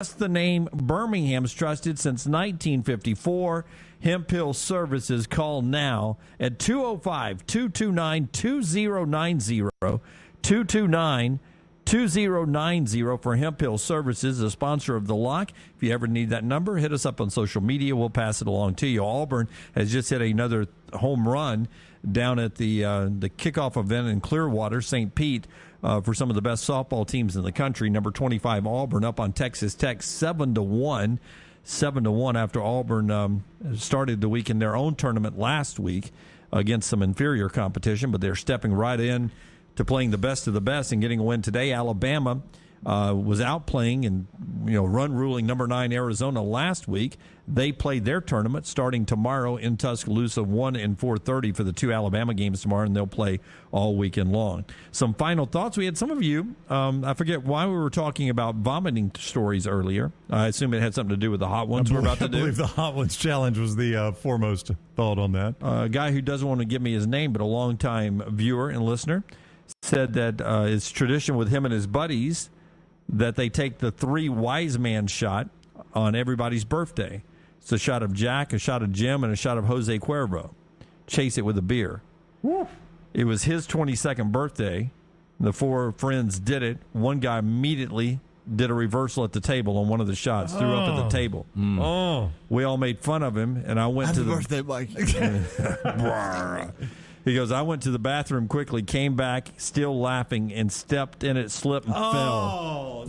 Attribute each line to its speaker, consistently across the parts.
Speaker 1: That's the name Birmingham's trusted since 1954. Hemp Hill Services. Call now at 205-229-2090. 229-2090 for Hemp Hill Services, a sponsor of The Lock. If you ever need that number, hit us up on social media. We'll pass it along to you. Auburn has just hit another home run down at the kickoff event in Clearwater, St. Pete, for some of the best softball teams in the country. Number 25 Auburn up on Texas Tech 7-1. 7-1 after Auburn started the week in their own tournament last week against some inferior competition, but they're stepping right in to playing the best of the best and getting a win today. Alabama was outplaying and run ruling number 9 Arizona last week. They played their tournament starting tomorrow in Tuscaloosa, 1 and 4:30 for the 2 Alabama games tomorrow, and they'll play all weekend long. Some final thoughts. We had some of you, I forget why we were talking about vomiting stories earlier. I assume it had something to do with the hot ones we're about to do.
Speaker 2: I believe the hot ones challenge was the foremost thought on that.
Speaker 1: A guy who doesn't want to give me his name, but a longtime viewer and listener, said that it's tradition with him and his buddies that they take the 3 wise man shot on everybody's birthday. It's a shot of Jack, a shot of Jim, and a shot of Jose Cuervo. Chase it with a beer. Woo. It was his 22nd birthday. The 4 friends did it. One guy immediately did a reversal at the table on one of the shots, threw up at the table. Oh. We all made fun of him, and I went to the
Speaker 3: birthday, Mike.
Speaker 1: He goes, I went to the bathroom quickly, came back, still laughing, and stepped in it, slipped, and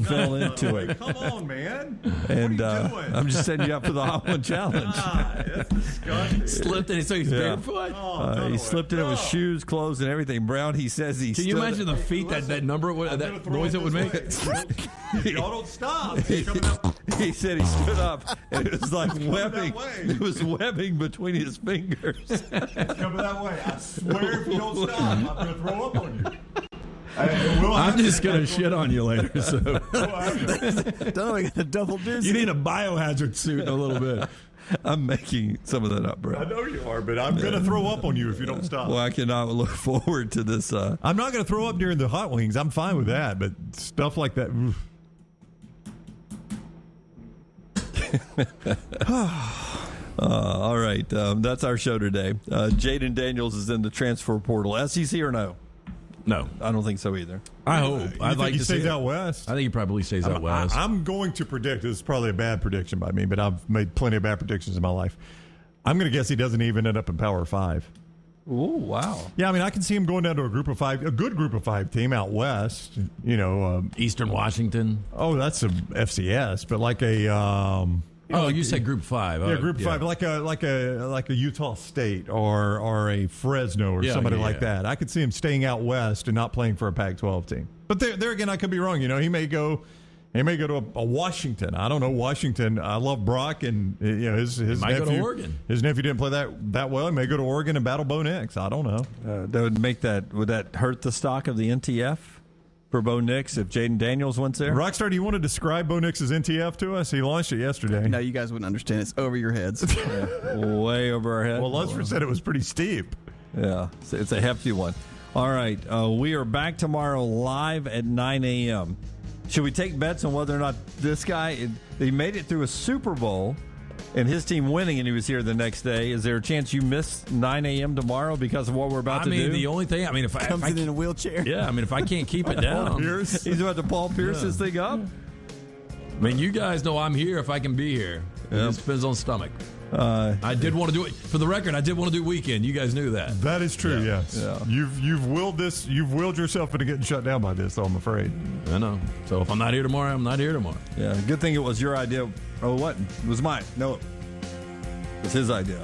Speaker 1: fell into it.
Speaker 2: Come on, man.
Speaker 1: And
Speaker 2: what are you doing?
Speaker 1: I'm just setting you up for the hot one challenge.
Speaker 2: That's disgusting.
Speaker 4: Slipped in it, so he's barefoot?
Speaker 1: He slipped in it with shoes, clothes, and everything. Brown, he says he
Speaker 4: Can you imagine the feet, that number, that noise it would make?
Speaker 2: Y'all don't stop.
Speaker 1: He said he stood up, and it was like webbing. It was webbing between his fingers.
Speaker 2: It's coming that way. I swear if you don't stop, I'm going to throw up on you.
Speaker 4: I'm just going to shit on you later. So.
Speaker 3: Don't know, I got a double deuce.
Speaker 4: You need a biohazard suit in a little bit.
Speaker 1: I'm making some of that up, bro.
Speaker 2: I know you are, but I'm going to throw up on you if you don't stop.
Speaker 1: Well, I cannot look forward to this.
Speaker 2: I'm not going to throw up during the hot wings. I'm fine with that, but stuff like that.
Speaker 1: All right. That's our show today. Jaden Daniels is in the transfer portal. SEC or no?
Speaker 4: No.
Speaker 1: I don't think so either.
Speaker 4: I hope. I'd like
Speaker 2: he
Speaker 4: to
Speaker 2: stays
Speaker 4: see
Speaker 2: out west.
Speaker 4: I think he probably stays out west.
Speaker 2: I'm going to predict, this is probably a bad prediction by me, but I've made plenty of bad predictions in my life. I'm going to guess he doesn't even end up in Power 5.
Speaker 1: Oh, wow.
Speaker 2: Yeah, I mean, I can see him going down to a good group of 5 team out west.
Speaker 4: Eastern Washington.
Speaker 2: Oh, that's a FCS, but like a.
Speaker 4: You said Group 5.
Speaker 2: Yeah, Group 5, like a Utah State or a Fresno or somebody like that. I could see him staying out west and not playing for a Pac-12 team. But there again, I could be wrong. He may go to a Washington. I don't know, Washington. I love Brock, and his
Speaker 4: might
Speaker 2: nephew.
Speaker 4: Go to Oregon.
Speaker 2: His nephew didn't play that well. He may go to Oregon and battle Bo Nix. I don't know.
Speaker 1: Would that hurt the stock of the NTF for Bo Nix if Jaden Daniels went there?
Speaker 2: Rockstar, do you want to describe Bo Nix's NTF to us? He launched it yesterday.
Speaker 3: No, you guys wouldn't understand. It's over your heads.
Speaker 1: Way over our head.
Speaker 2: Well, Lunsford said it was pretty steep.
Speaker 1: Yeah, it's a hefty one. All right, we are back tomorrow live at 9 a.m. Should we take bets on whether or not this guy, he made it through a Super Bowl and his team winning and he was here the next day? Is there a chance you miss 9 a.m. tomorrow because of what we're about to do?
Speaker 4: The only thing, if I
Speaker 3: comes in a wheelchair.
Speaker 4: Yeah, if I can't keep it down.
Speaker 1: He's about to Paul Pierce this thing up?
Speaker 4: You guys know I'm here if I can be here. It just depends on stomach. I did want to do it. For the record, I did want to do weekend. You guys knew that.
Speaker 2: That is true, yes. Yeah. You've willed this. You've willed yourself into getting shut down by this, though, I'm afraid.
Speaker 4: I know. So if I'm not here tomorrow, I'm not here tomorrow.
Speaker 1: Yeah, good thing it was your idea. Oh, what? It was mine. No, it was his idea.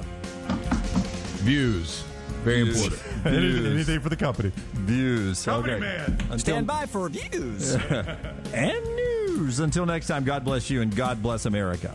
Speaker 4: Views. Very important.
Speaker 2: Anything for the company.
Speaker 1: Views.
Speaker 2: Company man.
Speaker 3: Stand by for views.
Speaker 1: And news. Until next time, God bless you and God bless America.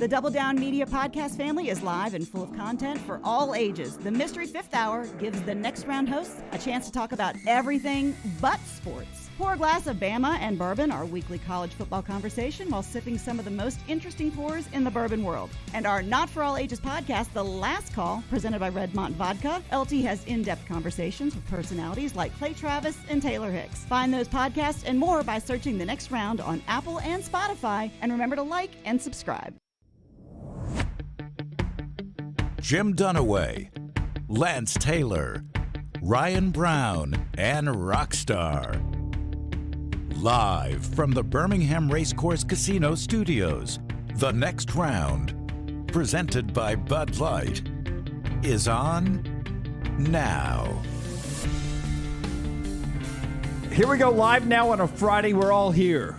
Speaker 5: The Double Down Media podcast family is live and full of content for all ages. The Mystery Fifth Hour gives the next round hosts a chance to talk about everything but sports. Pour a glass of Bama and bourbon, our weekly college football conversation, while sipping some of the most interesting pours in the bourbon world. And our Not For All Ages podcast, The Last Call, presented by Redmont Vodka. LT has in-depth conversations with personalities like Clay Travis and Taylor Hicks. Find those podcasts and more by searching The Next Round on Apple and Spotify. And remember to like and subscribe.
Speaker 6: Jim Dunaway, Lance Taylor, Ryan Brown, and Rockstar. Live from the Birmingham Racecourse Casino Studios, The Next Round, presented by Bud Light, is on now.
Speaker 1: Here we go, live now on a Friday. We're all here.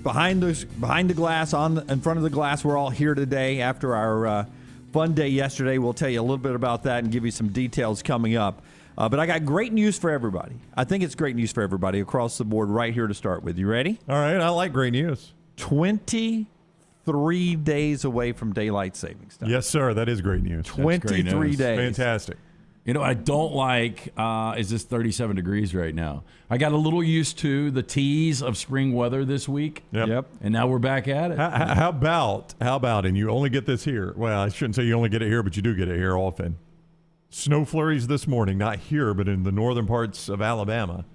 Speaker 1: Behind the glass, in front of the glass, we're all here today after our fun day yesterday. We'll tell you a little bit about that and give you some details coming up. But I got great news for everybody. I think it's great news for everybody across the board right here to start with. You ready?
Speaker 2: All right, I like great news.
Speaker 1: 23 days away from daylight savings time.
Speaker 2: Yes, sir. That is great news.
Speaker 1: 23 days.
Speaker 2: Fantastic.
Speaker 4: You know, I don't like is this 37 degrees right now. I got a little used to the tease of spring weather this week.
Speaker 2: Yep.
Speaker 4: And now we're back at it.
Speaker 2: How about, and you only get this here. Well, I shouldn't say you only get it here, but you do get it here often. Snow flurries this morning, not here, but in the northern parts of Alabama.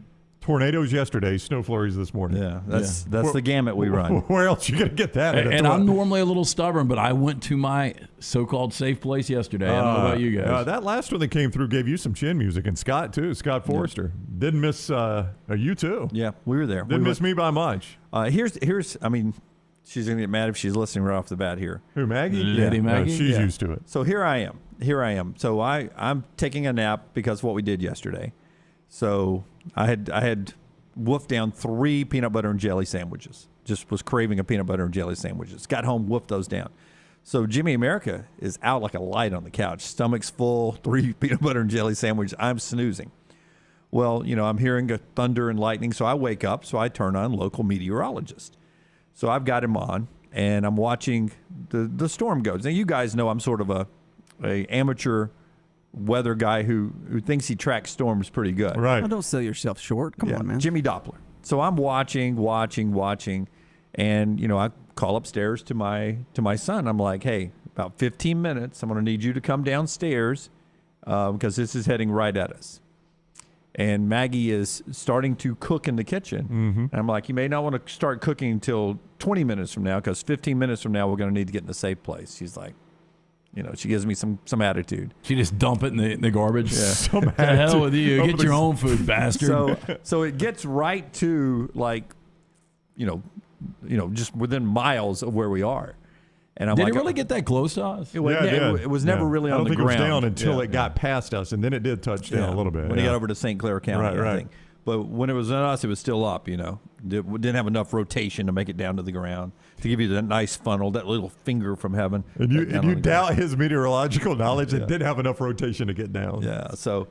Speaker 2: Tornadoes yesterday, snow flurries this morning.
Speaker 1: Yeah, that's the gamut we run.
Speaker 2: Where else you going to get that?
Speaker 4: And I'm normally a little stubborn, but I went to my so-called safe place yesterday. I don't know about you guys.
Speaker 2: That last one that came through gave you some chin music, and Scott, too. Scott Forrester. Didn't miss you, too.
Speaker 1: Yeah, we were there.
Speaker 2: Didn't miss me by much.
Speaker 1: Here's I mean, she's going to get mad if she's listening right off the bat here.
Speaker 2: Who, Maggie?
Speaker 4: Lady Maggie?
Speaker 2: No, she's used to it.
Speaker 1: So here I am. So I'm taking a nap because of what we did yesterday. So I had wolfed down 3 peanut butter and jelly sandwiches. Just was craving a peanut butter and jelly sandwiches. Got home, wolfed those down. So Jimmy America is out like a light on the couch. Stomach's full, 3 peanut butter and jelly sandwiches. I'm snoozing. Well, I'm hearing a thunder and lightning, so I wake up. So I turn on local meteorologist. So I've got him on, and I'm watching the storm goes. Now, you guys know I'm sort of a amateur weather guy who thinks he tracks storms pretty good.
Speaker 2: Right.
Speaker 3: Oh, don't sell yourself short. Come on, man.
Speaker 1: Jimmy Doppler. So I'm watching, and I call upstairs to my son. I'm like, hey, about 15 minutes, I'm going to need you to come downstairs because this is heading right at us. And Maggie is starting to cook in the kitchen. Mm-hmm. And I'm like, you may not want to start cooking until 20 minutes from now because 15 minutes from now we're going to need to get in a safe place. She's like, she gives me some attitude.
Speaker 4: She just dump it in the garbage. Yeah.
Speaker 2: Some
Speaker 4: the hell with you. Get your own food, bastard.
Speaker 1: So it gets right to just within miles of where we are. And I'm
Speaker 4: Did
Speaker 1: like,
Speaker 4: it really get that close to us?
Speaker 1: It was never really on the ground.
Speaker 2: I don't think it was down until it got past us, and then it did touch down a little bit.
Speaker 1: When it got over to St. Clair County, I think. But when it was on us, it was still up, Didn't have enough rotation to make it down to the ground, to give you that nice funnel, that little finger from heaven.
Speaker 2: And you doubt his meteorological knowledge. It didn't have enough rotation to get down.
Speaker 1: Yeah, so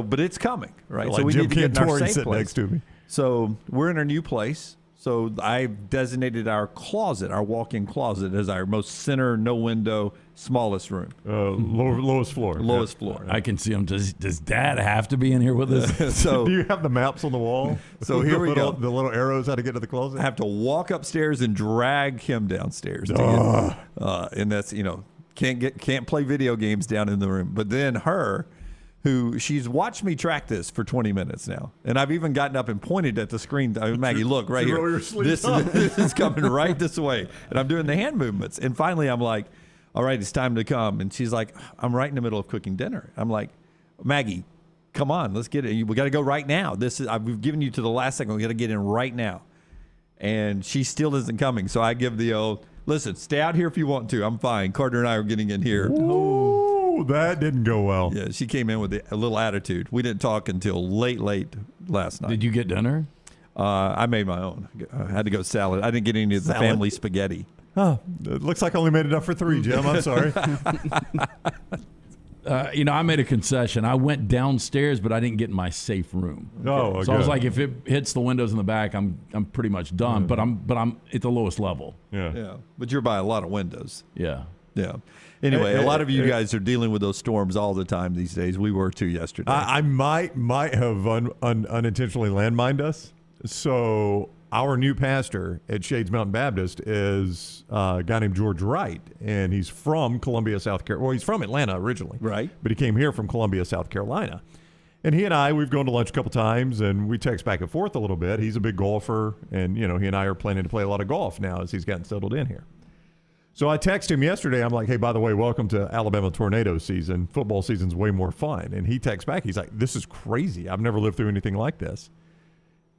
Speaker 1: but it's coming, right?
Speaker 2: Like
Speaker 1: so we
Speaker 2: Jim
Speaker 1: need to get in our safe
Speaker 2: sitting
Speaker 1: place.
Speaker 2: next to me.
Speaker 1: So we're in our new place. So I've designated our closet, our walk-in closet, as our most center, no window, smallest room.
Speaker 2: Lowest floor.
Speaker 1: Lowest floor.
Speaker 4: I can see him. Does Dad have to be in here with us?
Speaker 2: So do you have the maps on the wall?
Speaker 1: So here we go.
Speaker 2: The little arrows how to get to the closet?
Speaker 1: I have to walk upstairs and drag him downstairs. And that's, can't play video games down in the room. But then she's watched me track this for 20 minutes now. And I've even gotten up and pointed at the screen. Maggie, look, right here. This is coming right this way. And I'm doing the hand movements. And finally, I'm like, all right, it's time to come. And she's like, I'm right in the middle of cooking dinner. I'm like, Maggie, come on, let's get it. We got to go right now. I've given you to the last second. We got to get in right now. And she still isn't coming. So I give the old, listen, stay out here if you want to. I'm fine. Carter and I are getting in here.
Speaker 2: Ooh. That didn't go well.
Speaker 1: Yeah, she came in with a little attitude. We didn't talk until late last night.
Speaker 4: Did you get dinner?
Speaker 1: I made my own. I had to go salad. I didn't get any of the family spaghetti.
Speaker 2: Oh, it looks like I only made enough for 3, Jim. I'm sorry.
Speaker 4: I made a concession. I went downstairs, but I didn't get in my safe room.
Speaker 2: Oh,
Speaker 4: so I was like, if it hits the windows in the back, I'm pretty much done. But I'm at the lowest level.
Speaker 1: Yeah. But you're by a lot of windows.
Speaker 4: Yeah.
Speaker 1: Yeah. Anyway, a lot of you guys are dealing with those storms all the time these days. We were too yesterday.
Speaker 2: I might have unintentionally landmined us. So our new pastor at Shades Mountain Baptist is a guy named George Wright, and he's from Columbia, South Carolina. Well, he's from Atlanta originally.
Speaker 1: Right.
Speaker 2: But he came here from Columbia, South Carolina. And he and I, we've gone to lunch a couple times, and we text back and forth a little bit. He's a big golfer, and, he and I are planning to play a lot of golf now as he's gotten settled in here. So I texted him yesterday. I'm like, hey, by the way, welcome to Alabama tornado season. Football season's way more fun. And he texts back. He's like, this is crazy. I've never lived through anything like this.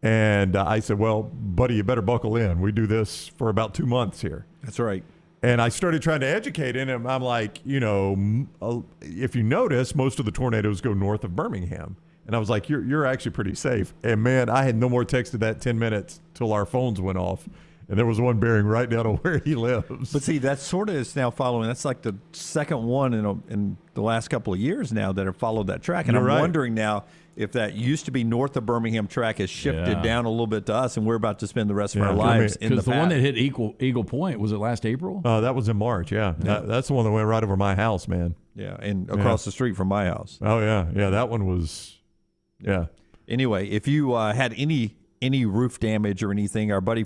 Speaker 2: And I said, well, buddy, you better buckle in. We do this for about 2 months here.
Speaker 1: That's right.
Speaker 2: And I started trying to educate him. I'm like, if you notice, most of the tornadoes go north of Birmingham. And I was like, you're actually pretty safe. And, man, I had no more texted that 10 minutes till our phones went off. And there was one bearing right down to where he lives.
Speaker 1: But see, that sort of is now following. That's like the second one in the last couple of years now that have followed that track. And I'm wondering now if that used to be north of Birmingham track has shifted down a little bit to us, and we're about to spend the rest of our lives in the
Speaker 4: Because the one that hit Eagle Point, was it last April?
Speaker 2: That was in March, yeah. That's the one that went right over my house, man.
Speaker 1: Yeah, and across the street from my house.
Speaker 2: Oh, yeah. Yeah, that one was,
Speaker 1: Anyway, if you had any roof damage or anything, our buddy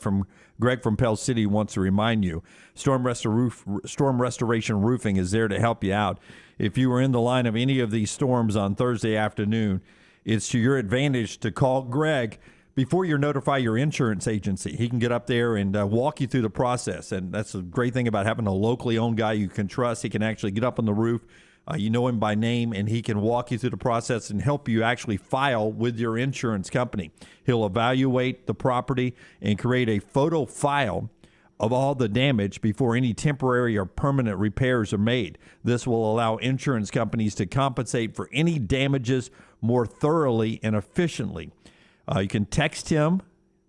Speaker 1: Greg from Pell City wants to remind you, Storm Restoration Roofing is there to help you out. If you were in the line of any of these storms on Thursday afternoon, it's to your advantage to call Greg before you notify your insurance agency. He can get up there and walk you through the process, and that's a great thing about having a locally owned guy you can trust. He can actually get up on the roof. You know him by name, and he can walk you through the process and help you actually file with your insurance company. He'll evaluate the property and create a photo file of all the damage before any temporary or permanent repairs are made. This will allow insurance companies to compensate for any damages more thoroughly and efficiently. You can text him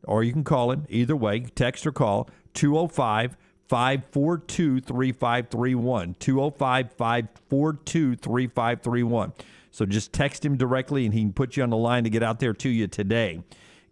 Speaker 1: or you can call him. Either way, text or call 205-542-3531, 205-542-3531. So just text him directly, and he can put you on the line to get out there to you today.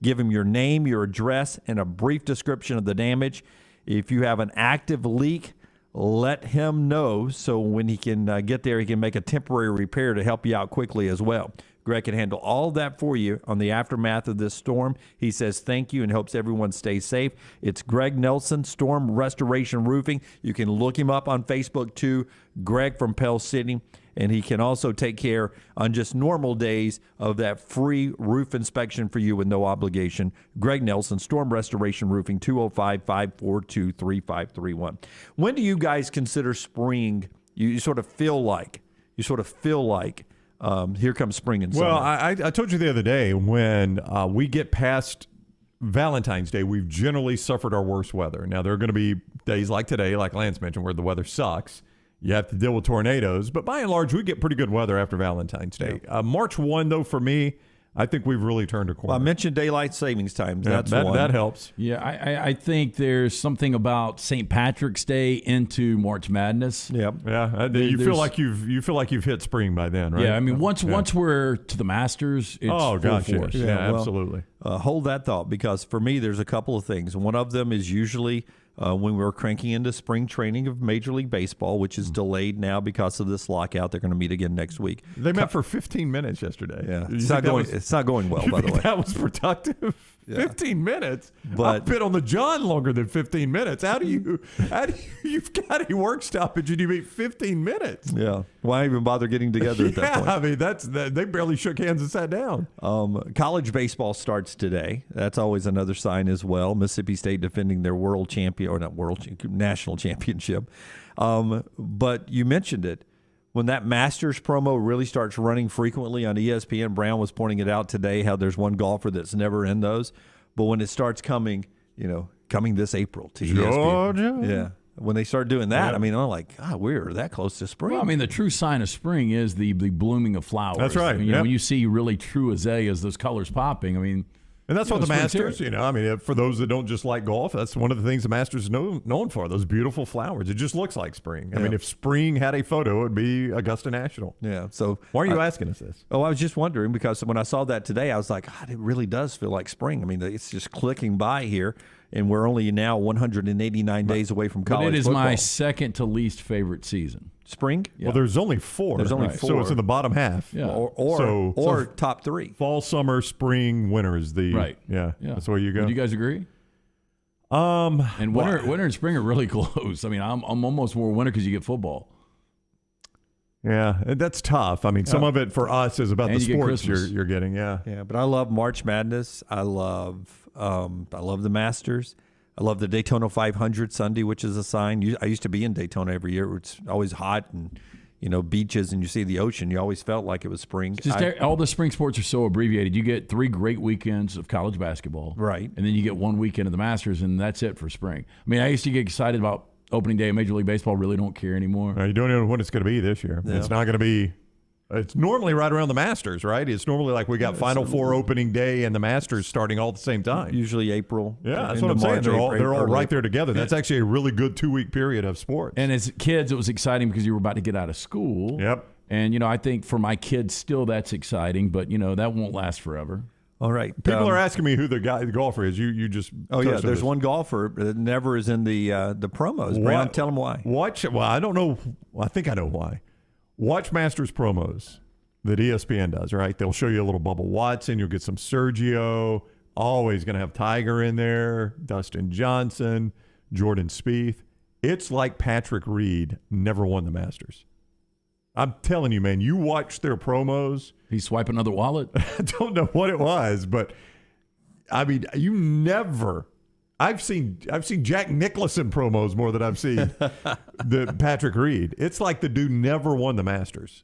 Speaker 1: Give him your name, your address, and a brief description of the damage. If you have an active leak, let him know so when he can get there, he can make a temporary repair to help you out quickly as well. Greg can handle all that for you on the aftermath of this storm. He says thank you and hopes everyone stays safe. It's Greg Nelson, Storm Restoration Roofing. You can look him up on Facebook too, Greg from Pell City. And he can also take care on just normal days of that free roof inspection for you with no obligation. Greg Nelson, Storm Restoration Roofing, 205-542-3531. When do you guys consider spring? You sort of feel like here comes spring and summer.
Speaker 2: Well, I told you the other day, when we get past Valentine's Day, we've generally suffered our worst weather. Now, there are going to be days like today, like Lance mentioned, where the weather sucks. You have to deal with tornadoes. But by and large, we get pretty good weather after Valentine's Day. Yeah. March 1, though, for me, I think we've really turned a corner.
Speaker 1: Well, I mentioned daylight savings time. That's one.
Speaker 2: That helps.
Speaker 4: Yeah, I think there's something about St. Patrick's Day into March Madness.
Speaker 2: Yep. Yeah. You feel like you've hit spring by then, right?
Speaker 4: Yeah. I mean, once we're to the Masters, it's full force.
Speaker 2: Yeah, absolutely.
Speaker 1: Hold that thought, because for me, there's a couple of things. One of them is usually when we're cranking into spring training of Major League Baseball, which is delayed now because of this lockout. They're going to meet again next week.
Speaker 2: They met for 15 minutes yesterday.
Speaker 1: Yeah, it's not going well, by the way.
Speaker 2: That was productive. Yeah. 15 minutes.
Speaker 1: But
Speaker 2: I've been on the John longer than 15 minutes. How do you've got a work stoppage and you meet 15 minutes?
Speaker 1: Yeah. Why even bother getting together at that point?
Speaker 2: I mean, they barely shook hands and sat down.
Speaker 1: College baseball starts today. That's always another sign as well. Mississippi State defending their national championship. But you mentioned it. When that Masters promo really starts running frequently on ESPN, Brown was pointing it out today, how there's one golfer that's never in those. But when it starts coming this April to ESPN. Yeah. When they start doing that, I mean, I'm like, God, we're that close to spring.
Speaker 4: Well, I mean, the true sign of spring is the blooming of flowers.
Speaker 2: That's right.
Speaker 4: I mean, when you see really true azaleas, those colors popping, I mean,
Speaker 2: And that's what the Masters,
Speaker 4: series.
Speaker 2: I mean, for those that don't just like golf, that's one of the things the Masters is known for, those beautiful flowers. It just looks like spring. I mean, if spring had a photo, it would be Augusta National.
Speaker 1: Yeah. So
Speaker 2: why are you asking us this?
Speaker 1: Oh, I was just wondering because when I saw that today, I was like, God, it really does feel like spring. I mean, it's just clicking by here, and we're only now 189 days away from college
Speaker 4: But it is
Speaker 1: football.
Speaker 4: my second to least favorite season.
Speaker 1: Spring?
Speaker 4: Yeah.
Speaker 2: Well, there's only 4.
Speaker 1: There's only 4.
Speaker 2: So it's in the bottom half.
Speaker 4: Yeah.
Speaker 1: Or top 3.
Speaker 2: Fall, summer, spring, winter is the
Speaker 4: Right.
Speaker 2: Yeah. That's where you go.
Speaker 4: Would you guys agree? And winter and spring are really close. I mean, I'm almost more winter because you get football.
Speaker 2: Yeah, that's tough. I mean, some of it for us is about
Speaker 4: And
Speaker 2: the
Speaker 4: you get
Speaker 2: sports
Speaker 4: Christmas.
Speaker 2: you're getting. Yeah.
Speaker 1: Yeah, but I love March Madness. I love the Masters. I love the Daytona 500 Sunday, which is a sign. I used to be in Daytona every year. It's always hot and, beaches, and you see the ocean. You always felt like it was spring.
Speaker 4: All the spring sports are so abbreviated. You get 3 great weekends of college basketball.
Speaker 1: Right.
Speaker 4: And then you get 1 weekend of the Masters, and that's it for spring. I mean, I used to get excited about opening day of Major League Baseball. Really don't care anymore.
Speaker 2: You don't know when it's going to be this year. Yeah. It's not going to be. It's normally right around the Masters, right? It's normally like we got Final Four opening day and the Masters starting all at the same time.
Speaker 1: Usually April.
Speaker 2: Yeah, that's what I'm saying. They're all right there together. That's actually a really good 2-week period of sports.
Speaker 4: And as kids, it was exciting because you were about to get out of school.
Speaker 2: Yep.
Speaker 4: And, I think for my kids still that's exciting, but, that won't last forever.
Speaker 1: All right.
Speaker 2: People are asking me who the golfer is. You just
Speaker 1: there's one golfer that never is in the promos. Brown, tell them why.
Speaker 2: I don't know. I think I know why. Watch Masters promos that ESPN does, right? They'll show you a little Bubba Watson. You'll get some Sergio. Always going to have Tiger in there, Dustin Johnson, Jordan Spieth. It's like Patrick Reed never won the Masters. I'm telling you, man, you watch their promos.
Speaker 4: He's swiping another wallet?
Speaker 2: I don't know what it was, but, I mean, you never... I've seen Jack Nicholson promos more than I've seen the Patrick Reed. It's like the dude never won the Masters.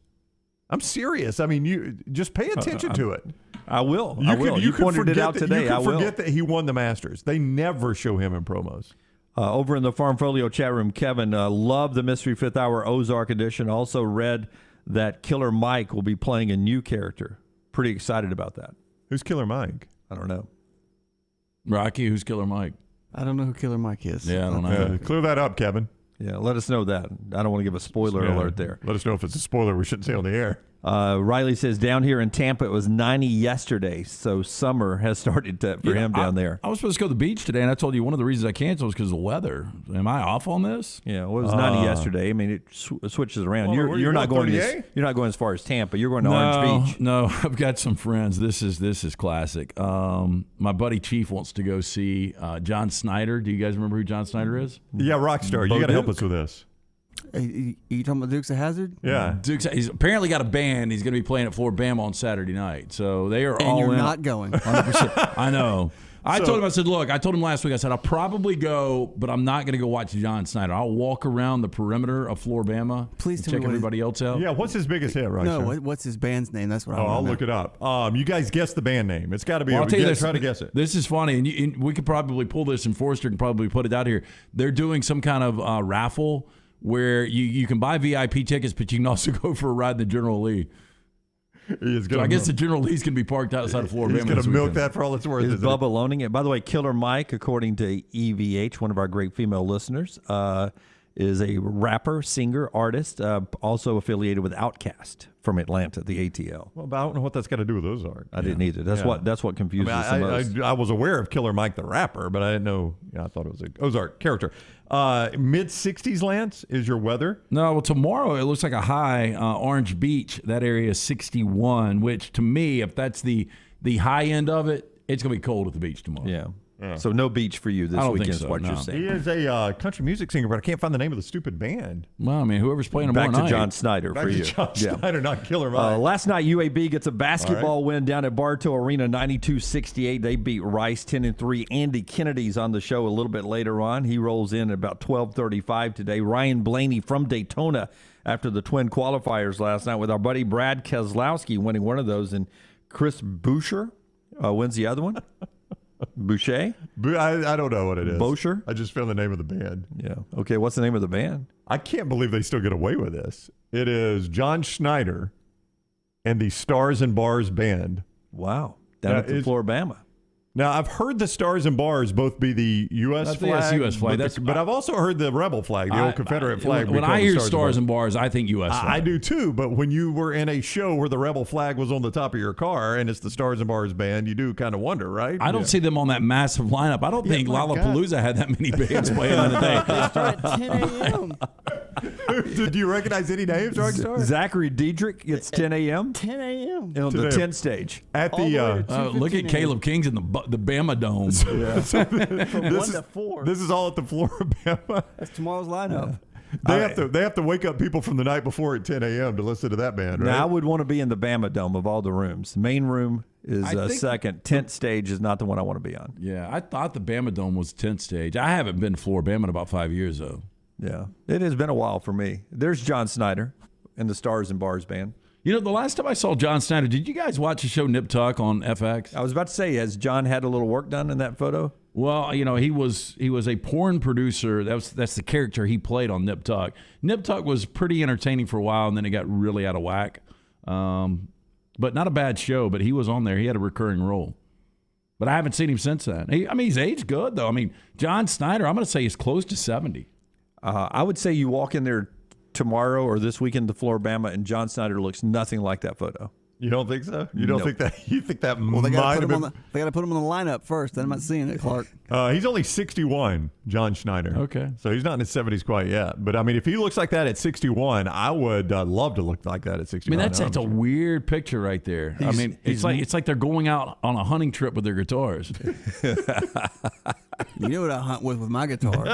Speaker 2: I'm serious. I mean, you just pay attention to it.
Speaker 1: I will. You pointed it out today. I will.
Speaker 2: Forget that he won the Masters. They never show him in promos.
Speaker 1: Over in the Farm Folio chat room, Kevin, love the Mystery Fifth Hour Ozark edition. Also read that Killer Mike will be playing a new character. Pretty excited about that.
Speaker 2: Who's Killer Mike?
Speaker 1: I don't know.
Speaker 4: Rocky, who's Killer Mike?
Speaker 3: I don't know who Killer Mike is.
Speaker 4: Yeah, I don't know.
Speaker 2: Clear that up, Kevin.
Speaker 1: Yeah, let us know that. I don't want to give a spoiler alert there.
Speaker 2: Let us know if it's a spoiler we shouldn't say on the air.
Speaker 1: Riley says, down here in Tampa, it was 90 yesterday, so summer has started for him down there.
Speaker 4: I was supposed to go to the beach today, and I told you one of the reasons I canceled was because of the weather. Am I off on this?
Speaker 1: Yeah, well, it was 90 yesterday. I mean, it switches around.
Speaker 2: Well,
Speaker 1: you're not going as far as Tampa. You're going to Orange Beach.
Speaker 4: No, I've got some friends. This is classic. My buddy Chief wants to go see John Snyder. Do you guys remember who John Snyder is?
Speaker 2: Yeah, Rockstar. You got to help us with this.
Speaker 3: You talking about Dukes of Hazzard?
Speaker 2: Yeah.
Speaker 4: He's apparently got a band. He's going to be playing at Florida Bama on Saturday night. So they are all in.
Speaker 3: And you're not going.
Speaker 4: 100%. I know. I told him last week, I said, I'll probably go, but I'm not going to go watch John Snyder. I'll walk around the perimeter of Florida Bama.
Speaker 3: Please
Speaker 4: check everybody else out.
Speaker 2: Yeah, what's his biggest hit, right?
Speaker 3: No, what's his band's name? That's what I want to know.
Speaker 2: I'll look it up. You guys guess the band name. It's got to be.
Speaker 4: Well, I'll tell you this.
Speaker 2: Try to guess it.
Speaker 4: This is funny, and we could probably pull this, and Forrester can probably put it out here. They're doing some kind of raffle where you can buy VIP tickets, but you can also go for a ride in the General Lee. So I guess the General Lee's going to be parked outside of Florida.
Speaker 2: He's going to milk that for all it's worth.
Speaker 1: Is Bubba loaning it? By the way, Killer Mike, according to EVH, one of our great female listeners, is a rapper, singer, artist, also affiliated with Outkast from Atlanta, the ATL.
Speaker 2: Well, but I don't know what that's got to do with Ozark.
Speaker 1: I didn't either. That's what confuses us the most.
Speaker 2: I was aware of Killer Mike the rapper, but I didn't know. I thought it was an Ozark character. Mid-60s, Lance, is your weather?
Speaker 4: No, well, tomorrow it looks like a high. Orange Beach, that area is 61, which to me, if that's the high end of it, it's going to be cold at the beach tomorrow.
Speaker 1: Yeah. So no beach for you this weekend is what you're saying.
Speaker 2: He is a country music singer, but I can't find the name of the stupid band.
Speaker 4: Well, I mean, whoever's playing
Speaker 1: Back
Speaker 4: tomorrow
Speaker 1: to
Speaker 4: night.
Speaker 1: John Snyder for you.
Speaker 2: John Snyder, not Killer Mike.
Speaker 1: Last night, UAB gets a basketball win down at Bartow Arena, 92-68. They beat Rice 10-3. Andy Kennedy's on the show a little bit later on. He rolls in at about 12:35 today. Ryan Blaney from Daytona after the twin qualifiers last night with our buddy Brad Keselowski winning one of those, and Chris Boucher wins the other one. Boucher?
Speaker 2: I don't know what it is.
Speaker 1: Boucher?
Speaker 2: I just found the name of the band.
Speaker 1: Yeah. Okay, what's the name of the band?
Speaker 2: I can't believe they still get away with this. It is John Schneider and the Stars and Bars Band.
Speaker 1: Wow. Down at the Florida Bama.
Speaker 2: Now, I've heard the stars and bars both be the U.S. flag.
Speaker 4: That's the U.S. flag.
Speaker 2: But I've also heard the rebel flag, the old Confederate flag.
Speaker 4: When I hear stars and bars, I think U.S. flag.
Speaker 2: I do too, but when you were in a show where the rebel flag was on the top of your car and it's the Stars and Bars band, you do kind of wonder, right?
Speaker 4: I don't see them on that massive lineup. I don't think Lollapalooza had that many bands playing in a day.
Speaker 3: They start at 10 a.m.
Speaker 2: Did you recognize any names, Rockstar?
Speaker 1: Zachary Diedrich gets 10 a.m.
Speaker 3: 10 a.m.
Speaker 1: on the 10 stage.
Speaker 2: At the
Speaker 4: Look at Caleb King's in the Bama Dome.
Speaker 3: From 1 to 4.
Speaker 2: This is all at the Floribama.
Speaker 3: That's tomorrow's lineup.
Speaker 2: They have to wake up people from the night before at 10 a.m. to listen to that band, right?
Speaker 1: Now, I would want to be in the Bama Dome of all the rooms. Main room is second. 10th stage is not the one I want to be on.
Speaker 4: Yeah, I thought the Bama Dome was 10th stage. I haven't been to Floribama in about 5 years, though.
Speaker 1: Yeah, it has been a while for me. There's John Snyder in the Stars and Bars band.
Speaker 4: You know, the last time I saw John Snyder, did you guys watch the show Nip Tuck on FX?
Speaker 1: I was about to say, has John had a little work done in that photo?
Speaker 4: Well, you know, he was a porn producer. That's the character he played on Nip Tuck. Nip Tuck was pretty entertaining for a while, and then it got really out of whack. But not a bad show. But he was on there. He had a recurring role. But I haven't seen him since then. He's aged good though. I mean, John Snyder, I'm going to say he's close to 70.
Speaker 1: I would say you walk in there tomorrow or this weekend to Floribama, and John Snyder looks nothing like that photo.
Speaker 2: You don't think so? You don't think that? You think that
Speaker 3: Well, they got to
Speaker 2: might
Speaker 3: put him on the lineup first. Then I'm not seeing it, Clark.
Speaker 2: He's only 61, John Schneider.
Speaker 4: Okay.
Speaker 2: So he's not in his 70s quite yet. But, I mean, if he looks like that at 61, I would love to look like that at 61.
Speaker 4: I mean, that's a weird picture right there. It's like they're going out on a hunting trip with their guitars.
Speaker 3: You know what I hunt with my guitar.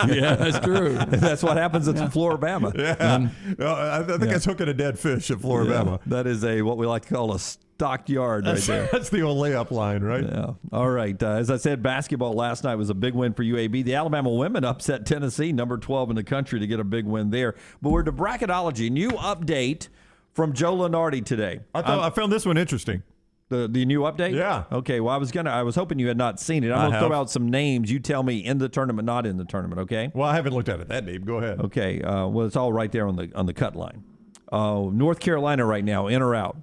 Speaker 4: Yeah, that's true.
Speaker 1: That's what happens at Floribama.
Speaker 2: Yeah. I think that's hooking a dead fish at Floribama.
Speaker 1: Yeah, that is what we like to call a stocked yard right there.
Speaker 2: That's the old layup line, right?
Speaker 1: Yeah. All right. As I said, basketball last night was a big win for UAB. The Alabama women upset Tennessee, number 12 in the country, to get a big win there. But we're to Bracketology. New update from Joe Lunardi today.
Speaker 2: I found this one interesting.
Speaker 1: The new update?
Speaker 2: Yeah.
Speaker 1: Okay. Well, I was hoping you had not seen it. I'm going to throw out some names. You tell me in the tournament, not in the tournament. Okay.
Speaker 2: Well, I haven't looked at it that deep. Go ahead.
Speaker 1: Okay. Well, it's all right there on the cut line. North Carolina right now, in or out?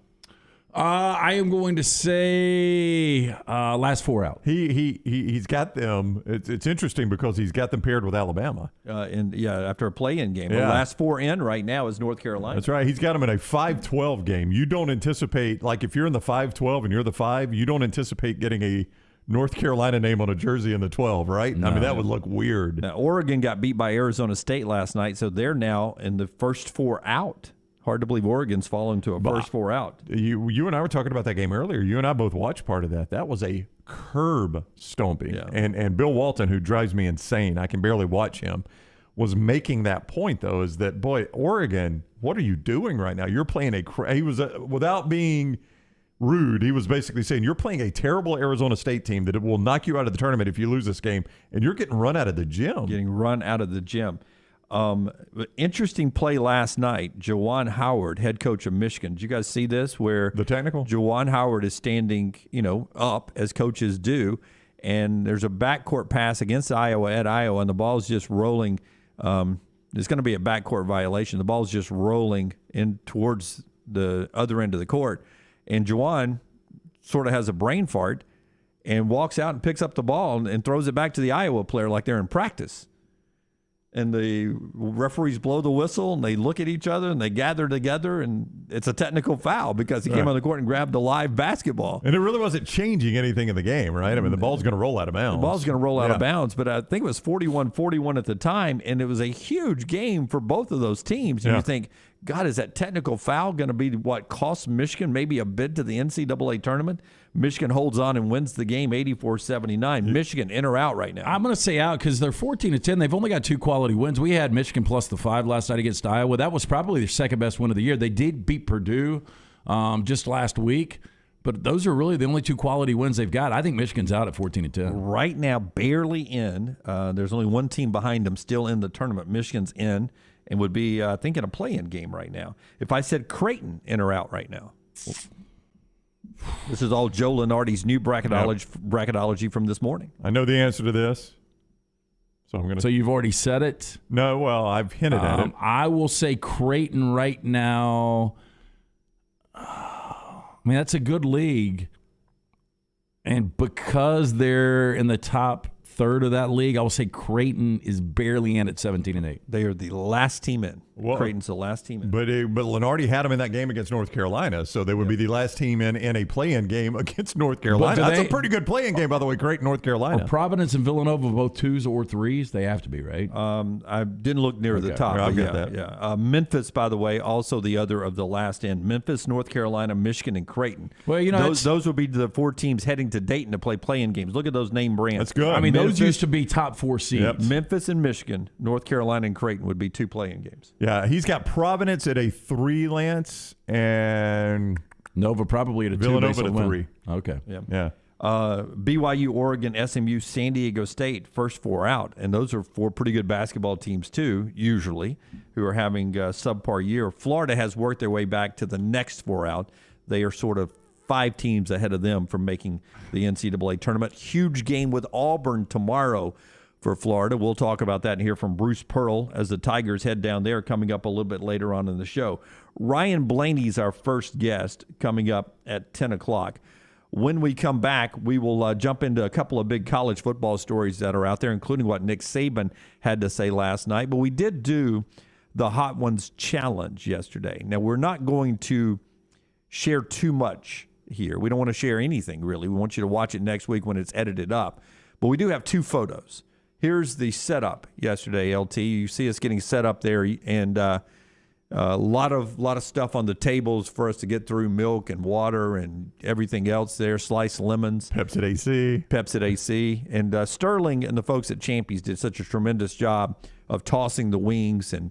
Speaker 4: I am going to say last four out.
Speaker 2: He's got them. It's interesting because he's got them paired with Alabama.
Speaker 1: After a play-in game.
Speaker 2: Yeah.
Speaker 1: The last four in right now is North Carolina.
Speaker 2: That's right. He's got them in a 5-12 game. You don't anticipate, like if you're in the 5-12 and you're the 5, you don't anticipate getting a North Carolina name on a jersey in the 12, right?
Speaker 4: No.
Speaker 2: I mean, that would look weird.
Speaker 1: Now, Oregon got beat by Arizona State last night, so they're now in the first four out. Hard to believe Oregon's fallen to a first four out.
Speaker 2: You and I were talking about that game earlier. You and I both watched part of that. That was a curb stomping. Yeah. And Bill Walton, who drives me insane, I can barely watch him, was making that point, though, is that, boy, Oregon, what are you doing right now? You're playing he was, without being rude, he was basically saying, you're playing a terrible Arizona State team that it will knock you out of the tournament if you lose this game, and you're getting run out of the gym. Interesting play last night. Jawan Howard, head coach of Michigan. Did you guys see this? Where the technical?
Speaker 1: Jawan Howard is standing, up as coaches do, and there's a backcourt pass against Iowa at Iowa, and the ball's just rolling. It's going to be a backcourt violation. The ball's just rolling in towards the other end of the court, and Jawan sort of has a brain fart and walks out and picks up the ball and throws it back to the Iowa player like they're in practice. And the referees blow the whistle, and they look at each other, and they gather together, and it's a technical foul because he came on the court and grabbed a live basketball.
Speaker 2: And it really wasn't changing anything in the game, right? I mean, the ball's going to roll out of bounds.
Speaker 1: The ball's going to roll out of bounds, but I think it was 41-41 at the time, and it was a huge game for both of those teams. And you think, God, is that technical foul going to be what costs Michigan maybe a bid to the NCAA tournament? Michigan holds on and wins the game 84-79. Michigan in or out right now?
Speaker 4: I'm going to say out because they're 14-10. They've only got two quality wins. We had Michigan plus the 5 last night against Iowa. That was probably their second best win of the year. They did beat Purdue just last week, but those are really the only two quality wins they've got. I think Michigan's out at 14-10.
Speaker 1: Right now, barely in. There's only one team behind them still in the tournament. Michigan's in and would be, I think, in a play-in game right now. If I said Creighton in or out right now. This is all Joe Lunardi's new bracketology from this morning.
Speaker 2: I know the answer to this. So I'm going to.
Speaker 4: So you've already said it?
Speaker 2: No, well, I've hinted at it.
Speaker 4: I will say Creighton right now. I mean, that's a good league. And because they're in the top third of that league, I will say Creighton is barely in at 17-8.
Speaker 1: They are the last team in.
Speaker 2: Well,
Speaker 1: Creighton's the last team in.
Speaker 2: But Lenardi had them in that game against North Carolina, so they would be the last team in a play-in game against North Carolina. That's a pretty good play-in game, by the way, Creighton, North Carolina.
Speaker 4: Are Providence and Villanova both 2s or 3s? They have to be, right?
Speaker 1: I didn't look near the top.
Speaker 2: I'll get
Speaker 1: that. Yeah. Memphis, by the way, also the other of the last end. Memphis, North Carolina, Michigan, and Creighton.
Speaker 4: Well, you know,
Speaker 1: those would be the 4 teams heading to Dayton to play play-in games. Look at those name brands.
Speaker 2: That's good.
Speaker 4: I mean,
Speaker 1: Memphis,
Speaker 4: those used to be top 4 seeds.
Speaker 2: Yep.
Speaker 1: Memphis and Michigan, North Carolina and Creighton would be 2 play-in games.
Speaker 2: Yeah, he's got Providence at a 3, Lance, and
Speaker 4: Nova probably at a 2.
Speaker 2: Villanova at a 3.
Speaker 4: Okay.
Speaker 2: Yeah.
Speaker 1: BYU, Oregon, SMU, San Diego State, first 4 out. And those are 4 pretty good basketball teams, too, usually, who are having a subpar year. Florida has worked their way back to the next 4 out. They are sort of 5 teams ahead of them from making the NCAA tournament. Huge game with Auburn tomorrow for Florida. We'll talk about that and hear from Bruce Pearl as the Tigers head down there coming up a little bit later on in the show. Ryan Blaney's our first guest coming up at 10 o'clock. When we come back, we will jump into a couple of big college football stories that are out there, including what Nick Saban had to say last night. But we did do the Hot Ones Challenge yesterday. Now, we're not going to share too much here. We don't want to share anything, really. We want you to watch it next week when it's edited up. But we do have 2 photos. Here's the setup yesterday, LT. You see us getting set up there, and a lot of stuff on the tables for us to get through, milk and water and everything else there, sliced lemons.
Speaker 2: Pepsi
Speaker 1: AC. And Sterling and the folks at Champies did such a tremendous job of tossing the wings and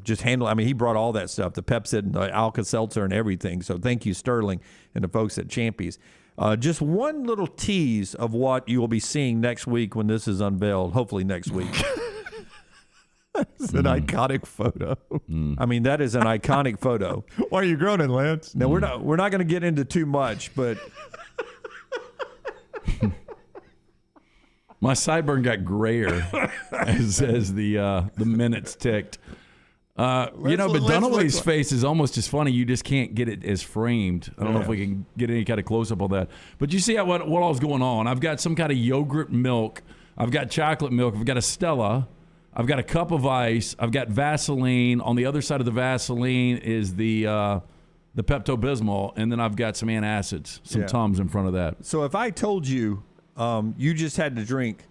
Speaker 1: just handle. I mean, he brought all that stuff, the Pepsi and the Alka-Seltzer and everything. So thank you, Sterling, and the folks at Champies. Just one little tease of what you will be seeing next week when this is unveiled, hopefully next week.
Speaker 2: It's an iconic photo.
Speaker 1: I mean, that is an iconic photo.
Speaker 2: Why are you groaning, Lance?
Speaker 1: Now, we're not going to get into too much, but
Speaker 4: my sideburn got grayer as the minutes ticked. But Dunaway's face is almost as funny. You just can't get it as framed. I don't know if we can get any kind of close-up on that. But you see what all's going on. I've got some kind of yogurt milk. I've got chocolate milk. I've got a Stella. I've got a cup of ice. I've got Vaseline. On the other side of the Vaseline is the Pepto-Bismol. And then I've got some antacids, some Tums in front of that.
Speaker 1: So if I told you you just had to drink,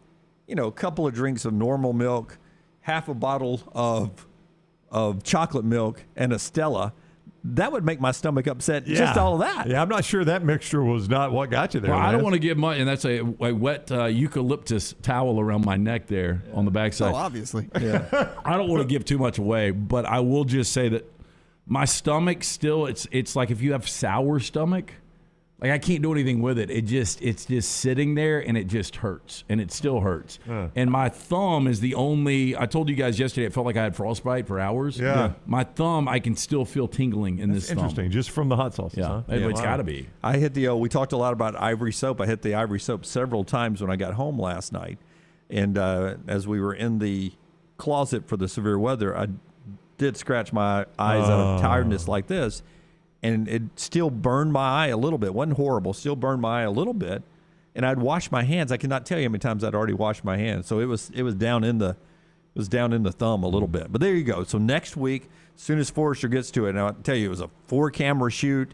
Speaker 1: a couple of drinks of normal milk, half a bottle of chocolate milk, and a Stella, that would make my stomach upset. Just all of that.
Speaker 2: Yeah, I'm not sure that mixture was not what got you there.
Speaker 4: Well, I don't want to give much, and that's a wet eucalyptus towel around my neck there on the backside.
Speaker 3: Oh, obviously.
Speaker 1: Yeah.
Speaker 4: I don't want to give too much away, but I will just say that my stomach still, it's like if you have sour stomach, like I can't do anything with it. It's just sitting there, and it just hurts, and it still hurts. And my thumb is the only. I told you guys yesterday, it felt like I had frostbite for hours.
Speaker 2: Yeah.
Speaker 4: My thumb, I can still feel tingling in this thumb.
Speaker 2: Interesting, just from the hot sauces.
Speaker 4: Yeah,
Speaker 2: huh?
Speaker 4: it's got to be.
Speaker 1: I hit we talked a lot about ivory soap. I hit the ivory soap several times when I got home last night. And as we were in the closet for the severe weather, I did scratch my eyes out of tiredness like this. And it still burned my eye a little bit. Wasn't horrible. Still burned my eye a little bit. And I'd wash my hands. I cannot tell you how many times I'd already washed my hands. So it was down in the thumb a little bit. But there you go. So next week, as soon as Forrester gets to it, and I'll tell you, it was a 4-camera shoot.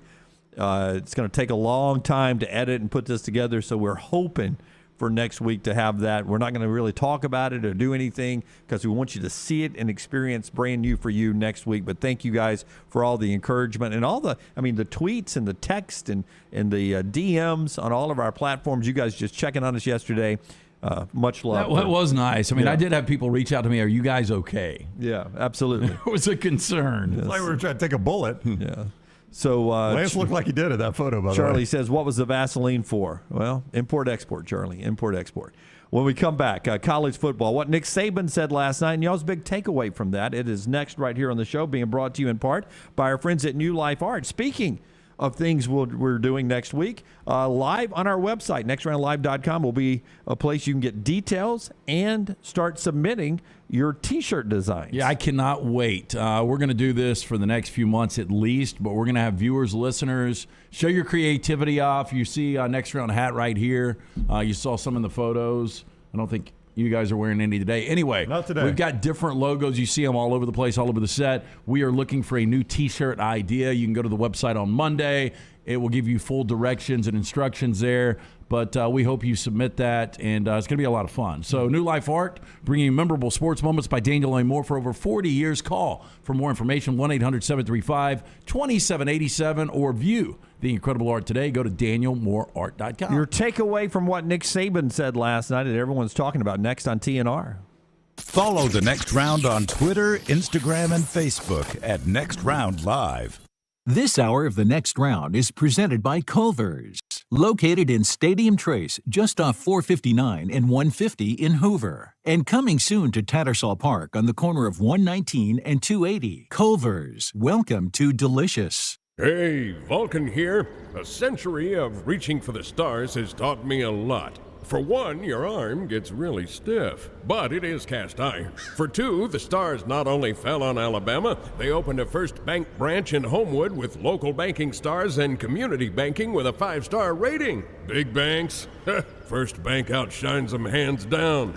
Speaker 1: It's going to take a long time to edit and put this together. So we're hoping for next week to have that. We're not going to really talk about it or do anything because we want you to see it and experience brand new for you next week. But thank you guys for all the encouragement and all the tweets and the text and the DMs on all of our platforms. You guys just checking on us yesterday. Much love.
Speaker 4: That was nice. I mean, I did have people reach out to me. Are you guys okay?
Speaker 1: Yeah, absolutely.
Speaker 4: It was a concern.
Speaker 2: It's like we were trying to take a bullet.
Speaker 1: Yeah. So
Speaker 2: Lance looked like he did in that photo, by the way.
Speaker 1: Charlie says, what was the Vaseline for? Well, import-export, Charlie, import-export. When we come back, college football, what Nick Saban said last night, and y'all's big takeaway from that, it is next right here on the show, being brought to you in part by our friends at New Life Art. Speaking of things we're doing next week. Live on our website, nextroundlive.com, will be a place you can get details and start submitting your T-shirt designs.
Speaker 4: Yeah, I cannot wait. We're going to do this for the next few months at least, but we're going to have viewers, listeners, show your creativity off. You see Next Round hat right here. You saw some in the photos. I don't think you guys are wearing any today. Anyway,
Speaker 2: not today.
Speaker 4: We've got different logos. You see them all over the place, all over the set. We are looking for a new T-shirt idea. You can go to the website on Monday. It will give you full directions and instructions there. But we hope you submit that, and it's going to be a lot of fun. So New Life Art, bringing memorable sports moments by Daniel A. Moore for over 40 years. Call for more information, 1-800-735-2787, or view the incredible art today. Go to danielmooreart.com.
Speaker 1: Your takeaway from what Nick Saban said last night that everyone's talking about next on TNR.
Speaker 6: Follow the Next Round on Twitter, Instagram, and Facebook at Next Round Live.
Speaker 7: This hour of the Next Round is presented by Culver's, located in Stadium Trace, just off 459 and 150 in Hoover, and coming soon to Tattersall Park on the corner of 119 and 280. Culver's, welcome to delicious.
Speaker 8: Hey, Vulcan here. A century of reaching for the stars has taught me a lot. For one, your arm gets really stiff, but it is cast iron. For two, the stars not only fell on Alabama, they opened a First Bank branch in Homewood with local banking stars and community banking with a 5-star rating. Big banks? First Bank outshines them hands down.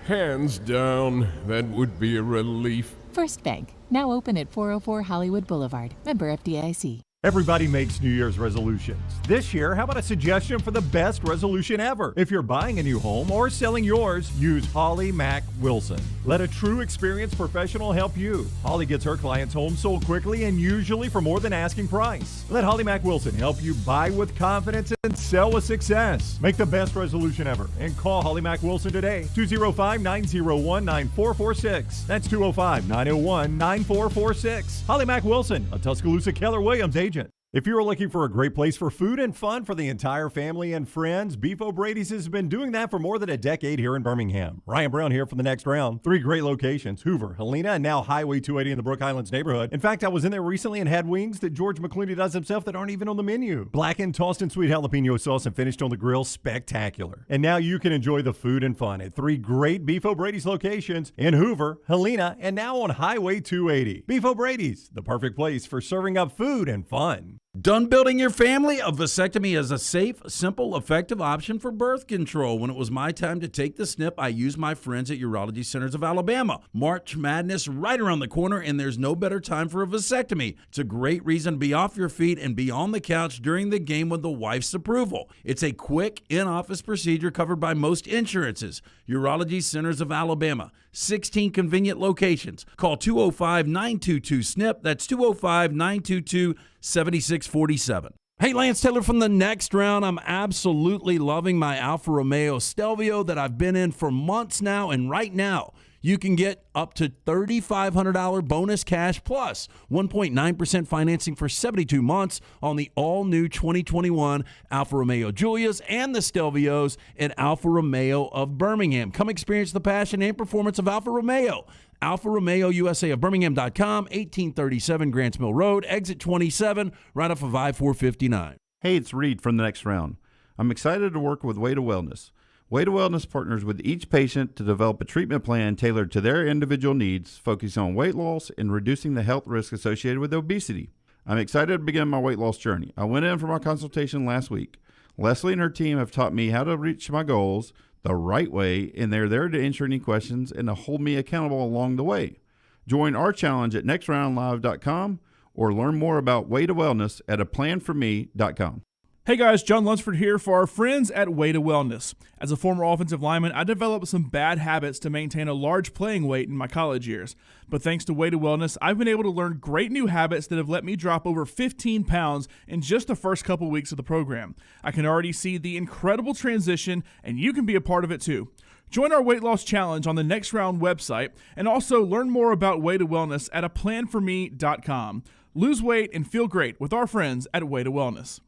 Speaker 8: Hands down. That would be a relief.
Speaker 9: First Bank, now open at 404 Hollywood Boulevard. Member FDIC.
Speaker 2: Everybody makes New Year's resolutions. This year, how about a suggestion for the best resolution ever? If you're buying a new home or selling yours, use Holly Mack Wilson. Let a true experienced professional help you. Holly gets her clients' homes sold quickly and usually for more than asking price. Let Holly Mack Wilson help you buy with confidence and sell with success. Make the best resolution ever and call Holly Mack Wilson today. 205-901-9446. That's 205-901-9446. Holly Mack Wilson, a Tuscaloosa Keller Williams agent. If you're looking for a great place for food and fun for the entire family and friends, Beef O'Brady's has been doing that for more than a decade here in Birmingham. Ryan Brown here for the Next Round. 3 great locations, Hoover, Helena, and now Highway 280 in the Brook Highlands neighborhood. In fact, I was in there recently and had wings that George McClooney does himself that aren't even on the menu. Blackened, tossed in sweet jalapeno sauce and finished on the grill, spectacular. And now you can enjoy the food and fun at 3 great Beef O'Brady's locations in Hoover, Helena, and now on Highway 280. Beef O'Brady's, the perfect place for serving up food and fun.
Speaker 4: Done building your family? A vasectomy is a safe, simple, effective option for birth control. When it was my time to take the snip, I used my friends at Urology Centers of Alabama. March Madness right around the corner, and there's no better time for a vasectomy. It's a great reason to be off your feet and be on the couch during the game with the wife's approval. It's a quick, in-office procedure covered by most insurances. Urology Centers of Alabama. 16 convenient locations. Call 205-922-SNP. That's 205-922-7647. Hey, Lance Taylor from the Next Round. I'm absolutely loving my Alfa Romeo Stelvio that I've been in for months now, and right now you can get up to $3,500 bonus cash plus 1.9% financing for 72 months on the all-new 2021 Alfa Romeo Giulias and the Stelvios at Alfa Romeo of Birmingham. Come experience the passion and performance of Alfa Romeo. Alfa Romeo USA of Birmingham.com, 1837 Grants Mill Road, exit 27, right off of I-459.
Speaker 10: Hey, it's Reed from the Next Round. I'm excited to work with Way to Wellness. Way to Wellness partners with each patient to develop a treatment plan tailored to their individual needs, focusing on weight loss and reducing the health risk associated with obesity. I'm excited to begin my weight loss journey. I went in for my consultation last week. Leslie and her team have taught me how to reach my goals the right way, and they're there to answer any questions and to hold me accountable along the way. Join our challenge at nextroundlive.com or learn more about Way to Wellness at aplanforme.com.
Speaker 11: Hey guys, John Lunsford here for our friends at Way to Wellness. As a former offensive lineman, I developed some bad habits to maintain a large playing weight in my college years. But thanks to Way to Wellness, I've been able to learn great new habits that have let me drop over 15 pounds in just the first couple weeks of the program. I can already see the incredible transition, and you can be a part of it too. Join our weight loss challenge on the Next Round website, and also learn more about Way to Wellness at aplanforme.com. Lose weight and feel great with our friends at Way to Wellness.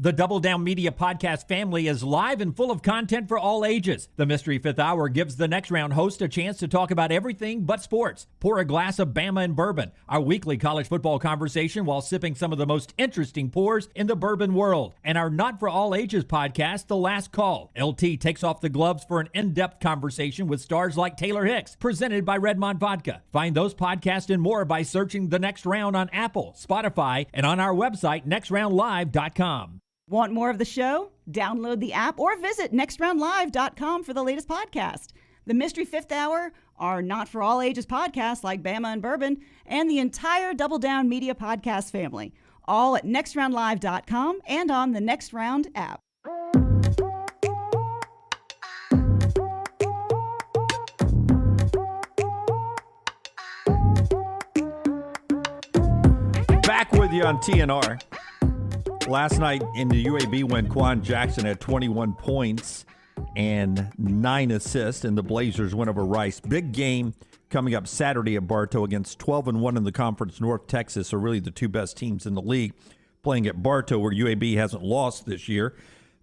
Speaker 12: The Double Down Media podcast family is live and full of content for all ages. The Mystery Fifth Hour gives the next round host a chance to talk about everything but sports. Pour a glass of Bama and bourbon, our weekly college football conversation while sipping some of the most interesting pours in the bourbon world. And our Not For All Ages podcast, The Last Call. LT takes off the gloves for an in-depth conversation with stars like Taylor Hicks, presented by Redmond Vodka. Find those podcasts and more by searching The Next Round on Apple, Spotify, and on our website, nextroundlive.com.
Speaker 5: Want more of the show? Download the app or visit nextroundlive.com for the latest podcast. The Mystery Fifth Hour, our Not For All Ages podcast like Bama and Bourbon, and the entire Double Down Media podcast family, all at nextroundlive.com and on the Next Round app.
Speaker 1: Back with you on TNR. Last night in the UAB win, Quan Jackson had 21 points and 9 assists, and the Blazers win over Rice. Big game coming up Saturday at Bartow against 12-1 in the conference. North Texas are really the two best teams in the league playing at Bartow, where UAB hasn't lost this year.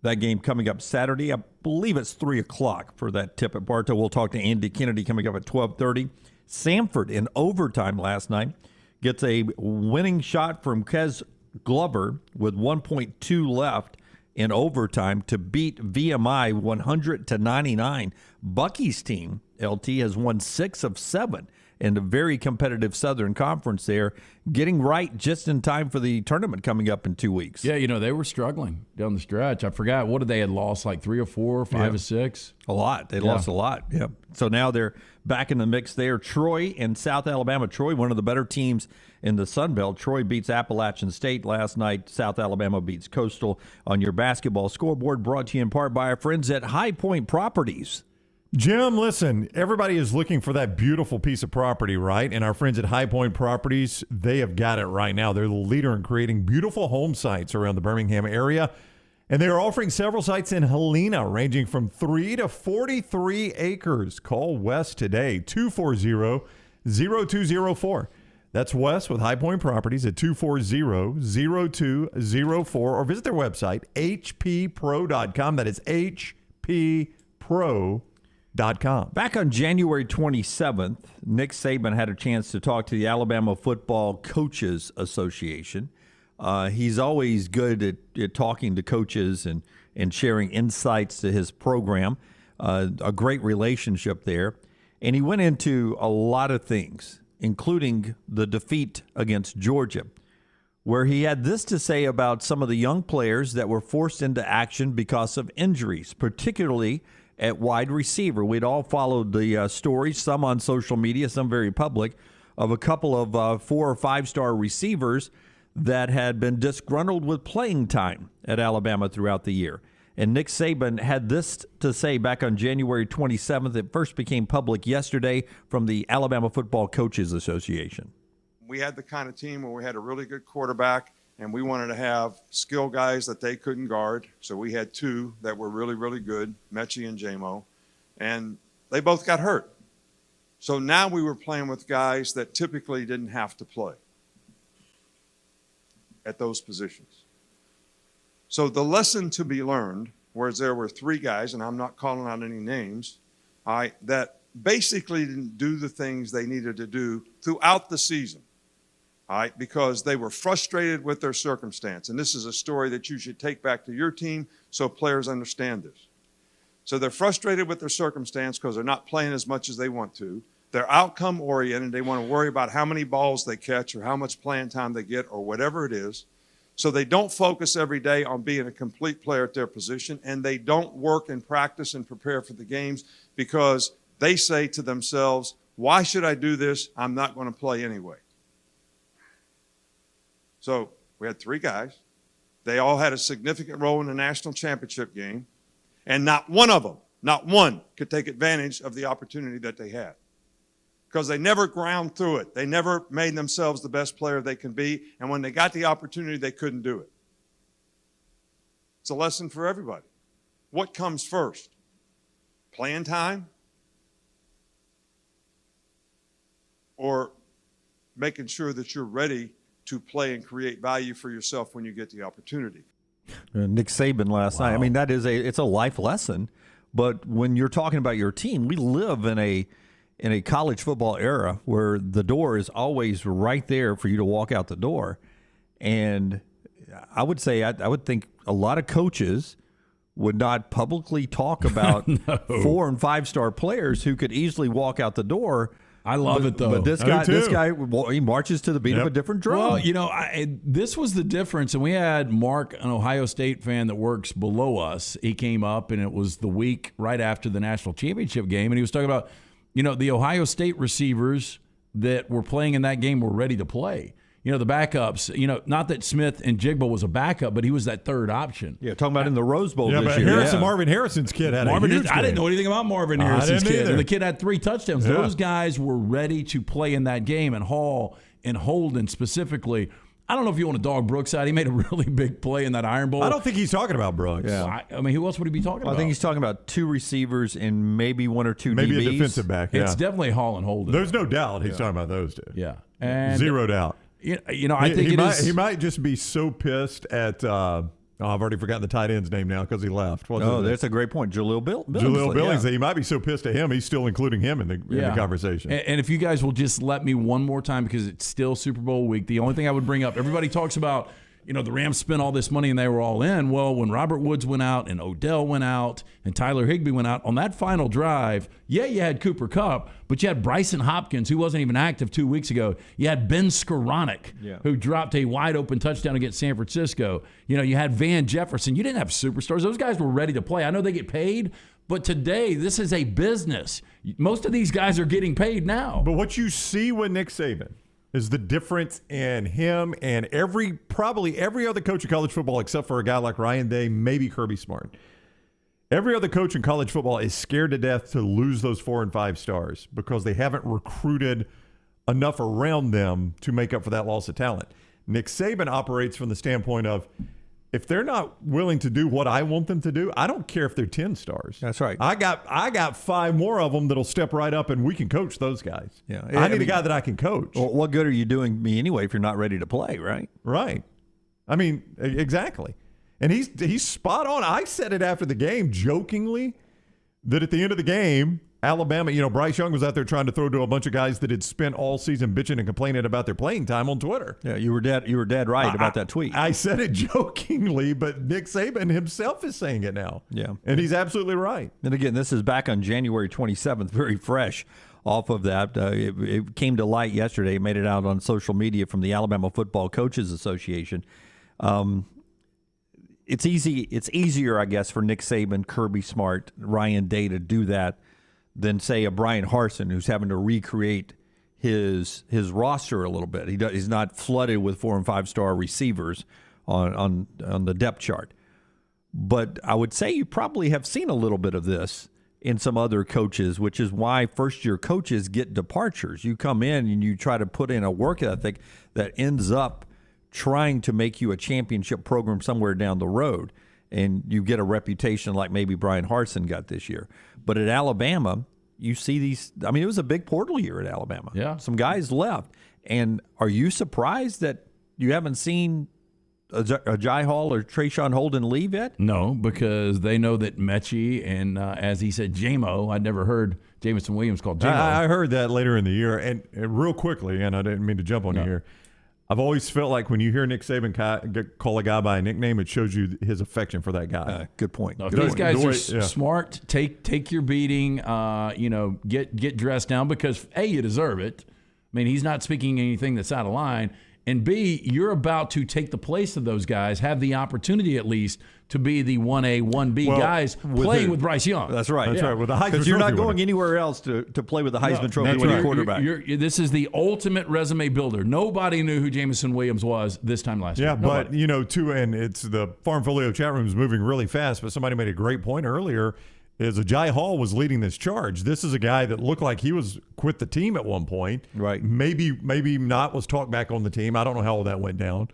Speaker 1: That game coming up Saturday. I believe it's 3 o'clock for that tip at Bartow. We'll talk to Andy Kennedy coming up at 12:30. Samford in overtime last night gets a winning shot from Kez Glover with 1.2 left in overtime to beat VMI 100-99. Bucky's team, LT, has won 6 of 7 in a very competitive Southern Conference there, getting right just in time for the tournament coming up in 2 weeks.
Speaker 4: Yeah, they were struggling down the stretch. I forgot, what did they had lost, like 3 or 4, 5 or 6?
Speaker 1: A lot. They lost a lot. Yep. So now they're back in the mix there. Troy and South Alabama. Troy, one of the better teams in the Sun Belt. Troy beats Appalachian State last night. South Alabama beats Coastal on your basketball scoreboard, brought to you in part by our friends at High Point Properties.
Speaker 2: Jim, listen, everybody is looking for that beautiful piece of property, right? And our friends at High Point Properties, they have got it right now. They're the leader in creating beautiful home sites around the Birmingham area. And they are offering several sites in Helena, ranging from 3 to 43 acres. Call Wes today, 240-0204. That's Wes with High Point Properties at 240-0204. Or visit their website, hppro.com. That is hppro.com.
Speaker 1: Back on January 27th, Nick Saban had a chance to talk to the Alabama Football Coaches Association. He's always good at talking to coaches and sharing insights to his program. A great relationship there. And he went into a lot of things, including the defeat against Georgia, where he had this to say about some of the young players that were forced into action because of injuries, particularly at wide receiver. We'd all followed the stories, some on social media, some very public, of a couple of 4 or 5-star receivers that had been disgruntled with playing time at Alabama throughout the year. And Nick Saban had this to say back on January 27th. It first became public yesterday from the Alabama Football Coaches Association.
Speaker 13: We had the kind of team where we had a really good quarterback, and we wanted to have skill guys that they couldn't guard. So we had 2 that were really, really good, Mechie and J-Mo, and they both got hurt. So now we were playing with guys that typically didn't have to play at those positions. So the lesson to be learned, whereas there were 3 guys, and I'm not calling out any names, that basically didn't do the things they needed to do throughout the season. Because they were frustrated with their circumstance. And this is a story that you should take back to your team so players understand this. So they're frustrated with their circumstance because they're not playing as much as they want to. They're outcome oriented. They want to worry about how many balls they catch or how much playing time they get or whatever it is. So they don't focus every day on being a complete player at their position, and they don't work and practice and prepare for the games because they say to themselves, why should I do this? I'm not going to play anyway. So we had 3 guys. They all had a significant role in the national championship game, and not one of them, not one, could take advantage of the opportunity that they had because they never ground through it. They never made themselves the best player they can be, and when they got the opportunity, they couldn't do it. It's a lesson for everybody. What comes first? Playing time or making sure that you're ready to play and create value for yourself when you get the opportunity?
Speaker 1: Nick Saban last night. I mean, it's a life lesson. But when you're talking about your team, we live in a college football era where the door is always right there for you to walk out the door. And I would say I would think a lot of coaches would not publicly talk about 4- and 5-star players who could easily walk out the door.
Speaker 4: I love it though.
Speaker 1: But this guy, he marches to the beat of a different drum.
Speaker 4: Well, this was the difference. And we had Mark, an Ohio State fan that works below us. He came up, and it was the week right after the national championship game, and he was talking about, the Ohio State receivers that were playing in that game were ready to play. The backups, not that Smith and Jigba was a backup, but he was that third option.
Speaker 1: Yeah, talking about in the Rose Bowl this
Speaker 2: but
Speaker 1: year.
Speaker 2: Marvin Harrison's kid had a huge game.
Speaker 4: I didn't know anything about Marvin Harrison's kid.
Speaker 2: Either.
Speaker 4: And the kid had 3 touchdowns.
Speaker 2: Yeah.
Speaker 4: Those guys were ready to play in that game, and Hall and Holden specifically. I don't know if you want to dog Brooks out. He made a really big play in that Iron Bowl.
Speaker 2: I don't think he's talking about Brooks.
Speaker 4: Yeah. I mean, who else would he be talking about?
Speaker 1: I think he's talking about 2 receivers and maybe 1 or 2
Speaker 2: maybe
Speaker 1: DBs.
Speaker 2: a defensive back. Yeah.
Speaker 4: It's definitely Hall and Holden.
Speaker 2: There's no doubt he's talking about those 2.
Speaker 4: Yeah. And
Speaker 2: zero doubt.
Speaker 4: I think
Speaker 2: he might just be so pissed at. I've already forgotten the tight end's name now because he left.
Speaker 1: That's a great point. Jaleel Billingsley.
Speaker 2: Jaleel Billingsley. He might be so pissed at him, he's still including him in the conversation.
Speaker 4: And if you guys will just let me one more time, because it's still Super Bowl week, the only thing I would bring up, everybody talks about, the Rams spent all this money and they were all in. Well, when Robert Woods went out and Odell went out and Tyler Higbee went out on that final drive, you had Cooper Kupp, but you had Bryson Hopkins, who wasn't even active 2 weeks ago. You had Ben Skoranek, who dropped a wide-open touchdown against San Francisco. You had Van Jefferson. You didn't have superstars. Those guys were ready to play. I know they get paid, but today this is a business. Most of these guys are getting paid now.
Speaker 2: But what you see with Nick Saban is the difference in him and probably every other coach in college football, except for a guy like Ryan Day, maybe Kirby Smart. Every other coach in college football is scared to death to lose those 4 and 5 stars because they haven't recruited enough around them to make up for that loss of talent. Nick Saban operates from the standpoint of, if they're not willing to do what I want them to do, I don't care if they're 10 stars.
Speaker 1: That's right.
Speaker 2: I got 5 more of them that'll step right up, and we can coach those guys.
Speaker 1: Yeah,
Speaker 2: I need a guy that I can coach.
Speaker 1: Well, what good are you doing me anyway if you're not ready to play, right?
Speaker 2: Right. I mean, exactly. And he's spot on. I said it after the game jokingly that at the end of the game, Alabama, Bryce Young was out there trying to throw to a bunch of guys that had spent all season bitching and complaining about their playing time on Twitter.
Speaker 1: Yeah, you were dead right about that tweet.
Speaker 2: I said it jokingly, but Nick Saban himself is saying it now.
Speaker 1: Yeah.
Speaker 2: And he's absolutely right.
Speaker 1: And again, this is back on January 27th, very fresh off of that. It came to light yesterday. It made it out on social media from the Alabama Football Coaches Association. It's easier, I guess, for Nick Saban, Kirby Smart, Ryan Day to do that than, say, a Brian Harsin, who's having to recreate his roster a little bit. He's not flooded with 4 and 5 star receivers on the depth chart. But I would say you probably have seen a little bit of this in some other coaches, which is why first-year coaches get departures. You come in and you try to put in a work ethic that ends up trying to make you a championship program somewhere down the road, and you get a reputation like maybe Brian Harsin got this year. But at Alabama, you see these. I mean, it was a big portal year at Alabama.
Speaker 4: Yeah.
Speaker 1: Some guys left. And are you surprised that you haven't seen a Jai Hall or Trayshawn Holden leave yet?
Speaker 4: No, because they know that Mechie and, as he said, J-Mo, I'd never heard Jameson Williams called J-Mo.
Speaker 2: I heard that later in the year. And real quickly, and I didn't mean to jump on you here, I've always felt like when you hear Nick Saban call a guy by a nickname, it shows you his affection for that guy.
Speaker 1: Good point.
Speaker 4: No, these guys are smart. Take your beating. Get dressed down because A, you deserve it. I mean, he's not speaking anything that's out of line. And B, you're about to take the place of those guys, have the opportunity at least to be the 1A, 1B guys playing with Bryce Young.
Speaker 1: That's right.
Speaker 2: That's right. With the Heisman Trophy
Speaker 1: because you're not going
Speaker 2: winner.
Speaker 1: anywhere else to play with the Heisman Trophy winning quarterback.
Speaker 4: This is the ultimate resume builder. Nobody knew who Jameson Williams was this time last year.
Speaker 2: Yeah, but, and it's the Farm Folio chat room is moving really fast, but somebody made a great point earlier. Is Jai Hall was leading this charge. This is a guy that looked like he was quit the team at one point.
Speaker 1: Right.
Speaker 2: Maybe not was talked back on the team. I don't know how all that went down.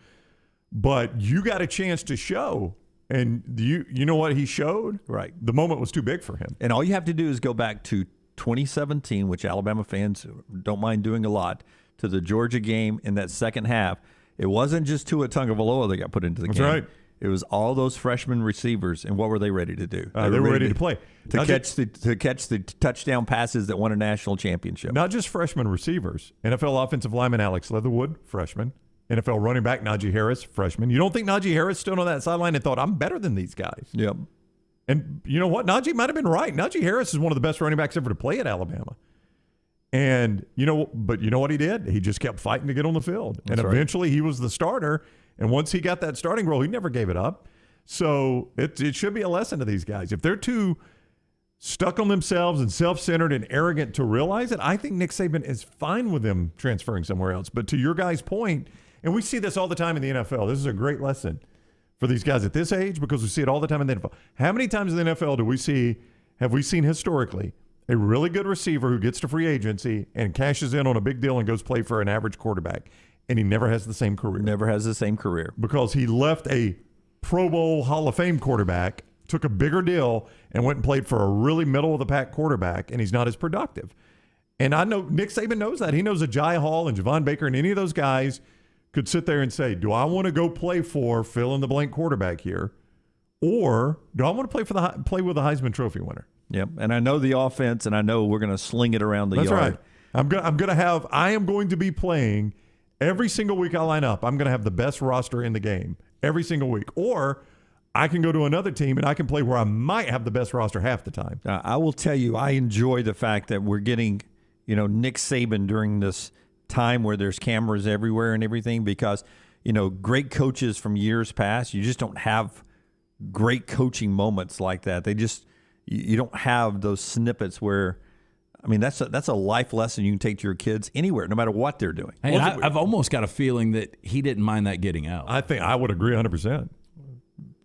Speaker 2: But you got a chance to show. And you know what he showed?
Speaker 1: Right.
Speaker 2: The moment was too big for him.
Speaker 1: And all you have to do is go back to 2017, which Alabama fans don't mind doing a lot, to the Georgia game in that second half. It wasn't just Tua Tagovailoa that got put into the game.
Speaker 2: That's right.
Speaker 1: It was all those freshman receivers, and what were they ready to do?
Speaker 2: They were ready to play.
Speaker 1: To catch the touchdown passes that won a national championship.
Speaker 2: Not just freshman receivers. NFL offensive lineman Alex Leatherwood, freshman. NFL running back Najee Harris, freshman. You don't think Najee Harris stood on that sideline and thought, I'm better than these guys?
Speaker 1: Yep.
Speaker 2: And you know what? Najee might have been right. Najee Harris is one of the best running backs ever to play at Alabama. And, but you know what he did? He just kept fighting to get on the field.
Speaker 1: That's
Speaker 2: and eventually he was the starter. And once he got that starting role, he never gave it up. So it should be a lesson to these guys. If they're too stuck on themselves and self-centered and arrogant to realize it, I think Nick Saban is fine with them transferring somewhere else. But to your guys' point, and we see this all the time in the NFL, this is a great lesson for these guys at this age because we see it all the time in the NFL. How many times in the NFL have we seen historically a really good receiver who gets to free agency and cashes in on a big deal and goes play for an average quarterback, and he never has the same career?
Speaker 1: Never has the same career.
Speaker 2: Because he left a Pro Bowl Hall of Fame quarterback, took a bigger deal, and went and played for a really middle-of-the-pack quarterback, and he's not as productive. And I know Nick Saban knows that. He knows that Jai Hall and Javon Baker and any of those guys could sit there and say, do I want to go play for fill-in-the-blank quarterback here, or do I want to play with a Heisman Trophy winner?
Speaker 1: Yep, and I know the offense, and I know we're going to sling it around the yard.
Speaker 2: That's right. I am going to be playing every single week I line up. I'm going to have the best roster in the game every single week. Or I can go to another team and I can play where I might have the best roster half the time.
Speaker 1: I will tell you, I enjoy the fact that we're getting, Nick Saban during this time where there's cameras everywhere and everything because, great coaches from years past, you just don't have great coaching moments like that. You don't have those snippets where, that's a life lesson you can take to your kids anywhere, no matter what they're doing.
Speaker 4: Hey, I've almost got a feeling that he didn't mind that getting out.
Speaker 2: I think I would agree 100%.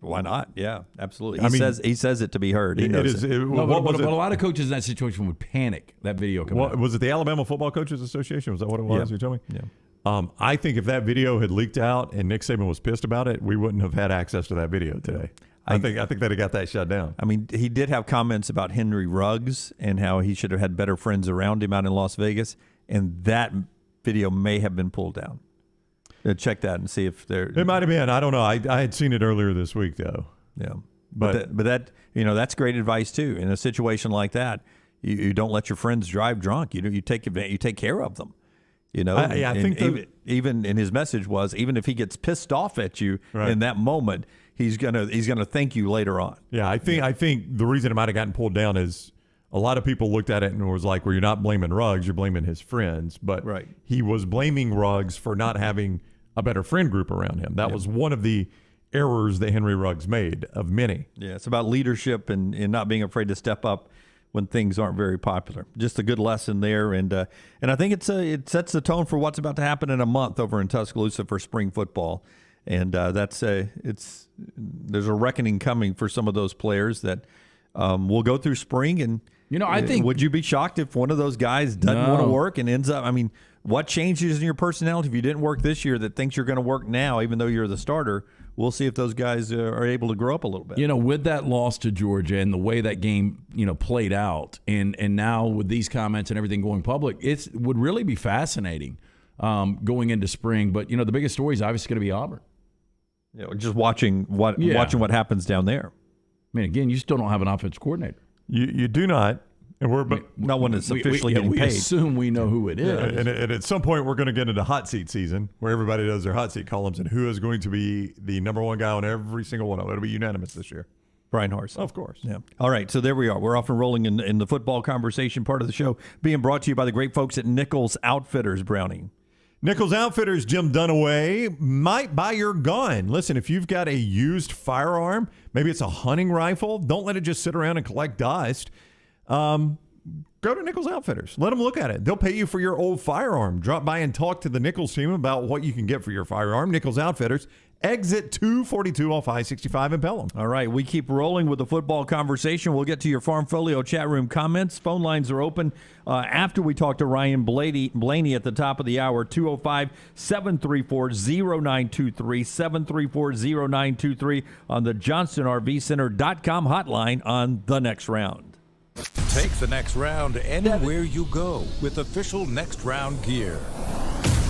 Speaker 1: Why not? Yeah, absolutely. He says it to be heard. He knows it.
Speaker 4: But a lot of coaches in that situation would panic. That video coming out.
Speaker 2: Was it the Alabama Football Coaches Association? Was that what it was?
Speaker 1: Yeah.
Speaker 2: You told me.
Speaker 1: Yeah.
Speaker 2: I think if that video had leaked out and Nick Saban was pissed about it, we wouldn't have had access to that video today. I think they'd have got that shut down.
Speaker 1: He did have comments about Henry Ruggs and how he should have had better friends around him out in Las Vegas, and that video may have been pulled down. Check that and see if there.
Speaker 2: It might have been. I don't know. I had seen it earlier this week though.
Speaker 1: Yeah, but that's great advice too. In a situation like that, you don't let your friends drive drunk. You take care of them.
Speaker 2: I think
Speaker 1: even in his message was, even if he gets pissed off at you in that moment, he's gonna thank you later on.
Speaker 2: Yeah, I think the reason it might have gotten pulled down is a lot of people looked at it and was like, well, you're not blaming Ruggs, you're blaming his friends. But he was blaming Ruggs for not having a better friend group around him. That was one of the errors that Henry Ruggs made of many.
Speaker 1: Yeah, it's about leadership and not being afraid to step up when things aren't very popular. Just a good lesson there, and I think it sets the tone for what's about to happen in a month over in Tuscaloosa for spring football, and there's a reckoning coming for some of those players that will go through spring. And
Speaker 4: I think,
Speaker 1: would you be shocked if one of those guys doesn't want to work and ends up? What changes in your personality if you didn't work this year that thinks you're going to work now, even though you're the starter? We'll see if those guys are able to grow up a little bit.
Speaker 4: With that loss to Georgia and the way that game, played out, and now with these comments and everything going public, it would really be fascinating going into spring. But, the biggest story is obviously going to be Auburn.
Speaker 1: Just watching what happens down there.
Speaker 4: Again, you still don't have an offensive coordinator.
Speaker 2: You do not. And
Speaker 1: no one is officially getting paid.
Speaker 4: We assume we know who it is.
Speaker 2: Yeah, and at some point, we're going to get into hot seat season where everybody does their hot seat columns and who is going to be the number one guy on every single one of them. It'll be unanimous this year.
Speaker 1: Brian Horse.
Speaker 2: Of course.
Speaker 1: Yeah. All right, so there we are. We're off and rolling in the football conversation part of the show, being brought to you by the great folks at Nichols Outfitters, Browning.
Speaker 2: Nichols Outfitters, Jim Dunaway, might buy your gun. Listen, if you've got a used firearm, maybe it's a hunting rifle, don't let it just sit around and collect dust. Go to Nichols Outfitters. Let them look at it. They'll pay you for your old firearm. Drop by and talk to the Nichols team about what you can get for your firearm. Nichols Outfitters, exit 242 off I-65 in Pelham.
Speaker 1: All right, we keep rolling with the football conversation. We'll get to your Farmfolio chat room comments. Phone lines are open after we talk to Ryan Blaney at the top of the hour, 205-734-0923, 734-0923 on the JohnstonRVCenter.com hotline on The Next Round.
Speaker 6: Take the next round anywhere you go with official Next Round gear.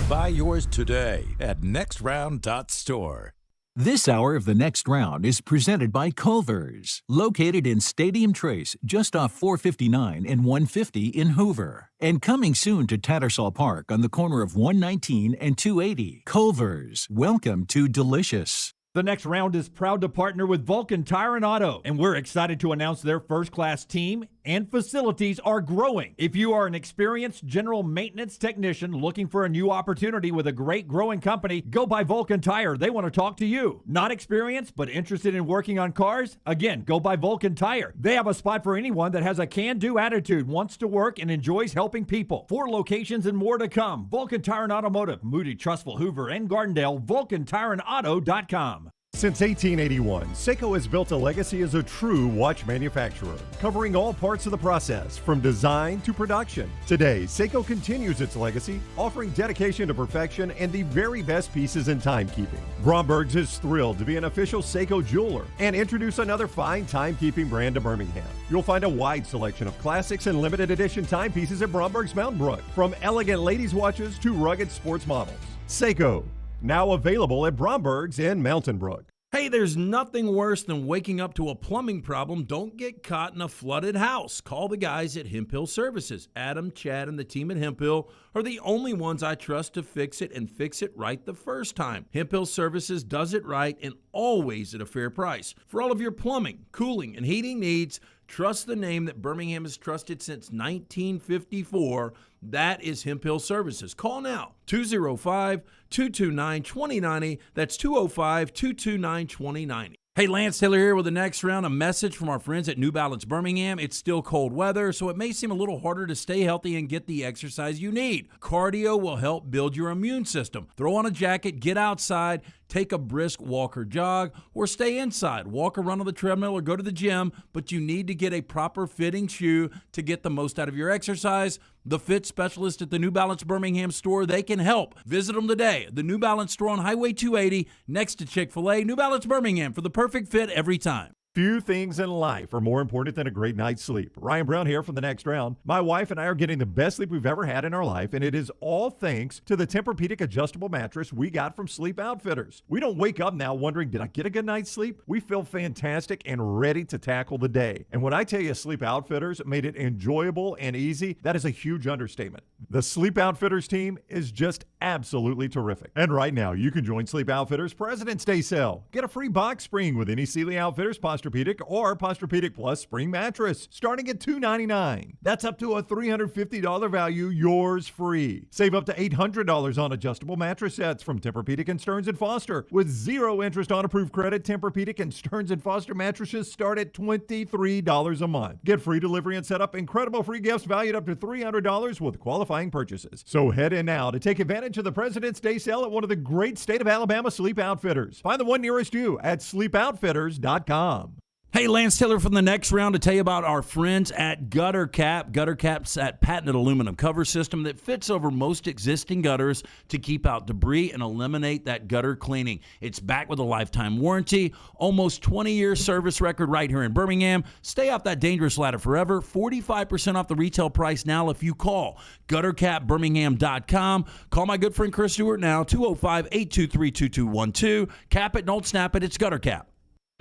Speaker 6: Buy yours today at nextround.store.
Speaker 7: This hour of the next round is presented by Culver's, located in Stadium Trace, just off 459 and 150 in Hoover. And coming soon to Tattersall Park on the corner of 119 and 280. Culver's, welcome to delicious.
Speaker 12: The next round is proud to partner with Vulcan Tire and Auto, and we're excited to announce their first-class team and facilities are growing. If you are an experienced general maintenance technician looking for a new opportunity with a great growing company, go by Vulcan Tire. They want to talk to you. Not experienced, but interested in working on cars? Again, go by Vulcan Tire. They have a spot for anyone that has a can-do attitude, wants to work, and enjoys helping people. 4 locations and more to come. Vulcan Tire and Automotive, Moody, Trussville, Hoover, and Gardendale. VulcanTireandAuto.com.
Speaker 14: Since 1881, Seiko has built a legacy as a true watch manufacturer, covering all parts of the process, from design to production. Today, Seiko continues its legacy, offering dedication to perfection and the very best pieces in timekeeping. Bromberg's is thrilled to be an official Seiko jeweler and introduce another fine timekeeping brand to Birmingham. You'll find a wide selection of classics and limited edition timepieces at Bromberg's Mountain Brook, from elegant ladies' watches to rugged sports models. Seiko, now available at Bromberg's in Mountain Brook.
Speaker 4: Hey, there's nothing worse than waking up to a plumbing problem. Don't get caught in a flooded house. Call the guys at Hemp Hill Services. Adam, Chad, and the team at Hemp Hill are the only ones I trust to fix it and fix it right the first time. Hemp Hill Services does it right and always at a fair price. For all of your plumbing, cooling, and heating needs, trust the name that Birmingham has trusted since 1954. That is Hemp Hill Services. Call now, 205-229-2090. That's 205-229-2090. Hey, Lance Taylor here with the next round. A message from our friends at New Balance Birmingham. It's still cold weather, so it may seem a little harder to stay healthy and get the exercise you need. Cardio will help build your immune system. Throw on a jacket, get outside, take a brisk walk or jog, or stay inside. Walk or run on the treadmill or go to the gym, but you need to get a proper fitting shoe to get the most out of your exercise. The fit specialist at the New Balance Birmingham store, they can help. Visit them today. The New Balance store on Highway 280 next to Chick-fil-A. New Balance Birmingham for the perfect fit every time.
Speaker 14: Few things in life are more important than a great night's sleep. Ryan Brown here from the next round. My wife and I are getting the best sleep we've ever had in our life, and it is all thanks to the Tempur-Pedic adjustable mattress we got from Sleep Outfitters. We don't wake up now wondering, did I get a good night's sleep? We feel fantastic and ready to tackle the day. And when I tell you Sleep Outfitters made it enjoyable and easy, that is a huge understatement. The Sleep Outfitters team is just absolutely terrific. And right now, you can join Sleep Outfitters President's Day sale. Get a free box spring with any Sealy Outfitters Posturepedic or Posturepedic Plus spring mattress, starting at $299. That's up to a $350 value, yours free. Save up to $800 on adjustable mattress sets from Tempur-Pedic and Stearns & Foster. With 0 interest on approved credit, Tempur-Pedic and Stearns & Foster mattresses start at $23 a month. Get free delivery and set up incredible free gifts valued up to $300 with qualifying purchases. So head in now to take advantage of the President's Day sale at one of the great state of Alabama Sleep Outfitters. Find the one nearest you at sleepoutfitters.com.
Speaker 4: Hey, Lance Taylor from the next round to tell you about our friends at Gutter Cap. Gutter Cap's that patented aluminum cover system that fits over most existing gutters to keep out debris and eliminate that gutter cleaning. It's backed with a lifetime warranty, almost 20-year service record right here in Birmingham. Stay off that dangerous ladder forever. 45% off the retail price now if you call guttercapbirmingham.com. Call my good friend Chris Stewart now, 205-823-2212. Cap it, don't snap it. It's Gutter Cap.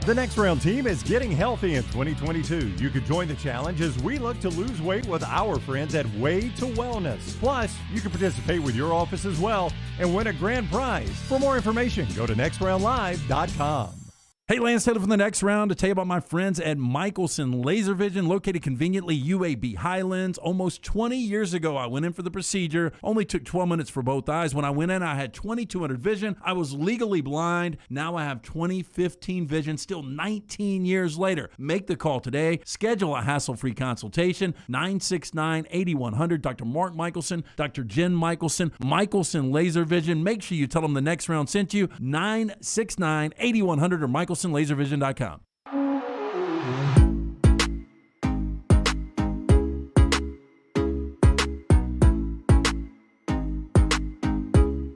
Speaker 14: The next round team is getting healthy in 2022. You can join the challenge as we look to lose weight with our friends at Way to Wellness. Plus, you can participate with your office as well and win a grand prize. For more information, go to nextroundlive.com.
Speaker 4: Hey, Lance Taylor from the next round to tell you about my friends at Michelson Laser Vision, located conveniently UAB Highlands. Almost 20 years ago, I went in for the procedure. Only took 12 minutes for both eyes. When I went in, I had 2200 vision. I was legally blind. Now I have 20/15 vision, still 19 years later. Make the call today. Schedule a hassle-free consultation, 969-8100. Dr. Mark Michelson, Dr. Jen Michelson, Michelson Laser Vision. Make sure you tell them the next round sent you, 969-8100 or MichelsonLaserVision.com.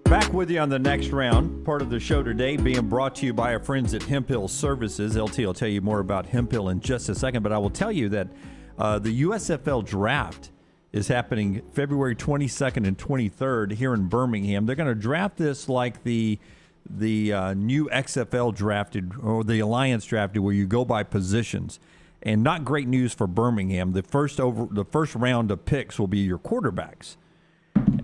Speaker 1: Back with you on the next round. Part of the show today being brought to you by our friends at Hemp Hill Services. LT will tell you more about Hemp Hill in just a second, but I will tell you that the USFL draft is happening February 22nd and 23rd here in Birmingham. They're going to draft this like the new XFL drafted, or the Alliance drafted, where you go by positions. And not great news for Birmingham. The first round of picks will be your quarterbacks.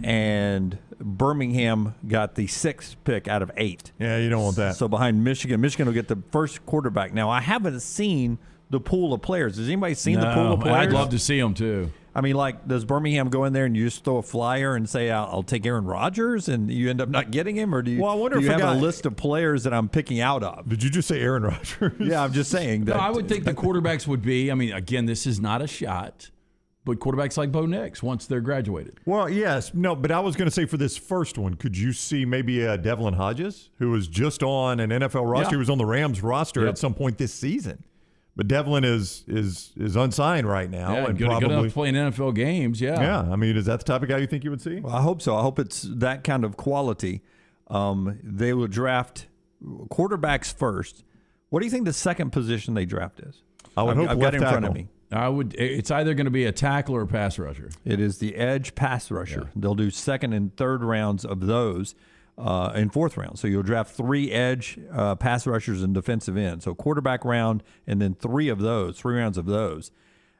Speaker 1: And Birmingham got the 6th pick out of 8.
Speaker 2: Yeah, you don't want that.
Speaker 1: So behind Michigan will get the first quarterback. Now, I haven't seen the pool of players. Has anybody seen the pool of players?
Speaker 4: I'd love to see them too.
Speaker 1: I mean, like, does Birmingham go in there and you just throw a flyer and say, I'll take Aaron Rodgers, and you end up not getting him? Or do you,
Speaker 2: well, I wonder
Speaker 1: do you
Speaker 2: if
Speaker 1: have a list of players that I'm picking out of?
Speaker 2: Did you just say Aaron Rodgers?
Speaker 1: Yeah, I'm just saying that.
Speaker 4: No, I would think the quarterbacks would be, I mean, again, this is not a shot, but quarterbacks like Bo Nix once they're graduated.
Speaker 2: Well, yes. No, but I was going to say for this first one, could you see maybe Devlin Hodges, who was just on an NFL roster?
Speaker 4: Yeah.
Speaker 2: He was on the Rams roster at some point this season. But Devlin is unsigned right now,
Speaker 4: Yeah,
Speaker 2: and
Speaker 4: good
Speaker 2: probably
Speaker 4: enough to play in NFL games.
Speaker 2: Yeah, I mean, is that the type of guy you think you would see?
Speaker 1: Well, I hope so. I hope it's that kind of quality. They will draft quarterbacks first. What do you think the second position they draft is?
Speaker 2: I would hope
Speaker 1: I've
Speaker 2: left
Speaker 1: got it in front of
Speaker 2: tackle.
Speaker 1: me.
Speaker 4: It's either going to be a tackle or a pass rusher.
Speaker 1: It is the edge pass rusher.
Speaker 4: Yeah.
Speaker 1: They'll do second and third rounds of those in fourth round. So you'll draft 3 edge pass rushers and defensive ends. So quarterback round and then 3 rounds of those.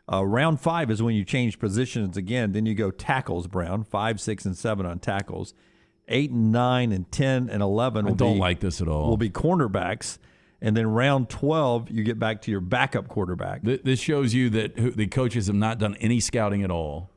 Speaker 1: Round 5 is when you change positions again. Then you go tackles, Brown, 5, 6, and 7 on tackles. 8 and 9 and 10 and 11
Speaker 4: I don't like this at all.
Speaker 1: Will be cornerbacks. And then round 12, you get back to your backup quarterback.
Speaker 4: This shows you that the coaches have not done any scouting at all.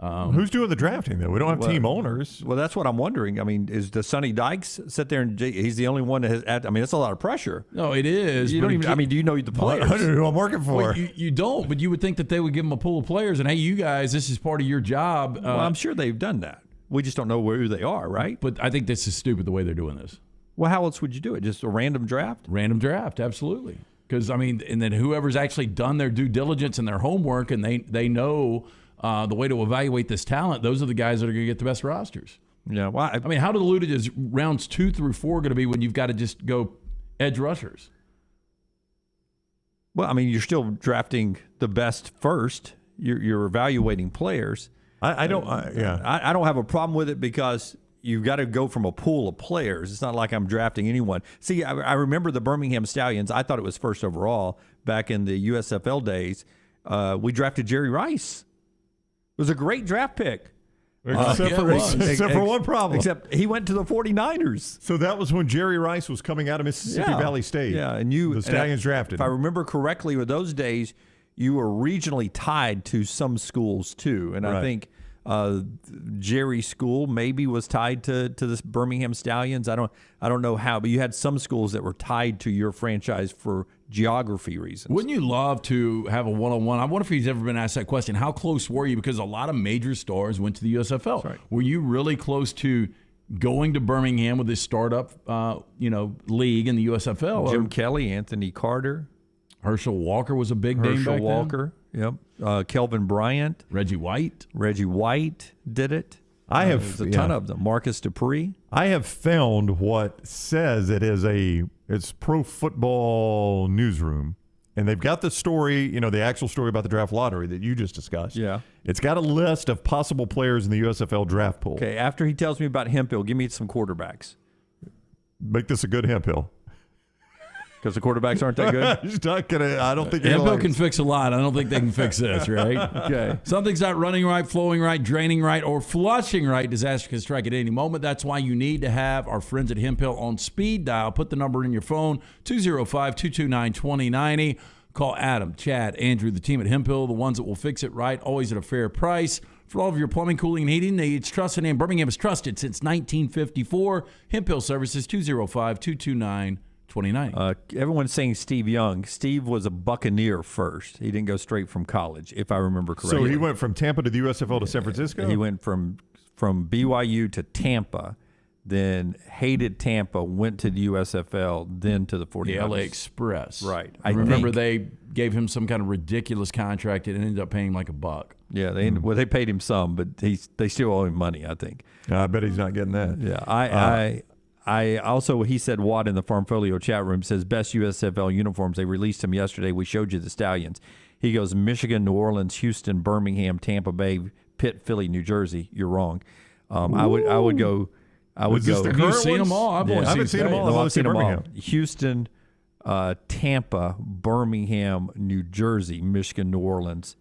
Speaker 2: Who's doing the drafting, though? We don't have team owners.
Speaker 1: Well, that's what I'm wondering. I mean, does Sonny Dykes sit there and he's the only one that has? I mean, that's a lot of pressure.
Speaker 4: No, it is.
Speaker 1: You don't even. I mean, do you know the players?
Speaker 2: I don't know who I'm working for.
Speaker 4: Well, you don't, but you would think that they would give them a pool of players and, hey, you guys, this is part of your job.
Speaker 1: Well, I'm sure they've done that. We just don't know who they are, right?
Speaker 4: But I think this is stupid the way they're doing this.
Speaker 1: Well, how else would you do it? Just a random draft?
Speaker 4: Random draft, absolutely. Because, I mean, and then whoever's actually done their due diligence and their homework and they know the way to evaluate this talent, those are the guys that are going to get the best rosters.
Speaker 1: Yeah. Well,
Speaker 4: I mean, how diluted is rounds 2 through 4 going to be when you've got to just go edge rushers?
Speaker 1: Well, I mean, you're still drafting the best first. You're evaluating players.
Speaker 2: I don't
Speaker 1: have a problem with it because you've got to go from a pool of players. It's not like I'm drafting anyone. See, I remember the Birmingham Stallions. I thought it was first overall back in the USFL days. We drafted Jerry Rice. It was a great draft pick.
Speaker 2: Except for one problem.
Speaker 1: Except he went to the 49ers.
Speaker 2: So that was when Jerry Rice was coming out of Mississippi Valley State.
Speaker 1: Yeah, and
Speaker 2: the Stallions drafted
Speaker 1: him. If I remember correctly, with those days, you were regionally tied to some schools too. And I think Jerry's school maybe was tied to the Birmingham Stallions. I don't know how, but you had some schools that were tied to your franchise for geography reasons.
Speaker 4: Wouldn't you love to have a one-on-one? I wonder if he's ever been asked that question. How close were you? Because a lot of major stars went to the USFL.
Speaker 1: Right.
Speaker 4: Were you really close to going to Birmingham with this startup, league in the USFL?
Speaker 1: Jim Kelly, Anthony Carter,
Speaker 4: Herschel Walker was a big name back then.
Speaker 1: Herschel Walker, yep. Kelvin Bryant,
Speaker 4: Reggie White
Speaker 1: did it. There's a ton of them. Marcus Dupree.
Speaker 2: I have found what says it's Pro Football Newsroom, and they've got the story, the actual story about the draft lottery that you just discussed.
Speaker 1: Yeah.
Speaker 2: It's got a list of possible players in the USFL draft pool.
Speaker 1: Okay, after he tells me about Hemphill, give me some quarterbacks.
Speaker 2: Make this a good Hemphill.
Speaker 1: Because the quarterbacks aren't that good?
Speaker 2: I don't think
Speaker 4: Hemphill can fix a lot. I don't think they can fix this, right?
Speaker 1: Okay.
Speaker 4: Something's not running right, flowing right, draining right, or flushing right. Disaster can strike at any moment. That's why you need to have our friends at Hemphill on speed dial. Put the number in your phone, 205-229-2090. Call Adam, Chad, Andrew, the team at Hemphill, the ones that will fix it right, always at a fair price. For all of your plumbing, cooling, and heating needs, trusted name Birmingham is trusted since 1954. Hemphill Services, 205-229-2090.
Speaker 1: Everyone's saying Steve Young. Steve was a Buccaneer first. He didn't go straight from college, if I remember correctly.
Speaker 2: So he went from Tampa to the USFL to San Francisco?
Speaker 1: He went from BYU to Tampa, then hated Tampa, went to the USFL, then to the 49ers.
Speaker 4: The LA Express.
Speaker 1: Right.
Speaker 4: I remember they gave him some kind of ridiculous contract and ended up paying him like $1.
Speaker 1: Yeah, they paid him some, but they still owe him money, I think.
Speaker 2: I bet he's not getting that.
Speaker 1: Yeah, I also, he said, Watt in the Farmfolio chat room says, best USFL uniforms. They released them yesterday. We showed you the Stallions. He goes, Michigan, New Orleans, Houston, Birmingham, Tampa Bay, Pitt, Philly, New Jersey. You're wrong. I would go I would go.
Speaker 2: The
Speaker 4: You've seen them all.
Speaker 2: I haven't seen them all.
Speaker 1: No,
Speaker 2: I've
Speaker 1: I've seen them all.
Speaker 2: Birmingham.
Speaker 1: Houston, Tampa, Birmingham, New Jersey, Michigan, New Orleans,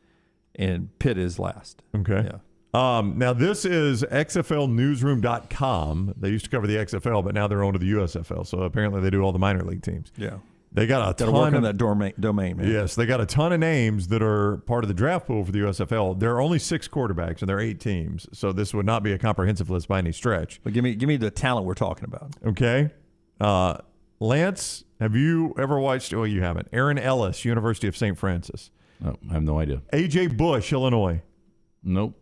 Speaker 1: and Pitt is last.
Speaker 2: Okay.
Speaker 1: Yeah.
Speaker 2: Now, this is XFLnewsroom.com. They used to cover the XFL, but now they're owned to the USFL. So apparently they do all the minor league teams.
Speaker 1: Yeah.
Speaker 2: They got a ton
Speaker 1: work on
Speaker 2: of
Speaker 1: that domain, man.
Speaker 2: Yes, they got a ton of names that are part of the draft pool for the USFL. There are only 6 quarterbacks, and there are 8 teams. So this would not be a comprehensive list by any stretch.
Speaker 1: But give me the talent we're talking about.
Speaker 2: Okay. Lance, have you ever watched? Oh, you haven't. Aaron Ellis, University of St. Francis.
Speaker 4: Oh, I have no idea.
Speaker 2: A.J. Bush, Illinois.
Speaker 4: Nope.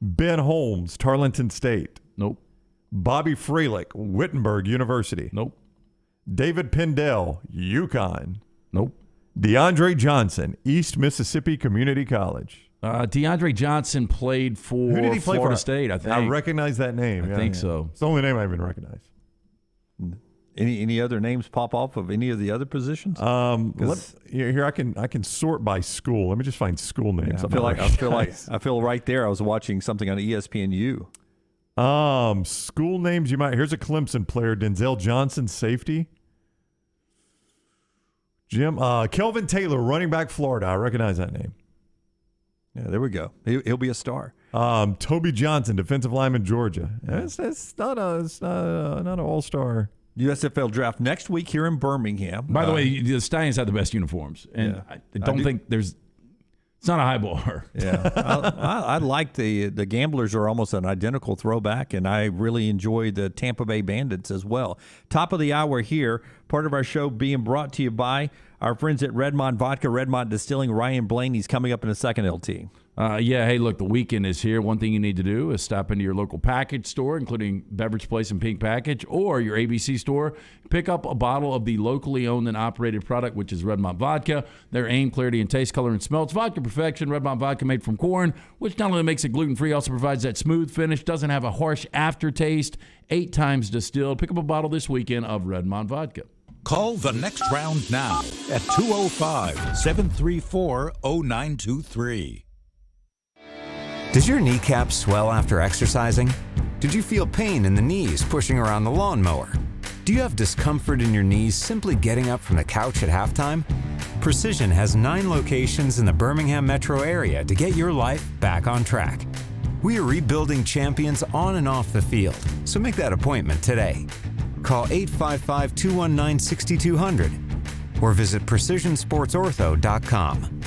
Speaker 2: Ben Holmes, Tarleton State.
Speaker 4: Nope.
Speaker 2: Bobby Freilich, Wittenberg University.
Speaker 4: Nope.
Speaker 2: David Pendell, UConn.
Speaker 4: Nope.
Speaker 2: DeAndre Johnson, East Mississippi Community College.
Speaker 4: DeAndre Johnson played for
Speaker 2: Who did he play
Speaker 4: Florida
Speaker 2: for?
Speaker 4: State, I think.
Speaker 2: I recognize that name.
Speaker 4: I think so.
Speaker 2: It's the only name I even recognize.
Speaker 1: Any other names pop off of any of the other positions?
Speaker 2: Here I can sort by school. Let me just find school names.
Speaker 1: Yeah, I feel right there. I was watching something on ESPNU.
Speaker 2: School names you might. Here's a Clemson player, Denzel Johnson, safety. Kelvin Taylor, running back, Florida. I recognize that name.
Speaker 1: Yeah, there we go. He'll be a star.
Speaker 2: Toby Johnson, defensive lineman, Georgia. Yeah. It's not an all-star.
Speaker 1: USFL draft next week here in Birmingham.
Speaker 4: By the way, the Stallions have the best uniforms, and I don't think there's. It's not a high bar.
Speaker 1: Yeah, I like the Gamblers are almost an identical throwback, and I really enjoy the Tampa Bay Bandits as well. Top of the hour here, part of our show being brought to you by our friends at Redmond Vodka, Redmond Distilling. Ryan Blaney's coming up in a second, LT.
Speaker 4: Hey, look, the weekend is here. One thing you need to do is stop into your local package store, including Beverage Place and Pink Package, or your ABC store. Pick up a bottle of the locally owned and operated product, which is Redmond Vodka. Their aim, clarity, and taste, color, and smell. It's vodka perfection. Redmond Vodka made from corn, which not only makes it gluten-free, also provides that smooth finish, doesn't have a harsh aftertaste, 8 times distilled. Pick up a bottle this weekend of Redmond Vodka.
Speaker 6: Call the next round now at 205-734-0923.
Speaker 15: Does your kneecap swell after exercising? Did you feel pain in the knees pushing around the lawnmower? Do you have discomfort in your knees simply getting up from the couch at halftime? Precision has 9 locations in the Birmingham metro area to get your life back on track. We are rebuilding champions on and off the field, so make that appointment today. Call 855-219-6200 or visit precisionsportsortho.com.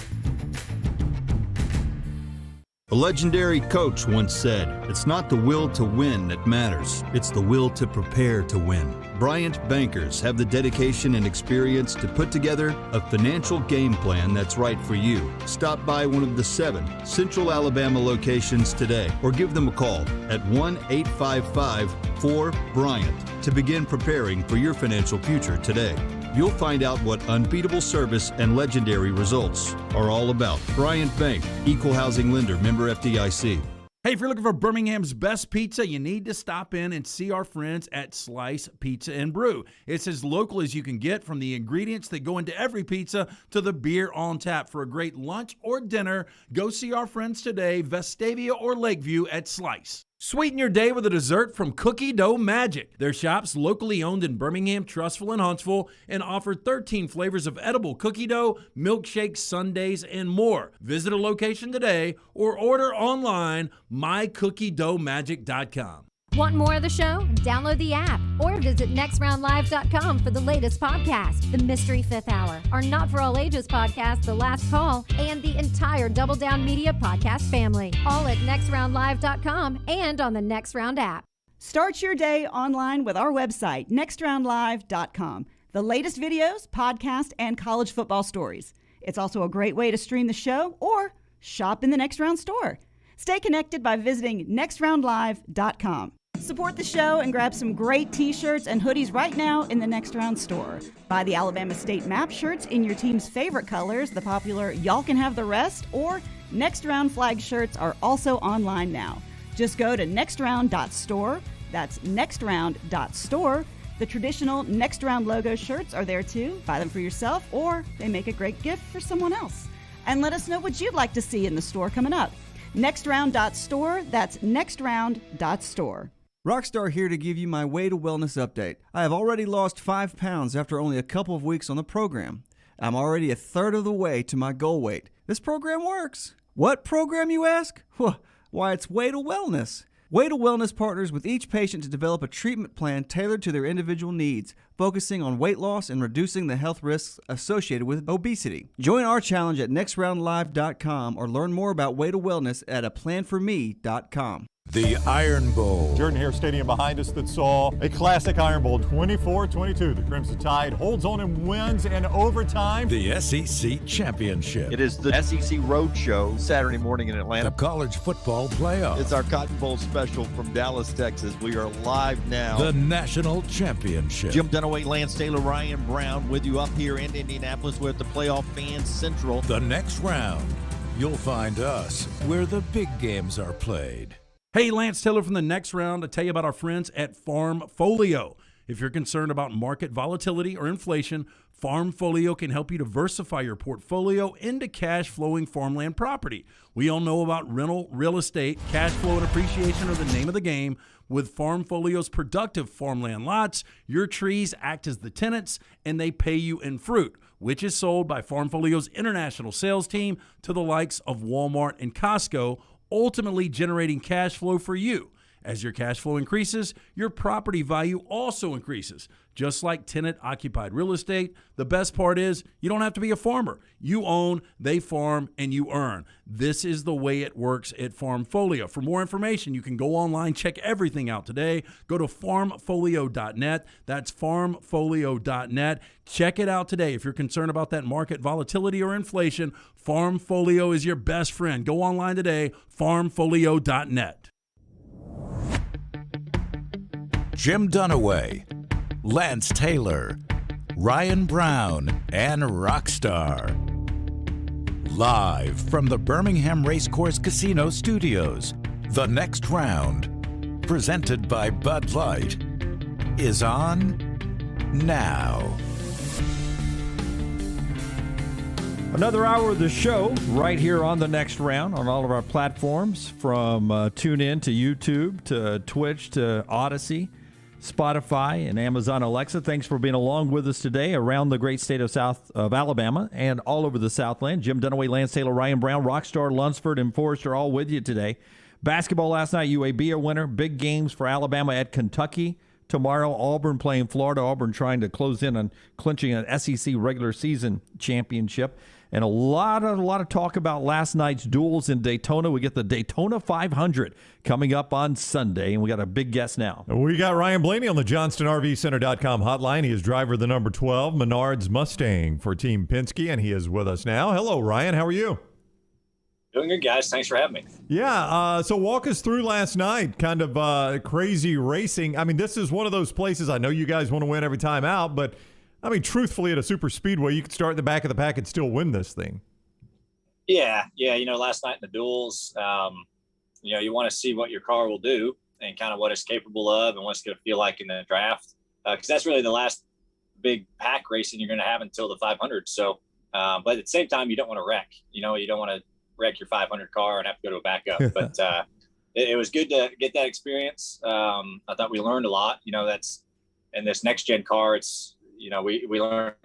Speaker 16: A legendary coach once said, "It's not the will to win that matters, it's the will to prepare to win." Bryant Bankers have the dedication and experience to put together a financial game plan that's right for you. Stop by one of the 7 Central Alabama locations today or give them a call at 1-855-4-BRYANT to begin preparing for your financial future today. You'll find out what unbeatable service and legendary results are all about. Bryant Bank, Equal Housing Lender, member FDIC.
Speaker 17: Hey, if you're looking for Birmingham's best pizza, you need to stop in and see our friends at Slice Pizza and Brew. It's as local as you can get, from the ingredients that go into every pizza to the beer on tap. For a great lunch or dinner, go see our friends today, Vestavia or Lakeview at Slice. Sweeten your day with a dessert from Cookie Dough Magic. Their shop's locally owned in Birmingham, Trussville, and Huntsville, and offer 13 flavors of edible cookie dough, milkshakes, sundaes, and more. Visit a location today or order online, mycookiedoughmagic.com.
Speaker 18: Want more of the show? Download the app or visit nextroundlive.com for the latest podcast, The Mystery Fifth Hour, our Not For All Ages podcast, The Last Call, and the entire Double Down Media podcast family. All at nextroundlive.com and on the Next Round app.
Speaker 5: Start your day online with our website, nextroundlive.com. The latest videos, podcasts, and college football stories. It's also a great way to stream the show or shop in the Next Round store. Stay connected by visiting nextroundlive.com. Support the show and grab some great t-shirts and hoodies right now in the Next Round store. Buy the Alabama State map shirts in your team's favorite colors, the popular Y'all Can Have the Rest, or Next Round flag shirts are also online now. Just go to nextround.store. That's nextround.store. The traditional Next Round logo shirts are there too. Buy them for yourself, or they make a great gift for someone else. And let us know what you'd like to see in the store coming up. Nextround.store. That's nextround.store.
Speaker 3: Rockstar here to give you my Way to Wellness update. I have already lost 5 pounds after only a couple of weeks on the program. I'm already a third of the way to my goal weight. This program works. What program, you ask? Why, it's Way to Wellness. Way to Wellness partners with each patient to develop a treatment plan tailored to their individual needs, focusing on weight loss and reducing the health risks associated with obesity. Join our challenge at nextroundlive.com or learn more about Way to Wellness at aplanforme.com.
Speaker 6: The Iron Bowl.
Speaker 14: Jordan-Hare Stadium behind us that saw a classic Iron Bowl, 24-22. The Crimson Tide holds on and wins in overtime.
Speaker 6: The SEC Championship.
Speaker 19: It is the SEC Roadshow Saturday morning in Atlanta.
Speaker 6: The College Football Playoff.
Speaker 19: It's our Cotton Bowl special from Dallas, Texas. We are live now.
Speaker 6: The National Championship.
Speaker 19: Jim Dunaway, Lance Taylor, Ryan Brown with you up here in Indianapolis. We're at the Playoff Fan Central.
Speaker 6: The next round. You'll find us where the big games are played.
Speaker 17: Hey, Lance Taylor from the next round to tell you about our friends at Farmfolio. If you're concerned about market volatility or inflation, Farmfolio can help you diversify your portfolio into cash-flowing farmland property. We all know about rental real estate. Cash flow and appreciation are the name of the game. With Farmfolio's productive farmland lots, your trees act as the tenants, and they pay you in fruit, which is sold by Farmfolio's international sales team to the likes of Walmart and Costco, ultimately generating cash flow for you. As your cash flow increases, your property value also increases. Just like tenant-occupied real estate, the best part is you don't have to be a farmer. You own, they farm, and you earn. This is the way it works at Farmfolio. For more information, you can go online, check everything out today. Go to farmfolio.net. That's farmfolio.net. Check it out today. If you're concerned about that market volatility or inflation, Farmfolio is your best friend. Go online today, farmfolio.net.
Speaker 6: Jim Dunaway, Lance Taylor, Ryan Brown, and Rockstar. Live from the Birmingham Racecourse Casino Studios, the next round, presented by Bud Light, is on now.
Speaker 1: Another hour of the show right here on the next round on all of our platforms, from TuneIn to YouTube to Twitch to Odyssey, Spotify, and Amazon Alexa. Thanks for being along with us today around the great state of Alabama and all over the Southland. Jim Dunaway, Lance Taylor, Ryan Brown, Rockstar, Lunsford, and Forrester all with you today. Basketball last night, UAB a winner. Big games for Alabama at Kentucky. Tomorrow, Auburn playing Florida. Auburn trying to close in on clinching an SEC regular season championship. And a lot of talk about last night's duels in Daytona. We get the Daytona 500 coming up on Sunday, and we got a big guest now.
Speaker 14: We got Ryan Blaney on the JohnstonRVCenter.com hotline. He is driver of the number 12 Menards Mustang for Team Penske, and he is with us now. Hello, Ryan. How are you?
Speaker 20: Doing good, guys. Thanks for having me.
Speaker 14: Yeah, so walk us through last night, kind of crazy racing. I mean, this is one of those places, I know you guys want to win every time out, but I mean, truthfully, at a super speedway, you could start in the back of the pack and still win this thing.
Speaker 20: Yeah. Last night in the duels, you want to see what your car will do and kind of what it's capable of and what it's going to feel like in the draft, because that's really the last big pack racing you're going to have until the 500. So, but at the same time, you don't want to wreck. You don't want to wreck your 500 car and have to go to a backup. But it was good to get that experience. I thought we learned a lot. That's in this next gen car. It's we learned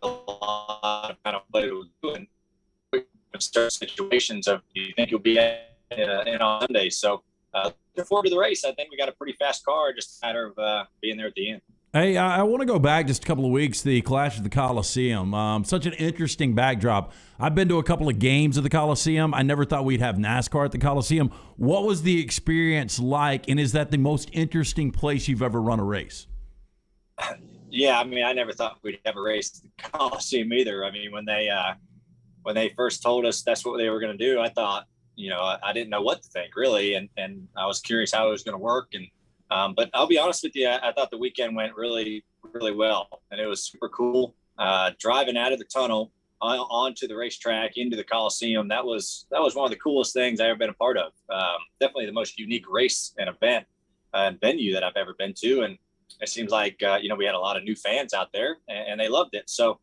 Speaker 20: a lot of kind of what it was doing in certain situations of you think you'll be in on Sunday. So looking forward to the race. I think we got a pretty fast car, just a matter of being there at the end.
Speaker 4: Hey, I want to go back just a couple of weeks, the Clash of the Coliseum. Such an interesting backdrop. I've been to a couple of games of the Coliseum. I never thought we'd have NASCAR at the Coliseum. What was the experience like, and is that the most interesting place you've ever run a race?
Speaker 20: Yeah, I mean, I never thought we'd have a race at the Coliseum either. I mean, when they first told us that's what they were going to do, I thought, I didn't know what to think really, and I was curious how it was going to work. And but I'll be honest with you, I thought the weekend went really, really well, and it was super cool. Driving out of the tunnel onto the racetrack into the Coliseum, that was one of the coolest things I've ever been a part of. Definitely the most unique race and event and venue that I've ever been to, and it seems like, we had a lot of new fans out there and they loved it. So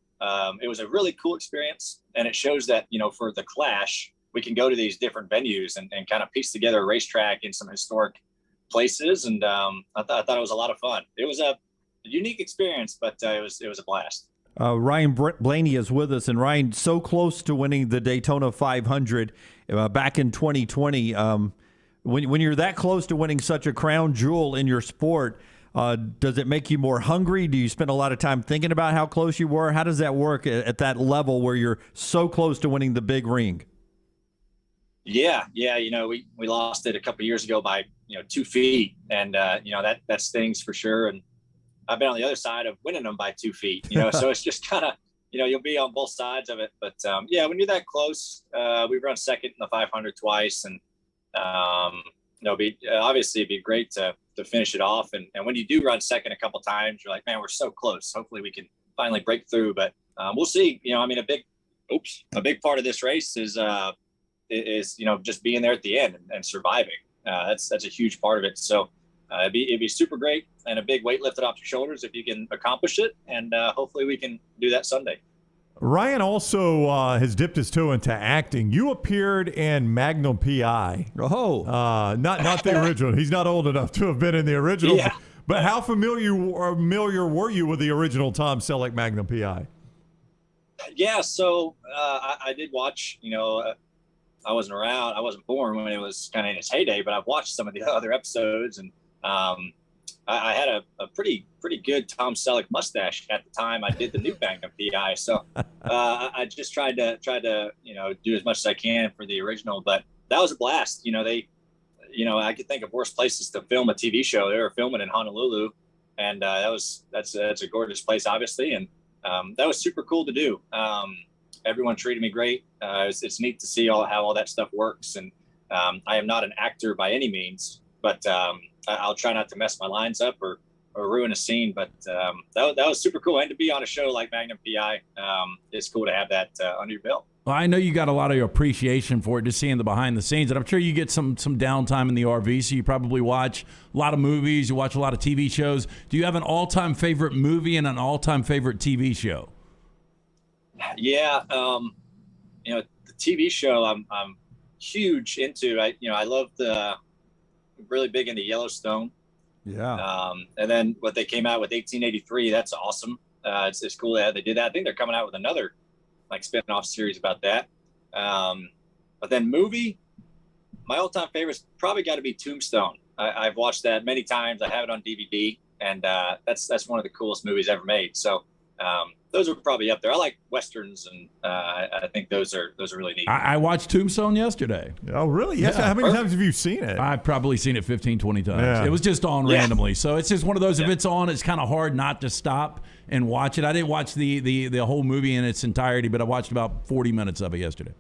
Speaker 20: it was a really cool experience. And it shows that, for the Clash, we can go to these different venues and kind of piece together a racetrack in some historic places, and I thought it was a lot of fun. It was a unique experience, but it was a blast.
Speaker 1: Ryan Blaney is with us, and Ryan, so close to winning the Daytona 500 back in 2020. When you're that close to winning such a crown jewel in your sport, does it make you more hungry? Do you spend a lot of time thinking about how close you were? How does that work at that level where you're so close to winning the big ring?
Speaker 20: Yeah. We lost it a couple of years ago by 2 feet, and that stings for sure. And I've been on the other side of winning them by 2 feet. So it's just kind of you'll be on both sides of it. But when you're that close, we've run second in the 500 twice, and obviously it'd be great to finish it off. And when you do run second a couple times, you're like, man, we're so close. Hopefully we can finally break through. But we'll see. A big part of this race is just being there at the end and surviving. That's a huge part of it. So it'd be super great and a big weight lifted off your shoulders if you can accomplish it. And hopefully we can do that Sunday.
Speaker 14: Ryan also has dipped his toe into acting. You appeared in Magnum P.I.
Speaker 1: Oh,
Speaker 14: not the original. He's not old enough to have been in the original.
Speaker 20: Yeah.
Speaker 14: But how familiar were you with the original Tom Selleck Magnum P.I.?
Speaker 20: Yeah, so I did watch. I wasn't around. I wasn't born when it was kind of in its heyday, but I've watched some of the other episodes, and I had a pretty good Tom Selleck mustache at the time I did the new Magnum PI. So I just tried to do as much as I can for the original. But that was a blast. I could think of worse places to film a TV show. They were filming in Honolulu, and that's a gorgeous place, obviously, and that was super cool to do. Everyone treated me great. It's neat to see how all that stuff works. And I am not an actor by any means, but I'll try not to mess my lines up or ruin a scene. But that was super cool. And to be on a show like Magnum PI, it's cool to have that under your belt.
Speaker 4: Well, I know you got a lot of appreciation for it, just seeing the behind the scenes, and I'm sure you get some downtime in the RV, so you probably watch a lot of movies, you watch a lot of TV shows. Do you have an all-time favorite movie and an all-time favorite TV show?
Speaker 20: Yeah, the TV show I'm huge into. I love really big into Yellowstone.
Speaker 1: Yeah.
Speaker 20: And then what they came out with 1883, that's awesome. It's cool that they did that. I think they're coming out with another spin-off series about that. But then movie, my all-time favorite's probably got to be Tombstone. I've watched that many times. I have it on DVD, and that's one of the coolest movies ever made. So those are probably up there. I like Westerns, and I think those are really neat.
Speaker 4: I watched Tombstone yesterday.
Speaker 14: Oh, really? Yes. Yeah. How many times have you seen it?
Speaker 4: I've probably seen it 15, 20 times.
Speaker 14: Yeah.
Speaker 4: It was just on randomly. So it's just one of those, if it's on, it's kind of hard not to stop and watch it. I didn't watch the whole movie in its entirety, but I watched about 40 minutes of it yesterday.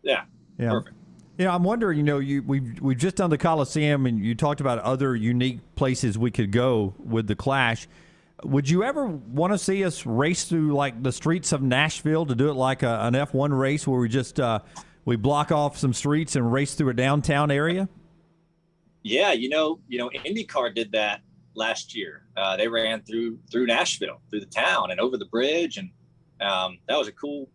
Speaker 20: Yeah.
Speaker 1: Perfect. Yeah, I'm wondering, we've just done the Coliseum, and you talked about other unique places we could go with the Clash. Would you ever want to see us race through the streets of Nashville, to do it like an F1 race where we just we block off some streets and race through a downtown area?
Speaker 20: Yeah, IndyCar did that last year. They ran through Nashville, through the town and over the bridge, and that was a cool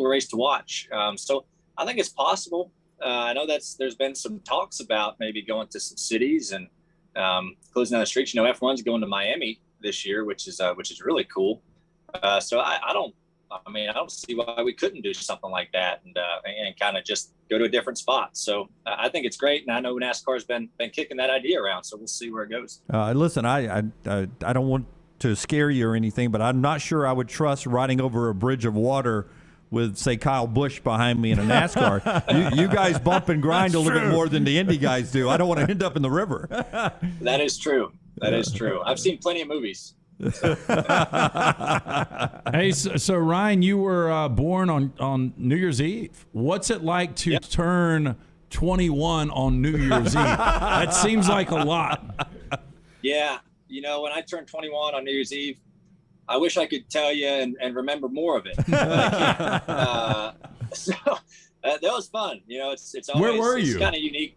Speaker 20: race to watch. So I think it's possible. I know there's been some talks about maybe going to some cities and closing down the streets. F1's going to Miami this year, which is really cool. So I don't see why we couldn't do something like that and kind of just go to a different spot. So I think it's great, and I know NASCAR's been kicking that idea around. So we'll see where it goes.
Speaker 1: Listen, I don't want to scare you or anything, but I'm not sure I would trust riding over a bridge of water with, say, Kyle Busch behind me in a NASCAR. you guys bump and grind a little bit more than the Indy guys do. I don't want to end up in the river.
Speaker 20: That is true. That is true. I've seen plenty of movies.
Speaker 4: Hey, so Ryan, you were born on New Year's Eve. What's it like to turn 21 on New Year's Eve? That seems like a lot.
Speaker 20: Yeah. When I turned 21 on New Year's Eve, I wish I could tell you and remember more of it. So that was fun. It's always,
Speaker 4: where were you?
Speaker 20: It's kind of unique.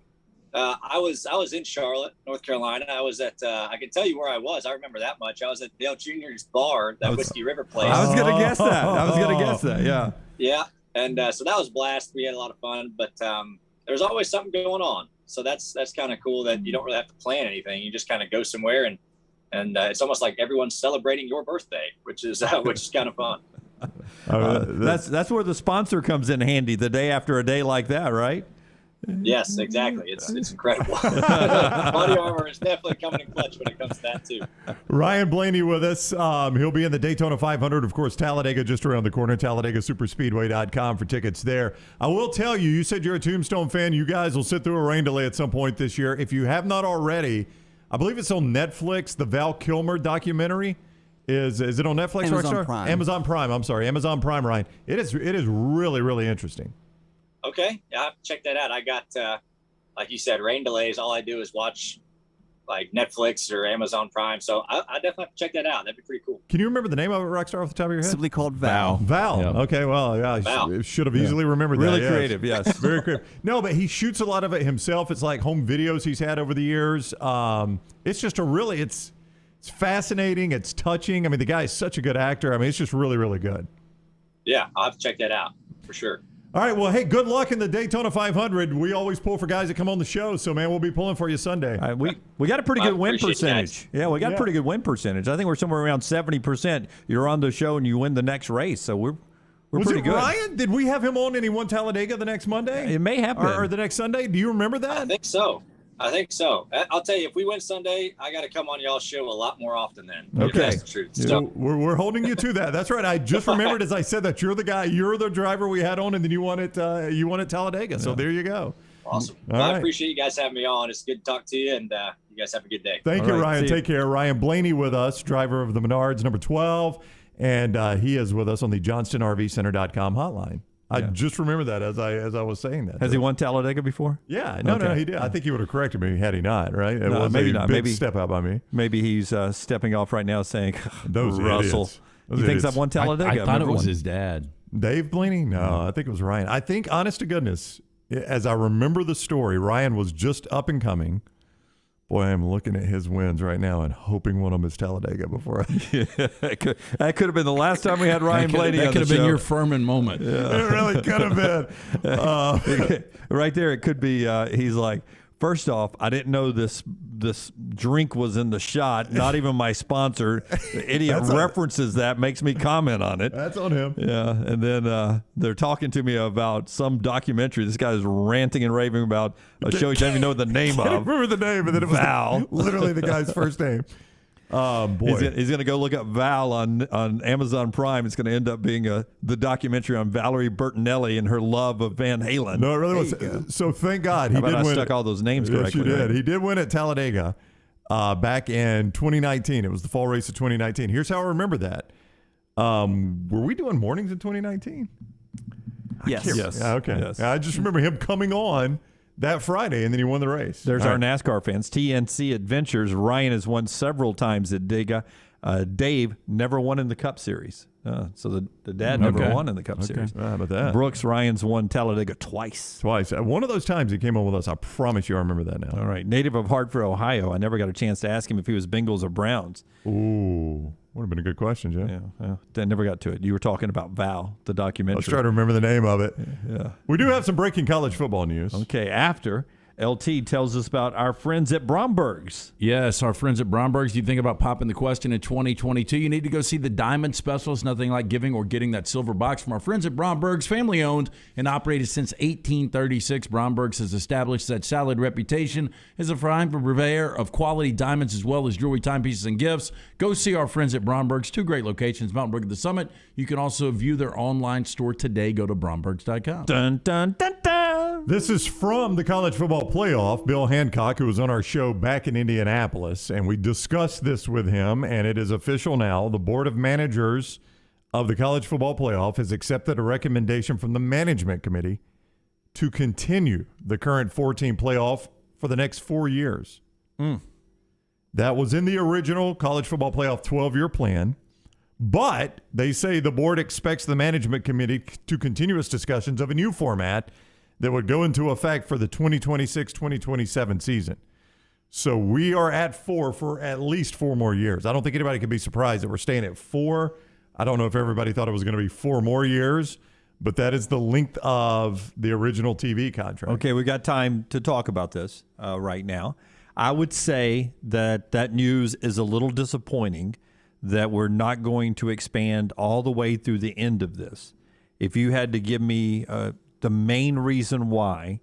Speaker 20: I was in Charlotte, North Carolina. I was at I can tell you where I was. I remember that much. I was at Dale Jr.'s bar, that Whiskey River place.
Speaker 1: I was gonna guess that. Yeah.
Speaker 20: Yeah. And so that was a blast. We had a lot of fun, but there's always something going on. So that's kind of cool that you don't really have to plan anything. You just kind of go somewhere and it's almost like everyone's celebrating your birthday, which is kind of fun.
Speaker 1: That's where the sponsor comes in handy the day after a day like that, right?
Speaker 20: Yes, exactly. It's incredible. Body armor is definitely coming in clutch when it comes to that too.
Speaker 14: Ryan Blaney with us. He'll be in the Daytona 500. Of course, Talladega just around the corner. TalladegaSuperspeedway.com for tickets there. I will tell you, you said you're a Tombstone fan. You guys will sit through a rain delay at some point this year. If you have not already, I believe it's on Netflix, the Val Kilmer documentary. Is it on Netflix?
Speaker 3: Amazon
Speaker 14: Rockstar?
Speaker 3: Prime.
Speaker 14: Amazon Prime. I'm sorry. Amazon Prime, Ryan. It is really, really interesting.
Speaker 20: Okay, yeah, I have to check that out. I got, like you said, rain delays. All I do is watch like Netflix or Amazon Prime. So I definitely have to check that out. That'd be pretty cool.
Speaker 14: Can you remember the name of it, Rockstar, off the top of your head?
Speaker 3: Simply called Val.
Speaker 14: Val.
Speaker 4: Yep.
Speaker 14: Okay, well, yeah, I should have easily remembered that.
Speaker 1: Really
Speaker 14: yes.
Speaker 1: creative, yes.
Speaker 14: Very creative. No, but he shoots a lot of it himself. It's like home videos he's had over the years. It's just it's fascinating. It's touching. I mean, the guy is such a good actor. I mean, it's just really, really good.
Speaker 20: Yeah, I'll have to check that out for sure.
Speaker 14: All right, well, hey, good luck in the Daytona 500. We always pull for guys that come on the show, so, man, we'll be pulling for you Sunday.
Speaker 1: We got a pretty good win
Speaker 20: appreciate
Speaker 1: percentage. Yeah, we got a pretty good win percentage. I think we're somewhere around 70%. You're on the show and you win the next race, so we're pretty good.
Speaker 14: Ryan? Did we have him on and he won Talladega the next Monday?
Speaker 1: It may have been.
Speaker 14: Or the next Sunday? Do you remember that?
Speaker 20: I think so. I'll tell you, if we win Sunday, I got to come on y'all's show a lot more often then.
Speaker 14: Okay.
Speaker 20: That's the truth. So,
Speaker 14: We're holding you to that. That's right. I just remembered as I said that you're the driver we had on, and then you won at Talladega. So there you go.
Speaker 20: awesome.
Speaker 14: All
Speaker 20: Well, I
Speaker 14: right.
Speaker 20: appreciate you guys having me on. It's good to talk to you, and you guys have a good day.
Speaker 14: Thank you, Ryan. Take care. Ryan Blaney with us, driver of the Menards, number 12, and he is with us on the JohnstonRVCenter.com hotline. I just remember that as I was saying that.
Speaker 1: Has he won Talladega before?
Speaker 14: Yeah, no, he did. I think he would have corrected me had he not. Right? It was
Speaker 1: maybe
Speaker 14: a
Speaker 1: not.
Speaker 14: big
Speaker 1: Maybe
Speaker 14: step out by me.
Speaker 1: Maybe he's stepping off right now, saying,
Speaker 14: Those
Speaker 1: Russell.
Speaker 14: idiots.
Speaker 1: He thinks I've won Talladega.
Speaker 4: I thought it was his dad.
Speaker 14: Dave Blaney? No, I think it was Ryan. I think, honest to goodness, as I remember the story, Ryan was just up and coming. Boy, I'm looking at his wins right now and hoping one of them is Talladega before
Speaker 1: that could have been the last time we had Ryan Blaney on the show.
Speaker 4: That could have been your Furman moment.
Speaker 14: Yeah. It really could have been.
Speaker 1: Right there, it could be. He's like, first off, I didn't know this drink was in the shot. Not even my sponsor. The idiot references that, makes me comment on it.
Speaker 14: That's on him.
Speaker 1: Yeah, and then they're talking to me about some documentary. This guy's ranting and raving about a show he doesn't even know the name of.
Speaker 14: I remember the name, and then it was
Speaker 1: Val.
Speaker 14: literally the guy's first name. Boy,
Speaker 1: he's going to go look up Val on Amazon Prime. It's going to end up being the documentary on Valerie Bertinelli and her love of Van Halen.
Speaker 14: No, it really was. So thank God he did win.
Speaker 1: I stuck all those names correctly.
Speaker 14: Yes, you did.
Speaker 1: Right?
Speaker 14: He did win at Talladega back in 2019. It was the fall race of 2019. Here's how I remember that. Were we doing mornings in 2019?
Speaker 3: Yes.
Speaker 14: Yeah, okay.
Speaker 1: Yes.
Speaker 14: I just remember him coming on that Friday, and then he won the race.
Speaker 1: There's our NASCAR fans. TNC Adventures. Ryan has won several times at Dega. Dave never won in the Cup Series. So the dad never won in the Cup Series.
Speaker 14: How about that?
Speaker 1: Brooks Ryan's won Talladega twice.
Speaker 14: One of those times he came on with us. I promise you I remember that now.
Speaker 1: All right. Native of Hartford, Ohio. I never got a chance to ask him if he was Bengals or Browns.
Speaker 14: Ooh. Would have been a good question, Jeff.
Speaker 1: Yeah. I never got to it. You were talking about Val, the documentary.
Speaker 14: Let's try to remember the name of it.
Speaker 1: Yeah.
Speaker 14: We do have some breaking college football news.
Speaker 1: Okay. After LT tells us about our friends at Bromberg's.
Speaker 4: Yes, our friends at Bromberg's. You think about popping the question in 2022, you need to go see the Diamond Specials. Nothing like giving or getting that silver box from our friends at Bromberg's. Family owned and operated since 1836. Bromberg's has established that solid reputation as a prime purveyor of quality diamonds as well as jewelry, timepieces, and gifts. Go see our friends at Bromberg's. 2 great locations, Mountain Brook at the Summit. You can also view their online store today. Go to brombergs.com.
Speaker 1: Dun, dun, dun, dun.
Speaker 14: This is from the college football playoff. Bill Hancock, who was on our show back in Indianapolis, and we discussed this with him, and it is official now. The Board of Managers of the college football playoff has accepted a recommendation from the management committee to continue the current 4-team playoff for the next 4 years. That was in the original college football playoff 12-year plan. But they say the board expects the management committee to continue its discussions of a new format that would go into effect for the 2026-2027 season. So we are at 4 for at least 4 more years. I don't think anybody can be surprised that we're staying at 4. I don't know if everybody thought it was going to be 4 more years,
Speaker 2: But that is the length of the original TV contract.
Speaker 1: Okay, we got time to talk about this right now. I would say that news is a little disappointing that we're not going to expand all the way through the end of this. If you had to give me the main reason why,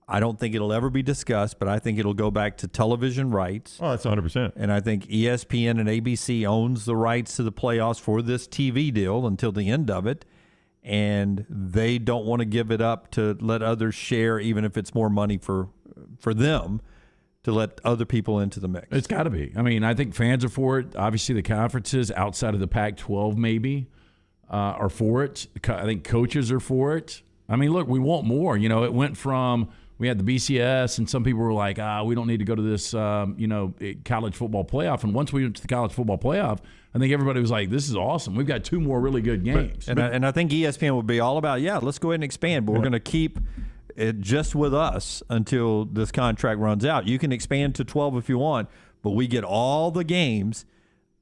Speaker 1: I don't think it'll ever be discussed, but I think it'll go back to television rights.
Speaker 2: Oh, that's 100%.
Speaker 1: And I think ESPN and ABC owns the rights to the playoffs for this TV deal until the end of it, and they don't want to give it up to let others share, even if it's more money for them, to let other people into the mix.
Speaker 4: It's got to be. I mean, I think fans are for it. Obviously, the conferences outside of the Pac-12 maybe are for it. I think coaches are for it. I mean, look, we want more. You know, it went from we had the BCS, and some people were like, we don't need to go to this, college football playoff. And once we went to the college football playoff, I think everybody was like, this is awesome. We've got 2 more really good games.
Speaker 1: And I think ESPN would be all about, let's go ahead and expand, but we're going to keep it just with us until this contract runs out. You can expand to 12 if you want, but we get all the games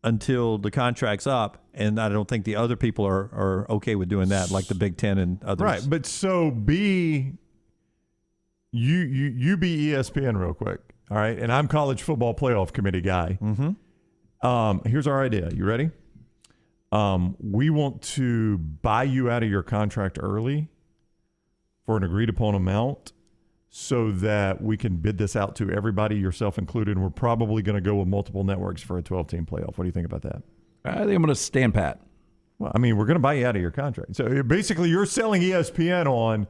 Speaker 1: until the contract's up, and I don't think the other people are okay with doing that, like the Big Ten and others.
Speaker 2: Right, but so you be ESPN real quick, all right? And I'm college football playoff committee guy.
Speaker 1: Mm-hmm.
Speaker 2: Here's our idea. You ready? We want to buy you out of your contract early for an agreed-upon amount so that we can bid this out to everybody, yourself included, and we're probably going to go with multiple networks for a 12-team playoff. What do you think about that?
Speaker 4: I think I'm going to stand pat.
Speaker 2: Well, I mean, we're going to buy you out of your contract. So basically you're selling ESPN on,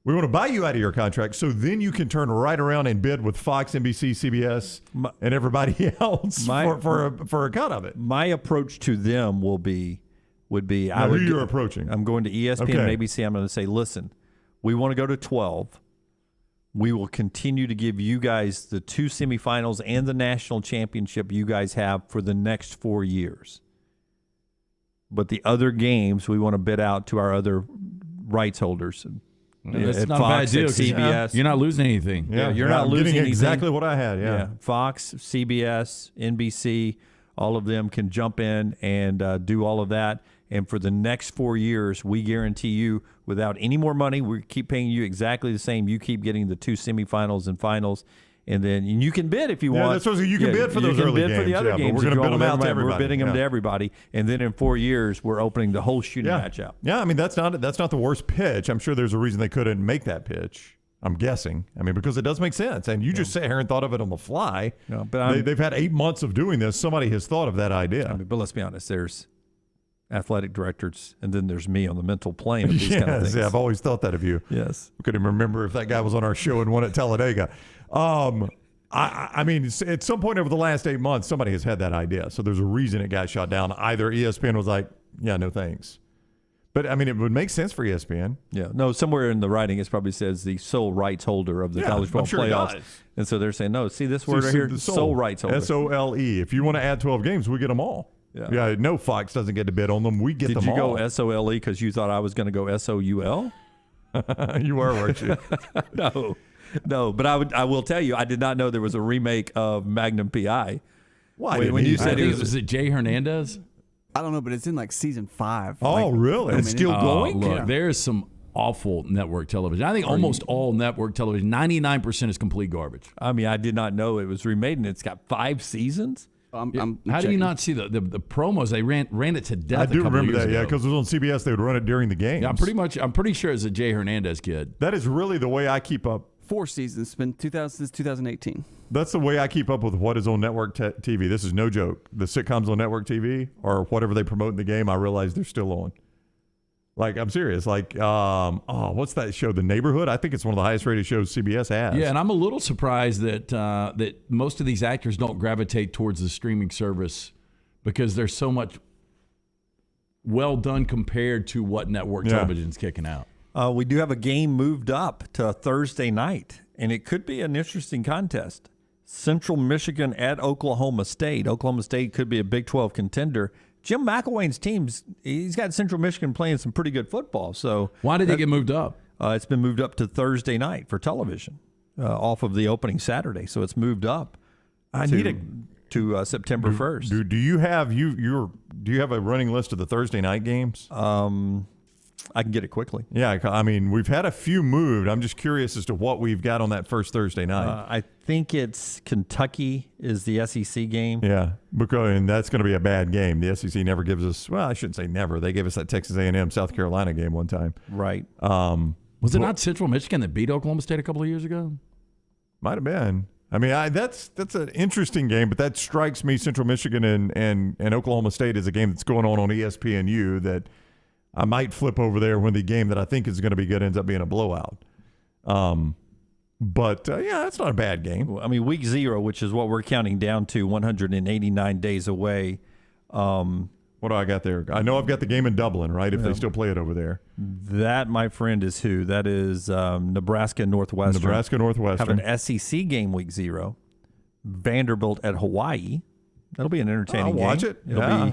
Speaker 2: we want to buy you out of your contract so then you can turn right around and bid with Fox, NBC, CBS, and everybody else for a cut of it.
Speaker 1: My approach to them would be
Speaker 2: now, who you're approaching?
Speaker 1: I'm going to ESPN and ABC. I'm going to say, listen, we want to go to 12. We will continue to give you guys the 2 semifinals and the national championship you guys have for the next 4 years. But the other games we want to bid out to our other rights holders.
Speaker 4: That's not
Speaker 1: Fox,
Speaker 4: a bad deal.
Speaker 1: CBS.
Speaker 4: You're not losing anything.
Speaker 1: You're not losing anything.
Speaker 2: Exactly what I had.
Speaker 1: Fox, CBS, NBC, all of them can jump in and do all of that. And for the next 4 years, we guarantee you, without any more money, we keep paying you exactly the same. You keep getting the 2 semifinals and finals. And then you can bid if you want.
Speaker 2: That's what you can bid for those early games.
Speaker 1: You can bid for the other games.
Speaker 2: But we're going to bid them out to everybody.
Speaker 1: We're bidding them to everybody. And then in 4 years, we're opening the whole shooting match out.
Speaker 2: Yeah, I mean, that's not the worst pitch. I'm sure there's a reason they couldn't make that pitch. I'm guessing. I mean, because it does make sense. And you just sat here and thought of it on the fly.
Speaker 1: No, but
Speaker 2: they've had 8 months of doing this. Somebody has thought of that idea.
Speaker 1: I mean, but let's be honest. There's athletic directors, and then there's me on the mental plane of these kind of things.
Speaker 2: Yeah, I've always thought that of you.
Speaker 1: Yes.
Speaker 2: I couldn't remember if that guy was on our show and won at Talladega. I mean, at some point over the last 8 months, somebody has had that idea. So there's a reason it got shot down. Either ESPN was like, yeah, no thanks. But, I mean, it would make sense for ESPN.
Speaker 1: Yeah. No, somewhere in the writing it probably says the sole rights holder of the college football playoffs. And so they're saying, no, see this word right here? The sole rights holder.
Speaker 2: S-O-L-E. If you want to add 12 games, we get them all. Yeah. No, Fox doesn't get to bid on them. We get them all.
Speaker 1: Did you go S-O-L-E because you thought I was going to go S-O-U-L?
Speaker 2: You were, weren't you?
Speaker 1: No, but I will tell you, I did not know there was a remake of Magnum P.I.
Speaker 2: Why?
Speaker 1: When you said
Speaker 4: was it Jay Hernandez?
Speaker 3: I don't know, but it's in like season 5.
Speaker 2: Oh, really?
Speaker 1: It's still going?
Speaker 4: Look, there's some awful network television. I think almost all network television, 99% is complete garbage.
Speaker 1: I mean, I did not know it was remade, and it's got 5 seasons.
Speaker 4: How do you not see the promos? They ran it to death.
Speaker 2: I do remember that, because it was on CBS. They would run it during the games.
Speaker 4: Yeah, I'm pretty sure it's a Jay Hernandez kid.
Speaker 2: That is really the way I keep up.
Speaker 3: 4 seasons. It's been since 2018.
Speaker 2: That's the way I keep up with what is on network TV. This is no joke. The sitcoms on network TV or whatever they promote in the game, I realize they're still on. Like, I'm serious. Like, what's that show? The Neighborhood? I think it's one of the highest rated shows CBS has.
Speaker 4: Yeah, and I'm a little surprised that that most of these actors don't gravitate towards the streaming service because there's so much well done compared to what network television's kicking out.
Speaker 1: We do have a game moved up to Thursday night, and it could be an interesting contest. Central Michigan at Oklahoma State. Oklahoma State could be a Big 12 contender. Jim McElwain's teams, he's got Central Michigan playing some pretty good football. So
Speaker 4: why did it get moved up?
Speaker 1: It's been moved up to Thursday night for television off of the opening Saturday. So it's moved up to September 1st.
Speaker 2: Do you have do you have a running list of the Thursday night games?
Speaker 1: I can get it quickly.
Speaker 2: Yeah, I mean, we've had a few moved. I'm just curious as to what we've got on that first Thursday night.
Speaker 1: I think it's Kentucky is the SEC game.
Speaker 2: Yeah, and that's going to be a bad game. The SEC never gives us, well, I shouldn't say never. They gave us that Texas A&M South Carolina game one time.
Speaker 1: Right.
Speaker 4: Was it not Central Michigan that beat Oklahoma State a couple of years ago?
Speaker 2: Might have been. I mean, that's an interesting game, but that strikes me, Central Michigan and Oklahoma State, is a game that's going on ESPNU that I might flip over there when the game that I think is going to be good ends up being a blowout. But that's not a bad game.
Speaker 1: I mean, week 0, which is what we're counting down to, 189 days away.
Speaker 2: What do I got there? I know I've got the game in Dublin, right, if they still play it over there.
Speaker 1: That, my friend, is who? That is Nebraska Northwestern.
Speaker 2: Nebraska Northwestern.
Speaker 1: Have an SEC game week 0. Vanderbilt at Hawaii. That'll be an entertaining game.
Speaker 2: I'll watch it.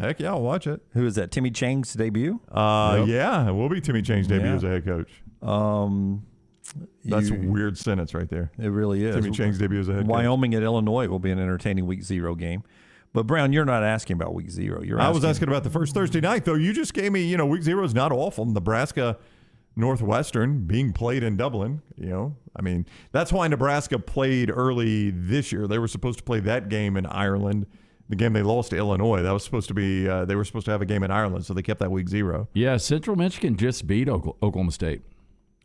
Speaker 2: Heck yeah, I'll watch it.
Speaker 1: Who is that? Timmy Chang's debut?
Speaker 2: Yeah, it will be Timmy Chang's debut as a head coach. That's a weird sentence right there.
Speaker 1: It really is.
Speaker 2: Timmy Chang's debut as a head coach.
Speaker 1: Wyoming at Illinois will be an entertaining week 0 game. But, Brown, you're not asking about week 0.
Speaker 2: I was asking about the first Thursday night, though. You just gave me, week 0 is not awful. Nebraska Northwestern being played in Dublin, I mean, that's why Nebraska played early this year. They were supposed to play that game in Ireland. The game they lost to Illinois, that was supposed to be, they were supposed to have a game in Ireland, so they kept that week 0.
Speaker 4: Yeah, Central Michigan just beat Oklahoma State.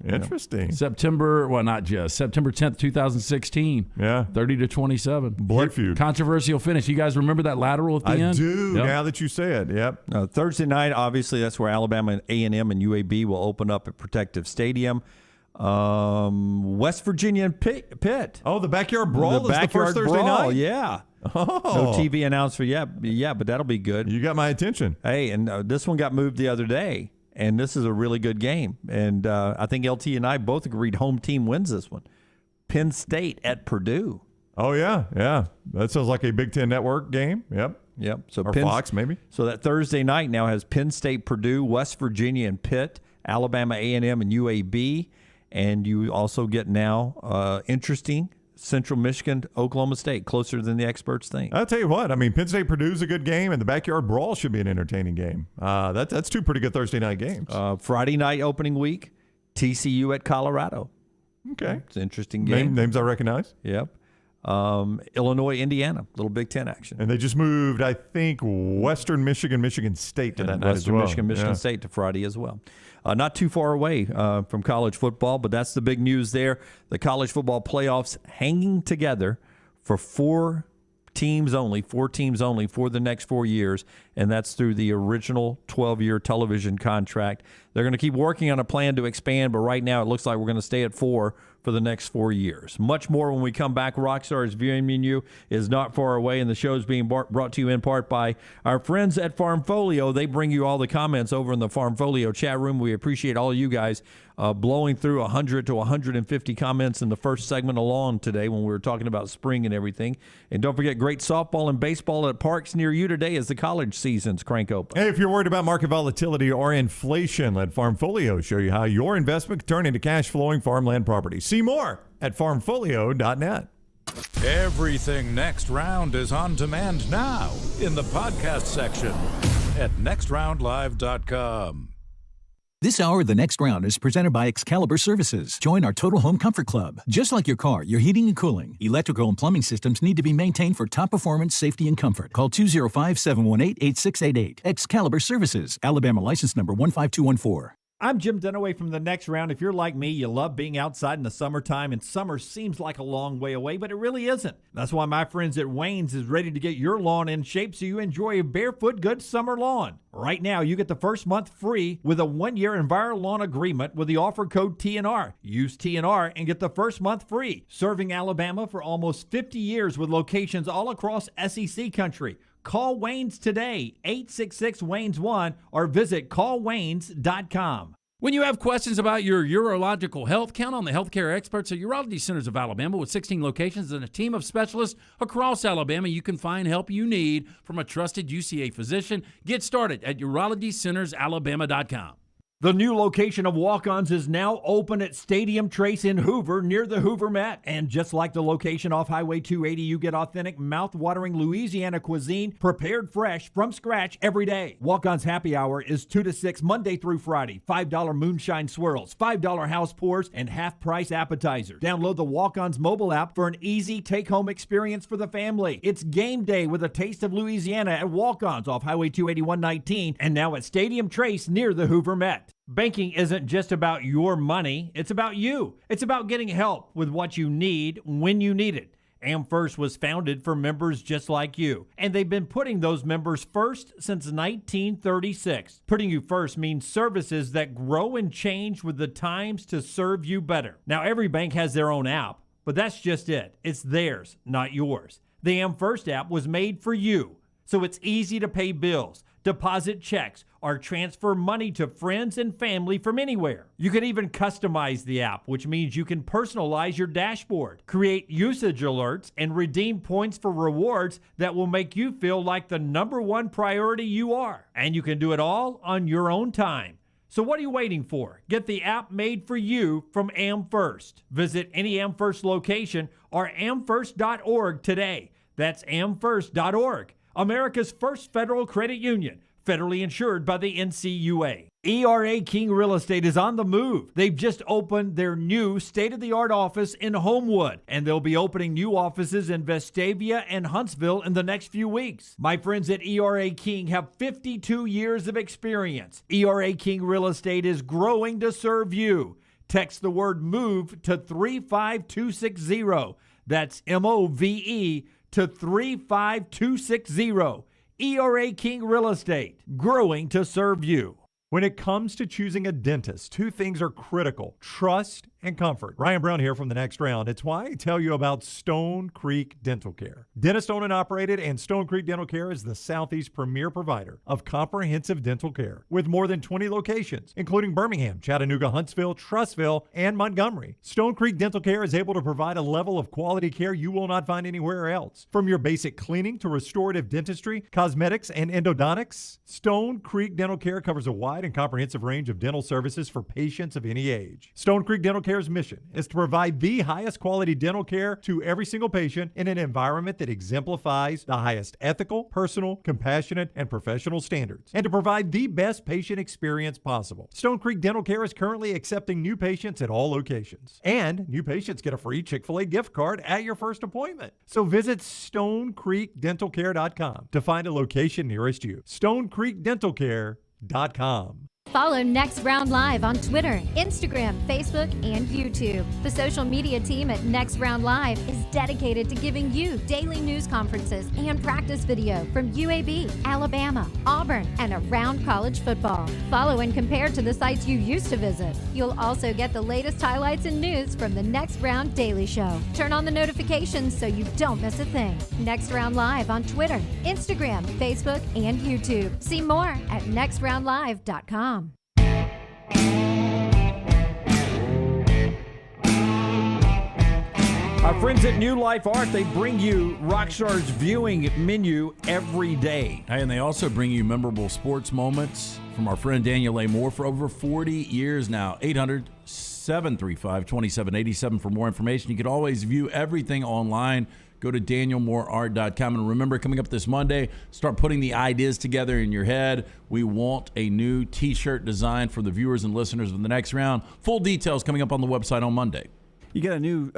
Speaker 2: Interesting.
Speaker 4: September 10th, 2016.
Speaker 2: Yeah.
Speaker 4: 30-27.
Speaker 2: Blood feud.
Speaker 4: Controversial finish. You guys remember that lateral at the end?
Speaker 2: I do, now that you say it. Yep.
Speaker 1: Thursday night, obviously, that's where Alabama and A&M and UAB will open up at Protective Stadium. West Virginia and Pitt.
Speaker 2: Oh, the backyard brawl is the first Thursday night?
Speaker 1: Yeah.
Speaker 2: Oh.
Speaker 1: No TV announcer yet. Yeah, but that'll be good.
Speaker 2: You got my attention.
Speaker 1: Hey, and this one got moved the other day. And this is a really good game. And I think LT and I both agreed home team wins this one. Penn State at Purdue.
Speaker 2: Oh, yeah. That sounds like a Big Ten Network game. Yep.
Speaker 1: So
Speaker 2: or Fox, maybe.
Speaker 1: So that Thursday night now has Penn State, Purdue, West Virginia, and Pitt, Alabama, A&M, and UAB. And you also get now interesting Central Michigan, Oklahoma State, closer than the experts think.
Speaker 2: I'll tell you what. I mean, Penn State, Purdue's a good game, and the backyard brawl should be an entertaining game. That's 2 pretty good Thursday night games.
Speaker 1: Friday night opening week, TCU at Colorado.
Speaker 2: Okay.
Speaker 1: It's an interesting game.
Speaker 2: Names I recognize.
Speaker 1: Yep. Illinois, Indiana, little Big Ten action.
Speaker 2: And they just moved, I think, Western Michigan, Michigan State to that night as well.
Speaker 1: Western Michigan State to Friday as well. Not too far away from college football, but that's the big news there. The college football playoffs hanging together for 4 teams only for the next 4 years, and that's through the original 12-year television contract. They're going to keep working on a plan to expand, but right now it looks like we're going to stay at 4 for the next 4 years. Much more when we come back. Rockstar's viewing menu is not far away, and the show is being brought to you in part by our friends at Farmfolio. They bring you all the comments over in the Farmfolio chat room. We appreciate all you guys blowing through 100 to 150 comments in the first segment alone today when we were talking about spring and everything. And don't forget, great softball and baseball at parks near you today as the college seasons crank open.
Speaker 2: Hey, if you're worried about market volatility or inflation, let Farmfolio show you how your investment can turn into cash-flowing farmland property. See more at farmfolio.net.
Speaker 6: Everything Next Round is on demand now in the podcast section at nextroundlive.com.
Speaker 7: This hour of The Next Round is presented by Excalibur Services. Join our Total Home Comfort Club. Just like your car, your heating and cooling, electrical and plumbing systems need to be maintained for top performance, safety, and comfort. Call 205-718-8688. Excalibur Services. Alabama license number 15214.
Speaker 12: I'm Jim Dunaway from The Next Round. If you're like me, you love being outside in the summertime, and summer seems like a long way away, but it really isn't. That's why my friends at Wayne's is ready to get your lawn in shape so you enjoy a barefoot good summer lawn. Right now, you get the first month free with a 1-year EnviroLawn agreement with the offer code TNR. Use TNR and get the first month free. Serving Alabama for almost 50 years with locations all across SEC country. Call Wayne's today, 866-WAYNES-1, or visit callwaynes.com.
Speaker 17: When you have questions about your urological health, count on the healthcare experts at Urology Centers of Alabama. With 16 locations and a team of specialists across Alabama, you can find help you need from a trusted UCA physician. Get started at urologycentersalabama.com.
Speaker 12: The new location of Walk-Ons is now open at Stadium Trace in Hoover, near the Hoover Met. And just like the location off Highway 280, you get authentic, mouth-watering Louisiana cuisine prepared fresh from scratch every day. Walk-Ons Happy Hour is 2 to 6 Monday through Friday. $5 moonshine swirls, $5 house pours, and half-price appetizers. Download the Walk-Ons mobile app for an easy take-home experience for the family. It's game day with a taste of Louisiana at Walk-Ons off Highway 281-19 and now at Stadium Trace near the Hoover Met. Banking isn't just about your money, it's about you. It's about getting help with what you need when you need it. AmFirst was founded for members just like you, and they've been putting those members first since 1936. Putting you first means services that grow and change with the times to serve you better. Now, every bank has their own app, but that's just it. It's theirs, not yours. The AmFirst app was made for you, so it's easy to pay bills, deposit checks, or transfer money to friends and family from anywhere. You can even customize the app, which means you can personalize your dashboard, create usage alerts, and redeem points for rewards that will make you feel like the #1 priority you are. And you can do it all on your own time. So what are you waiting for? Get the app made for you from AmFirst. Visit any AmFirst location or amfirst.org today. That's amfirst.org, America's first federal credit union, federally insured by the NCUA. ERA King Real Estate is on the move. They've just opened their new state-of-the-art office in Homewood, and they'll be opening new offices in Vestavia and Huntsville in the next few weeks. My friends at ERA King have 52 years of experience. ERA King Real Estate is growing to serve you. Text the word MOVE to 35260. That's MOVE to 35260. ERA King Real Estate, growing to serve you.
Speaker 14: When it comes to choosing a dentist, 2 things are critical: trust and comfort. Ryan Brown here from The Next Round. It's why I tell you about Stone Creek Dental Care. Dentist owned and operated, and Stone Creek Dental Care is the Southeast's premier provider of comprehensive dental care with more than 20 locations, including Birmingham, Chattanooga, Huntsville, Trussville, and Montgomery. Stone Creek Dental Care is able to provide a level of quality care you will not find anywhere else. From your basic cleaning to restorative dentistry, cosmetics, and endodontics, Stone Creek Dental Care covers a wide and comprehensive range of dental services for patients of any age. Stone Creek Dental Care's mission is to provide the highest quality dental care to every single patient in an environment that exemplifies the highest ethical, personal, compassionate, and professional standards, and to provide the best patient experience possible. Stone Creek Dental Care is currently accepting new patients at all locations, and new patients get a free Chick-fil-A gift card at your first appointment. So visit StoneCreekDentalCare.com to find a location nearest you. StoneCreekDentalCare.com.
Speaker 18: Follow Next Round Live on Twitter, Instagram, Facebook, and YouTube. The social media team at Next Round Live is dedicated to giving you daily news conferences and practice video from UAB, Alabama, Auburn, and around college football. Follow and compare to the sites you used to visit. You'll also get the latest highlights and news from the Next Round Daily Show. Turn on the notifications so you don't miss a thing. Next Round Live on Twitter, Instagram, Facebook, and YouTube. See more at nextroundlive.com.
Speaker 12: Our friends at New Life Art, they bring you Rockstar's viewing menu every day.
Speaker 4: Hey, and they also bring you memorable sports moments from our friend Daniel A. Moore for over 40 years now. 800-735-2787 for more information. You can always view everything online. Go to danielmooreart.com. And remember, coming up this Monday, start putting the ideas together in your head. We want a new T-shirt design for the viewers and listeners of The Next Round. Full details coming up on the website on Monday.
Speaker 3: You got a new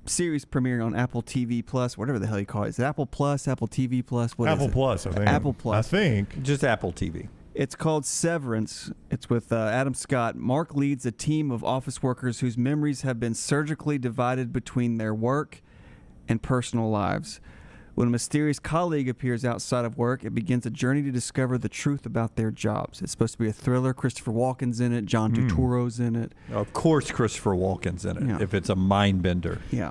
Speaker 3: series premiering on Apple TV Plus, whatever the hell you call it. Is it Apple Plus, Apple TV Plus? What
Speaker 2: Apple
Speaker 3: is it?
Speaker 2: Plus, I think.
Speaker 3: Apple Plus.
Speaker 2: I think.
Speaker 1: Just Apple TV.
Speaker 3: It's called Severance. It's with Adam Scott. Mark leads a team of office workers whose memories have been surgically divided between their work and personal lives. When a mysterious colleague appears outside of work, it begins a journey to discover the truth about their jobs. It's supposed to be a thriller. Christopher Walken's in it. John Turturro's in it.
Speaker 1: Of course Christopher Walken's in it,
Speaker 3: Yeah.
Speaker 1: if it's a mind bender.
Speaker 3: Yeah.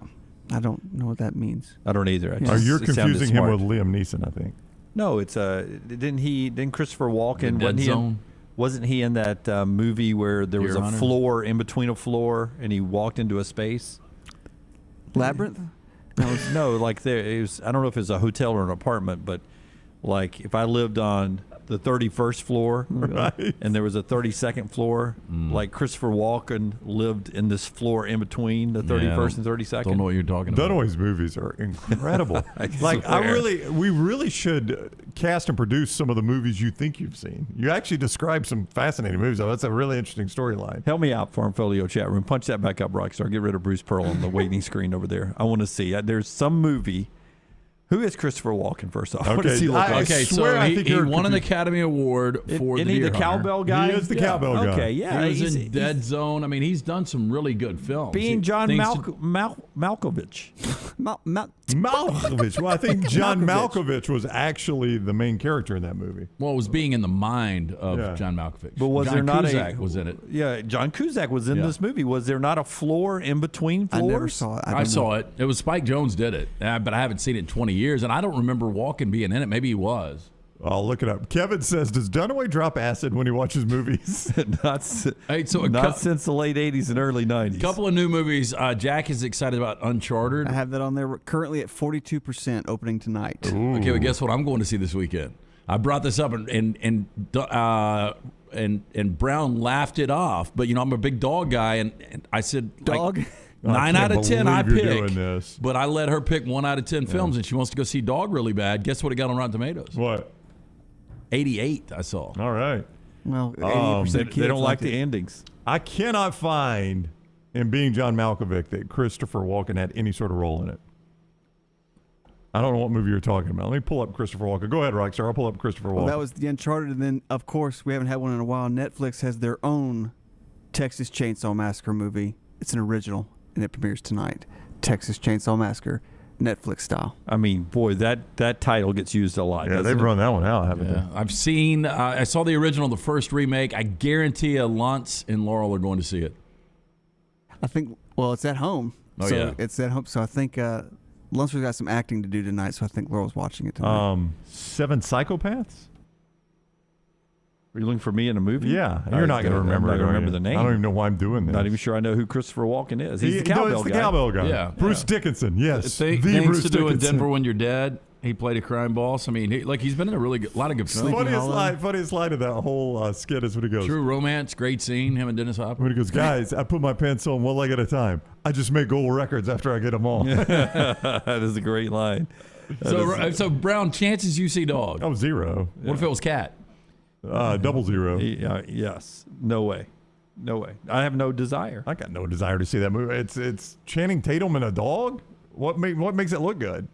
Speaker 3: I don't know what that means.
Speaker 1: I don't either.
Speaker 2: You're confusing him with Liam Neeson, I think.
Speaker 1: No, it's didn't Christopher Walken,
Speaker 4: Wasn't
Speaker 1: he in that movie where there was a floor in between a floor and he walked into a space?
Speaker 3: Labyrinth?
Speaker 1: No, like it was. I don't know if it was a hotel or an apartment, but Like if I lived on the 31st floor and there was a 32nd floor, like Christopher Walken lived in this floor in between the 31st and 32nd.
Speaker 4: Don't know what you're talking about.
Speaker 2: Dunaway's movies are incredible. We really should cast and produce some of the movies you think you've seen. You actually describe some fascinating movies. That's a really interesting storyline.
Speaker 1: Help me out, Farmfolio chat room. Punch that back up, Rockstar. Get rid of Bruce Pearl on the waiting screen over there. I want to see. There's some movie. Who is Christopher Walken, first off? What does he look like?
Speaker 4: Okay, so he won an Academy Award for
Speaker 1: Isn't he the cowbell guy?
Speaker 2: He is the cowbell guy.
Speaker 1: Okay, yeah.
Speaker 4: He was in Dead Zone. I mean, he's done some really good films.
Speaker 1: Being John Malkovich.
Speaker 2: Malkovich. Well, I think John Malkovich was actually the main character in that movie.
Speaker 4: Well, it was being in the mind of John Malkovich.
Speaker 1: But was
Speaker 4: John
Speaker 1: there not
Speaker 4: Cusack was in it?
Speaker 1: Yeah, John Cusack was in this movie. Was there not a floor in between floors?
Speaker 3: I never saw it.
Speaker 4: I saw it. It was Spike Jonze did it, but I haven't seen it in 20 years, and I don't remember Walken being in it. Maybe he was.
Speaker 2: I'll look it up. Kevin says, does Dunaway drop acid when he watches movies?
Speaker 1: Not since the late 80s and early 90s.
Speaker 4: A couple of new movies. Jack is excited about Uncharted.
Speaker 3: I have that on there currently at 42% opening tonight.
Speaker 4: Ooh. Okay, well, guess what I'm going to see this weekend? I brought this up and Brown laughed it off, but I'm a big dog guy, and I said,
Speaker 3: dog?
Speaker 4: 9 out of 10 I pick,
Speaker 2: this.
Speaker 4: But I let her pick 1 out of 10 films, and she wants to go see Dog really bad. Guess what it got on Rotten Tomatoes?
Speaker 2: What?
Speaker 4: 88, I saw.
Speaker 2: All right.
Speaker 3: Well, 80%
Speaker 1: they don't like the endings.
Speaker 2: I cannot find, in being John Malkovich, that Christopher Walken had any sort of role in it. I don't know what movie you're talking about. Let me pull up Christopher Walken. Go ahead, Rockstar. I'll pull up Christopher Walken.
Speaker 3: Well, that was the Uncharted, and then, of course, we haven't had one in a while. Netflix has their own Texas Chainsaw Massacre movie. It's an original, and it premieres tonight. Texas Chainsaw Massacre, Netflix style.
Speaker 1: I mean, boy, that title gets used a lot.
Speaker 2: Yeah, they've run that one out, haven't they?
Speaker 4: I've seen, I saw the original, the first remake. I guarantee Luntz and Laurel are going to see it.
Speaker 3: I think, well, it's at home.
Speaker 4: Oh,
Speaker 3: so
Speaker 4: yeah.
Speaker 3: It's at home. So I think Lunsford's got some acting to do tonight, so I think Laurel's watching it tonight.
Speaker 2: 7 Psychopaths?
Speaker 1: Are you looking for me in a movie?
Speaker 2: Yeah. You're not going to remember it.
Speaker 1: Remember the name.
Speaker 2: I don't even know why I'm doing this.
Speaker 1: Not even sure I know who Christopher Walken is. He's the cowbell guy.
Speaker 2: The cowbell guy.
Speaker 4: Yeah.
Speaker 2: Bruce Dickinson, yes.
Speaker 4: Things
Speaker 2: Bruce
Speaker 4: to do in
Speaker 2: Dickinson.
Speaker 4: Denver When You're Dead. He played a crime boss. I mean, he's been in a really lot of good films.
Speaker 2: Funniest line of that whole skit is when he goes,
Speaker 4: True Romance, great scene, him and Dennis Hopper.
Speaker 2: when he goes, guys, I put my pants on one leg at a time. I just make gold records after I get them all.
Speaker 1: That is a great line.
Speaker 4: So Brown, chances you see Dog?
Speaker 2: Oh, 0.
Speaker 4: What if it was Cat?
Speaker 2: 0.
Speaker 1: Yes. No way. No way. I have no desire.
Speaker 2: I got no desire to see that movie. It's Channing Tatum and a dog? What makes it look good?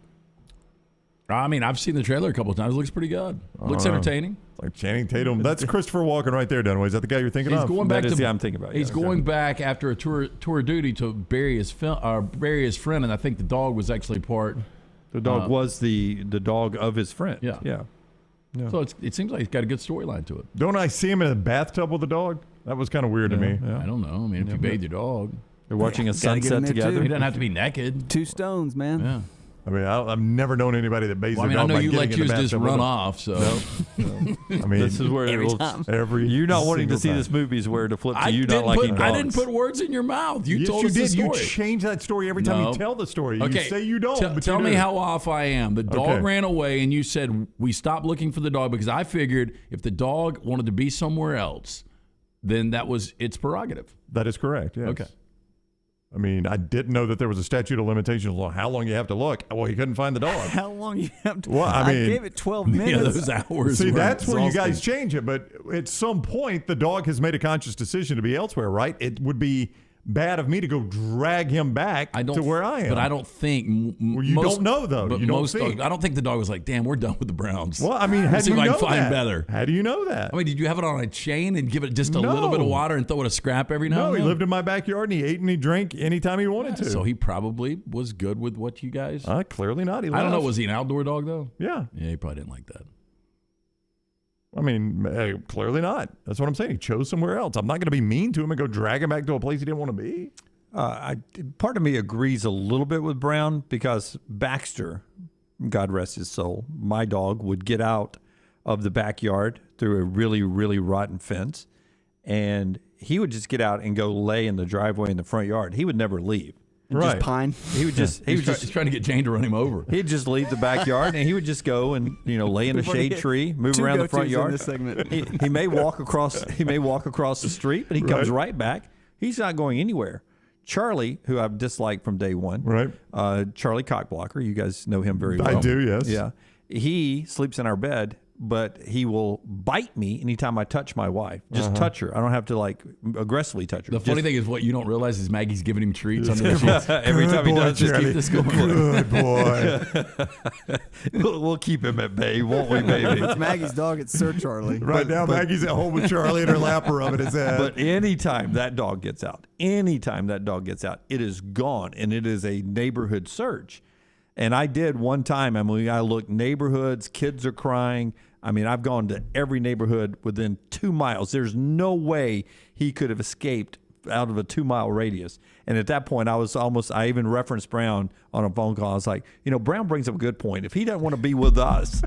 Speaker 4: I mean, I've seen the trailer a couple of times. It looks pretty good. Looks entertaining.
Speaker 2: It's like Channing Tatum. That's Christopher Walken right there, Dunaway. Is that the guy you're thinking
Speaker 4: He's
Speaker 2: of?
Speaker 4: going back to.
Speaker 1: I'm thinking about.
Speaker 4: He's going back after a tour of duty to bury his friend, and I think the dog was actually part.
Speaker 1: The dog was the dog of his friend.
Speaker 4: Yeah.
Speaker 1: Yeah.
Speaker 4: So it seems like he's got a good storyline to it.
Speaker 2: Don't I see him in a bathtub with a dog? That was kind of weird to me.
Speaker 1: Yeah.
Speaker 4: I don't know. I mean, if you bathe your dog,
Speaker 1: they're watching a sunset together.
Speaker 4: He doesn't have to be naked.
Speaker 3: 2 stones, man.
Speaker 4: Yeah.
Speaker 2: I mean, I've never known anybody that bathes their dog.
Speaker 4: I know
Speaker 2: by
Speaker 4: you
Speaker 2: getting
Speaker 4: let
Speaker 2: in the
Speaker 4: yours just
Speaker 2: bathtub with
Speaker 4: run
Speaker 2: them.
Speaker 4: off. So
Speaker 2: I mean,
Speaker 1: this is where
Speaker 2: every
Speaker 1: you not wanting to see
Speaker 2: single
Speaker 1: this movie is where to flip to
Speaker 4: I
Speaker 1: you not liking dogs.
Speaker 4: I didn't put words in your mouth. You
Speaker 2: Yes,
Speaker 4: told
Speaker 2: you
Speaker 4: us
Speaker 2: did.
Speaker 4: the story.
Speaker 2: You change that story every time you tell the story.
Speaker 4: Okay.
Speaker 2: You say you don't, but
Speaker 4: tell
Speaker 2: you
Speaker 4: me
Speaker 2: do.
Speaker 4: how off I am. The dog ran away, and you said we stopped looking for the dog because I figured if the dog wanted to be somewhere else, then that was its prerogative.
Speaker 2: That is correct. Yes.
Speaker 4: Okay.
Speaker 2: I mean, I didn't know that there was a statute of limitations on how long you have to look. Well, he couldn't find the dog.
Speaker 3: How long you have to?
Speaker 2: Well, I mean,
Speaker 3: gave it 12 minutes.
Speaker 4: Yeah, those hours.
Speaker 2: See,
Speaker 4: were
Speaker 2: that's where you guys
Speaker 4: exhausting.
Speaker 2: change it. But at some point, the dog has made a conscious decision to be elsewhere, right? It would be bad of me to go drag him back to where I am.
Speaker 4: But I don't think.
Speaker 2: Well, you don't know, though.
Speaker 4: But
Speaker 2: You don't
Speaker 4: most
Speaker 2: think.
Speaker 4: dogs, I don't think the dog was like, "Damn, we're done with the Browns."
Speaker 2: Well, I mean, how
Speaker 4: Let's
Speaker 2: do
Speaker 4: see
Speaker 2: you
Speaker 4: if I
Speaker 2: know
Speaker 4: can find
Speaker 2: that?
Speaker 4: better.
Speaker 2: How do you know that?
Speaker 4: I mean, did you have it on a chain and give it just a
Speaker 2: No.
Speaker 4: little bit of water and throw it a scrap every now
Speaker 2: No,
Speaker 4: and
Speaker 2: he
Speaker 4: then?
Speaker 2: lived in my backyard and he ate and he drank anytime he wanted to.
Speaker 4: So he probably was good with what you guys.
Speaker 2: Clearly not. He
Speaker 4: I don't know.
Speaker 2: left.
Speaker 4: Was he an outdoor dog though?
Speaker 2: Yeah.
Speaker 4: Yeah, he probably didn't like that.
Speaker 2: I mean, clearly not. That's what I'm saying. He chose somewhere else. I'm not going to be mean to him and go drag him back to a place he didn't want to be.
Speaker 1: Part of me agrees a little bit with Brown because Baxter, God rest his soul, my dog would get out of the backyard through a really, really rotten fence, and he would just get out and go lay in the driveway in the front yard. He would never leave.
Speaker 2: Right.
Speaker 3: Just pine.
Speaker 1: He would just
Speaker 4: He's trying to get Jane to run him over.
Speaker 1: He'd just leave the backyard and he would just go and lay in a shade tree, move around the front yard.
Speaker 3: In this segment.
Speaker 1: He may walk across. He may walk across the street, but he comes right back. He's not going anywhere. Charlie, who I've disliked from day one, Charlie Cockblocker. You guys know him very well.
Speaker 2: I do, yes.
Speaker 1: Yeah, he sleeps in our bed, but he will bite me anytime I touch my wife. Just touch her. I don't have to aggressvely touch her.
Speaker 4: The funny thing is, what you don't realize is Maggie's giving him treats under the sheets.
Speaker 1: Every time he does,
Speaker 4: just keep this going.
Speaker 2: Good boy.
Speaker 1: We'll keep him at bay, won't we, baby?
Speaker 3: If it's Maggie's dog, it's Sir Charlie.
Speaker 2: Right now, Maggie's at home with Charlie and her lap rubbing his head.
Speaker 1: But anytime that dog gets out, it is gone, and it is a neighborhood search. And I did one time. I mean, I looked neighborhoods, kids are crying. I mean, I've gone to every neighborhood within 2 miles. There's no way he could have escaped out of a 2-mile radius. And at that point, I even referenced Brown on a phone call. I was like, Brown brings up a good point. If he doesn't want to be with us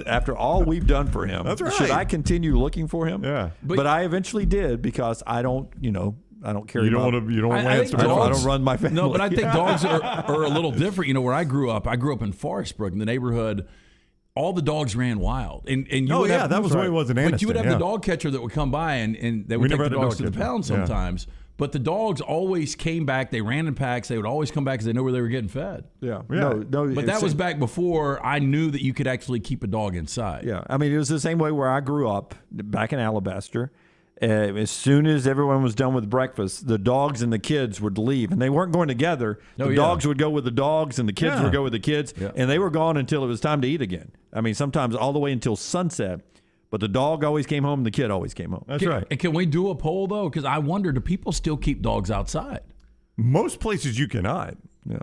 Speaker 1: after all we've done for him,
Speaker 2: That's right.
Speaker 1: should I continue looking for him?
Speaker 2: Yeah.
Speaker 1: But I eventually did because I don't care.
Speaker 2: You don't want Lance to
Speaker 1: I don't run my family.
Speaker 4: No, but I think dogs are a little different. Where I grew up in Forestbrook, in the neighborhood. All the dogs ran wild, and you would have,
Speaker 2: that was the way it was in Anniston.
Speaker 4: But you would have the dog catcher that would come by, and they would take the dogs to the pound sometimes. But the dogs always came back. They ran in packs. They would always come back because they knew where they were getting fed.
Speaker 1: Yeah.
Speaker 2: No.
Speaker 4: But that was back before I knew that you could actually keep a dog inside.
Speaker 1: Yeah. I mean, it was the same way where I grew up back in Alabaster. As soon as everyone was done with breakfast, the dogs and the kids would leave, and they weren't going together. The dogs would go with the dogs, and the kids would go with the kids, and they were gone until it was time to eat again. I mean, sometimes all the way until sunset. But the dog always came home, and the kid always came home.
Speaker 2: That's right.
Speaker 4: And can we do a poll though? Because I wonder, do people still keep dogs outside?
Speaker 2: Most places you cannot.
Speaker 1: Yeah.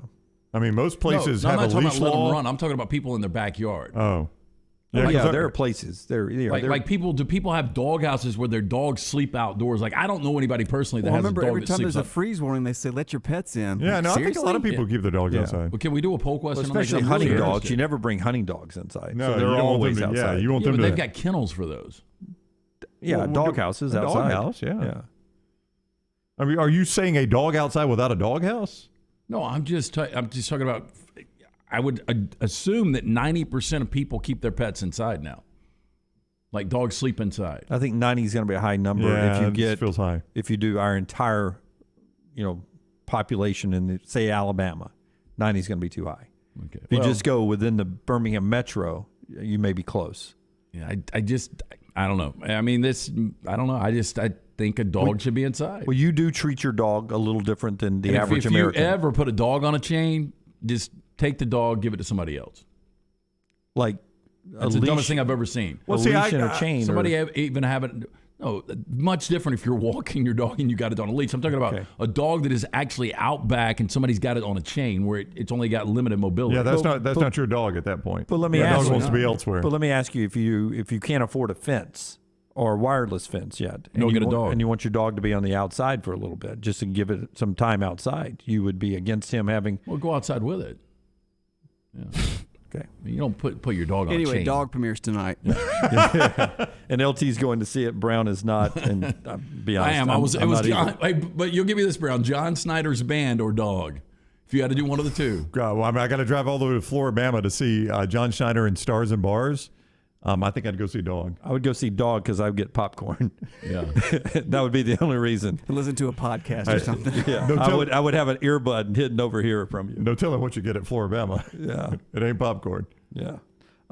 Speaker 2: I mean, most places
Speaker 4: I'm
Speaker 2: have
Speaker 4: not
Speaker 2: a
Speaker 4: talking
Speaker 2: leash
Speaker 4: about letting
Speaker 2: law.
Speaker 4: them run. I'm talking about people in their backyard.
Speaker 2: Oh.
Speaker 1: There are places.
Speaker 4: Do people have dog houses where their dogs sleep outdoors? Like, I don't know anybody personally that has a dog
Speaker 3: every
Speaker 4: that
Speaker 3: time
Speaker 4: sleeps
Speaker 3: there's a freeze warning, they say let your pets in.
Speaker 2: Yeah, no, I think a lot of people keep their dogs outside.
Speaker 4: Well, can we do a poll question?
Speaker 1: Especially
Speaker 4: on that?
Speaker 1: hunting dogs. You never bring hunting dogs inside.
Speaker 2: No,
Speaker 1: so they're always outside.
Speaker 2: Yeah, you want them
Speaker 4: but
Speaker 2: to.
Speaker 4: they've got kennels for those.
Speaker 1: Yeah, dog houses outside.
Speaker 2: Dog house, yeah. I mean, are you saying a dog outside without a dog house?
Speaker 4: No, I'm just talking about. I would assume that 90% of people keep their pets inside now. Like dogs sleep inside.
Speaker 1: I think 90 is going to be a high number
Speaker 2: feels high.
Speaker 1: If you do our entire, population in say Alabama, 90 is going to be too high.
Speaker 4: Okay.
Speaker 1: If you just go within the Birmingham metro, you may be close.
Speaker 4: Yeah, I don't know. I mean, I don't know. I think a dog should be inside.
Speaker 1: Well, you do treat your dog a little different than the average American.
Speaker 4: If you ever put a dog on a chain, just take the dog, give it to somebody else.
Speaker 1: Like
Speaker 4: that's the dumbest thing I've ever seen.
Speaker 1: Well, a leash and a chain.
Speaker 4: Somebody even have it. No, much different if you're walking your dog and you got it on a leash. I'm talking about a dog that is actually out back and somebody's got it on a chain where it's only got limited mobility.
Speaker 2: Yeah, that's not your dog at that point.
Speaker 1: But let me ask
Speaker 2: dog wants to be elsewhere.
Speaker 1: But let me ask you, if you can't afford a fence or a wireless fence yet,
Speaker 4: and get a dog,
Speaker 1: and you want your dog to be on the outside for a little bit, just to give it some time outside, you would be against him having.
Speaker 4: Well, go outside with it. Yeah.
Speaker 1: Okay.
Speaker 4: You don't put your dog on a chain.
Speaker 3: Anyway, dog premieres tonight.
Speaker 1: And LT's going to see it. Brown is not. And be honest,
Speaker 4: I am. It was John. But you'll give me this, Brown. John Snyder's band or dog. If you had to do one of the two.
Speaker 2: God, well, I got to drive all the way to Floribama to see John Schneider in Stars and Bars. I think I'd go see Dog.
Speaker 1: I would go see Dog because I would get popcorn.
Speaker 4: Yeah,
Speaker 1: that would be the only reason.
Speaker 3: Listen to a podcast or something.
Speaker 1: Yeah, I would have an earbud hidden over here from you.
Speaker 2: No telling what you get at Floribama.
Speaker 1: Yeah,
Speaker 2: it ain't popcorn.
Speaker 1: Yeah.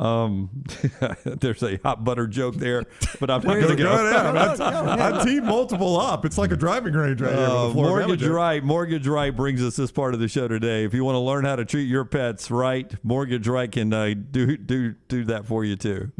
Speaker 1: There's a hot butter joke there, but I'm not going to go.
Speaker 2: I teed multiple up. It's like a driving range right here.
Speaker 1: Mortgage Right brings us this part of the show today. If you want to learn how to treat your pets right, Mortgage Right can do that for you too.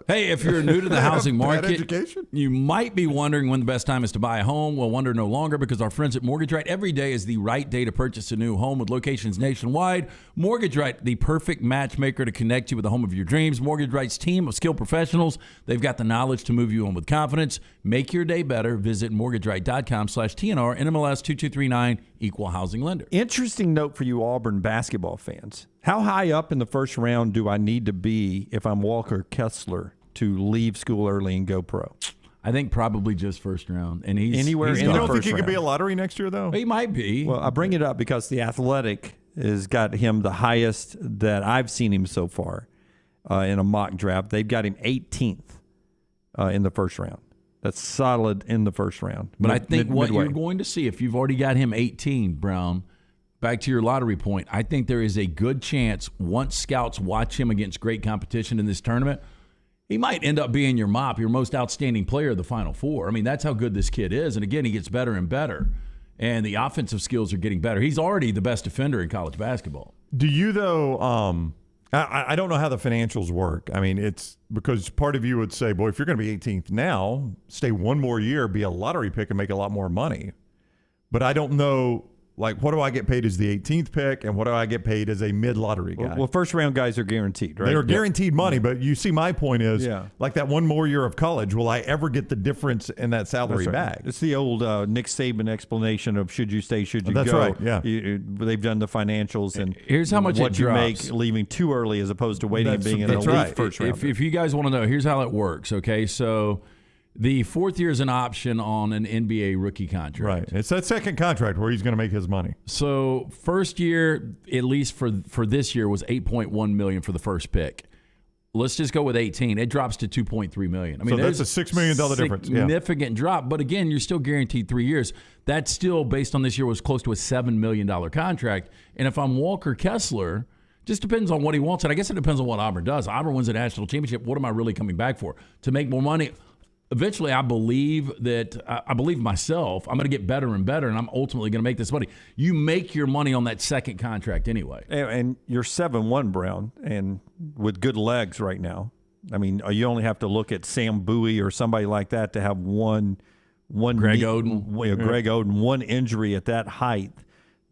Speaker 4: Hey, if you're new to the housing market, you might be wondering when the best time is to buy a home. Well, wonder no longer, because our friends at Mortgage Right, every day is the right day to purchase a new home with locations nationwide. Mortgage Right, the perfect matchmaker to connect you with the home of your dreams. Mortgage Right's team of skilled professionals, they've got the knowledge to move you on with confidence. Make your day better. Visit mortgageright.com/TNR, NMLS 2239, equal housing lender.
Speaker 1: Interesting note for you Auburn basketball fans. How high up in the first round do I need to be if I'm Walker Kessler to leave school early and go pro?
Speaker 4: I think probably just first round. And he's
Speaker 1: anywhere
Speaker 4: he's
Speaker 1: in
Speaker 2: You
Speaker 1: the
Speaker 2: don't think
Speaker 1: first
Speaker 2: he could be a
Speaker 1: round.
Speaker 2: lottery next year, though?
Speaker 4: He might be.
Speaker 1: Well, I bring it up because The Athletic has got him the highest that I've seen him so far in a mock draft. They've got him 18th in the first round. That's solid in the first round.
Speaker 4: But I think what
Speaker 1: midway.
Speaker 4: you're going to see, if you've already got him 18, Brown, back to your lottery point, I think there is a good chance once scouts watch him against great competition in this tournament, he might end up being your MOP, your most outstanding player of the Final Four. I mean, that's how good this kid is. And again, he gets better and better. And the offensive skills are getting better. He's already the best defender in college basketball.
Speaker 2: Do you, though, I don't know how the financials work. I mean, it's because part of you would say, boy, if you're going to be 18th now, stay one more year, be a lottery pick, and make a lot more money. But I don't know, like, what do I get paid as the 18th pick, and what do I get paid as a mid-lottery guy?
Speaker 1: Well, first-round guys are guaranteed, right?
Speaker 2: They're guaranteed money, but you see my point is,
Speaker 1: Yeah.
Speaker 2: like that one more year of college, will I ever get the difference in that salary
Speaker 1: That's right.
Speaker 2: back?
Speaker 1: It's the old Nick Saban explanation of should you stay, should you
Speaker 2: That's
Speaker 1: go.
Speaker 2: right, yeah.
Speaker 1: They've done the financials and
Speaker 4: here's how much
Speaker 1: what
Speaker 4: it
Speaker 1: you
Speaker 4: drops.
Speaker 1: make leaving too early as opposed to waiting and being an elite
Speaker 4: right.
Speaker 1: first round.
Speaker 4: If you guys want to know, here's how it works, okay? So the fourth year is an option on an NBA rookie contract.
Speaker 2: Right. It's that second contract where he's going to make his money.
Speaker 4: So first year, at least for this year, was $8.1 million for the first pick. Let's just go with 18. It drops to $2.3 million. I mean,
Speaker 2: So that's a $6 million difference. Yeah.
Speaker 4: Significant drop. But again, you're still guaranteed 3 years. That still, based on this year, was close to a $7 million contract. And if I'm Walker Kessler, just depends on what he wants. And I guess it depends on what Auburn does. Auburn wins a national championship. What am I really coming back for? To make more money? Eventually, I believe myself, I'm going to get better and better, and I'm ultimately going to make this money. You make your money on that second contract anyway.
Speaker 1: And you're 7-1, Brown, and with good legs right now. I mean, you only have to look at Sam Bowie or somebody like that to have one
Speaker 4: Greg Oden.
Speaker 1: Greg Oden, one injury at that height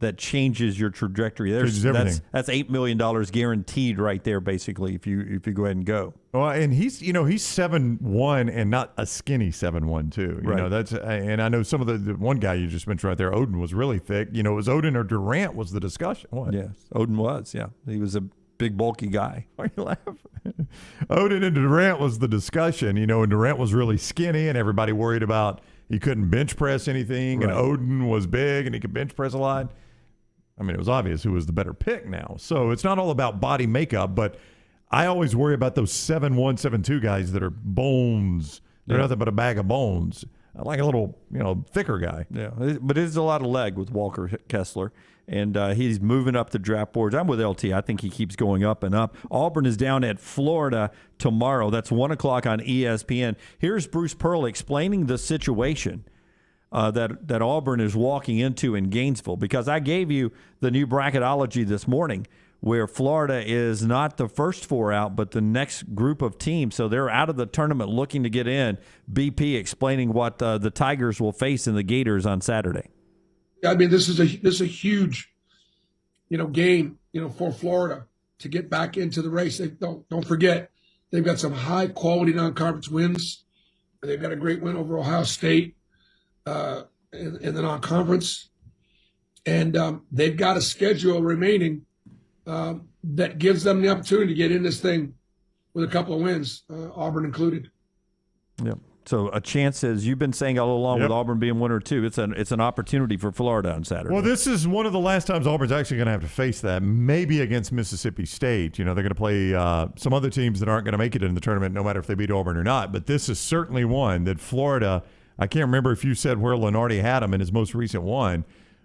Speaker 1: that changes your trajectory.
Speaker 2: Changes everything.
Speaker 1: That's $8 million guaranteed right there, basically, if you go ahead and go.
Speaker 2: Well, and he's 7'1" and not a skinny 7'1" too. You
Speaker 1: Right.
Speaker 2: know, that's, and I know some of the one guy you just mentioned right there, Oden, was really thick. You know, it was Oden or Durant was the discussion. What?
Speaker 1: Yes, Oden was. Yeah, he was a big, bulky guy.
Speaker 2: Why are you laughing? Odin and Durant was the discussion, you know, and Durant was really skinny, and everybody worried about he couldn't bench press anything,
Speaker 1: Right.
Speaker 2: and Odin was big and he could bench press a lot. I mean, it was obvious who was the better pick now. So it's not all about body makeup, but I always worry about those 7'1", 7'2" guys that are bones. They're nothing but a bag of bones. I like a little, thicker guy.
Speaker 1: Yeah, but it's a lot of leg with Walker Kessler, and he's moving up the draft boards. I'm with LT. I think he keeps going up and up. Auburn is down at Florida tomorrow. That's 1 o'clock on ESPN. Here's Bruce Pearl explaining the situation that Auburn is walking into in Gainesville, because I gave you the new bracketology this morning where Florida is not the first four out, but the next group of teams. So they're out of the tournament looking to get in. BP explaining what the Tigers will face in the Gators on Saturday.
Speaker 21: I mean, this is a huge, game, for Florida to get back into the race. Don't forget, they've got some high quality non-conference wins. They've got a great win over Ohio State in the non-conference, and they've got a schedule remaining that gives them the opportunity to get in this thing with a couple of wins, Auburn included.
Speaker 1: Yep. So a chance, as you've been saying all along, with Auburn being 1 or 2, it's an opportunity for Florida on Saturday.
Speaker 2: Well, this is one of the last times Auburn's actually going to have to face that, maybe against Mississippi State. They're going to play some other teams that aren't going to make it in the tournament, no matter if they beat Auburn or not. But this is certainly one that Florida, I can't remember if you said where Lenardi had them in his most recent one,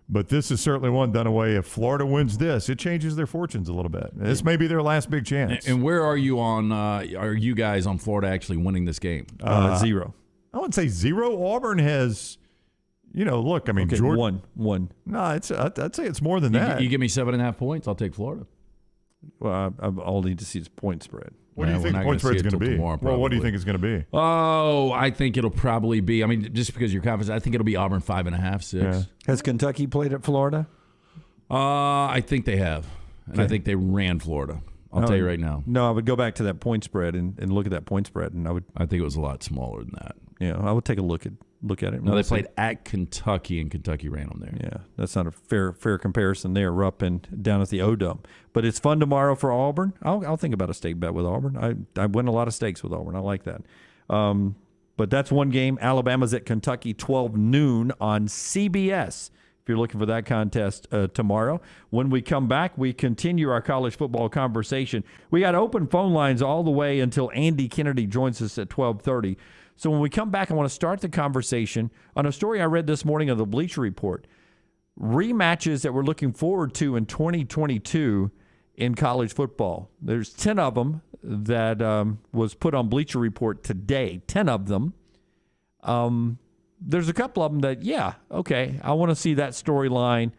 Speaker 2: but this is certainly one done away. If Florida wins this, it changes their fortunes a little bit. This may be their last big chance.
Speaker 4: And where are you on? Are you guys on Florida actually winning this game?
Speaker 1: 0.
Speaker 2: I wouldn't say 0. Auburn has, look. I mean,
Speaker 1: okay,
Speaker 2: Jordan.
Speaker 1: 1.
Speaker 2: No, I'd say it's more than that.
Speaker 4: You give me 7.5 points, I'll take Florida.
Speaker 1: Well, I'll need to see his point spread.
Speaker 2: What do you think the point spread is going to be?
Speaker 4: Tomorrow,
Speaker 2: well, what do you think it's going to be?
Speaker 4: Oh, I think it'll probably be. I mean, just because you're confident, I think it'll be Auburn 5.5, 6.
Speaker 1: Yeah. Has Kentucky played at Florida?
Speaker 4: I think they have, and I think they ran Florida. I'll tell you right now.
Speaker 1: No, I would go back to that point spread and look at that point spread, and I think
Speaker 4: it was a lot smaller than that.
Speaker 1: Yeah, I would take a look at it.
Speaker 4: No, they played at Kentucky, and Kentucky ran them there.
Speaker 1: Yeah, that's not a fair comparison there. We're up and down at the O-Dome. But it's fun tomorrow for Auburn. I'll think about a stake bet with Auburn. I win a lot of stakes with Auburn. I like that. But that's one game. Alabama's at Kentucky, 12 noon on CBS. If you're looking for that contest tomorrow. When we come back, we continue our college football conversation. We got open phone lines all the way until Andy Kennedy joins us at 12:30. So when we come back, I want to start the conversation on a story I read this morning of the Bleacher Report. Rematches that we're looking forward to in 2022 in college football. There's 10 of them that was put on Bleacher Report today. 10 of them. There's a couple of them that, yeah, okay, I want to see that storyline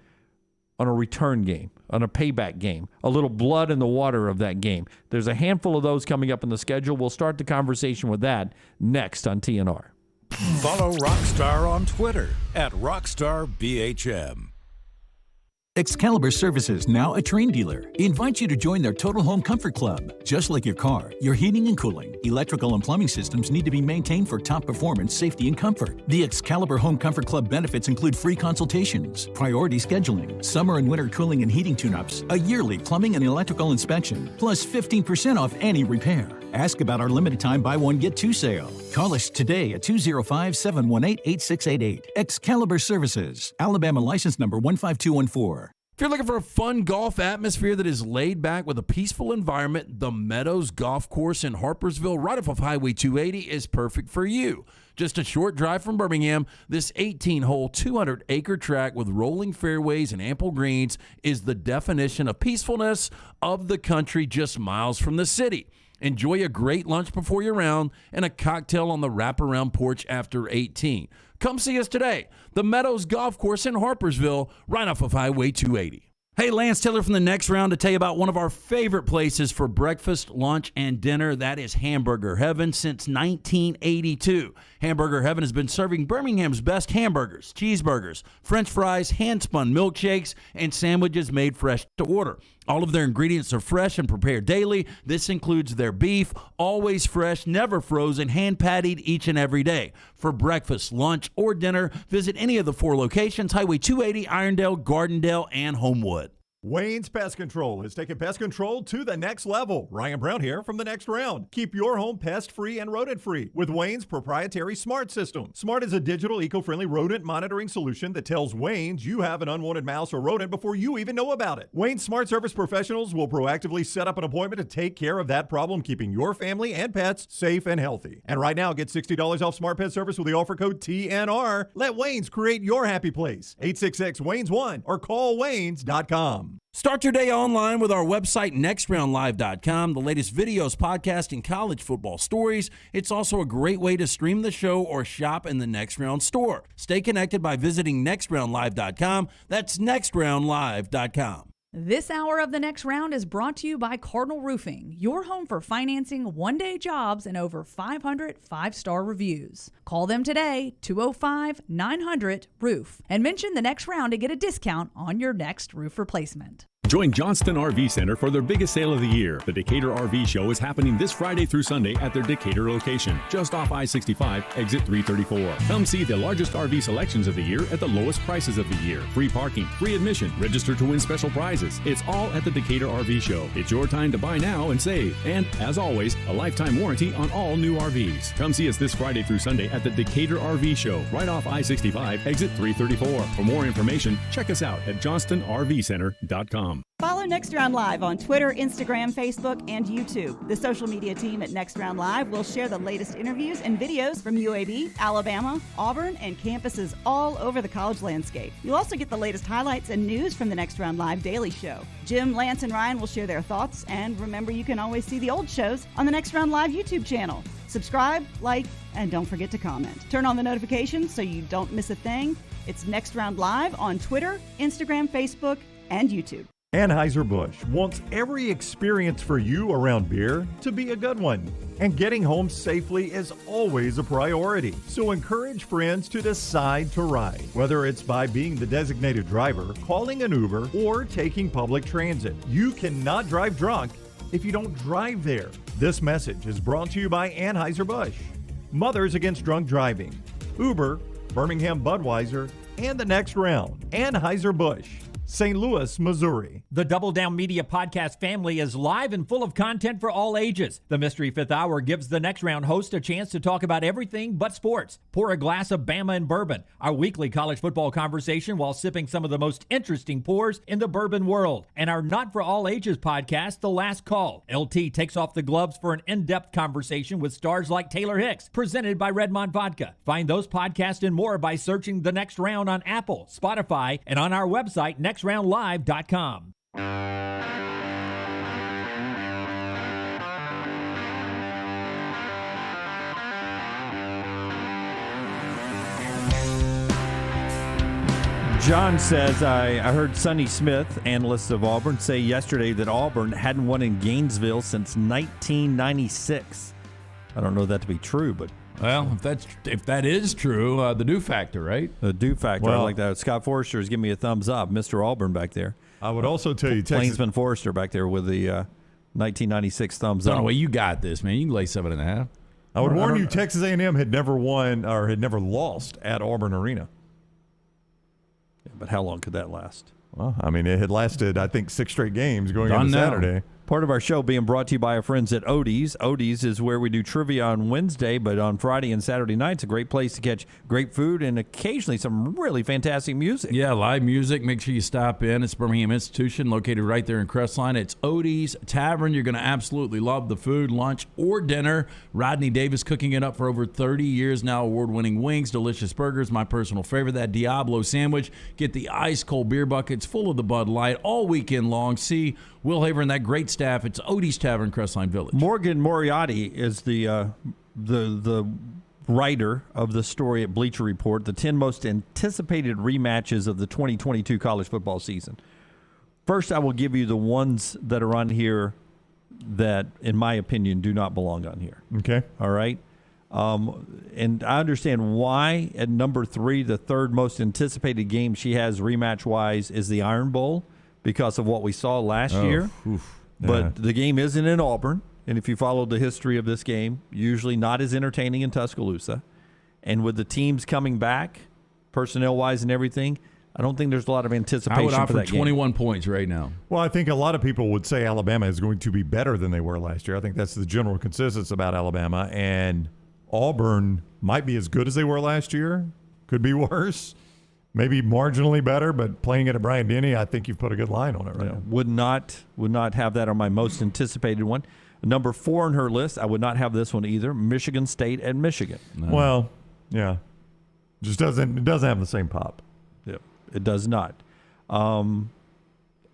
Speaker 1: on a return game, on a payback game, a little blood in the water of that game. There's a handful of those coming up in the schedule. We'll start the conversation with that next on TNR.
Speaker 6: Follow Rockstar on Twitter @RockstarBHM.
Speaker 7: Excalibur Services, now a Train dealer, invites you to join their Total Home Comfort Club. Just like your car, your heating and cooling, electrical and plumbing systems need to be maintained for top performance, safety, and comfort. The Excalibur Home Comfort Club benefits include free consultations, priority scheduling, summer and winter cooling and heating tune-ups, a yearly plumbing and electrical inspection, plus 15% off any repair. Ask about our limited time buy one, get two sale. Call us today at 205-718-8688. Excalibur Services, Alabama license number 15214.
Speaker 17: If you're looking for a fun golf atmosphere that is laid back with a peaceful environment, the Meadows Golf Course in Harpersville, right off of Highway 280, is perfect for you. Just a short drive from Birmingham, this 18-hole, 200-acre track with rolling fairways and ample greens is the definition of peacefulness of the country just miles from the city. Enjoy a great lunch before your round and a cocktail on the wraparound porch after 18. Come see us today. The Meadows Golf Course in Harpersville, right off of Highway 280. Hey, Lance Taylor from the Next Round to tell you about one of our favorite places for breakfast, lunch, and dinner. That is Hamburger Heaven since 1982. Hamburger Heaven has been serving Birmingham's best hamburgers, cheeseburgers, French fries, hand-spun milkshakes, and sandwiches made fresh to order. All of their ingredients are fresh and prepared daily. This includes their beef, always fresh, never frozen, hand-pattied each and every day. For breakfast, lunch, or dinner, visit any of the 4 locations, Highway 280, Irondale, Gardendale, and Homewood.
Speaker 14: Wayne's Pest Control is taking pest control to the next level. Ryan Brown here from the Next Round. Keep your home pest-free and rodent-free with Wayne's proprietary Smart System. Smart is a digital, eco-friendly rodent monitoring solution that tells Wayne's you have an unwanted mouse or rodent before you even know about it. Wayne's Smart Service professionals will proactively set up an appointment to take care of that problem, keeping your family and pets safe and healthy. And right now, get $60 off Smart Pet Service with the offer code TNR. Let Wayne's create your happy place. 866-WAYNES1 or call Waynes.com.
Speaker 17: Start your day online with our website, nextroundlive.com. The latest videos, podcasts, and college football stories. It's also a great way to stream the show or shop in the Next Round store. Stay connected by visiting nextroundlive.com. That's nextroundlive.com.
Speaker 8: This hour of the Next Round is brought to you by Cardinal Roofing, your home for financing one-day jobs and over 500 five-star reviews. Call them today, 205-900-ROOF, and mention the Next Round to get a discount on your next roof replacement.
Speaker 22: Join Johnston RV Center for their biggest sale of the year. The Decatur RV Show is happening this Friday through Sunday at their Decatur location, just off I-65, exit 334. Come see the largest RV selections of the year at the lowest prices of the year. Free parking, free admission, register to win special prizes. It's all at the Decatur RV Show. It's your time to buy now and save. And, as always, a lifetime warranty on all new RVs. Come see us this Friday through Sunday at the Decatur RV Show, right off I-65, exit 334. For more information, check us out at johnstonrvcenter.com.
Speaker 5: Follow Next Round Live on Twitter, Instagram, Facebook, and YouTube. The social media team at Next Round Live will share the latest interviews and videos from UAB, Alabama, Auburn, and campuses all over the college landscape. You'll also get the latest highlights and news from the Next Round Live Daily Show. Jim, Lance, and Ryan will share their thoughts, and remember, you can always see the old shows on the Next Round Live YouTube channel. Subscribe, like, and don't forget to comment. Turn on the notifications so you don't miss a thing. It's Next Round Live on Twitter, Instagram, Facebook, and YouTube.
Speaker 14: Anheuser-Busch wants every experience for you around beer to be a good one. And getting home safely is always a priority. So encourage friends to decide to ride, whether it's by being the designated driver, calling an Uber, or taking public transit. You cannot drive drunk if you don't drive there. This message is brought to you by Anheuser-Busch, Mothers Against Drunk Driving, Uber, Birmingham Budweiser, and the Next Round. Anheuser-Busch. St. Louis, Missouri.
Speaker 12: The Double Down Media podcast family is live and full of content for all ages. The Mystery Fifth Hour gives the next round host a chance to talk about everything but sports. Pour a glass of Bama and bourbon, our weekly college football conversation while sipping some of the most interesting pours in the bourbon world. And our Not For All Ages podcast, The Last Call. LT takes off the gloves for an in-depth conversation with stars like Taylor Hicks, presented by Redmond Vodka. Find those podcasts and more by searching The Next Round on Apple, Spotify, and on our website, nextroundlive.com.
Speaker 1: John says, I heard Sonny Smith, analyst of Auburn, say yesterday that Auburn hadn't won in Gainesville since 1996. I don't know that to be true, but...
Speaker 4: Well, if that is true, the do factor, right?
Speaker 1: The do factor,
Speaker 2: Well,
Speaker 1: I like that. Scott Forrester is giving me a thumbs up. Mr. Auburn back there.
Speaker 2: I would also tell you, Texas...
Speaker 1: Plainsman Forrester back there with the 1996 thumbs up.
Speaker 4: Well, you got this, man. You can lay 7.5.
Speaker 2: I would warn you, Texas A&M had never won or had never lost at Auburn Arena.
Speaker 1: Yeah, but how long could that last?
Speaker 2: Well, I mean, it had lasted, I think, 6 straight games going into Saturday.
Speaker 1: Part of our show being brought to you by our friends at Odie's. Odie's is where we do trivia on Wednesday, but on Friday and Saturday nights, a great place to catch great food and occasionally some really fantastic music.
Speaker 4: Yeah, live music. Make sure you stop in. It's Birmingham Institution, located right there in Crestline. It's Odie's Tavern. You're going to absolutely love the food, lunch, or dinner. Rodney Davis cooking it up for over 30 years now. Award-winning wings, delicious burgers. My personal favorite, that Diablo sandwich. Get the ice-cold beer buckets full of the Bud Light all weekend long. See Will Haver and that great staff. It's Odie's Tavern, Crestline Village.
Speaker 1: Morgan Moriarty is the writer of the story at Bleacher Report, the 10 most anticipated rematches of the 2022 college football season. First, I will give you the ones that are on here that, in my opinion, do not belong on here.
Speaker 2: Okay.
Speaker 1: All right? And I understand why at number 3, the third most anticipated game she has rematch-wise is the Iron Bowl because of what we saw last year. But the game isn't in Auburn, and if you followed the history of this game, usually not as entertaining in Tuscaloosa. And with the teams coming back, personnel-wise and everything, I don't think there's a lot of anticipation
Speaker 4: I would offer
Speaker 1: for that
Speaker 4: 21
Speaker 1: game.
Speaker 4: points right now.
Speaker 2: Well, I think a lot of people would say Alabama is going to be better than they were last year. I think that's the general consensus about Alabama. And Auburn might be as good as they were last year. Could be worse. Maybe marginally better, but playing it at Bryant-Denny, I think you've put a good line on it right now.
Speaker 1: Would not have that on my most anticipated one. Number 4 on her list, I would not have this one either. Michigan State and Michigan.
Speaker 2: No. Well, yeah. It doesn't have the same pop.
Speaker 1: Yep, it does not.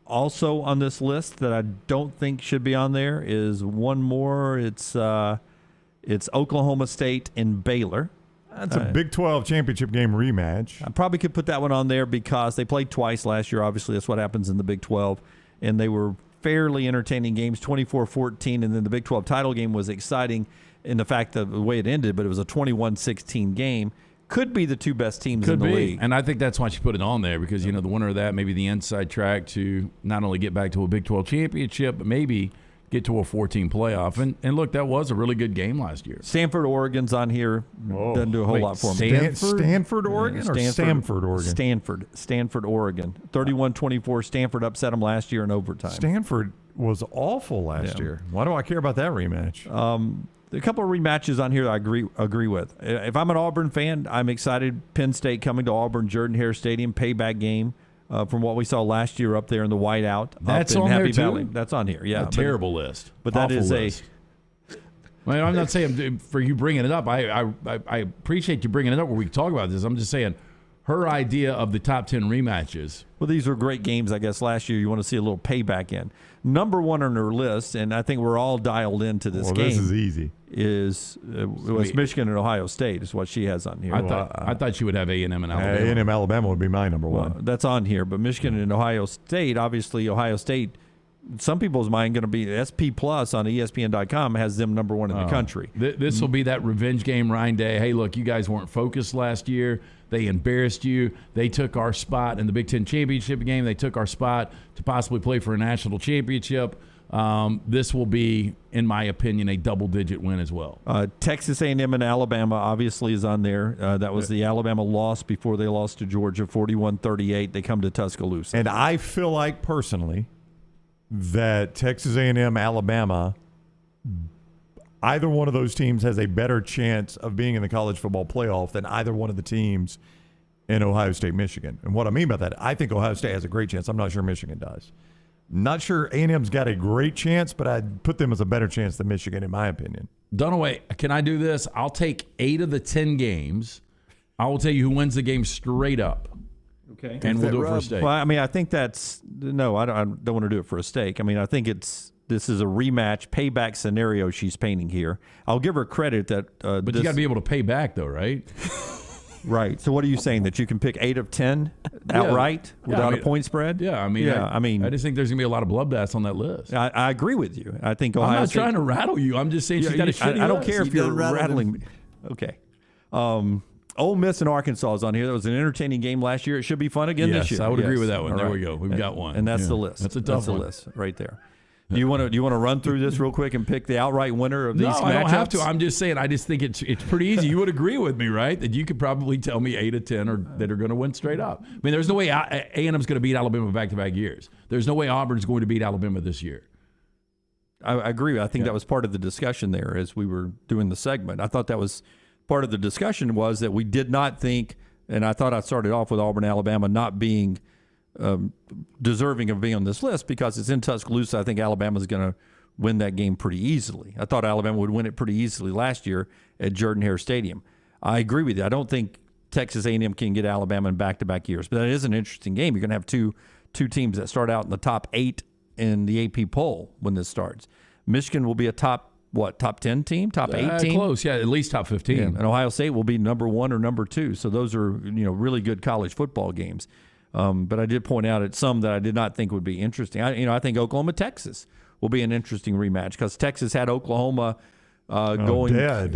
Speaker 1: Also on this list that I don't think should be on there is one more. It's Oklahoma State and Baylor.
Speaker 2: That's a Big 12 championship game rematch.
Speaker 1: I probably could put that one on there because they played twice last year. Obviously, that's what happens in the Big 12. And they were fairly entertaining games, 24-14. And then the Big 12 title game was exciting in the fact of the way it ended, but it was a 21-16 game. Could be the two best teams in the league.
Speaker 4: And I think that's why she put it on there because, the winner of that, maybe the inside track to not only get back to a Big 12 championship, but maybe get to a 14 playoff. And look, that was a really good game last year.
Speaker 1: Stanford, Oregon's on here. Doesn't do a whole lot for me.
Speaker 2: Stanford, Oregon, or Samford, Oregon?
Speaker 1: Stanford, Oregon. 31-24. Stanford upset them last year in overtime.
Speaker 2: Stanford was awful last year. Why do I care about that rematch?
Speaker 1: A couple of rematches on here that I agree with. If I'm an Auburn fan, I'm excited. Penn State coming to Auburn, Jordan-Hare Stadium, payback game. From what we saw last year up there in the whiteout.
Speaker 4: That's
Speaker 1: up in
Speaker 4: on
Speaker 1: Happy
Speaker 4: there too?
Speaker 1: Valley. That's on here, yeah.
Speaker 4: A terrible list.
Speaker 1: But that is
Speaker 4: list. Well, I'm not saying for you bringing it up. I appreciate you bringing it up where we can talk about this. I'm just saying her idea of the top 10 rematches.
Speaker 1: Well, these were great games, I guess, last year. You want to see a little payback in. Number 1 on her list, and I think we're all dialed into this game.
Speaker 2: This is easy.
Speaker 1: It was Michigan and Ohio State is what she has on here.
Speaker 4: I thought she would have A&M and Alabama.
Speaker 2: A&M Alabama would be my number 1.
Speaker 1: Well, that's on here, but Michigan and Ohio State, obviously Ohio State, some people's mind going to be SP Plus on ESPN.com has them number 1 in the country.
Speaker 4: This will be that revenge game, Ryan Day. Hey, look, you guys weren't focused last year. They embarrassed you. They took our spot in the Big Ten championship game. They took our spot to possibly play for a national championship. this will be, in my opinion, a double-digit win as well.
Speaker 1: Texas A&M and Alabama obviously is on there. That was the Alabama loss before they lost to Georgia, 41-38. They come to Tuscaloosa.
Speaker 2: And I feel like personally that Texas A&M, Alabama, either one of those teams has a better chance of being in the college football playoff than either one of the teams in Ohio State, Michigan. And what I mean by that, I think Ohio State has a great chance. I'm not sure Michigan does. Not sure A&M's got a great chance, but I'd put them as a better chance than Michigan, in my opinion.
Speaker 4: Dunaway, can I do this? I'll take 8 of the 10 games. I will tell you who wins the game straight up.
Speaker 1: Okay.
Speaker 4: And we'll do it for a stake.
Speaker 1: Well, I mean, I think that's – no, I don't want to do it for a stake. I mean, I think this is a rematch, payback scenario she's painting here. I'll give her credit that
Speaker 4: but you got to be able to pay back, though, right?
Speaker 1: Right. So what are you saying, that you can pick 8 of 10 outright without a point spread?
Speaker 4: Yeah, I mean, I just think there's going to be a lot of bloodbaths on that list.
Speaker 1: I agree with you. I think Ohio
Speaker 4: I'm not
Speaker 1: State,
Speaker 4: trying to rattle you. I'm just saying she's got a shitty
Speaker 1: I don't
Speaker 4: list.
Speaker 1: care if you're rattling me. Okay. Ole Miss and Arkansas is on here. That was an entertaining game last year. It should be fun again this year.
Speaker 4: I would agree with that one.
Speaker 1: All
Speaker 4: there
Speaker 1: right.
Speaker 4: we go. We've got one.
Speaker 1: And that's the list.
Speaker 4: That's a tough one.
Speaker 1: the list right there. Do you want to run through this real quick and pick the outright winner of these matchups?
Speaker 4: No, I don't have to. I'm just saying. I just think it's pretty easy. You would agree with me, right? That you could probably tell me 8 of 10 that are going to win straight up. I mean, there's no way A&M's going to beat Alabama back-to-back years. There's no way Auburn's going to beat Alabama this year.
Speaker 1: I agree. I think that was part of the discussion there as we were doing the segment. I thought that was part of the discussion was that we did not think, and I thought I started off with Auburn, Alabama not being deserving of being on this list because it's in Tuscaloosa. I think Alabama's going to win that game pretty easily. I thought Alabama would win it pretty easily last year at Jordan-Hare Stadium. I agree with you. I don't think Texas A&M can get Alabama in back-to-back years, but that is an interesting game. You're going to have two teams that start out in the top 8 in the AP poll when this starts. Michigan will be a top 10 team, top 8 team?
Speaker 4: Close, at least top 15.
Speaker 1: Yeah, and Ohio State will be number 1 or number 2. So those are really good college football games. But I did point out at some that I did not think would be interesting. I think Oklahoma, Texas will be an interesting rematch because Texas had Oklahoma going
Speaker 2: dead.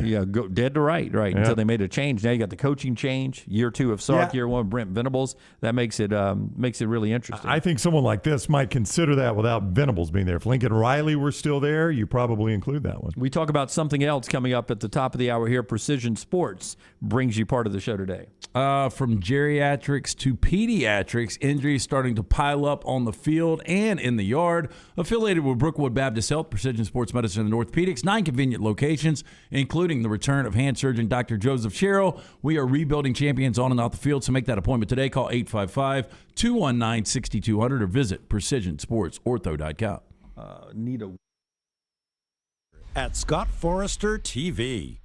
Speaker 1: Dead to right, until they made a change. Now you got the coaching change, year 2 of Sark, year 1 Brent Venables. That makes it really interesting.
Speaker 2: I think someone like this might consider that without Venables being there. If Lincoln Riley were still there, you probably include that one.
Speaker 1: We talk about something else coming up at the top of the hour here. Precision Sports brings you part of the show today.
Speaker 4: From geriatrics to pediatrics, injuries starting to pile up on the field and in the yard. Affiliated with Brookwood Baptist Health, Precision Sports Medicine and Orthopedics, 9 convenient locations, including the return of hand surgeon Dr. Joseph Sherrill. We are rebuilding champions on and off the field, so make that appointment today. Call 855-219-6200 or visit precisionsportsortho.com.
Speaker 6: At Scott Forrester TV.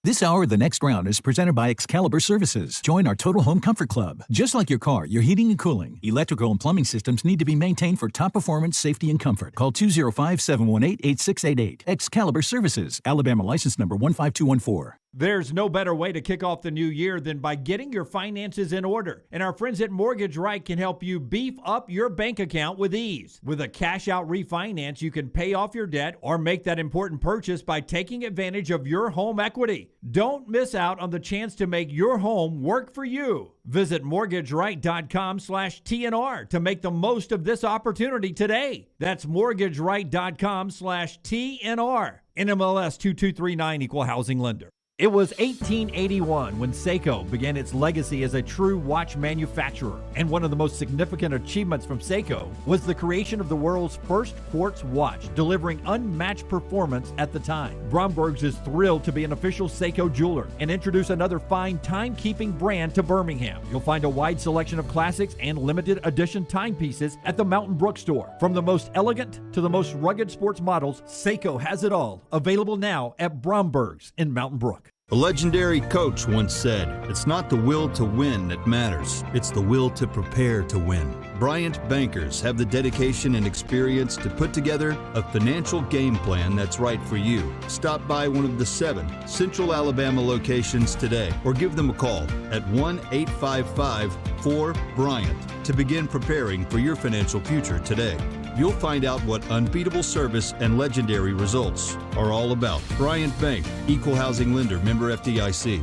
Speaker 7: This hour of The Next Round is presented by Excalibur Services. Join our Total Home Comfort Club. Just like your car, your heating and cooling, electrical and plumbing systems need to be maintained for top performance, safety, and comfort. Call 205-718-8688. Excalibur Services. Alabama license number 15214.
Speaker 12: There's no better way to kick off the new year than by getting your finances in order. And our friends at Mortgage Right can help you beef up your bank account with ease. With a cash-out refinance, you can pay off your debt or make that important purchase by taking advantage of your home equity. Don't miss out on the chance to make your home work for you. Visit mortgageright.com/TNR to make the most of this opportunity today. That's mortgageright.com/TNR. NMLS 2239, Equal Housing Lender. It was 1881 when Seiko began its legacy as a true watch manufacturer. And one of the most significant achievements from Seiko was the creation of the world's first quartz watch, delivering unmatched performance at the time. Bromberg's is thrilled to be an official Seiko jeweler and introduce another fine timekeeping brand to Birmingham. You'll find a wide selection of classics and limited edition timepieces at the Mountain Brook store. From the most elegant to the most rugged sports models, Seiko has it all. Available now at Bromberg's in Mountain Brook.
Speaker 16: A legendary coach once said, "It's not the will to win that matters, it's the will to prepare to win." Bryant bankers have the dedication and experience to put together a financial game plan that's right for you. Stop by one of the 7 Central Alabama locations today or give them a call at 1-855-4-BRYANT to begin preparing for your financial future today. You'll find out what unbeatable service and legendary results are all about. Bryant Bank, Equal Housing Lender, member FDIC.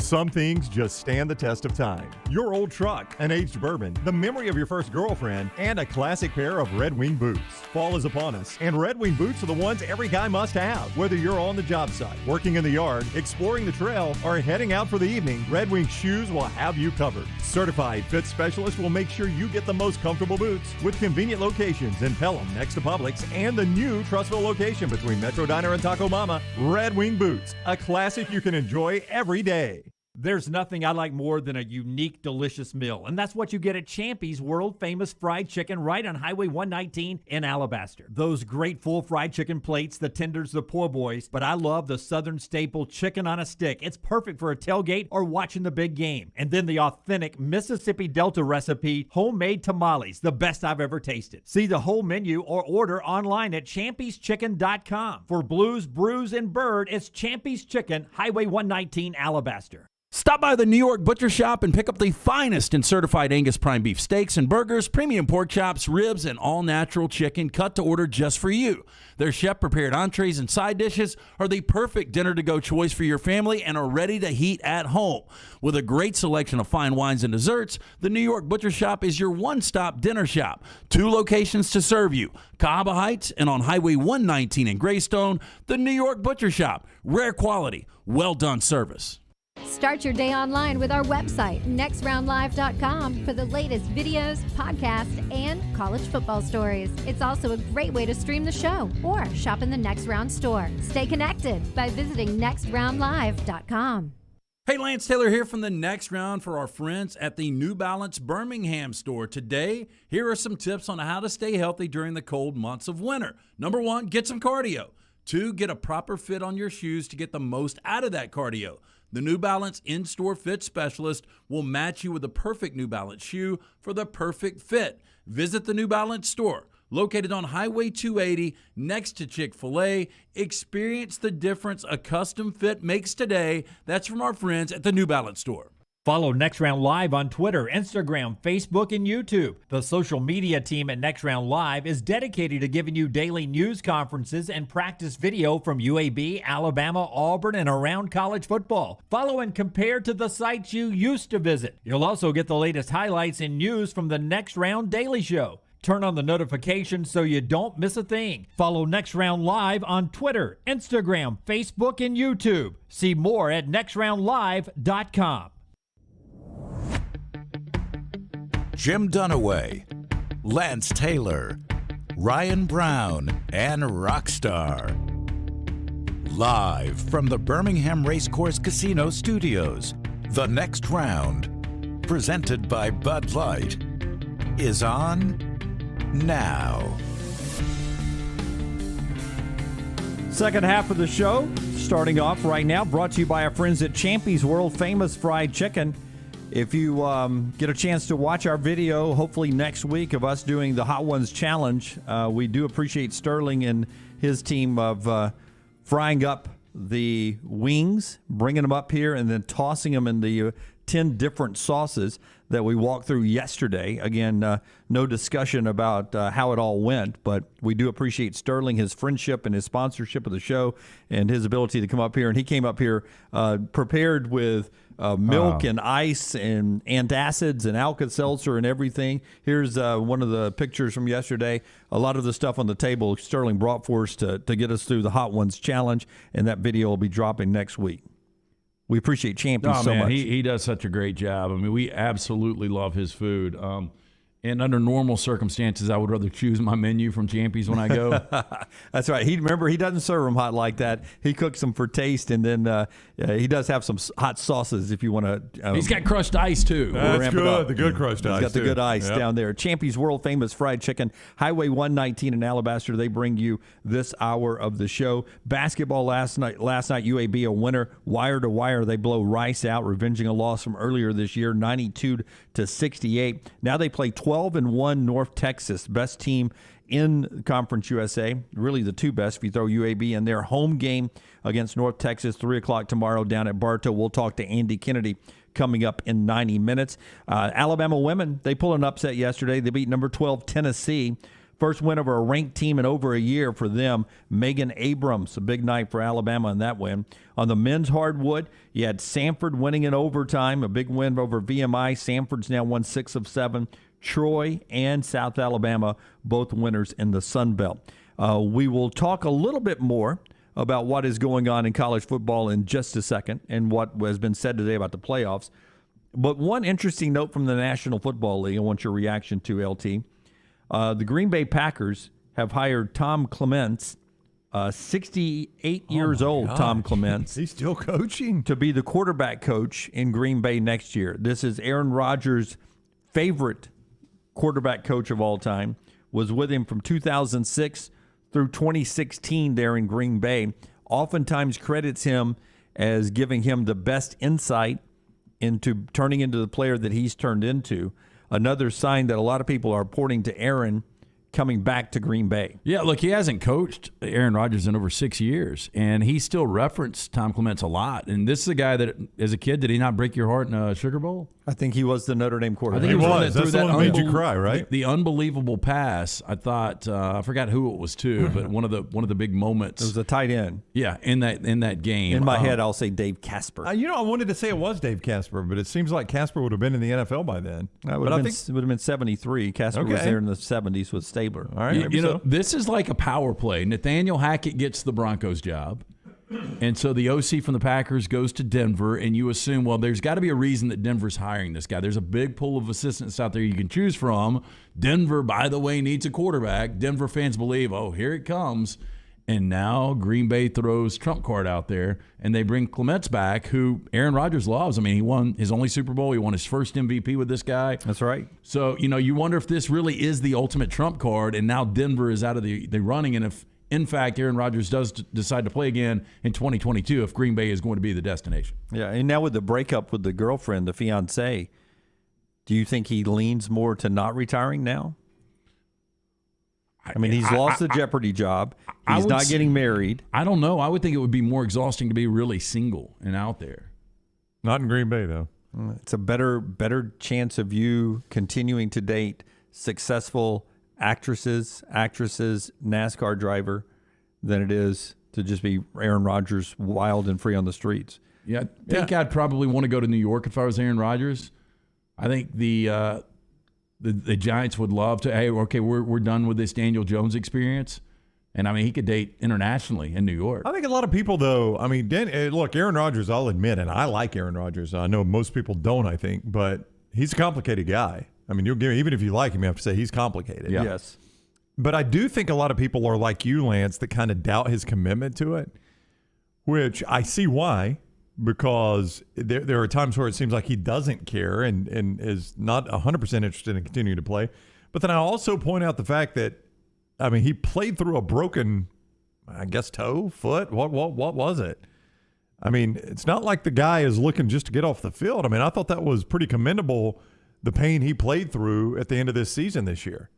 Speaker 14: Some things just stand the test of time. Your old truck, an aged bourbon, the memory of your first girlfriend, and a classic pair of Red Wing boots. Fall is upon us, and Red Wing boots are the ones every guy must have. Whether you're on the job site, working in the yard, exploring the trail, or heading out for the evening, Red Wing shoes will have you covered. Certified fit specialists will make sure you get the most comfortable boots with convenient locations in Pelham next to Publix and the new Trussville location between Metro Diner and Taco Mama. Red Wing boots, a classic you can enjoy every day.
Speaker 12: There's nothing I like more than a unique, delicious meal, and that's what you get at Champy's world-famous fried chicken right on Highway 119 in Alabaster. Those great full fried chicken plates, the tenders, the po' boys, but I love the Southern staple chicken on a stick. It's perfect for a tailgate or watching the big game. And then the authentic Mississippi Delta recipe, homemade tamales, the best I've ever tasted. See the whole menu or order online at champyschicken.com. For Blues, Brews, and Bird, it's Champy's Chicken, Highway 119, Alabaster.
Speaker 17: Stop by the New York Butcher Shop and pick up the finest in certified Angus prime beef steaks and burgers, premium pork chops, ribs, and all-natural chicken cut to order just for you. Their chef-prepared entrees and side dishes are the perfect dinner-to-go choice for your family and are ready to heat at home. With a great selection of fine wines and desserts, the New York Butcher Shop is your one-stop dinner shop. 2 locations to serve you, Cahaba Heights and on Highway 119 in Greystone, the New York Butcher Shop. Rare quality, well-done service.
Speaker 18: Start your day online with our website, nextroundlive.com, for the latest videos, podcasts, and college football stories. It's also a great way to stream the show or shop in the Next Round store. Stay connected by visiting nextroundlive.com.
Speaker 17: Hey, Lance Taylor here from the Next Round for our friends at the New Balance Birmingham store. Today, here are some tips on how to stay healthy during the cold months of winter. Number 1, get some cardio. 2, get a proper fit on your shoes to get the most out of that cardio. The New Balance in-store fit specialist will match you with the perfect New Balance shoe for the perfect fit. Visit the New Balance store, located on Highway 280 next to Chick-fil-A. Experience the difference a custom fit makes today. That's from our friends at the New Balance store.
Speaker 12: Follow Next Round Live on Twitter, Instagram, Facebook, and YouTube. The social media team at Next Round Live is dedicated to giving you daily news conferences and practice video from UAB, Alabama, Auburn, and around college football. Follow and compare to the sites you used to visit. You'll also get the latest highlights and news from the Next Round Daily Show. Turn on the notifications so you don't miss a thing. Follow Next Round Live on Twitter, Instagram, Facebook, and YouTube. See more at nextroundlive.com.
Speaker 6: Jim Dunaway, Lance Taylor, Ryan Brown, and Rockstar. Live from the Birmingham Racecourse Casino Studios, the Next Round, presented by Bud Light, is on now.
Speaker 1: Second half of the show, starting off right now, brought to you by our friends at Champy's World Famous Fried Chicken. If you get a chance to watch our video, hopefully next week, of us doing the Hot Ones Challenge, we do appreciate Sterling and his team of frying up the wings, bringing them up here, and then tossing them in the 10 different sauces that we walked through yesterday. Again, no discussion about how it all went, but we do appreciate Sterling, his friendship and his sponsorship of the show, and his ability to come up here. And he came up here prepared with milk and ice and antacids and Alka-Seltzer and everything. Here's one of the pictures from yesterday. A lot of the stuff on the table Sterling brought for us to get us through the Hot Ones Challenge, and that video will be dropping next week. We appreciate Champy's so much.
Speaker 4: He does such a great job. I mean, we absolutely love his food. And under normal circumstances, I would rather choose my menu from Champy's when I go.
Speaker 1: That's right. He doesn't serve them hot like that. He cooks them for taste, and then he does have some hot sauces if you want to.
Speaker 4: He's got crushed ice, too.
Speaker 2: That's good. The good crushed ice.
Speaker 1: He's got the
Speaker 2: too.
Speaker 1: good ice down there. Champy's World Famous Fried Chicken, Highway 119 in Alabaster. They bring you this hour of the show. Basketball last night, UAB a winner. Wire to wire, they blow Rice out, revenging a loss from earlier this year, 92-68. Now they play 12-1 North Texas, best team in Conference USA, really the two best if you throw UAB in their home game against North Texas, 3 o'clock tomorrow down at Bartow. We'll talk to Andy Kennedy coming up in 90 minutes. Alabama women, they pulled an upset yesterday. They beat number 12 Tennessee First win over a ranked team in over a year for them. Megan Abrams, a big night for Alabama in that win. On the men's hardwood, you had Samford winning in overtime, a big win over VMI. Samford's now won 6 of 7. Troy and South Alabama, both winners in the Sun Belt. We will talk a little bit more about what is going on in college football in just a second and what has been said today about the playoffs. But one interesting note from the National Football League, I want your reaction to, LT. The Green Bay Packers have hired Tom Clements, 68 years old,
Speaker 2: gosh.
Speaker 1: Tom Clements.
Speaker 2: He's still coaching.
Speaker 1: To be the quarterback coach in Green Bay next year. This is Aaron Rodgers' favorite quarterback coach of all time. Was with him from 2006 through 2016 there in Green Bay. Oftentimes credits him as giving him the best insight into turning into the player that he's turned into. Another sign that a lot of people are pointing to Aaron coming back to Green Bay.
Speaker 4: Yeah, look, he hasn't coached Aaron Rodgers in over 6 years, and he still referenced Tom Clements a lot. And this is a guy that, as a kid, did he not break your heart in a Sugar Bowl?
Speaker 1: I think he was the Notre Dame quarterback.
Speaker 4: I think
Speaker 2: he
Speaker 4: was.
Speaker 2: was. That's the one that made you cry, right?
Speaker 4: The unbelievable pass. I thought I forgot who it was to, but one of the big moments.
Speaker 1: It was a tight end.
Speaker 4: Yeah, in that game.
Speaker 1: In my head, I'll say Dave Casper.
Speaker 2: I wanted to say it was Dave Casper, but it seems like Casper would have been in the NFL by then.
Speaker 1: It would have been 73. Casper was there in the 70s with Stabler.
Speaker 2: All right,
Speaker 4: you know, this is like a power play. Nathaniel Hackett gets the Broncos job. And so the OC from the Packers goes to Denver, and you assume, well, there's got to be a reason that Denver's hiring this guy. There's a big pool of assistants out there you can choose from. Denver, by the way, needs a quarterback. Denver fans believe, oh, here it comes. And now Green Bay throws trump card out there, and they bring Clements back, who Aaron Rodgers loves. I mean, he won his only Super Bowl. He won his first MVP with this guy.
Speaker 1: That's right.
Speaker 4: So, you wonder if this really is the ultimate trump card, and now Denver is out of the running, and if in fact, Aaron Rodgers does decide to play again in 2022 if Green Bay is going to be the destination.
Speaker 1: Yeah, and now with the breakup with the girlfriend, the fiancée, do you think he leans more to not retiring now? I mean, he's lost the Jeopardy job. He's not getting married.
Speaker 4: I don't know. I would think it would be more exhausting to be really single and out there.
Speaker 2: Not in Green Bay, though.
Speaker 1: It's a better chance of you continuing to date successful actresses, NASCAR driver, than it is to just be Aaron Rodgers wild and free on the streets.
Speaker 4: Yeah, I think I'd probably want to go to New York if I was Aaron Rodgers. I think the Giants would love to, hey, okay, we're done with this Daniel Jones experience. And, I mean, he could date internationally in New York.
Speaker 2: I think a lot of people, though, I mean, look, Aaron Rodgers, I'll admit, and I like Aaron Rodgers. I know most people don't, I think, but he's a complicated guy. I mean, even if you like him, you have to say he's complicated.
Speaker 1: Yeah. Yes.
Speaker 2: But I do think a lot of people are like you, Lance, that kind of doubt his commitment to it, which I see why, because there are times where it seems like he doesn't care and is not 100% interested in continuing to play. But then I also point out the fact that, I mean, he played through a broken, I guess, toe, foot. What was it? I mean, it's not like the guy is looking just to get off the field. I mean, I thought that was pretty commendable, the pain he played through at the end of this season this year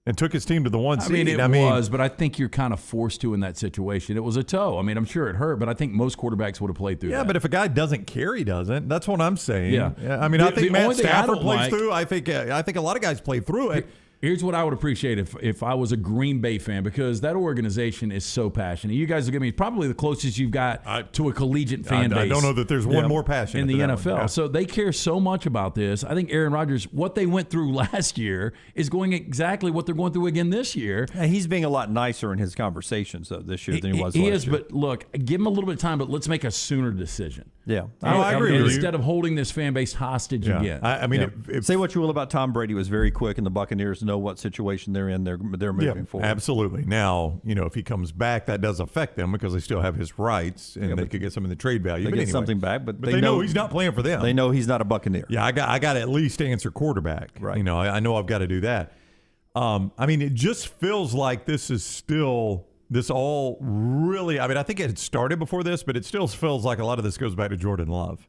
Speaker 2: and took his team to the one seed.
Speaker 4: It was, but I think you're kind of forced to in that situation. It was a toe. I mean, I'm sure it hurt, but I think most quarterbacks would have played through that.
Speaker 2: Yeah, but if a guy doesn't care, he doesn't. That's what I'm saying.
Speaker 4: Yeah.
Speaker 2: I mean, I think Matt Stafford plays through. I think a lot of guys play through it.
Speaker 4: Here's what I would appreciate if I was a Green Bay fan, because that organization is so passionate. You guys will give me probably the closest you've got to a collegiate fan base.
Speaker 2: I don't know that there's one more passionate
Speaker 4: in the NFL. Yeah. So they care so much about this. I think Aaron Rodgers, what they went through last year is going exactly what they're going through again this year.
Speaker 1: And he's being a lot nicer in his conversations this year than he was last year.
Speaker 4: He is, but look, give him a little bit of time, but let's make a sooner decision.
Speaker 1: Yeah.
Speaker 2: I agree with you.
Speaker 4: Instead of holding this fan base hostage again.
Speaker 2: I mean,
Speaker 1: say what you will about Tom Brady, was very quick, and the Buccaneers know what situation they're in. They're moving forward.
Speaker 2: Absolutely. Now, if he comes back, that does affect them because they still have his rights, and they could get some in the trade value.
Speaker 1: They get something back, but
Speaker 2: they know he's not playing for them.
Speaker 1: They know he's not a Buccaneer.
Speaker 2: Yeah, I got to at least answer quarterback.
Speaker 1: Right.
Speaker 2: I know I've got to do that. I mean, it just feels like this is still. This all really, I mean, I think it had started before this, but it still feels like a lot of this goes back to Jordan Love.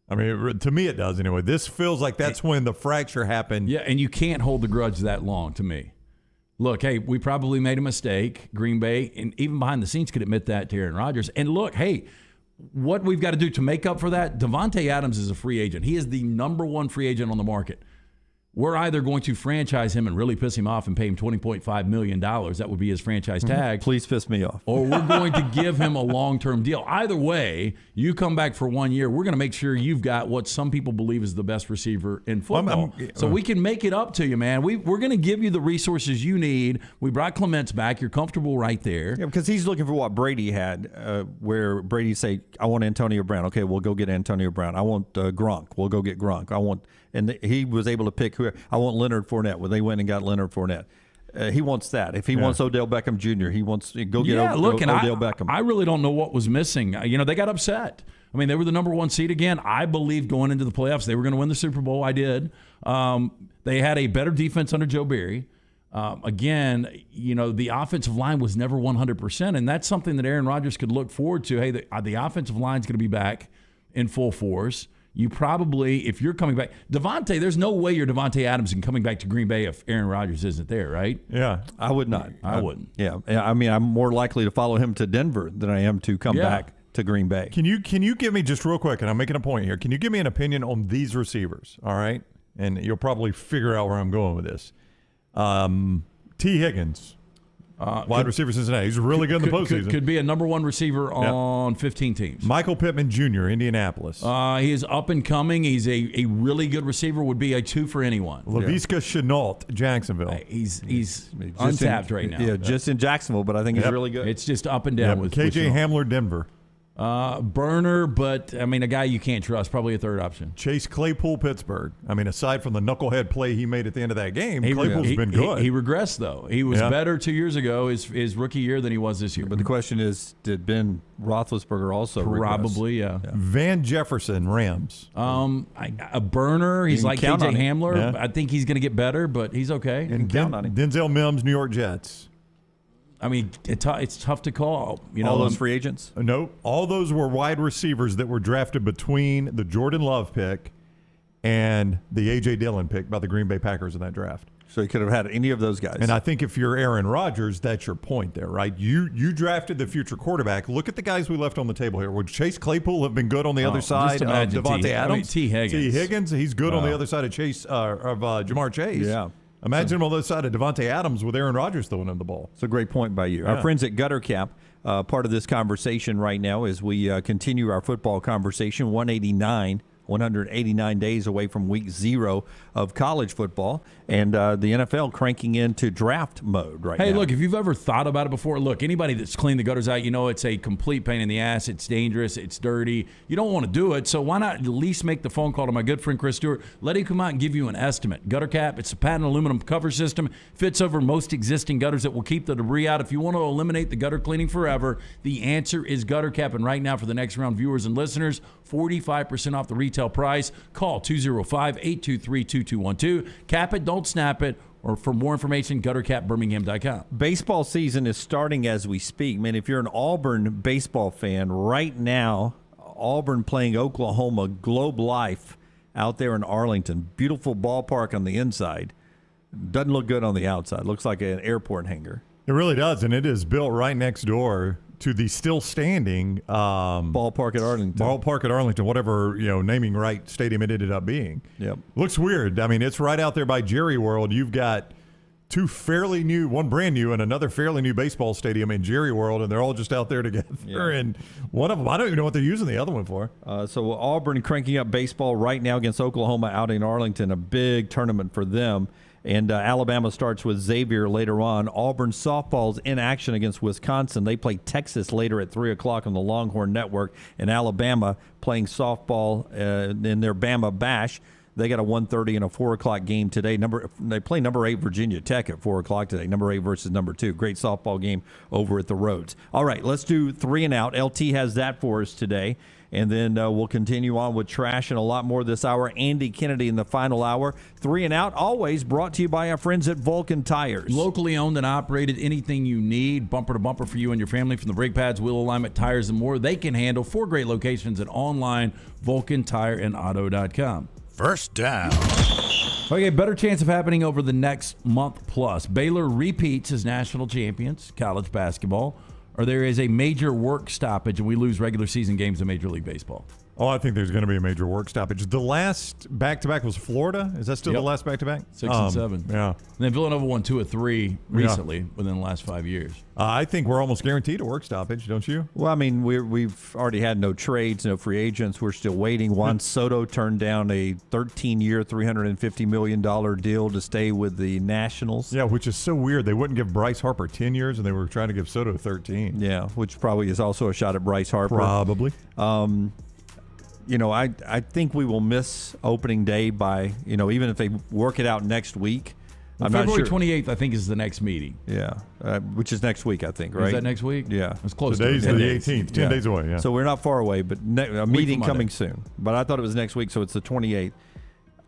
Speaker 2: I mean, to me it does anyway. This feels like that's when the fracture happened.
Speaker 4: Yeah, and you can't hold the grudge that long, to me. Look, hey, we probably made a mistake. Green Bay, and even behind the scenes, could admit that to Aaron Rodgers. And look, hey, what we've got to do to make up for that, Devontae Adams is a free agent. He is the number one free agent on the market. we're either going to franchise him and really piss him off and pay him $20.5 million. That would be his franchise tag.
Speaker 1: Please piss me off.
Speaker 4: Or we're going to give him a long-term deal. Either way, you come back for 1 year, we're going to make sure you've got what some people believe is the best receiver in football. So we can make it up to you, man. We're going to give you the resources you need. We brought Clements back. You're comfortable right there.
Speaker 1: Yeah, because he's looking for what Brady had, where Brady say, I want Antonio Brown. Okay, we'll go get Antonio Brown. I want Gronk. We'll go get Gronk. He was able to pick who. I want Leonard Fournette. Well, they went and got Leonard Fournette. He wants that. If he wants Odell Beckham Jr., he wants to go get Odell Beckham.
Speaker 4: I really don't know what was missing. They got upset. I mean, they were the number 1 seed again. I believed going into the playoffs they were going to win the Super Bowl. I did. They had a better defense under Joe Barry. Again, the offensive line was never 100%, and that's something that Aaron Rodgers could look forward to. Hey, the offensive line's going to be back in full force. You probably, if you're coming back, Devontae, there's no way you're Devontae Adams and coming back to Green Bay if Aaron Rodgers isn't there, right?
Speaker 1: Yeah, I would not.
Speaker 4: I wouldn't.
Speaker 1: Yeah, I mean, I'm more likely to follow him to Denver than I am to come back to Green Bay.
Speaker 2: Can you give me, just real quick, and I'm making a point here, can you give me an opinion on these receivers, all right? And you'll probably figure out where I'm going with this. T. Higgins. Wide receiver Cincinnati. He's really good in the postseason.
Speaker 4: Could be a number 1 receiver on 15 teams.
Speaker 2: Michael Pittman Jr., Indianapolis.
Speaker 4: He is up and coming. He's a really good receiver. Would be a 2 for anyone.
Speaker 2: Laviska Shenault, Jacksonville.
Speaker 4: He's untapped right now.
Speaker 1: Yeah, just in Jacksonville, but I think he's really good.
Speaker 4: It's just up and down with
Speaker 2: KJ Hamler, Denver.
Speaker 4: Burner, but a guy you can't trust. Probably a 3rd option.
Speaker 2: Chase Claypool, Pittsburgh. Aside from the knucklehead play he made at the end of that game, Claypool's been good.
Speaker 4: He regressed though. He was better 2 years ago, his rookie year, than he was this year.
Speaker 1: But the question is, did Ben Roethlisberger also
Speaker 4: probably
Speaker 1: regress?
Speaker 4: Yeah.
Speaker 2: Van Jefferson, Rams.
Speaker 4: A burner. He's like KJ Hamler. Yeah. I think he's going to get better, but he's okay.
Speaker 2: And Denzel Mims, New York Jets.
Speaker 4: It's tough to call.
Speaker 1: All those free agents?
Speaker 2: No, all those were wide receivers that were drafted between the Jordan Love pick and the A.J. Dillon pick by the Green Bay Packers in that draft.
Speaker 1: So you could have had any of those guys.
Speaker 2: And I think if you're Aaron Rodgers, that's your point there, right? You drafted the future quarterback. Look at the guys we left on the table here. Would Chase Claypool have been good on the other side of Devontae Adams?
Speaker 4: T.
Speaker 2: Higgins, he's good on the other side of Jamar Chase.
Speaker 1: Yeah.
Speaker 2: Imagine him on the other side of Devontae Adams with Aaron Rodgers throwing him the ball.
Speaker 1: It's a great point by you.
Speaker 2: Yeah.
Speaker 1: Our friends at Gutter Cap, part of this conversation right now as we continue our football conversation, 189 days away from week 0 of college football, and the NFL cranking into draft mode right now.
Speaker 4: Hey, look, if you've ever thought about it before, look, anybody that's cleaned the gutters out, it's a complete pain in the ass. It's dangerous. It's dirty. You don't want to do it, so why not at least make the phone call to my good friend Chris Stewart? Let him come out and give you an estimate. Gutter Cap, it's a patent aluminum cover system, fits over most existing gutters that will keep the debris out. If you want to eliminate the gutter cleaning forever, the answer is Gutter Cap, and right now for the next round viewers and listeners, 45% off the retail price. Call 205-823-2212. Cap it, don't snap it. Or for more information, guttercapbirmingham.com.
Speaker 1: Baseball season is starting as we speak. Man, if you're an Auburn baseball fan right now, Auburn playing Oklahoma Globe Life out there in Arlington. Beautiful ballpark on the inside. Doesn't look good on the outside. Looks like an airport hangar.
Speaker 2: It really does, and it is built right next door to the still standing
Speaker 1: ballpark at Arlington.
Speaker 2: Ballpark at Arlington, whatever naming right stadium it ended up being.
Speaker 1: Yep,
Speaker 2: looks weird. It's right out there by Jerry World. You've got 2 fairly new, one brand new, and another fairly new baseball stadium in Jerry World, and they're all just out there together. Yeah. And one of them, I don't even know what they're using the other one for.
Speaker 1: So Auburn cranking up baseball right now against Oklahoma out in Arlington, a big tournament for them. And Alabama starts with Xavier later on. Auburn softball's in action against Wisconsin. They play Texas later at 3 o'clock on the Longhorn Network. And Alabama playing softball in their Bama Bash. They got a 1:30 and a 4 o'clock game today. They play number 8 Virginia Tech at 4 o'clock today. Number 8 versus number 2. Great softball game over at the Rhodes. All right, let's do 3 and out. LT has that for us today. And then we'll continue on with trash and a lot more this hour. Andy Kennedy in the final hour. 3 and out, always brought to you by our friends at Vulcan Tires.
Speaker 4: Locally owned and operated, anything you need, bumper to bumper for you and your family, from the brake pads, wheel alignment, tires, and more. They can handle 4 great locations at online, VulcanTireandAuto.com.
Speaker 6: First down.
Speaker 4: Okay, better chance of happening over the next month plus. Baylor repeats as national champions, college basketball, or there is a major work stoppage and we lose regular season games in Major League Baseball.
Speaker 2: Oh, I think there's going to be a major work stoppage. The last back-to-back was Florida. Is that still the last back-to-back?
Speaker 4: 6 and 7.
Speaker 2: Yeah.
Speaker 4: And then Villanova won 2 of 3 recently within the last 5 years.
Speaker 2: I think we're almost guaranteed a work stoppage, don't you?
Speaker 1: Well, I mean, we've already had no trades, no free agents. We're still waiting. Juan Soto turned down a 13-year, $350 million deal to stay with the Nationals.
Speaker 2: Yeah, which is so weird. They wouldn't give Bryce Harper 10 years, and they were trying to give Soto 13.
Speaker 1: Yeah, which probably is also a shot at Bryce Harper.
Speaker 2: Probably.
Speaker 1: I think we will miss opening day by, even if they work it out next week.
Speaker 4: Well,
Speaker 1: I'm
Speaker 4: February
Speaker 1: not sure.
Speaker 4: 28th, I think, is the next meeting.
Speaker 1: Yeah, which is next week, I think, right?
Speaker 4: Is that next week?
Speaker 1: Yeah.
Speaker 4: It's close
Speaker 2: Today's
Speaker 4: to
Speaker 2: the 18th, 10 days away, yeah.
Speaker 1: So we're not far away, but a meeting
Speaker 4: from
Speaker 1: coming
Speaker 4: Monday.
Speaker 1: soon. But I thought it was next week, so it's the 28th.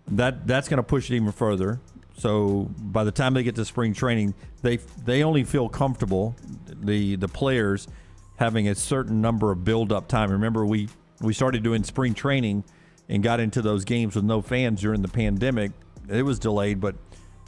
Speaker 1: That's going to push it even further. So by the time they get to spring training, they only feel comfortable, the players, having a certain number of build-up time. Remember, we started doing spring training and got into those games with no fans during the pandemic. It was delayed, but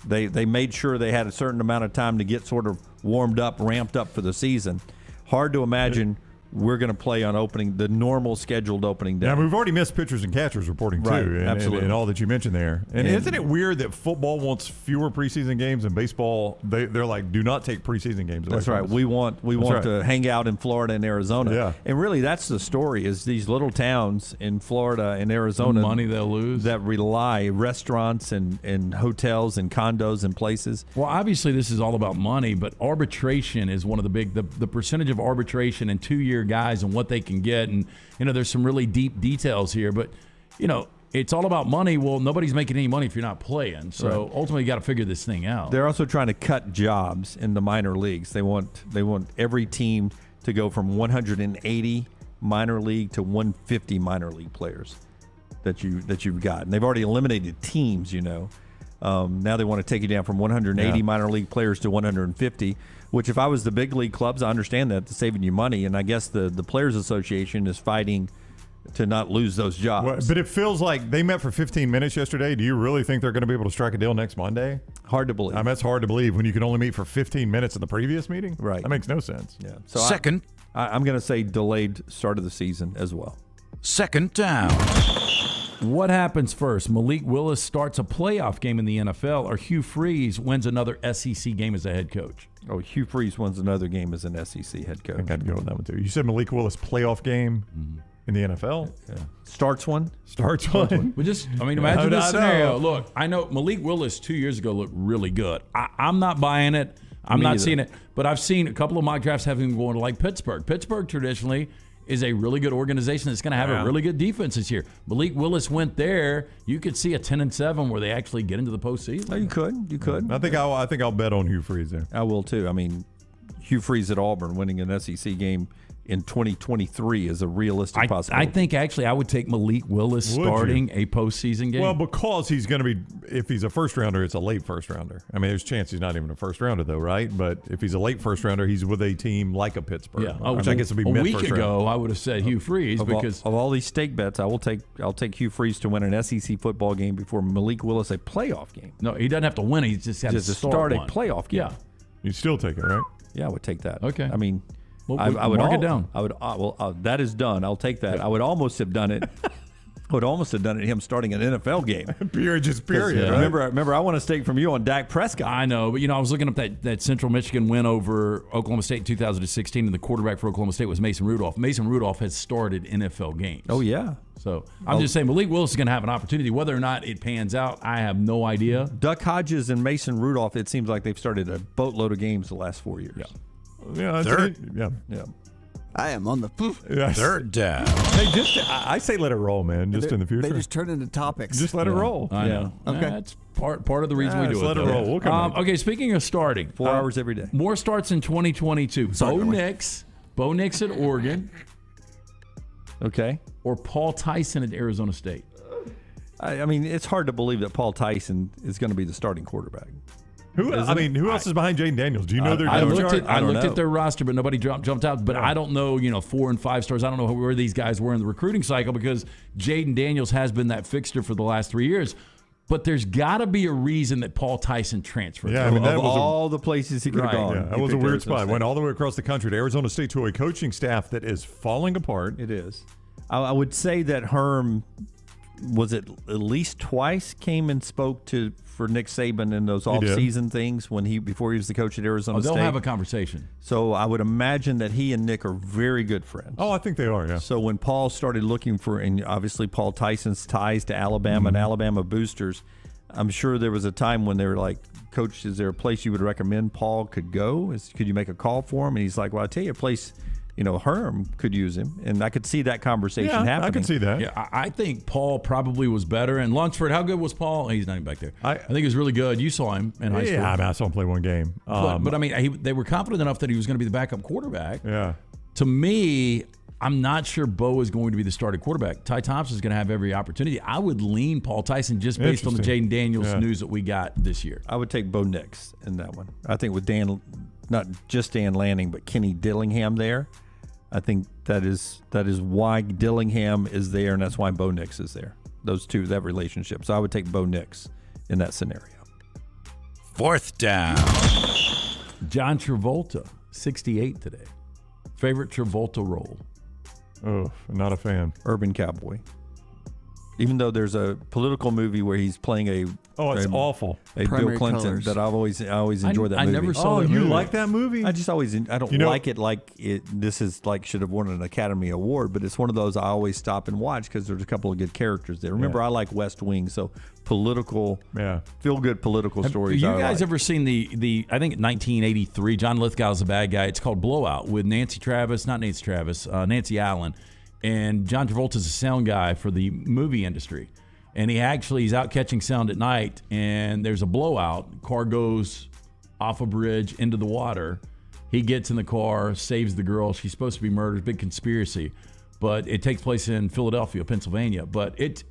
Speaker 1: they made sure they had a certain amount of time to get sort of warmed up, ramped up for the season. Hard to imagine we're going to play on the normal scheduled opening day.
Speaker 2: Yeah, we've already missed pitchers and catchers reporting too,
Speaker 1: Right,
Speaker 2: and
Speaker 1: absolutely.
Speaker 2: all that you mentioned there. And isn't it weird that football wants fewer preseason games and baseball they're like, do not take preseason games away
Speaker 1: That's
Speaker 2: from
Speaker 1: right.
Speaker 2: us.
Speaker 1: We want to hang out in Florida and Arizona.
Speaker 2: Yeah.
Speaker 1: And really, that's the story: is these little towns in Florida and Arizona,
Speaker 4: The money they'll lose,
Speaker 1: that rely restaurants and hotels and condos and places.
Speaker 4: Well, obviously, this is all about money, but arbitration is one of the percentage of arbitration and 2-year guys and what they can get. And, there's some really deep details here, but, it's all about money. Well, nobody's making any money if you're not playing. So ultimately, you got to figure this thing out.
Speaker 1: They're also trying to cut jobs in the minor leagues. They want every team to go from 180 minor league to 150 minor league players that you've got. And they've already eliminated teams, Now they want to take you down from 180 minor league players to 150, which if I was the big league clubs, I understand that, it's saving you money. And I guess the Players Association is fighting to not lose those jobs.
Speaker 2: Well, but it feels like they met for 15 minutes yesterday. Do you really think they're going to be able to strike a deal next Monday?
Speaker 1: Hard to believe.
Speaker 2: I mean, that's hard to believe when you could only meet for 15 minutes in the previous meeting.
Speaker 1: Right.
Speaker 2: That makes no sense.
Speaker 1: Yeah. So
Speaker 6: Second.
Speaker 1: I'm going to say delayed start of the season as well.
Speaker 6: Second down.
Speaker 4: What happens first? Malik Willis starts a playoff game in the NFL, or Hugh Freeze wins another SEC game as a head coach?
Speaker 1: Oh, Hugh Freeze wins another game as an SEC head coach.
Speaker 2: I think I'd go with that one too. You said Malik Willis playoff game in the NFL?
Speaker 1: Yeah. Starts one.
Speaker 4: We just, imagine this scenario. Look, I know Malik Willis 2 years ago looked really good. I'm not buying it. I'm not seeing it. But I've seen a couple of mock drafts have him going to like Pittsburgh. Pittsburgh traditionally is a really good organization that's going to have a really good defense this year. Malik Willis went there. You could see a 10-7 where they actually get into the postseason.
Speaker 1: Oh, you could.
Speaker 2: I think I'll bet on Hugh Freeze there.
Speaker 1: I will too. I mean, Hugh Freeze at Auburn winning an SEC game in 2023 is a realistic possibility.
Speaker 4: I think actually I would take Malik Willis starting a postseason game.
Speaker 2: Well, because he's going to be, if he's a first rounder, it's a late first rounder. I mean, there's a chance he's not even a first rounder though, right? But if he's a late first rounder, he's with a team like a Pittsburgh, which I guess would be
Speaker 4: a
Speaker 2: mid
Speaker 4: week
Speaker 2: first
Speaker 4: ago.
Speaker 2: round.
Speaker 4: I would have said Hugh Freeze because
Speaker 1: of all these stake bets, I'll take Hugh Freeze to win an SEC football game before Malik Willis a playoff game.
Speaker 4: No, he doesn't have to win. He just has to start
Speaker 1: a
Speaker 4: one.
Speaker 1: playoff game.
Speaker 4: Yeah,
Speaker 2: you still take it, right?
Speaker 1: Yeah, I would take that.
Speaker 4: Okay.
Speaker 1: I mean,
Speaker 4: well,
Speaker 1: I would
Speaker 4: mark it down.
Speaker 1: I would. That is done. I'll take that. I would almost have done it. Him starting an NFL game.
Speaker 2: Period.
Speaker 1: Yeah.
Speaker 2: Right?
Speaker 1: Remember, I want a stake from you on Dak Prescott.
Speaker 4: I know, but I was looking up that Central Michigan win over Oklahoma State in 2016, and the quarterback for Oklahoma State was Mason Rudolph. Mason Rudolph has started NFL games.
Speaker 1: Oh yeah.
Speaker 4: So I'm just saying Malik Willis is going to have an opportunity. Whether or not it pans out, I have no idea.
Speaker 1: Duck Hodges and Mason Rudolph. It seems like they've started a boatload of games the last 4 years.
Speaker 2: Yeah.
Speaker 1: Yeah.
Speaker 3: I am on the
Speaker 6: Third down.
Speaker 2: Hey, I say let it roll, man. Just in the future,
Speaker 3: They just turn into topics.
Speaker 2: just let it roll.
Speaker 4: I know.
Speaker 3: Okay.
Speaker 4: That's part of the reason we do
Speaker 2: just
Speaker 4: it.
Speaker 2: let it
Speaker 4: though.
Speaker 2: roll. We'll come back.
Speaker 4: Okay, speaking of starting,
Speaker 1: 4 hours every day.
Speaker 4: more starts in 2022. Bo Nix at Oregon,
Speaker 1: Okay.
Speaker 4: or Paul Tyson at Arizona State.
Speaker 1: I mean, it's hard to believe that Paul Tyson is going to be the starting quarterback.
Speaker 2: Who else is behind Jaden Daniels? Do you know their
Speaker 4: I
Speaker 2: depth
Speaker 4: looked
Speaker 2: chart?
Speaker 4: at I looked at their roster, but nobody jumped out. But I don't know, 4 and 5 stars. I don't know where these guys were in the recruiting cycle because Jaden Daniels has been that fixture for the last 3 years. But there's got to be a reason that Paul Tyson transferred.
Speaker 2: Yeah, I mean, that
Speaker 1: Of
Speaker 2: was
Speaker 1: all the places he could have gone.
Speaker 2: Yeah, that was a weird spot. Went all the way across the country to Arizona State to a coaching staff that is falling apart.
Speaker 1: It is. I would say that Herm was it at least twice came and spoke for Nick Saban in those off-season things before he was the coach at Arizona State.
Speaker 4: They'll have a conversation.
Speaker 1: So I would imagine that he and Nick are very good friends.
Speaker 2: Oh, I think they are, yeah.
Speaker 1: So when Paul started looking for, and obviously Paul Tyson's ties to Alabama and Alabama boosters, I'm sure there was a time when they were like, Coach, is there a place you would recommend Paul could go? Could you make a call for him? And he's like, well, I'll tell you a place, Herm could use him. And I could see that conversation happening.
Speaker 2: I could see that.
Speaker 4: Yeah, I think Paul probably was better. And Lunsford, how good was Paul? He's not even back there. I think he was really good. You saw him in high school.
Speaker 2: Yeah, I saw him play one game.
Speaker 4: But I mean, they were confident enough that he was going to be the backup quarterback.
Speaker 2: Yeah.
Speaker 4: To me, I'm not sure Bo is going to be the starting quarterback. Ty Thompson is going to have every opportunity. I would lean Paul Tyson just based on the Jaden Daniels news that we got this year.
Speaker 1: I would take Bo Nix in that one. I think with Dan, not just Dan Lanning, but Kenny Dillingham there, I think that is why Dillingham is there, and that's why Bo Nix is there. Those two, that relationship. So I would take Bo Nix in that scenario.
Speaker 6: 4th down.
Speaker 4: John Travolta, 68 today. Favorite Travolta role?
Speaker 2: Oh, not a fan.
Speaker 1: Urban Cowboy. Even though there's a political movie where he's playing it's
Speaker 2: awful.
Speaker 1: A Bill Clinton
Speaker 3: Colors.
Speaker 1: that I always enjoy that movie.
Speaker 4: I never saw that
Speaker 2: you
Speaker 4: movie.
Speaker 2: like that movie?
Speaker 1: I just always I don't like it like it. This is like should have won an Academy Award, but it's one of those I always stop and watch because there's a couple of good characters there. Remember, I like West Wing, so political, feel good political stories.
Speaker 4: Have you guys ever seen the I think 1983 John Lithgow's the bad guy? It's called Blowout with Nancy Allen. And John Travolta's a sound guy for the movie industry. And he's out catching sound at night, and there's a blowout. Car goes off a bridge into the water. He gets in the car, saves the girl. She's supposed to be murdered. Big conspiracy. But it takes place in Philadelphia, Pennsylvania. But it's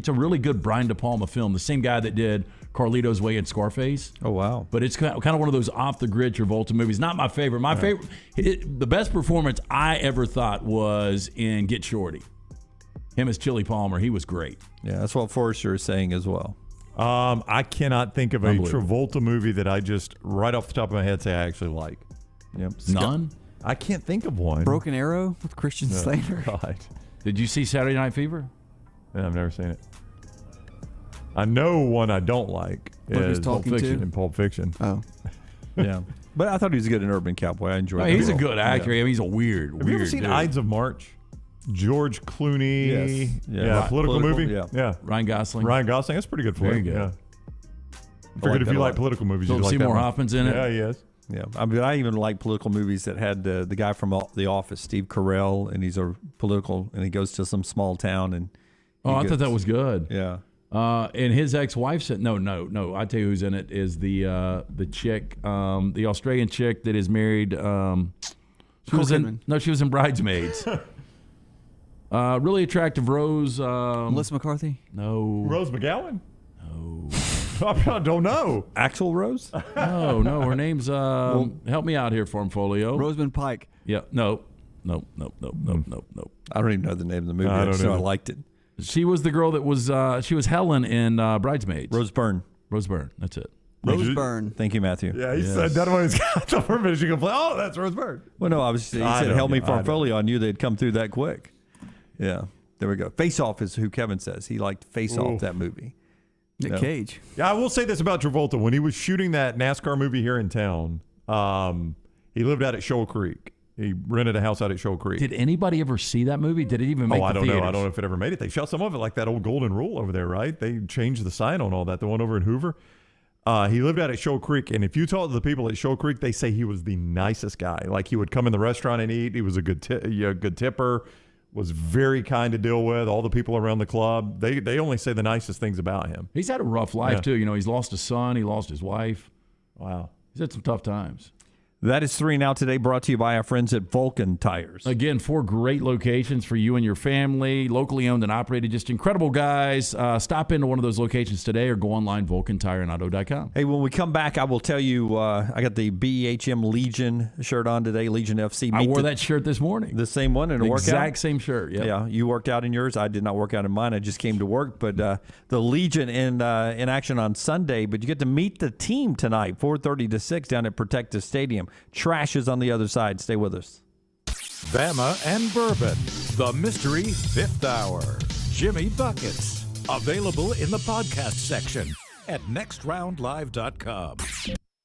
Speaker 4: a really good Brian De Palma film. The same guy that did Carlito's Way and Scarface.
Speaker 1: Oh, wow.
Speaker 4: But it's kind of one of those off-the-grid Travolta movies. Not my favorite. My favorite, the best performance I ever thought was in Get Shorty. Him as Chili Palmer. He was great.
Speaker 1: Yeah, that's what Forrester is saying as well.
Speaker 2: I cannot think of a Travolta movie that I just, right off the top of my head, say I actually like.
Speaker 1: Yep.
Speaker 4: None?
Speaker 2: I can't think of one.
Speaker 3: Broken Arrow with Christian Slater.
Speaker 2: God.
Speaker 4: Did you see Saturday Night Fever?
Speaker 2: Yeah, I've never seen it. I know one I don't like is
Speaker 3: Pulp Fiction.
Speaker 2: In Pulp Fiction.
Speaker 3: Oh.
Speaker 1: Yeah. But I thought he was good in Urban Cowboy. I enjoyed him.
Speaker 4: He's a good actor. Yeah. I mean, he's a weird
Speaker 2: Have you ever seen Ides of March? George Clooney.
Speaker 1: Yes.
Speaker 2: Yeah, political movie.
Speaker 1: Yeah.
Speaker 4: Ryan Gosling.
Speaker 2: That's pretty good for
Speaker 4: Very
Speaker 2: him.
Speaker 4: good.
Speaker 2: Yeah. Figured if you like political movies, you'd like
Speaker 4: Seymour
Speaker 2: that one.
Speaker 4: Hoffman's in it.
Speaker 2: Yeah, he is.
Speaker 1: Yeah, I mean, I even like political movies that had the guy from The Office, Steve Carell, and he's a political, and he goes to some small town, and
Speaker 4: I thought that was good.
Speaker 1: Yeah,
Speaker 4: and his ex-wife said, no. I tell you who's in it is the chick, the Australian chick that is married. She was in Bridesmaids. Really attractive Rose.
Speaker 3: Melissa McCarthy.
Speaker 4: No.
Speaker 2: Rose McGowan.
Speaker 4: No.
Speaker 2: I don't know.
Speaker 1: Axl Rose?
Speaker 4: No. Her name's help me out here, Formfolio.
Speaker 3: Rosamund Pike.
Speaker 4: Yeah. No.
Speaker 1: I don't even know the name of the movie. I liked it.
Speaker 4: She was the girl that was she was Helen in Bridesmaids.
Speaker 1: Rose Byrne.
Speaker 4: That's it.
Speaker 3: Rose Byrne.
Speaker 1: Thank you, Matthew.
Speaker 2: Yeah, he said that one. He's got the permission to play. Oh, that's Rose Byrne.
Speaker 1: Well, no, he said help me Formfolio. I knew they'd come through that quick. Yeah, there we go. Face Off is who Kevin says. He liked Face Off, that movie.
Speaker 3: Nick Cage.
Speaker 2: Yeah, I will say this about Travolta. When he was shooting that NASCAR movie here in town, he lived out at Shoal Creek. He rented a house out at Shoal Creek.
Speaker 4: Did anybody ever see that movie? Did it even make the theaters?
Speaker 2: I don't know if it ever made it. They shot some of it like that old Golden Rule over there, right? They changed the sign on all that, the one over in Hoover. He lived out at Shoal Creek, and if you talk to the people at Shoal Creek, they say he was the nicest guy. Like, he would come in the restaurant and eat. He was a good tipper. Was very kind to deal with. All the people around the club, they only say the nicest things about him.
Speaker 4: He's had a rough life too. He's lost his son. He lost his wife.
Speaker 2: Wow.
Speaker 4: He's had some tough times.
Speaker 1: That is 3 Now Today, brought to you by our friends at Vulcan Tires.
Speaker 4: Again, 4 great locations for you and your family, locally owned and operated. Just incredible guys. Stop into one of those locations today or go online, VulcanTireandAuto.com.
Speaker 1: Hey, when we come back, I will tell you, I got the BEHM Legion shirt on today, Legion FC.
Speaker 4: I wore that shirt this morning.
Speaker 1: The same one in a workout?
Speaker 4: Exact same shirt,
Speaker 1: Yeah, you worked out in yours. I did not work out in mine. I just came to work. But the Legion in action on Sunday, but you get to meet the team tonight, 4:30 to 6 down at Protective Stadium. Trash is on the other side. Stay with us.
Speaker 6: Bama and Bourbon, the Mystery Fifth Hour. Jimmy Buckets, available in the podcast section at nextroundlive.com.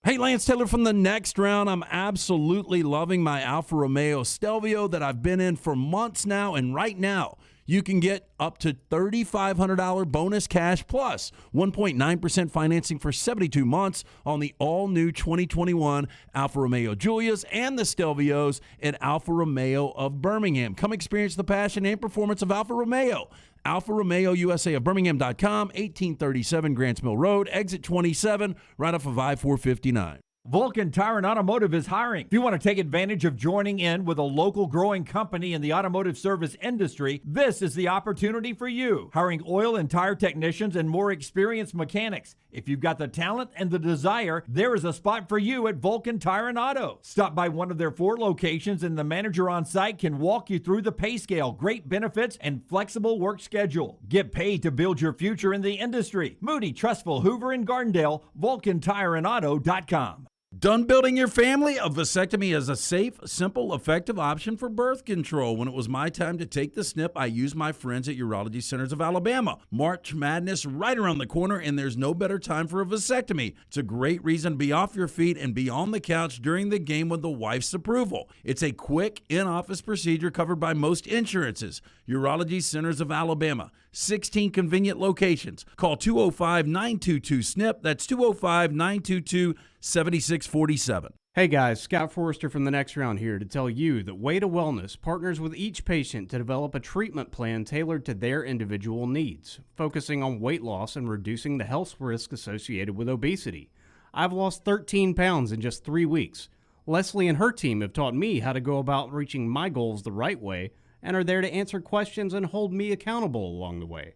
Speaker 17: Hey, Lance Taylor from the Next Round. I'm absolutely loving my Alfa Romeo Stelvio that I've been in for months now, and right now you can get up to $3,500 bonus cash plus 1.9% financing for 72 months on the all-new 2021 Alfa Romeo Giulias and the Stelvios at Alfa Romeo of Birmingham. Come experience the passion and performance of Alfa Romeo. Alfa Romeo USA of Birmingham.com, 1837 Grants Mill Road, exit 27, right off of I-459.
Speaker 12: Vulcan Tire and Automotive is hiring. If you want to take advantage of joining in with a local growing company in the automotive service industry, this is the opportunity for you. Hiring oil and tire technicians and more experienced mechanics. If you've got the talent and the desire, there is a spot for you at Vulcan Tire and Auto. Stop by one of their 4 locations and the manager on site can walk you through the pay scale, great benefits, and flexible work schedule. Get paid to build your future in the industry. Moody, Trustful, Hoover, and Gardendale, VulcanTireandAuto.com.
Speaker 17: Done building your family? A vasectomy is a safe, simple, effective option for birth control. When it was my time to take the snip, I used my friends at Urology Centers of Alabama. March Madness right around the corner, and there's no better time for a vasectomy. It's a great reason to be off your feet and be on the couch during the game with the wife's approval. It's a quick, in-office procedure covered by most insurances. Urology Centers of Alabama. 16 convenient locations. Call 205-922-SNP. That's 205-922-7647.
Speaker 9: Hey guys, Scott Forrester from the Next Round here to tell you that Way to Wellness partners with each patient to develop a treatment plan tailored to their individual needs, focusing on weight loss and reducing the health risk associated with obesity. I've lost 13 pounds in just 3 weeks. Leslie and her team have taught me how to go about reaching my goals the right way and are there to answer questions and hold me accountable along the way.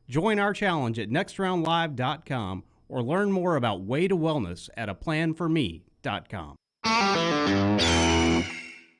Speaker 9: Join our challenge at nextroundlive.com or learn more about Way to Wellness at aplanforme.com.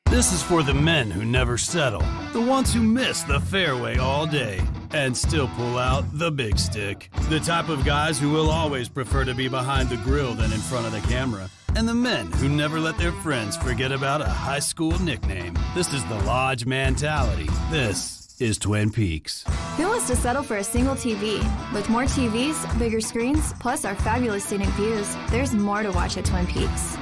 Speaker 10: This is for the men who never settle, the ones who miss the fairway all day and still pull out the big stick, the type of guys who will always prefer to be behind the grill than in front of the camera, and the men who never let their friends forget about a high school nickname. This is the Lodge mentality. This is Twin Peaks.
Speaker 23: Who wants to settle for a single TV? With more TVs, bigger screens, plus our fabulous scenic views, there's more to watch at Twin Peaks.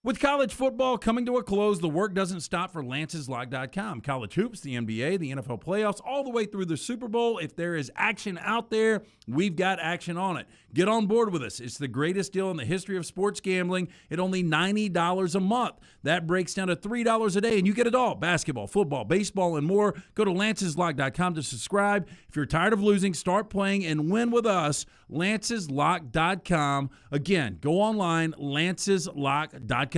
Speaker 17: With college football coming to a close, the work doesn't stop for LancesLock.com. College hoops, the NBA, the NFL playoffs, all the way through the Super Bowl. If there is action out there, we've got action on it. Get on board with us. It's the greatest deal in the history of sports gambling at only $90 a month. That breaks down to $3 a day, and you get it all. Basketball, football, baseball, and more. Go to LancesLock.com to subscribe. If you're tired of losing, start playing and win with us. LancesLock.com. Again, go online, LancesLock.com.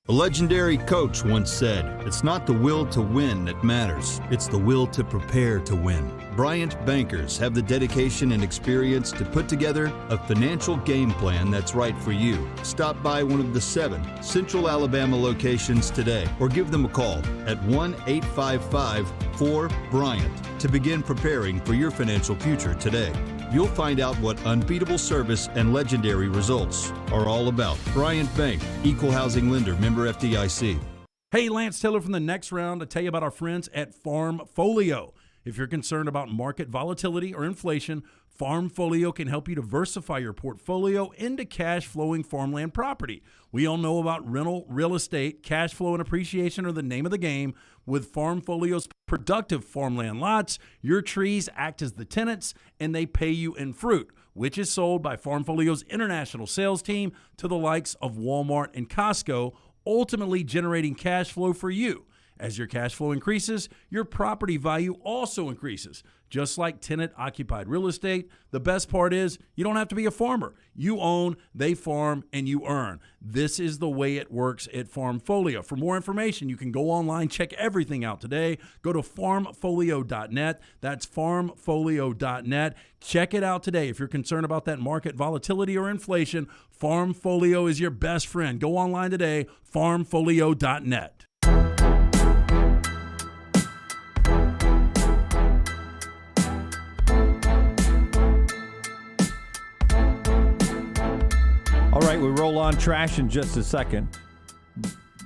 Speaker 16: A legendary coach once said, "It's not the will to win that matters, it's the will to prepare to win." Bryant bankers have the dedication and experience to put together a financial game plan that's right for you. Stop by one of the 7 Central Alabama locations today or give them a call at 1-855-4-BRYANT to begin preparing for your financial future today. You'll find out what unbeatable service and legendary results are all about. Bryant Bank, Equal Housing Lender, member FDIC.
Speaker 17: Hey, Lance Taylor from the Next Round to tell you about our friends at Farmfolio. If you're concerned about market volatility or inflation, Farmfolio can help you diversify your portfolio into cash-flowing farmland property. We all know about rental real estate. Cash flow and appreciation are the name of the game. With Farmfolio's productive farmland lots, your trees act as the tenants, and they pay you in fruit, which is sold by Farmfolio's international sales team to the likes of Walmart and Costco, ultimately generating cash flow for you. As your cash flow increases, your property value also increases. Just like tenant-occupied real estate, the best part is you don't have to be a farmer. You own, they farm, and you earn. This is the way it works at Farmfolio. For more information, you can go online, check everything out today. Go to farmfolio.net. That's farmfolio.net. Check it out today. If you're concerned about that market volatility or inflation, Farmfolio is your best friend. Go online today, farmfolio.net.
Speaker 1: All right, we roll on trash in just a second.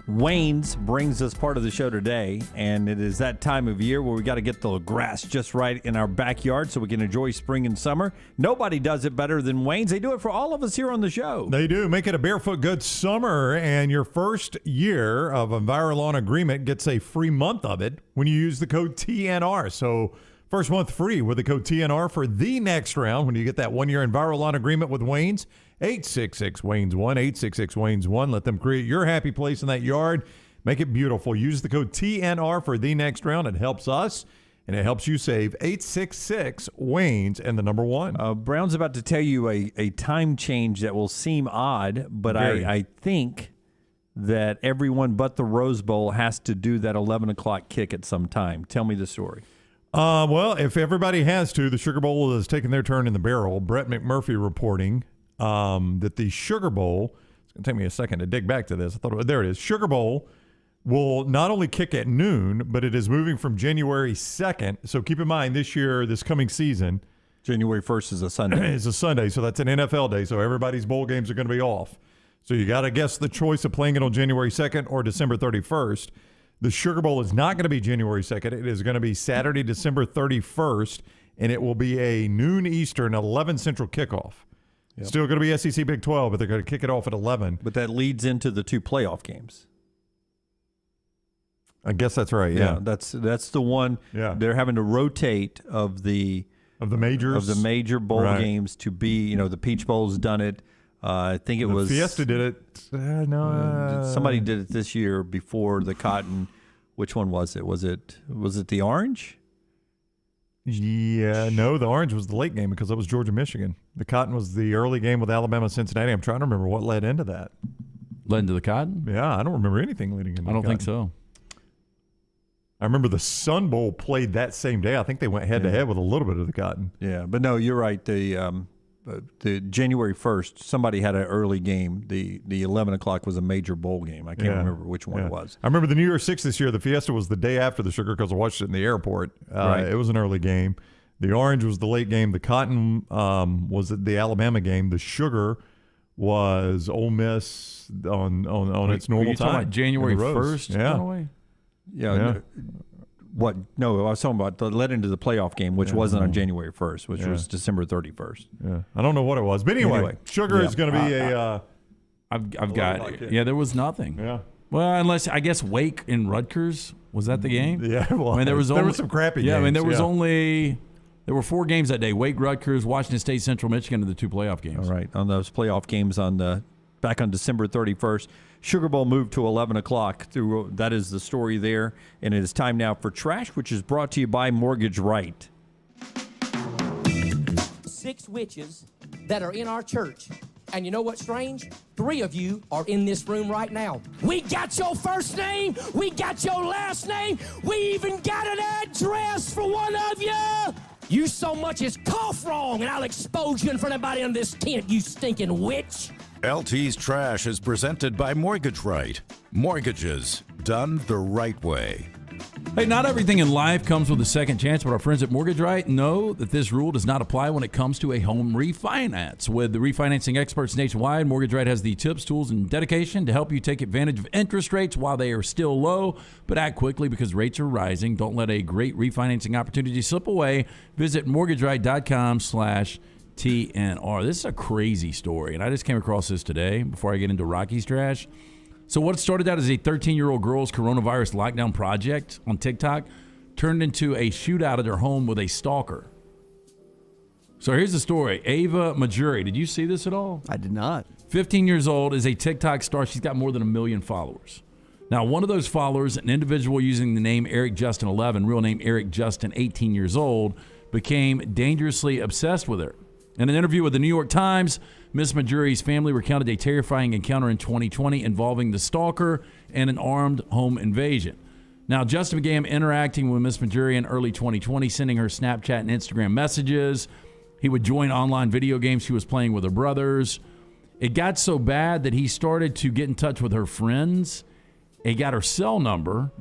Speaker 1: Wayne's brings us part of the show today, and it is that time of year where we got to get the grass just right in our backyard so we can enjoy spring and summer. Nobody does it better than Wayne's. They do it for all of us here on the show.
Speaker 2: They do. Make it a barefoot good summer, and your first year of EnviroLawn agreement gets a free month of it when you use the code TNR. So first month free with the code TNR for the next round when you get that 1-year EnviroLawn agreement with Wayne's. 866-WAYNES-1, 866-WAYNES-1. Let them create your happy place in that yard. Make it beautiful. Use the code TNR for the next round. It helps us, and it helps you save. 866-WAYNES and the number 1.
Speaker 1: Brown's about to tell you a time change that will seem odd, but I think that everyone but the Rose Bowl has to do that 11 o'clock kick at some time. Tell me the story.
Speaker 2: Well, if everybody has to, the Sugar Bowl has taken their turn in the barrel. Brett McMurphy reporting that the Sugar Bowl, it's going to take me a second to dig back to this. There it is. Sugar Bowl will not only kick at noon, but it is moving from January 2nd. So keep in mind this year, this coming season,
Speaker 1: January 1st is a Sunday.
Speaker 2: It's a Sunday, so that's an NFL day. So everybody's bowl games are going to be off. So you got to guess the choice of playing it on January 2nd or December 31st. The Sugar Bowl is not going to be January 2nd. It is going to be Saturday, December 31st, and it will be a noon Eastern, 11 Central kickoff. Yep. Still going to be SEC Big 12, but they're going to kick it off at 11.
Speaker 1: But that leads into the 2 playoff games.
Speaker 2: I guess that's right. Yeah,
Speaker 1: that's the one.
Speaker 2: Yeah,
Speaker 1: they're having to rotate of the major bowl games to be. The Peach Bowl's done it. I think it was
Speaker 2: Fiesta did it.
Speaker 1: Somebody did it this year before the Cotton. Which one was it? Was it the Orange?
Speaker 2: Yeah, no, the Orange was the late game because it was Georgia, Michigan. The Cotton was the early game with Alabama, Cincinnati. I'm trying to remember what led into that.
Speaker 4: Led into the Cotton?
Speaker 2: Yeah, I don't remember anything leading into the Cotton.
Speaker 4: I don't think so.
Speaker 2: I remember the Sun Bowl played that same day. I think they went head-to-head with a little bit of the Cotton.
Speaker 1: Yeah, but no, you're right. The January 1st, somebody had an early game. The 11 o'clock was a major bowl game. I can't remember which one it was.
Speaker 2: I remember the New Year's 6 this year. The Fiesta was the day after the Sugar because I watched it in the airport. It was an early game. The Orange was the late game. The Cotton was the Alabama game. The Sugar was Ole Miss on its normal time.
Speaker 4: About January 1st?
Speaker 1: Yeah. What? No, I was talking about the led into the playoff game, which wasn't on January 1st, which was December 31st.
Speaker 2: Yeah, I don't know what it was, but anyway Sugar is going to be
Speaker 4: I've got there was nothing.
Speaker 2: Yeah.
Speaker 4: Well, unless I guess Wake and Rutgers, was that the game?
Speaker 2: Yeah, well,
Speaker 4: I mean, there
Speaker 2: were some crappy games.
Speaker 4: Yeah, I mean, there were 4 games that day: Wake, Rutgers, Washington State, Central Michigan, and the 2 playoff games.
Speaker 1: All right, on those playoff games back on December 31st. Sugar Bowl moved to 11 o'clock. That is the story there. And it is time now for Trash, which is brought to you by Mortgage Right.
Speaker 11: 6 witches that are in our church. And you know what's strange? 3 of you are in this room right now. We got your first name. We got your last name. We even got an address for one of you. You so much as cough wrong, and I'll expose you in front of everybody in this tent, you stinking witch.
Speaker 6: LT's Trash is presented by Mortgage Right. Mortgages done the right way.
Speaker 4: Hey, not everything in life comes with a second chance, but our friends at Mortgage Right know that this rule does not apply when it comes to a home refinance. With the refinancing experts nationwide, Mortgage Right has the tips, tools, and dedication to help you take advantage of interest rates while they are still low, but act quickly because rates are rising. Don't let a great refinancing opportunity slip away. Visit mortgageright.com/TNR. This is a crazy story, and I just came across this today before I get into Rocky's Trash. So what started out as a 13-year-old girl's coronavirus lockdown project on TikTok turned into a shootout at her home with a stalker. So here's the story. Ava Majuri, did you see this at all?
Speaker 3: I did not.
Speaker 4: 15 years old, is a TikTok star. She's got more than 1 million followers. Now, one of those followers, an individual using the name Eric Justin 11, real name Eric Justin, 18 years old, became dangerously obsessed with her. In an interview with the New York Times, Miss Majuri's family recounted a terrifying encounter in 2020 involving the stalker and an armed home invasion. Now, Justin began interacting with Miss Majuri in early 2020, sending her Snapchat and Instagram messages. He would join online video games she was playing with her brothers. It got so bad that he started to get in touch with her friends. He got her cell number.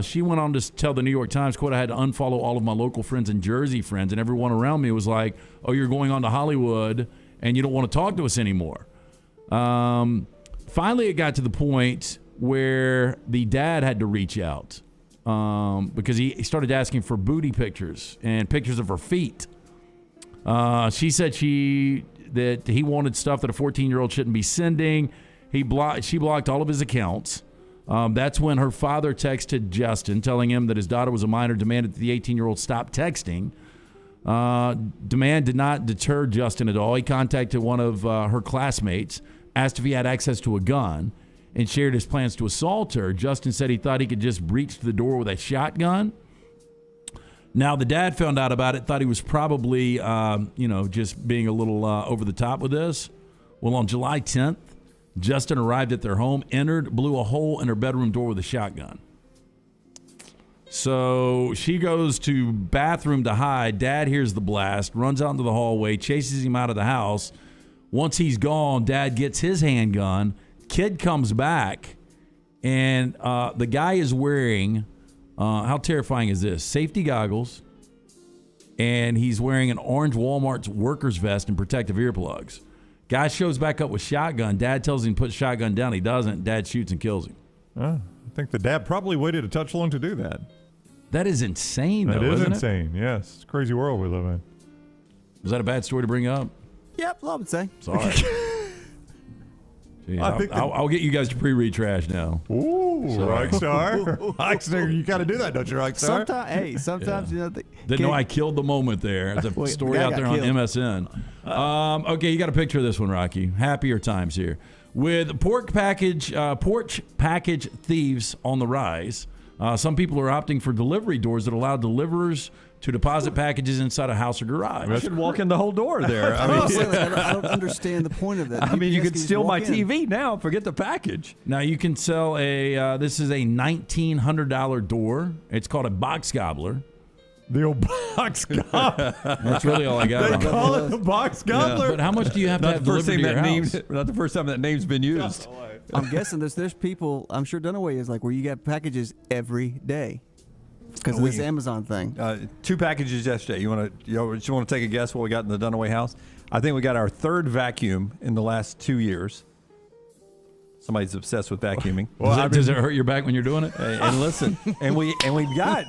Speaker 4: She went on to tell the New York Times, quote, I had to unfollow all of my local friends and Jersey friends, and everyone around me was like, oh, you're going on to Hollywood, and you don't want to talk to us anymore. Finally, it got to the point where the dad had to reach out because he started asking for booty pictures and pictures of her feet. She said that he wanted stuff that a 14-year-old shouldn't be sending. She blocked all of his accounts. That's when her father texted Justin, telling him that his daughter was a minor, demanded that the 18-year-old stop texting. Demand did not deter Justin at all. He contacted one of her classmates, asked if he had access to a gun, and shared his plans to assault her. Justin said he thought he could just breach the door with a shotgun. Now, the dad found out about it, thought he was probably, just being a little over the top with this. Well, on July 10th, Justin arrived at their home, entered, blew a hole in her bedroom door with a shotgun. So she goes to bathroom to hide. Dad hears the blast, runs out into the hallway, chases him out of the house. Once he's gone, Dad gets his handgun. Kid comes back, and the guy is wearing, how terrifying is this? Safety goggles, and he's wearing an orange Walmart's worker's vest and protective earplugs. Guy shows back up with shotgun. Dad tells him to put shotgun down. He doesn't. Dad shoots and kills him.
Speaker 2: I think the dad probably waited a touch long to do that.
Speaker 4: That is insane, though,
Speaker 2: That is
Speaker 4: isn't
Speaker 2: insane, yes. It's a crazy world we live in.
Speaker 4: Was that a bad story to bring up?
Speaker 3: Yep, I would say.
Speaker 4: Sorry. Gee, I'll get you guys to pre-read trash now.
Speaker 2: Ooh, Rockstar. Rockstar, you got to do that, don't you, Rockstar?
Speaker 3: Sometimes you know.
Speaker 4: Didn't know I killed the moment there. There's a story out there on MSN. Okay, you got a picture of this one, Rocky. Happier times here. With porch package thieves on the rise, some people are opting for delivery doors that allow deliverers to deposit packages inside a house or garage.
Speaker 1: You should walk in the whole door there.
Speaker 3: I don't understand the point of that.
Speaker 1: I mean, you could steal my TV now. Forget the package.
Speaker 4: Now, you can sell this is a $1,900 door. It's called a box gobbler.
Speaker 2: The old box gobbler.
Speaker 4: That's really all I got.
Speaker 2: They call it the box gobbler.
Speaker 4: Yeah. But how much do you have to have delivered to your house?
Speaker 1: Not the first time that name's been used.
Speaker 3: I'm guessing there's people, I'm sure Dunaway is like, where you get packages every day. Because of this Amazon thing.
Speaker 1: 2 packages yesterday. You want to take a guess what we got in the Dunaway house? I think we got our 3rd vacuum in the last 2 years. Somebody's obsessed with vacuuming.
Speaker 4: Does it hurt your back when you're doing it?
Speaker 1: And listen, and we got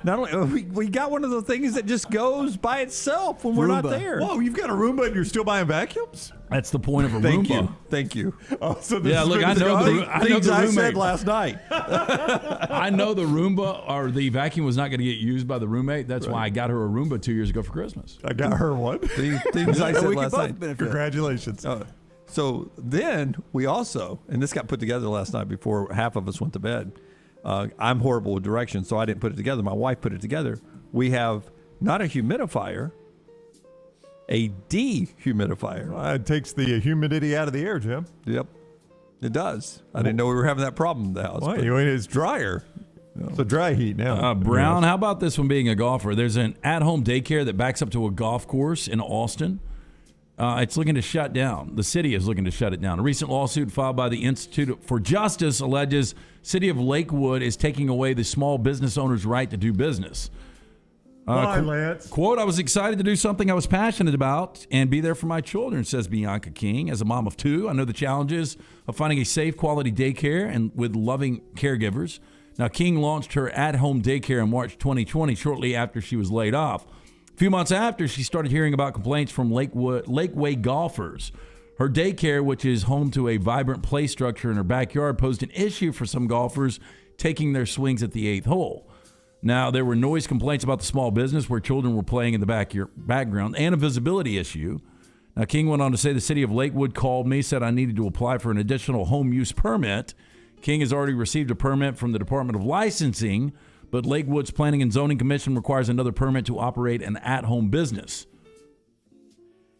Speaker 1: not only we got one of the things that just goes by itself when we're not there.
Speaker 2: Whoa, you've got a Roomba and you're still buying vacuums?
Speaker 4: That's the point of a Roomba.
Speaker 1: Thank you.
Speaker 2: Oh, so
Speaker 4: yeah, look, I know the
Speaker 1: I said last night.
Speaker 4: I know the Roomba or the vacuum was not going to get used by the roommate. That's why I got her a Roomba 2 years ago for Christmas.
Speaker 2: I got her one.
Speaker 1: Things I said last night.
Speaker 2: Congratulations.
Speaker 1: So then we also, and this got put together last night before half of us went to bed. I'm horrible with directions, so I didn't put it together. My wife put it together. We have not a humidifier, a dehumidifier.
Speaker 2: It takes the humidity out of the air, Jim.
Speaker 1: Yep, it does. I didn't know we were having that problem in the house.
Speaker 2: Well, it's drier. It's a dry heat now.
Speaker 4: Brown, how about this one being a golfer? There's an at-home daycare that backs up to a golf course in Austin. It's looking to shut down. The city is looking to shut it down. A recent lawsuit filed by the Institute for Justice alleges City of Lakewood is taking away the small business owner's right to do business.
Speaker 2: Bye, Lance.
Speaker 4: Quote, I was excited to do something I was passionate about and be there for my children, says Bianca King. As a mom of 2, I know the challenges of finding a safe, quality daycare and with loving caregivers. Now, King launched her at-home daycare in March 2020, shortly after she was laid off. A few months after, she started hearing about complaints from Lakeway golfers. Her daycare, which is home to a vibrant play structure in her backyard, posed an issue for some golfers taking their swings at the 8th hole. Now, there were noise complaints about the small business where children were playing in the background and a visibility issue. Now, King went on to say the city of Lakewood called me, said I needed to apply for an additional home use permit. King has already received a permit from the Department of Licensing, but Lakewood's Planning and Zoning Commission requires another permit to operate an at-home business.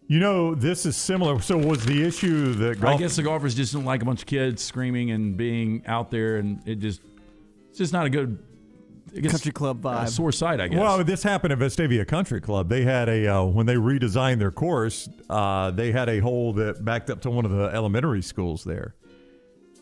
Speaker 2: You know, this is similar. So was the issue that
Speaker 4: I guess the golfers just don't like a bunch of kids screaming and being out there, and it's just not a good
Speaker 3: country club vibe.
Speaker 4: Sore sight, I guess.
Speaker 2: Well, this happened at Vestavia Country Club. They had when they redesigned their course, they had a hole that backed up to one of the elementary schools there.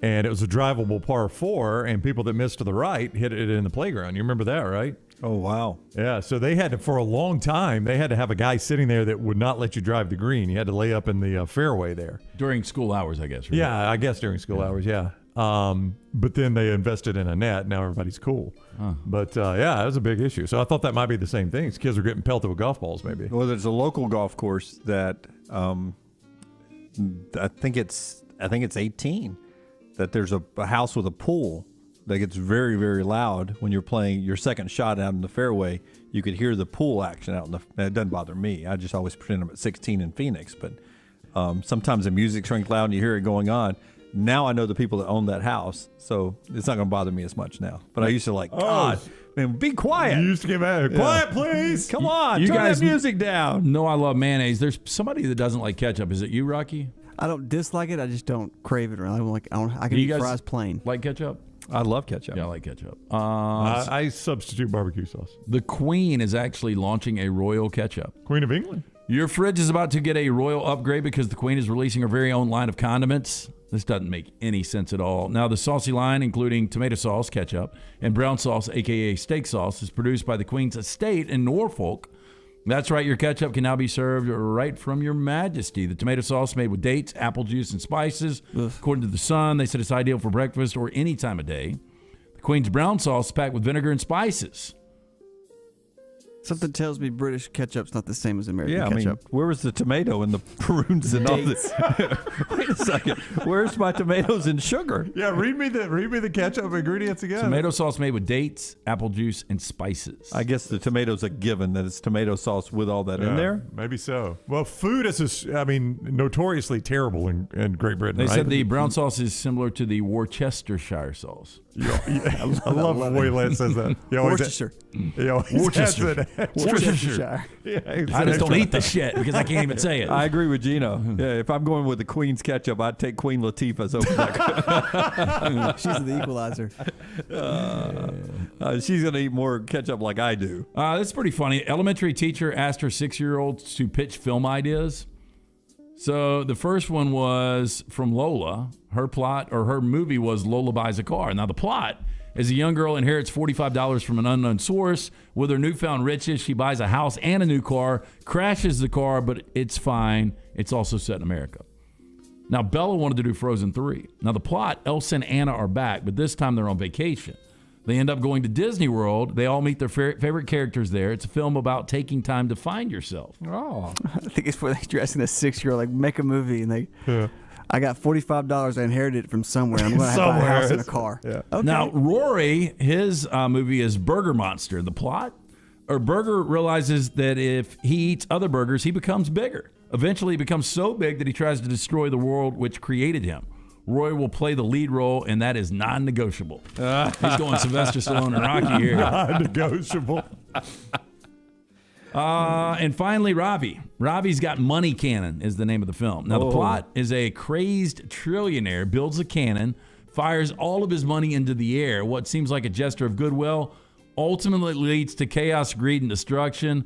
Speaker 2: And it was a drivable par 4, and people that missed to the right hit it in the playground. You remember that, right?
Speaker 1: Oh, wow.
Speaker 2: Yeah, so they had to, for a long time, they had to have a guy sitting there that would not let you drive the green. You had to lay up in the fairway there.
Speaker 4: During school hours, I guess. Right?
Speaker 2: Yeah, I guess during school hours, yeah. But then they invested in a net. Now everybody's cool. But yeah, that was a big issue. So I thought that might be the same thing. Kids are getting pelted with golf balls, maybe.
Speaker 1: Well, there's a local golf course that I think it's 18. That there's a house with a pool that gets very, very loud when you're playing your second shot out in the fairway. You could hear the pool action out in the. It doesn't bother me. I just always pretend I'm at 16 in Phoenix. But sometimes the music's running loud and you hear it going on. Now I know the people that own that house, so it's not going to bother me as much now. But I used to God, man, be quiet.
Speaker 2: You used to get mad. Quiet, please.
Speaker 1: Come on,
Speaker 4: you
Speaker 1: turn
Speaker 4: guys
Speaker 1: that music down.
Speaker 4: No, I love mayonnaise. There's somebody that doesn't like ketchup. Is it you, Rocky?
Speaker 3: I don't dislike it. I just don't crave it. I can eat fries plain.
Speaker 4: Like ketchup?
Speaker 1: I love ketchup.
Speaker 4: Yeah, I like ketchup.
Speaker 2: I substitute barbecue sauce.
Speaker 4: The Queen is actually launching a Royal ketchup.
Speaker 2: Queen of England.
Speaker 4: Your fridge is about to get a Royal upgrade because the Queen is releasing her very own line of condiments. This doesn't make any sense at all. Now, the saucy line, including tomato sauce, ketchup, and brown sauce, a.k.a. steak sauce, is produced by the Queen's estate in Norfolk. That's right, your ketchup can now be served right from your majesty. The tomato sauce made with dates, apple juice, and spices. According to The Sun, they said it's ideal for breakfast or any time of day. The Queen's brown sauce is packed with vinegar and spices.
Speaker 3: Something tells me British ketchup's not the same as American ketchup.
Speaker 1: I mean, where was the tomato and the prunes and all this? Wait a second. Where's my tomatoes and sugar?
Speaker 2: Yeah, read me the ketchup ingredients again.
Speaker 4: Tomato sauce made with dates, apple juice, and spices.
Speaker 1: I guess the tomato's a given that it's tomato sauce with all that in there.
Speaker 2: Maybe so. Well, food is, notoriously terrible in Great Britain.
Speaker 4: They
Speaker 2: right?
Speaker 4: said the brown sauce is similar to the Worcestershire sauce.
Speaker 2: I love the way Lance says that.
Speaker 3: Worcestershire.
Speaker 4: Worcestershire.
Speaker 2: Worcestershire.
Speaker 4: I just don't eat the shit because I can't even say it.
Speaker 1: I agree with Gino. Yeah, if I'm going with the Queen's ketchup, I'd take Queen Latifah's over that.
Speaker 3: She's the equalizer.
Speaker 1: She's going to eat more ketchup like I do.
Speaker 4: That's pretty funny. Elementary teacher asked her 6-year-olds to pitch film ideas. So the first one was from Lola. Her movie was Lola Buys a Car. Now the plot is a young girl inherits $45 from an unknown source. With her newfound riches, she buys a house and a new car, crashes the car, but it's fine. It's also set in America. Now Bella wanted to do Frozen 3. Now the plot, Elsa and Anna are back, but this time they're on vacation. They end up going to Disney World. They all meet their favorite characters there. It's a film about taking time to find yourself.
Speaker 3: Oh, I think it's where they're asking a 6-year-old, make a movie, and I got $45. I inherited it from somewhere. I'm going to have to buy a house and a car.
Speaker 2: Yeah.
Speaker 3: Okay.
Speaker 4: Now, Rory, his movie is Burger Monster. The plot? Burger realizes that if he eats other burgers, he becomes bigger. Eventually, he becomes so big that he tries to destroy the world which created him. Roy will play the lead role, and that is non-negotiable. He's going Sylvester Stallone and Rocky here.
Speaker 2: Non-negotiable.
Speaker 4: And finally, Robbie. Robbie's Got Money Cannon is the name of the film. Now, the plot is a crazed trillionaire builds a cannon, fires all of his money into the air. What seems like a gesture of goodwill ultimately leads to chaos, greed, and destruction,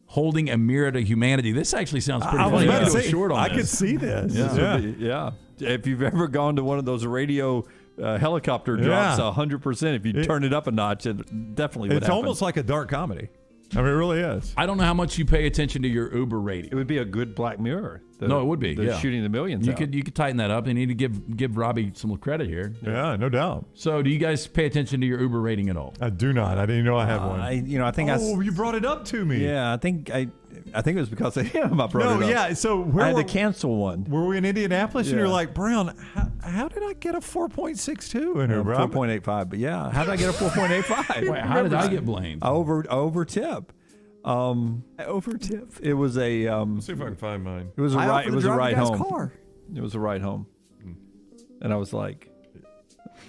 Speaker 4: holding a mirror to humanity. This actually sounds pretty funny.
Speaker 2: I could see this.
Speaker 1: Yeah. If you've ever gone to one of those radio helicopter drops, 100%. If you turn it up a notch, it definitely would happen.
Speaker 2: It's almost like a dark comedy. I mean, it really is.
Speaker 4: I don't know how much you pay attention to your Uber rating.
Speaker 1: It would be a good Black Mirror.
Speaker 4: No, it would be.
Speaker 1: The shooting the millions.
Speaker 4: You could tighten that up. They need to give Robbie some credit here.
Speaker 2: Yeah, no doubt.
Speaker 4: So, do you guys pay attention to your Uber rating at all?
Speaker 2: I do not. I didn't know I had one.
Speaker 1: I think.
Speaker 2: You brought it up to me.
Speaker 1: Yeah, I think it was because of him. I brought it up.
Speaker 2: No, yeah. So
Speaker 1: I had to cancel one.
Speaker 2: Were we in Indianapolis?
Speaker 1: Yeah.
Speaker 2: And you're like, Brown, how did I get a 4.62 in Uber?
Speaker 1: 4.85. But yeah, how did I get a 4.85?
Speaker 4: Wait, how did I get blamed?
Speaker 1: I over tip.
Speaker 3: Overtip.
Speaker 1: It was a.
Speaker 2: See if I can find mine.
Speaker 1: It was a ride. It was a ride home.
Speaker 3: Car.
Speaker 1: It was a ride home, and I was like,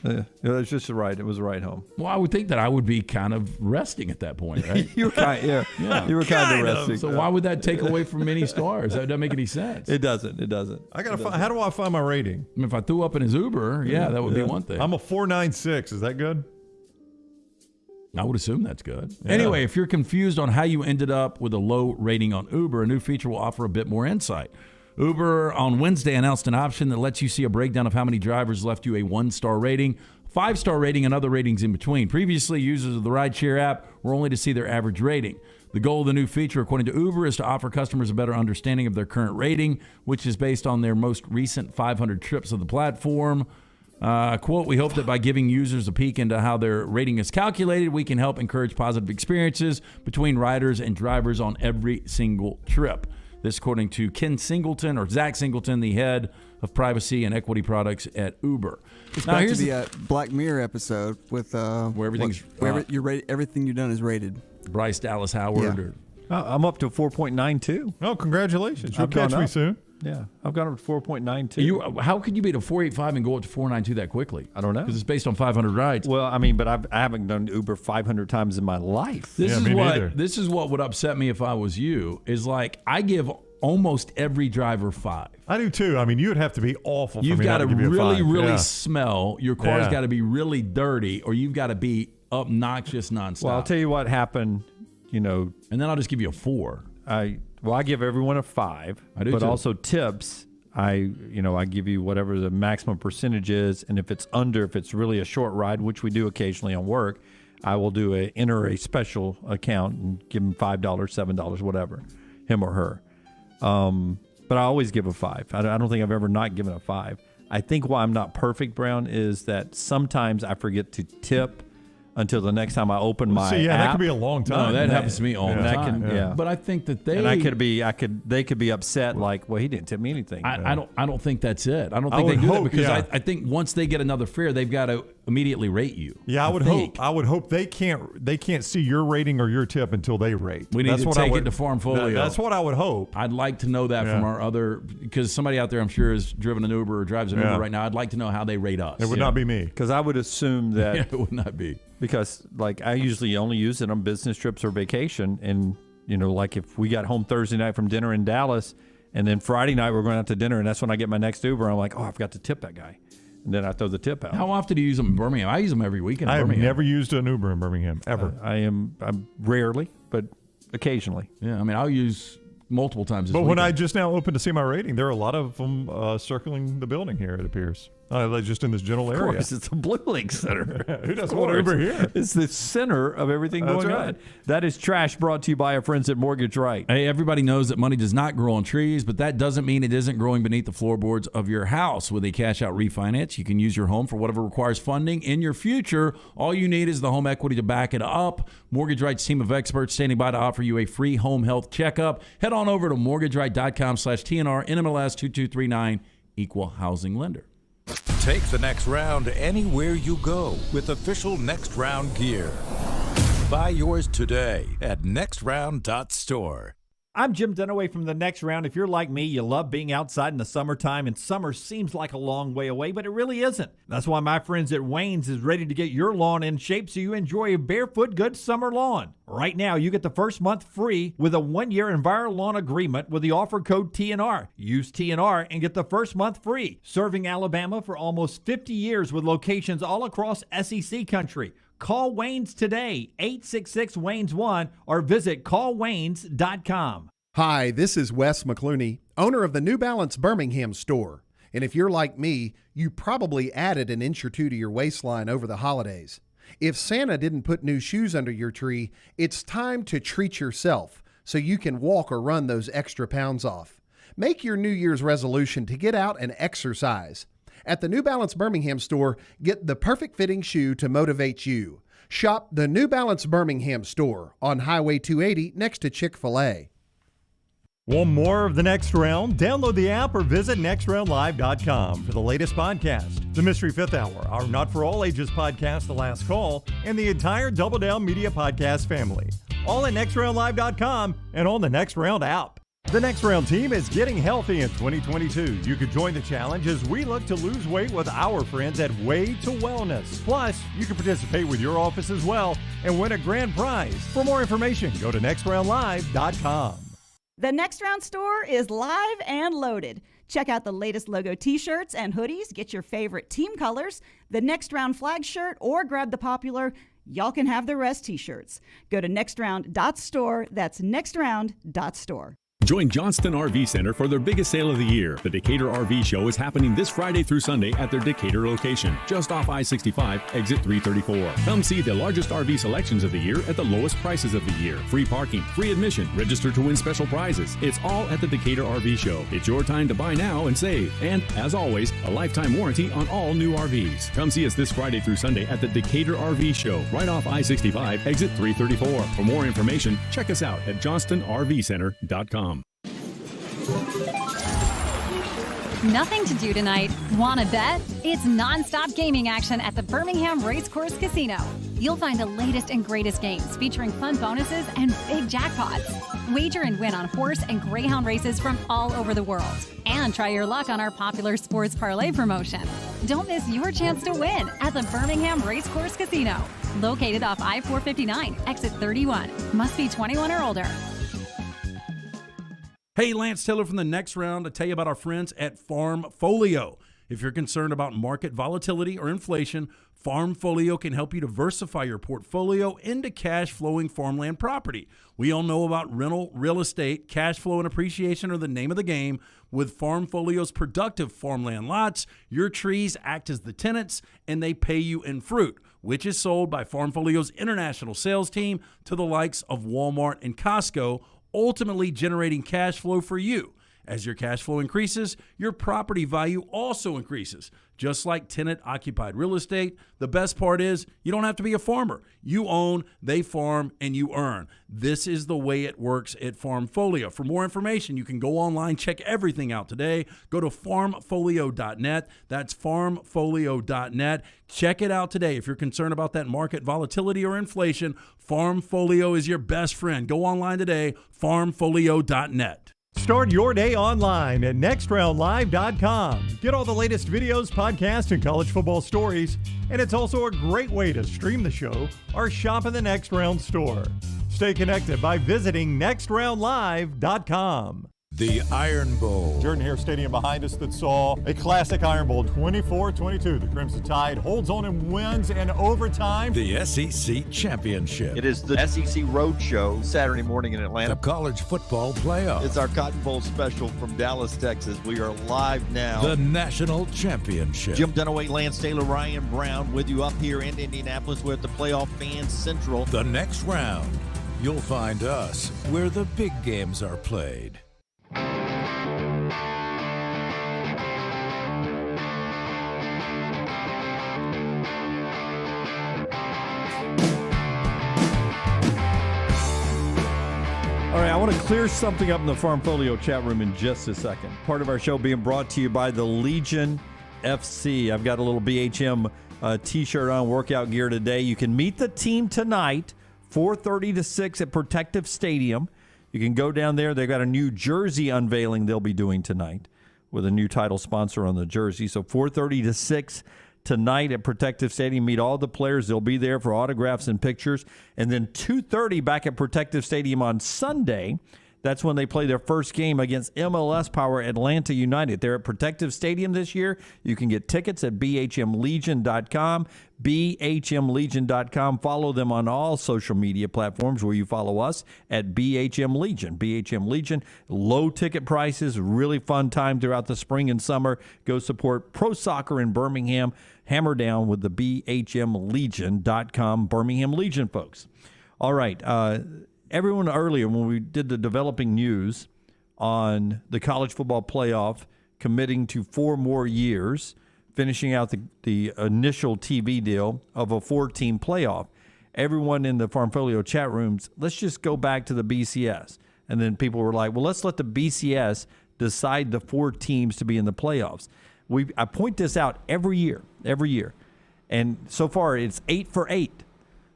Speaker 1: it was just a ride. It was a ride home.
Speaker 4: Well, I would think that I would be kind of resting at that point, right?
Speaker 1: You were kind, yeah. You were kind of resting.
Speaker 4: So why would that take away from any stars? That doesn't make any sense.
Speaker 1: It doesn't.
Speaker 2: I gotta. How do I find my rating?
Speaker 4: I mean, if I threw up in his Uber, that would be one thing.
Speaker 2: I'm a 4.96. Is that good?
Speaker 4: I would assume that's good. Yeah. Anyway, if you're confused on how you ended up with a low rating on Uber, a new feature will offer a bit more insight. Uber on Wednesday announced an option that lets you see a breakdown of how many drivers left you a 1-star rating, 5-star rating, and other ratings in between. Previously, users of the rideshare app were only to see their average rating. The goal of the new feature, according to Uber, is to offer customers a better understanding of their current rating, which is based on their most recent 500 trips of the platform. Quote, we hope that by giving users a peek into how their rating is calculated, we can help encourage positive experiences between riders and drivers on every single trip. This according to Ken Singleton, or Zach Singleton, the head of privacy and equity products at Uber.
Speaker 3: It's back to the Black Mirror episode with
Speaker 4: where everything's
Speaker 3: everything you've done is rated.
Speaker 4: Bryce Dallas Howard.
Speaker 3: Yeah.
Speaker 1: I'm up to 4.92.
Speaker 2: Oh, congratulations. You'll catch me soon.
Speaker 1: Yeah, I've gone up to 4.92.
Speaker 4: How could you be to 485 and go up to 492 that quickly?
Speaker 1: I don't know.
Speaker 4: Because it's based on 500 rides.
Speaker 1: Well, I mean, but I haven't done Uber 500 times in my life.
Speaker 4: This is what would upset me if I was you, is like I give almost every driver 5.
Speaker 2: I do too. I mean, you would have to be awful for
Speaker 4: You've
Speaker 2: me
Speaker 4: got
Speaker 2: not
Speaker 4: to
Speaker 2: give you a
Speaker 4: really,
Speaker 2: 5.
Speaker 4: really
Speaker 2: Yeah.
Speaker 4: smell. Your car's got to be really dirty, or you've got to be obnoxious nonstop.
Speaker 1: Well, I'll tell you what happened, and
Speaker 4: then I'll just give you a 4.
Speaker 1: I give everyone a 5.
Speaker 4: I do
Speaker 1: but
Speaker 4: too.
Speaker 1: also tips. I give you whatever the maximum percentage is, and if it's really a short ride, which we do occasionally on work, I will enter a special account and give him $5, $7, whatever, him or her. But I always give a 5. I don't think I've ever not given a 5. I think why I'm not perfect, Brown, is that sometimes I forget to tip until the next time I open my app.
Speaker 2: that could be a long time.
Speaker 4: No, that happens to me all the time. But I think that they
Speaker 1: could be upset like, well, he didn't tip me anything.
Speaker 4: I don't think that's it. I don't think they do that because I think once they get another fare, they've got to immediately rate you.
Speaker 2: Yeah, I would hope they can't see your rating or your tip until they rate.
Speaker 4: We need to take it to Farmfolio.
Speaker 2: That's what I would hope.
Speaker 4: I'd like to know that from our other, because somebody out there I'm sure has driven an Uber or drives an Uber right now. I'd like to know how they rate us.
Speaker 2: It would not be me.
Speaker 1: Because I would assume that
Speaker 4: it would not be.
Speaker 1: Because I usually only use it on business trips or vacation, and like if we got home Thursday night from dinner in Dallas, and then Friday night we're going out to dinner, and that's when I get my next Uber. I'm like, I forgot to tip that guy, and then I throw the tip out.
Speaker 4: How often do you use them in Birmingham? I use them every weekend.
Speaker 2: I have never used an Uber in Birmingham ever.
Speaker 1: I'm rarely, but occasionally.
Speaker 4: Yeah, I mean I'll use multiple times.
Speaker 2: But when I just now opened to see my rating, there are a lot of them circling the building here. It appears. Just in this general area.
Speaker 1: Of course, it's a Blue Link Center.
Speaker 2: Who doesn't want Uber here?
Speaker 1: It's the center of everything going on. That is Trash, brought to you by our friends at Mortgage Right.
Speaker 4: Hey, everybody knows that money does not grow on trees, but that doesn't mean it isn't growing beneath the floorboards of your house. With a cash-out refinance, you can use your home for whatever requires funding in your future. All you need is the home equity to back it up. Mortgage Right's team of experts standing by to offer you a free home health checkup. Head on over to mortgageright.com/TNR, NMLS 2239, Equal Housing Lender.
Speaker 6: Take the next round anywhere you go with official Next Round gear. Buy yours today at nextround.store.
Speaker 13: I'm Jim Dunaway from The Next Round. If you're like me, you love being outside in the summertime, and summer seems like a long way away, but it really isn't. That's why my friends at Wayne's is ready to get your lawn in shape so you enjoy a barefoot good summer lawn. Right now, you get the first month free with a 1-year EnviroLawn agreement with the offer code TNR. Use TNR and get the first month free. Serving Alabama for almost 50 years with locations all across SEC country. Call Wayne's today, 866-WAYNES-1, or visit callwaynes.com.
Speaker 15: Hi, this is Wes McClooney, owner of the New Balance Birmingham store. And if you're like me, you probably added an inch or two to your waistline over the holidays. If Santa didn't put new shoes under your tree, it's time to treat yourself so you can walk or run those extra pounds off. Make your New Year's resolution to get out and exercise. At the New Balance Birmingham store, get the perfect fitting shoe to motivate you. Shop the New Balance Birmingham store on Highway 280 next to Chick-fil-A.
Speaker 2: Want more of The Next Round? Download the app or visit nextroundlive.com for the latest podcast. The Mystery Fifth Hour, our Not For All Ages podcast, The Last Call, and the entire Double Down Media podcast family. All at nextroundlive.com and on the Next Round app. The Next Round team is getting healthy in 2022. You could join the challenge as we look to lose weight with our friends at Way to Wellness. Plus, you can participate with your office as well and win a grand prize. For more information, go to nextroundlive.com.
Speaker 5: The Next Round store is live and loaded. Check out the latest logo t-shirts and hoodies. Get your favorite team colors, the Next Round flag shirt, or grab the popular Y'all Can Have the Rest t-shirts. Go to nextround.store. That's nextround.store.
Speaker 22: Join Johnston RV Center for their biggest sale of the year. The Decatur RV Show is happening this Friday through Sunday at their Decatur location, just off I-65, exit 334. Come see the largest RV selections of the year at the lowest prices of the year. Free parking, free admission, register to win special prizes. It's all at the Decatur RV Show. It's your time to buy now and save. And, as always, a lifetime warranty on all new RVs. Come see us this Friday through Sunday at the Decatur RV Show, right off I-65, exit 334. For more information, check us out at johnstonrvcenter.com.
Speaker 19: Nothing to do tonight? Want to bet? It's non-stop gaming action at the Birmingham Racecourse Casino. You'll find the latest and greatest games featuring fun bonuses and big jackpots. Wager and win on horse and greyhound races from all over the world. And try your luck on our popular sports parlay promotion. Don't miss your chance to win at the Birmingham Racecourse Casino. Located off I-459, exit 31. Must be 21 or older.
Speaker 17: Hey, Lance Taylor from the Next Round to tell you about our friends at Farmfolio. If you're concerned about market volatility or inflation, Farmfolio can help you diversify your portfolio into cash-flowing farmland property. We all know about rental real estate. Cash flow and appreciation are the name of the game. With Farmfolio's productive farmland lots, your trees act as the tenants, and they pay you in fruit, which is sold by Farmfolio's international sales team to the likes of Walmart and Costco, ultimately generating cash flow for you. As your cash flow increases, your property value also increases. Just like tenant-occupied real estate, the best part is you don't have to be a farmer. You own, they farm, and you earn. This is the way it works at Farmfolio. For more information, you can go online, check everything out today. Go to farmfolio.net. That's farmfolio.net. Check it out today. If you're concerned about that market volatility or inflation, Farmfolio is your best friend. Go online today, farmfolio.net.
Speaker 14: Start your day online at nextroundlive.com. Get all the latest videos, podcasts, and college football stories. And it's also a great way to stream the show or shop in the Next Round store. Stay connected by visiting nextroundlive.com.
Speaker 6: The Iron Bowl.
Speaker 14: Jordan-Hare Stadium behind us that saw a classic Iron Bowl, 24-22. The Crimson Tide holds on and wins in overtime.
Speaker 6: The SEC Championship.
Speaker 20: It is the SEC Road Show Saturday morning in Atlanta.
Speaker 6: The College Football Playoff.
Speaker 20: It's our Cotton Bowl special from Dallas, Texas. We are live now.
Speaker 6: The National Championship.
Speaker 20: Jim Dunaway, Lance Taylor, Ryan Brown with you up here in Indianapolis. We're at the Playoff Fan Central.
Speaker 6: The Next Round. You'll find us where the big games are played.
Speaker 1: All right, I want to clear something up in the Farmfolio chat room in just a second. Part of our show being brought to you by the Legion FC. I've got a little BHM T-shirt on, workout gear today. You can meet the team tonight, 4:30 to 6 at Protective Stadium. You can go down there. They've got a new jersey unveiling they'll be doing tonight with a new title sponsor on the jersey. So 4:30 to 6 tonight at Protective Stadium. Meet all the players. They'll be there for autographs and pictures. And then 2:30 back at Protective Stadium on Sunday. That's when they play their first game against MLS power Atlanta United. They're at Protective Stadium this year. You can get tickets at bhmlegion.com, bhmlegion.com. Follow them on all social media platforms where you follow us at BHM Legion. BHM Legion, low ticket prices, really fun time throughout the spring and summer. Go support pro soccer in Birmingham. Hammer down with the bhmlegion.com Birmingham Legion folks. All right, everyone earlier when we did the developing news on the college football playoff committing to 4 more years, finishing out the initial TV deal of a 4-team playoff, everyone in the Farmfolio chat rooms, let's just go back to the BCS. And then people were like, well, let's let the BCS decide the 4 teams to be in the playoffs. I point this out every year. And so far it's 8 for 8.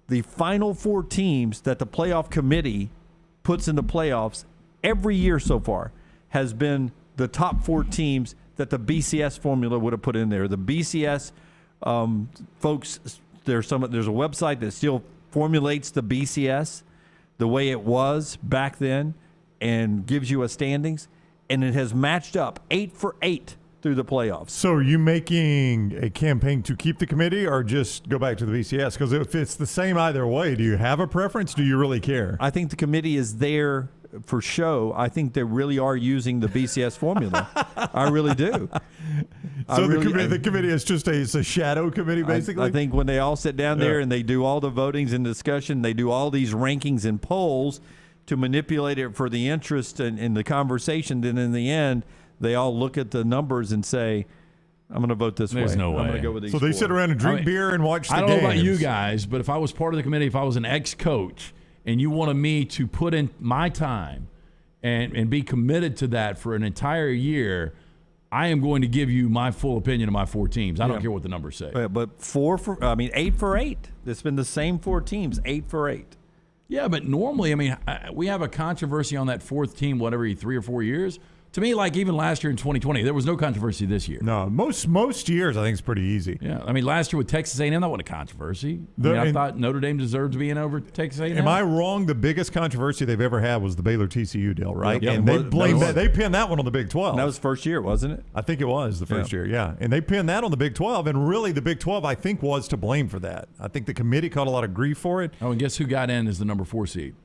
Speaker 1: The final 4 teams that the playoff committee puts in the playoffs every year so far has been the top 4 teams that the BCS formula would have put in there. The BCS folks, there's a website that still formulates the BCS the way it was back then and gives you a standings, and it has matched up 8 for 8 through the playoffs.
Speaker 14: So are you making a campaign to keep the committee or just go back to the BCS? Because if it's the same either way, do you have a preference? Do you really care?
Speaker 1: I think the committee is there for show, I think they really are using the BCS formula. I really do.
Speaker 2: So the committee is just a shadow committee, basically?
Speaker 1: I think when they all sit down there and they do all the votings and discussion, they do all these rankings and polls to manipulate it for the interest in the conversation, then in the end, they all look at the numbers and say, I'm going to vote this way.
Speaker 4: There's no way.
Speaker 1: I'm going to go with these
Speaker 2: So they sit around and drink beer and watch the games.
Speaker 4: I don't know about you guys, but if I was part of the committee, if I was an ex-coach, and you wanted me to put in my time and be committed to that for an entire year, I am going to give you my full opinion of my 4 teams. I don't care what the numbers say.
Speaker 1: But 8 for 8. It's been the same 4 teams, 8 for 8.
Speaker 4: Yeah, but normally, we have a controversy on that 4th team, every 3 or 4 years. To me, like even last year in 2020, there was no controversy this year.
Speaker 2: No, most years I think it's pretty easy.
Speaker 4: Yeah, last year with Texas A&M, that wasn't a controversy. I thought Notre Dame deserved to be in over Texas A&M.
Speaker 2: Am I wrong? The biggest controversy they've ever had was the Baylor-TCU deal, right?
Speaker 1: Yeah,
Speaker 2: and they blamed that. They pinned that one on the Big 12.
Speaker 1: And that was first year, wasn't it?
Speaker 2: I think it was the first year, yeah. And they pinned that on the Big 12, and really the Big 12, I think, was to blame for that. I think the committee caught a lot of grief for it.
Speaker 4: Oh, and guess who got in as the number 4 seed?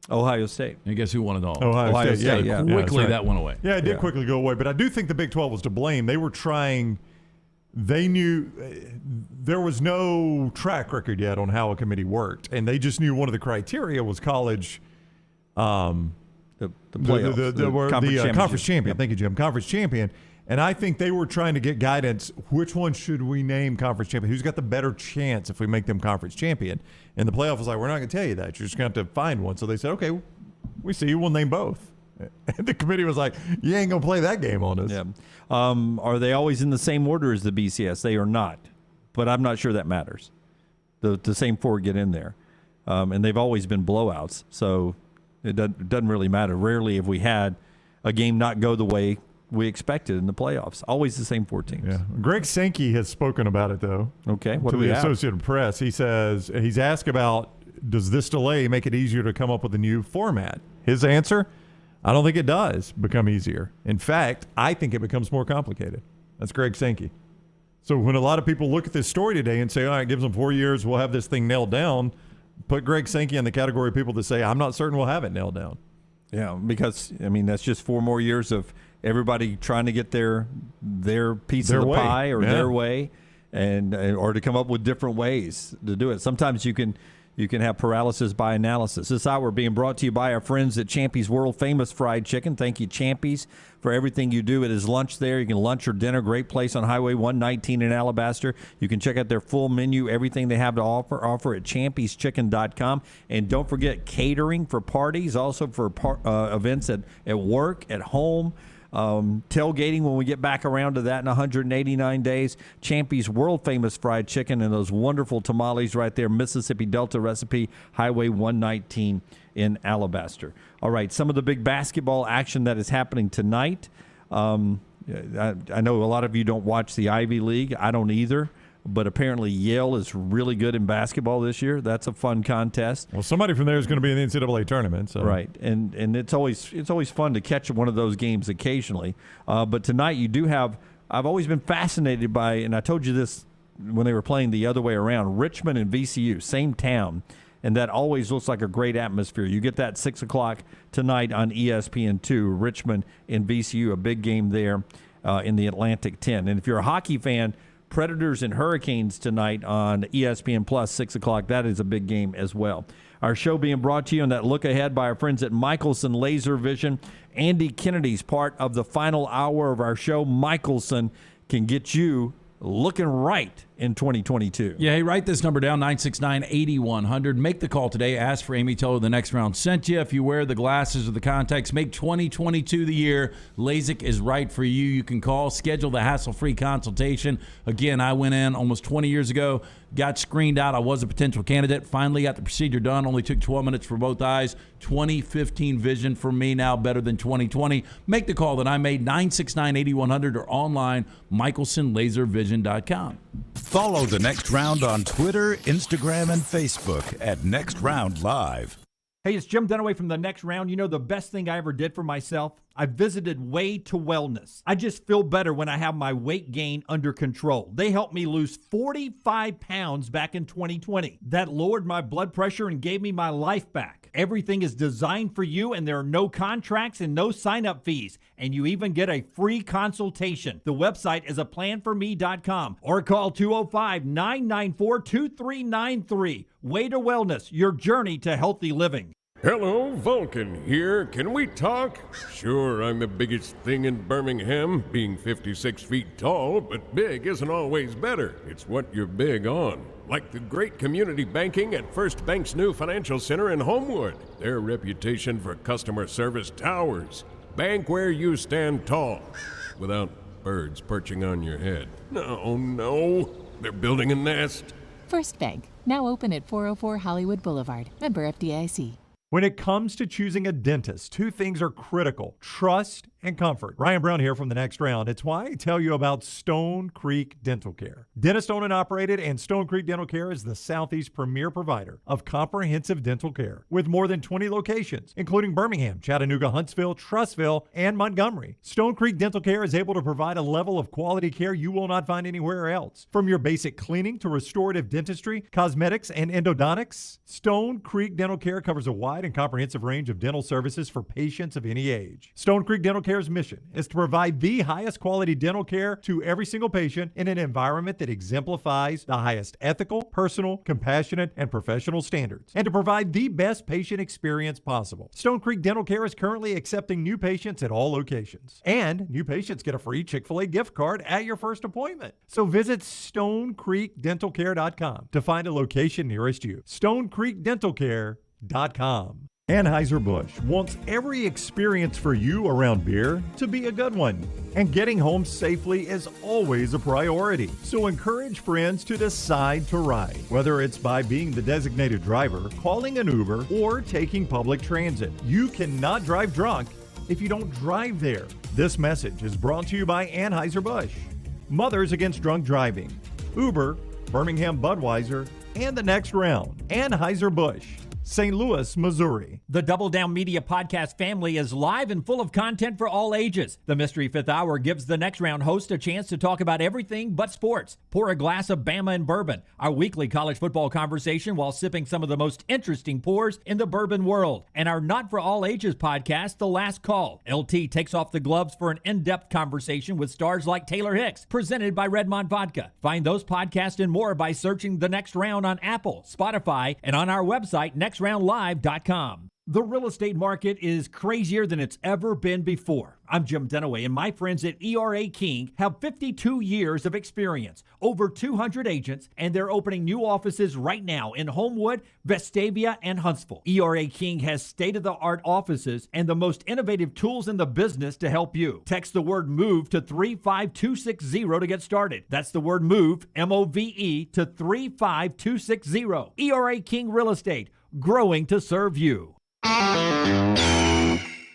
Speaker 1: Ohio State.
Speaker 4: And guess who won it all?
Speaker 2: Ohio State.
Speaker 4: Yeah. Quickly that went away.
Speaker 2: Yeah, it did quickly go away. But I do think the Big 12 was to blame. They were trying. They knew there was no track record yet on how a committee worked, and they just knew one of the criteria was college. The conference champion. Thank you, Jim. Conference champion. And I think they were trying to get guidance. Which one should we name conference champion? Who's got the better chance if we make them conference champion? And the playoff was like, we're not going to tell you that. You're just going to have to find one. So they said, okay, we see you. We'll name both. And the committee was like, you ain't going to play that game on us.
Speaker 1: Yeah. Are they always in the same order as the BCS? They are not. But I'm not sure that matters. The same 4 get in there. And they've always been blowouts. So it doesn't really matter. Rarely have we had a game not go the way we expected in the playoffs. Always the same 4 teams.
Speaker 2: Yeah. Greg Sankey has spoken about it, though.
Speaker 1: Okay.
Speaker 2: What to the Associated Press. He says, he's asked about, does this delay make it easier to come up with a new format? His answer, I don't think it does become easier. In fact, I think it becomes more complicated. That's Greg Sankey. So when a lot of people look at this story today and say, all right, it gives them 4 years, we'll have this thing nailed down, put Greg Sankey in the category of people that say, I'm not certain we'll have it nailed down.
Speaker 1: Yeah, because, that's just 4 more years of everybody trying to get their piece of the pie or their way, and or to come up with different ways to do it. Sometimes you can have paralysis by analysis. This hour being brought to you by our friends at Champy's World Famous Fried Chicken. Thank you, Champy's, for everything you do. It is lunch there. You can lunch or dinner. Great place on Highway 119 in Alabaster. You can check out their full menu, everything they have to offer at champy'schicken.com. And don't forget catering for parties, also for events at work, at home. Tailgating when we get back around to that in 189 days. Champy's world famous fried chicken and those wonderful tamales right there. Mississippi Delta recipe, Highway 119 in Alabaster. All right, some of the big basketball action that is happening tonight. I know a lot of you don't watch the Ivy League. I don't either. But apparently Yale is really good in basketball this year. That's a fun contest.
Speaker 2: Well, somebody from there is going to be in the NCAA tournament. So.
Speaker 1: Right, and it's always fun to catch one of those games occasionally. But tonight you do have – I've always been fascinated by – and I told you this when they were playing the other way around, Richmond and VCU, same town, and that always looks like a great atmosphere. You get that 6 o'clock tonight on ESPN2, Richmond and VCU, a big game there in the Atlantic 10. And if you're a hockey fan – Predators and Hurricanes tonight on ESPN Plus, 6 o'clock. That is a big game as well. Our show being brought to you on that look ahead by our friends at Michelson Laser Vision. Andy Kennedy's part of the final hour of our show. Michelson can get you looking right in 2022.
Speaker 4: Yeah, hey, write this number down, 969-8100. Make the call today. Ask for Amy. Tell her the next round sent you. If you wear the glasses or the contacts, make 2022 the year. LASIK is right for you. You can call, schedule the hassle-free consultation. Again, I went in almost 20 years ago, got screened out. I was a potential candidate. Finally got the procedure done. Only took 12 minutes for both eyes. 2015 vision for me now, better than 2020. Make the call that I made, 969-8100, or online, michelsonlaservision.com.
Speaker 6: Follow The Next Round on Twitter, Instagram, and Facebook at Next Round Live.
Speaker 13: Hey, it's Jim Dunaway from The Next Round. You know the best thing I ever did for myself? I visited Way to Wellness. I just feel better when I have my weight gain under control. They helped me lose 45 pounds back in 2020. That lowered my blood pressure and gave me my life back. Everything is designed for you, and there are no contracts and no sign-up fees. And you even get a free consultation. The website is aplanforme.com or call 205-994-2393. Way to Wellness, your journey to healthy living.
Speaker 7: Hello, Vulcan here. Can we talk? Sure, I'm the biggest thing in Birmingham, being 56 feet tall, but big isn't always better. It's what you're big on. Like the great community banking at First Bank's new financial center in Homewood. Their reputation for customer service towers. Bank where you stand tall, without birds perching on your head. No, they're building a nest.
Speaker 8: First Bank, now open at 404 Hollywood Boulevard. Member FDIC.
Speaker 14: When it comes to choosing a dentist, two things are critical: trust and comfort. Ryan Brown here from The Next Round. It's why I tell you about Stone Creek Dental Care. Dentist owned and operated, and Stone Creek Dental Care is the Southeast's premier provider of comprehensive dental care with more than 20 locations, including Birmingham, Chattanooga, Huntsville, Trussville, and Montgomery. Stone Creek Dental Care is able to provide a level of quality care you will not find anywhere else. From your basic cleaning to restorative dentistry, cosmetics, and endodontics, Stone Creek Dental Care covers a wide and comprehensive range of dental services for patients of any age. Stone Creek Dental Care's mission is to provide the highest quality dental care to every single patient in an environment that exemplifies the highest ethical, personal, compassionate, and professional standards, and to provide the best patient experience possible. Stone Creek Dental Care is currently accepting new patients at all locations, and new patients get a free Chick-fil-A gift card at your first appointment. So visit StoneCreekDentalCare.com to find a location nearest you. StoneCreekDentalCare.com. Anheuser-Busch wants every experience for you around beer to be a good one. And getting home safely is always a priority. So encourage friends to decide to ride, whether it's by being the designated driver, calling an Uber, or taking public transit. You cannot drive drunk if you don't drive there. This message is brought to you by Anheuser-Busch, Mothers Against Drunk Driving, Uber, Birmingham Budweiser, and The Next Round. Anheuser-Busch, St. Louis, Missouri.
Speaker 12: The Double Down Media podcast family is live and full of content for all ages. The Mystery Fifth Hour gives the Next Round host a chance to talk about everything but sports. Pour a glass of Bama and bourbon, our weekly college football conversation while sipping some of the most interesting pours in the bourbon world. And our Not For All Ages podcast, The Last Call. LT takes off the gloves for an in-depth conversation with stars like Taylor Hicks, presented by Redmond Vodka. Find those podcasts and more by searching The Next Round on Apple, Spotify, and on our website, nextroundlive.com. The real estate market is crazier than it's ever been before. I'm Jim Dunaway, and my friends at ERA King have 52 years of experience, over 200 agents, and they're opening new offices right now in Homewood, Vestavia, and Huntsville. ERA King has state-of-the-art offices and the most innovative tools in the business to help you. Text the word MOVE to 35260 to get started. That's the word MOVE, M-O-V-E, to 35260. ERA King Real Estate, growing to serve you.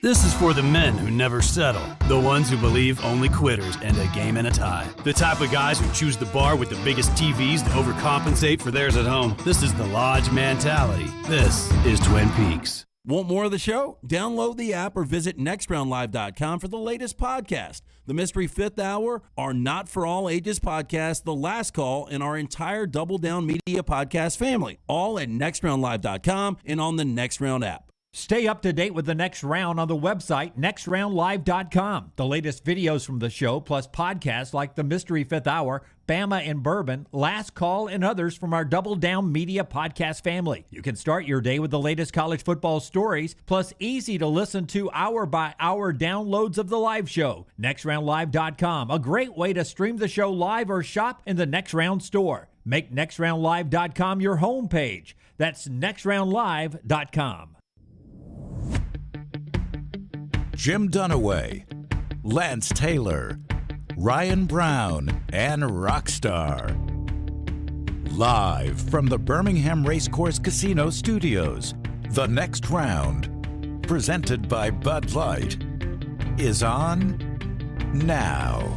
Speaker 10: This is for the men who never settle, the ones who believe only quitters end a game in a tie, the type of guys who choose the bar with the biggest TVs to overcompensate for theirs at home. This is the Lodge mentality. This is Twin Peaks.
Speaker 17: Want more of the show? Download the app or visit nextroundlive.com for the latest podcast. The Mystery Fifth Hour, our Not For All Ages podcast, The Last Call, and our entire Double Down Media podcast family. All at nextroundlive.com and on the Next Round app.
Speaker 12: Stay up to date with The Next Round on the website, nextroundlive.com. The latest videos from the show, plus podcasts like The Mystery Fifth Hour, Bama and Bourbon, Last Call, and others from our Double Down Media podcast family. You can start your day with the latest college football stories, plus easy to listen to hour-by-hour downloads of the live show. Nextroundlive.com, a great way to stream the show live or shop in the Next Round store. Make nextroundlive.com your homepage. That's nextroundlive.com.
Speaker 6: Jim Dunaway, Lance Taylor, Ryan Brown, and Rockstar. Live from the Birmingham Racecourse Casino Studios, The Next Round, presented by Bud Light, is on now.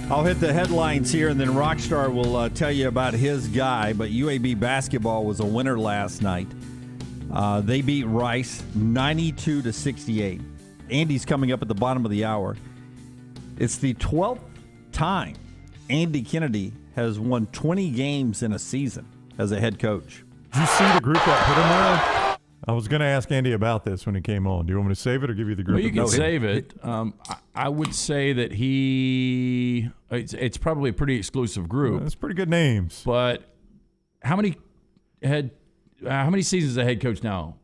Speaker 1: I'll hit the headlines here, and then Rockstar will tell you about his guy. But UAB basketball was a winner last night. They beat Rice 92-68. Andy's coming up at the bottom of the hour. It's the 12th time Andy Kennedy has won 20 games in a season. as a head coach.
Speaker 2: Did you see the group that put him there? I was going to ask Andy about this when he came on. Do you want me to save it or give you the group?
Speaker 4: Well, you can save it. I would say that it's probably a pretty exclusive group.
Speaker 2: That's pretty good names.
Speaker 4: But how many seasons as a head coach now?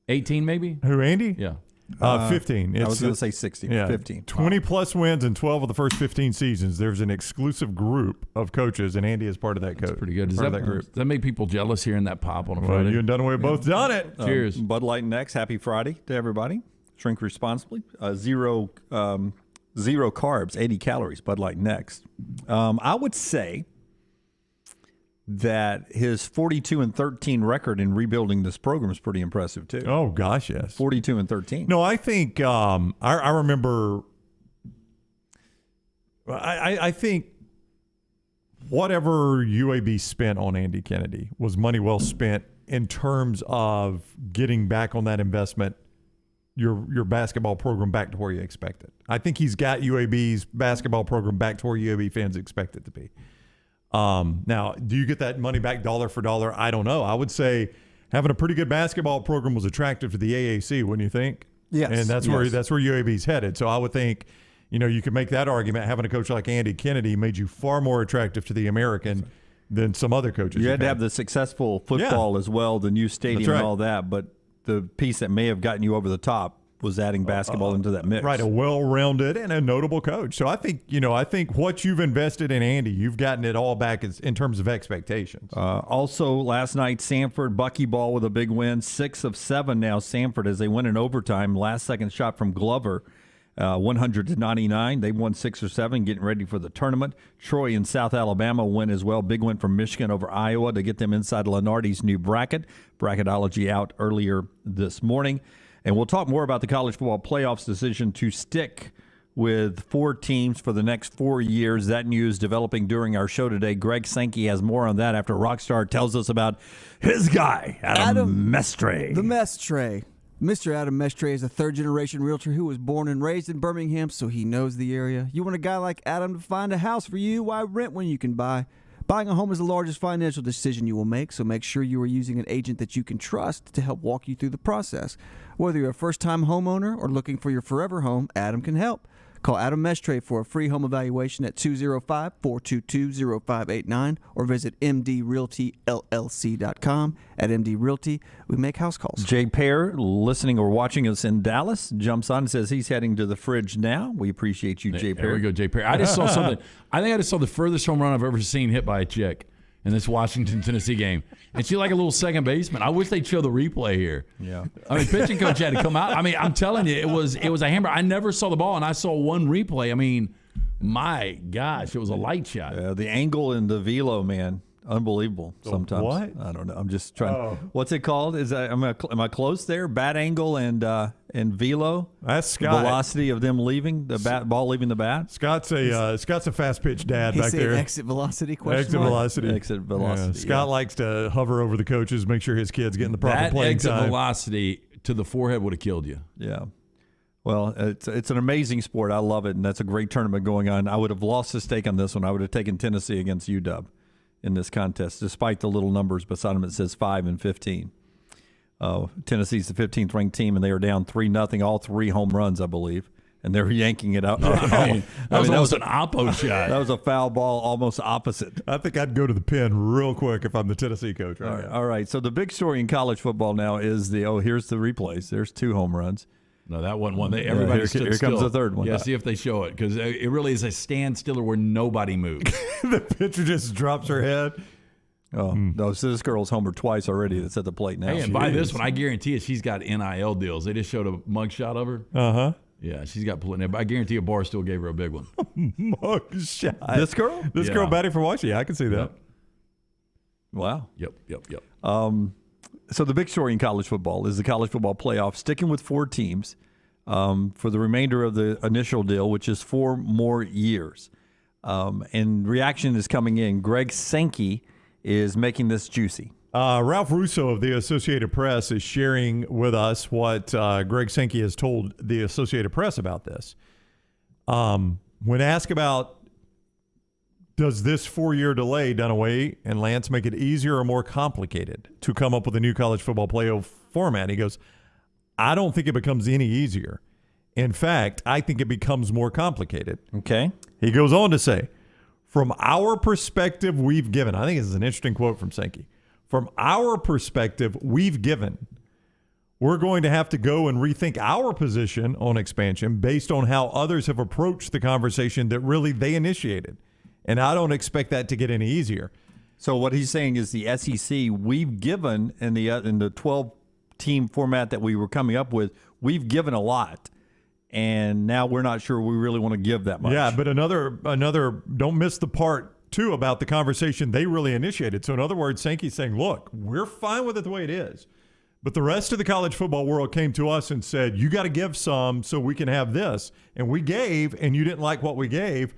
Speaker 4: 18 maybe?
Speaker 2: Who, Andy?
Speaker 4: Yeah.
Speaker 2: 15.
Speaker 1: I was going to say 60.
Speaker 2: Yeah,
Speaker 1: 15.
Speaker 2: 20-plus wins in 12 of the first 15 seasons. There's an exclusive group of coaches, and Andy is part of that coach.
Speaker 4: That's pretty good. Does
Speaker 2: that group.
Speaker 4: does that make people jealous hearing that pop on a
Speaker 2: Well,
Speaker 4: Friday?
Speaker 2: you and Dunaway both done it.
Speaker 4: Cheers.
Speaker 1: Bud Light next. Happy Friday to everybody. Drink responsibly. Zero carbs, 80 calories. Bud Light next. I would say that his 42-13 record in rebuilding this program is pretty impressive too.
Speaker 2: Oh gosh, yes.
Speaker 1: 42-13.
Speaker 2: No, I think I remember. I think whatever UAB spent on Andy Kennedy was money well spent in terms of getting back on that investment. Your basketball program back to where you expect it. I think he's got UAB's basketball program back to where UAB fans expect it to be. Now, do you get that money back dollar for dollar? I don't know. I would say having a pretty good basketball program was attractive to the AAC, wouldn't you think?
Speaker 3: Yes.
Speaker 2: And that's where UAB's headed. So I would think, you could make that argument. Having a coach like Andy Kennedy made you far more attractive to the American than some other coaches.
Speaker 1: You had to have the successful football as well, the new stadium and all that. But the piece that may have gotten you over the top was adding basketball into that mix.
Speaker 2: Right, a well-rounded and a notable coach. So I think, what you've invested in Andy, you've gotten it all back in terms of expectations.
Speaker 1: Also, last night, Samford, buckyball with a big win. 6 of 7 now, Samford, as they win in overtime. Last-second shot from Glover, 100-99. They won 6 or 7, getting ready for the tournament. Troy and South Alabama win as well. Big win from Michigan over Iowa to get them inside Lenardi's new bracket. Bracketology out earlier this morning. And we'll talk more about the college football playoffs decision to stick with 4 teams for the next 4 years. That news developing during our show today. Greg Sankey has more on that after Rockstar tells us about his guy, Adam Mestre.
Speaker 3: The Mestre. Mr. Adam Mestre is a third-generation realtor who was born and raised in Birmingham, so he knows the area. You want a guy like Adam to find a house for you? Why rent when you can buy? Buying a home is the largest financial decision you will make, so make sure you are using an agent that you can trust to help walk you through the process. Whether you're a first-time homeowner or looking for your forever home, Adam can help. Call Adam Mestre for a free home evaluation at 205-422-0589 or visit mdrealtyllc.com. At MD Realty, we make house calls.
Speaker 1: Jay Pear, listening or watching us in Dallas, jumps on and says he's heading to the fridge now. We appreciate you, Jay Pear.
Speaker 4: There we go, Jay Pear. I just saw something. I think I just saw the furthest home run I've ever seen hit by a chick in this Washington-Tennessee game. And she's like a little second baseman. I wish they'd show the replay here.
Speaker 1: Yeah.
Speaker 4: I mean, pitching coach had to come out. I mean, I'm telling you, it was a hammer. I never saw the ball, and I saw one replay. I mean, my gosh, it was a light shot.
Speaker 1: Yeah, the angle in the velo, man, unbelievable sometimes.
Speaker 2: What?
Speaker 1: I don't know. I'm just trying. What's it called? Am I close there? Bat angle and velo.
Speaker 2: That's Scott.
Speaker 1: Velocity of them leaving the ball leaving the bat.
Speaker 2: Scott's a fast pitch dad back there.
Speaker 3: Exit velocity question.
Speaker 2: Exit
Speaker 3: mark?
Speaker 2: velocity.
Speaker 1: Exit velocity.
Speaker 2: Yeah. Scott likes to hover over the coaches, make sure his kid's getting the proper
Speaker 4: That
Speaker 2: playing
Speaker 4: exit
Speaker 2: time.
Speaker 4: velocity to the forehead would have killed you.
Speaker 1: Yeah. Well, it's an amazing sport. I love it, and that's a great tournament going on. I would have lost the stake on this one. I would have taken Tennessee against UW in this contest, despite the little numbers beside them. It says 5 and 15. Tennessee's the 15th ranked team, and they are down 3-0, all 3 home runs, I believe, and they're yanking it out.
Speaker 4: That was an oppo shot.
Speaker 1: That was a foul ball, almost opposite.
Speaker 2: I think I'd go to the pen real quick if I'm the Tennessee coach. Right.
Speaker 1: All right. So the big story in college football now is here's the replays. There's 2 home runs.
Speaker 4: No, that wasn't one. Everybody stood
Speaker 1: here
Speaker 4: still.
Speaker 1: comes the third one.
Speaker 4: Yeah, see if they show it, because it really is a standstiller where nobody moves.
Speaker 2: The pitcher just drops her head.
Speaker 1: Oh, no, so this girl's homered twice already. That's at the plate now.
Speaker 4: Hey, and by this one, I guarantee you, she's got NIL deals. They just showed a mugshot of her.
Speaker 2: Uh-huh.
Speaker 4: Yeah, she's got plenty. I guarantee you, Barstool gave her a big one.
Speaker 2: Mugshot.
Speaker 1: This girl?
Speaker 2: This girl batting for Washington. Yeah, I can see that.
Speaker 4: Yep.
Speaker 1: Wow.
Speaker 4: Yep.
Speaker 1: So the big story in college football is the college football playoff, sticking with 4 teams for the remainder of the initial deal, which is 4 more years. And reaction is coming in. Greg Sankey is making this juicy.
Speaker 2: Ralph Russo of the Associated Press is sharing with us what Greg Sankey has told the Associated Press about this. When asked about does this 4-year delay done away and Lance make it easier or more complicated to come up with a new college football playoff format? He goes, I don't think it becomes any easier. In fact, I think it becomes more complicated.
Speaker 1: Okay.
Speaker 2: He goes on to say, from our perspective, we've given. I think this is an interesting quote from Sankey. From our perspective, we've given. We're going to have to go and rethink our position on expansion based on how others have approached the conversation that really they initiated. And I don't expect that to get any easier.
Speaker 1: So what he's saying is the SEC, we've given in the 12-team format that we were coming up with, we've given a lot. And now we're not sure we really want to give that much.
Speaker 2: Yeah, but another don't miss the part, too, about the conversation they really initiated. So in other words, Sankey's saying, look, we're fine with it the way it is. But the rest of the college football world came to us and said, you got to give some so we can have this. And we gave, and you didn't like what we gave.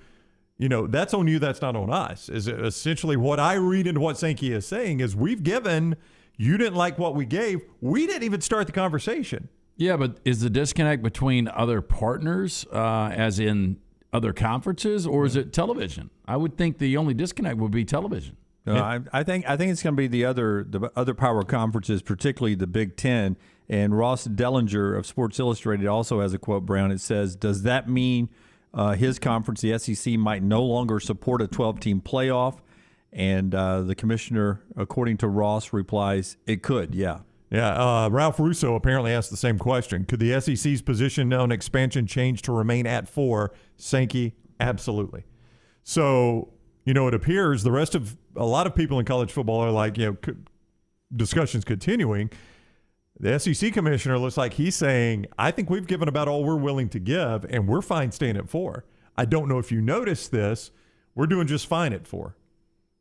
Speaker 2: You know, that's on you. That's not on us. Is essentially what I read into what Sankey is saying is we've given, you didn't like what we gave. We didn't even start the conversation.
Speaker 4: Yeah, but is the disconnect between other partners, as in other conferences, or is it television? I would think the only disconnect would be television.
Speaker 1: I think it's going to be the other power conferences, particularly the Big Ten. And Ross Dellinger of Sports Illustrated also has a quote, Brown. It says, does that mean his conference, the SEC, might no longer support a 12-team playoff? And the commissioner, according to Ross, replies, it could, yeah.
Speaker 2: Yeah, Ralph Russo apparently asked the same question. Could the SEC's position on expansion change to remain at 4? Sankey, absolutely. So, you know, it appears a lot of people in college football are like, you know, discussions continuing. The SEC commissioner looks like he's saying, I think we've given about all we're willing to give, and we're fine staying at 4. I don't know if you noticed this. We're doing just fine at 4.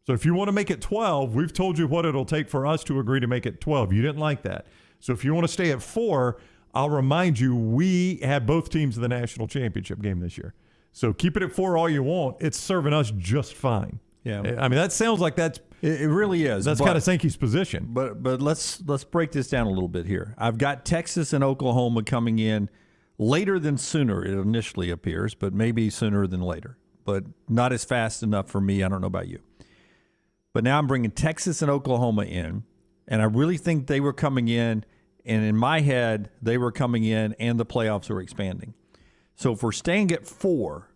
Speaker 2: So if you want to make it 12, we've told you what it'll take for us to agree to make it 12. You didn't like that. So if you want to stay at 4, I'll remind you we had both teams in the national championship game this year. So keep it at 4 all you want. It's serving us just fine.
Speaker 1: Yeah.
Speaker 2: I mean, that sounds like it
Speaker 1: really is.
Speaker 2: That's kind of Sankey's position.
Speaker 1: But let's break this down a little bit here. I've got Texas and Oklahoma coming in later than sooner, it initially appears, but maybe sooner than later. But not as fast enough for me. I don't know about you. But now I'm bringing Texas and Oklahoma in, and I really think they were coming in, and in my head, they were coming in and the playoffs are expanding. So if we're staying at 4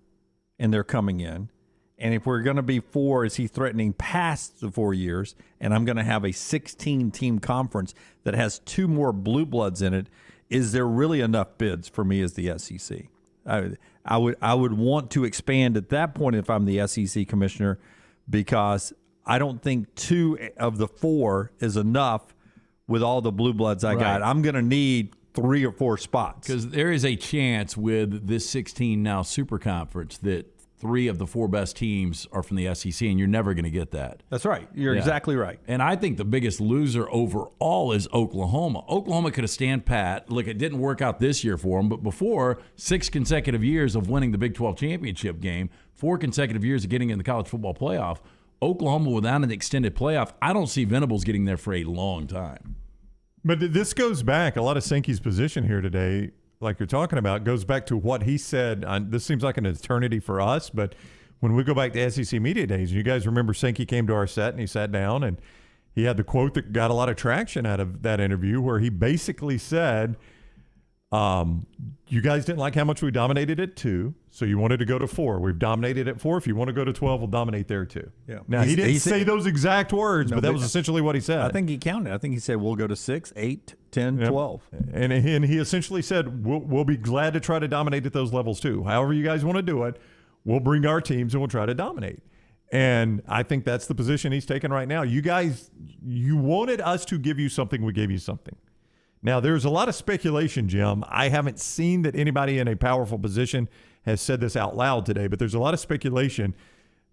Speaker 1: and they're coming in, and if we're going to be 4, is he threatening past the 4 years, and I'm going to have a 16-team conference that has 2 more blue bloods in it, is there really enough bids for me as the SEC? I would want to expand at that point if I'm the SEC commissioner, because I don't think 2 of the 4 is enough with all the blue bloods I got. I'm going to need 3 or 4 spots.
Speaker 4: Because there is a chance with this 16 now super conference that 3 of the 4 best teams are from the SEC, and you're never going to get that.
Speaker 1: That's right. You're exactly right.
Speaker 4: And I think the biggest loser overall is Oklahoma. Oklahoma could have stand pat. Look, it didn't work out this year for them, but before 6 consecutive years of winning the Big 12 championship game, 4 consecutive years of getting in the college football playoff, Oklahoma without an extended playoff, I don't see Venables getting there for a long time.
Speaker 2: But this goes back, a lot of Sankey's position here today, like you're talking about, goes back to what he said. This seems like an eternity for us, but when we go back to SEC Media Days, you guys remember Sankey came to our set and he sat down and he had the quote that got a lot of traction out of that interview where he basically said, you guys didn't like how much we dominated at 2, so you wanted to go to 4. We've dominated at 4. If you want to go to 12, we'll dominate there too.
Speaker 1: Yeah.
Speaker 2: Now, he didn't say those exact words, but that was essentially what he said.
Speaker 1: I think he counted. I think he said we'll go to 6, 8, 10, 12.
Speaker 2: And he essentially said we'll be glad to try to dominate at those levels too. However you guys want to do it, we'll bring our teams and we'll try to dominate. And I think that's the position he's taking right now. You guys, you wanted us to give you something, we gave you something. Now, there's a lot of speculation, Jim. I haven't seen that anybody in a powerful position has said this out loud today, but there's a lot of speculation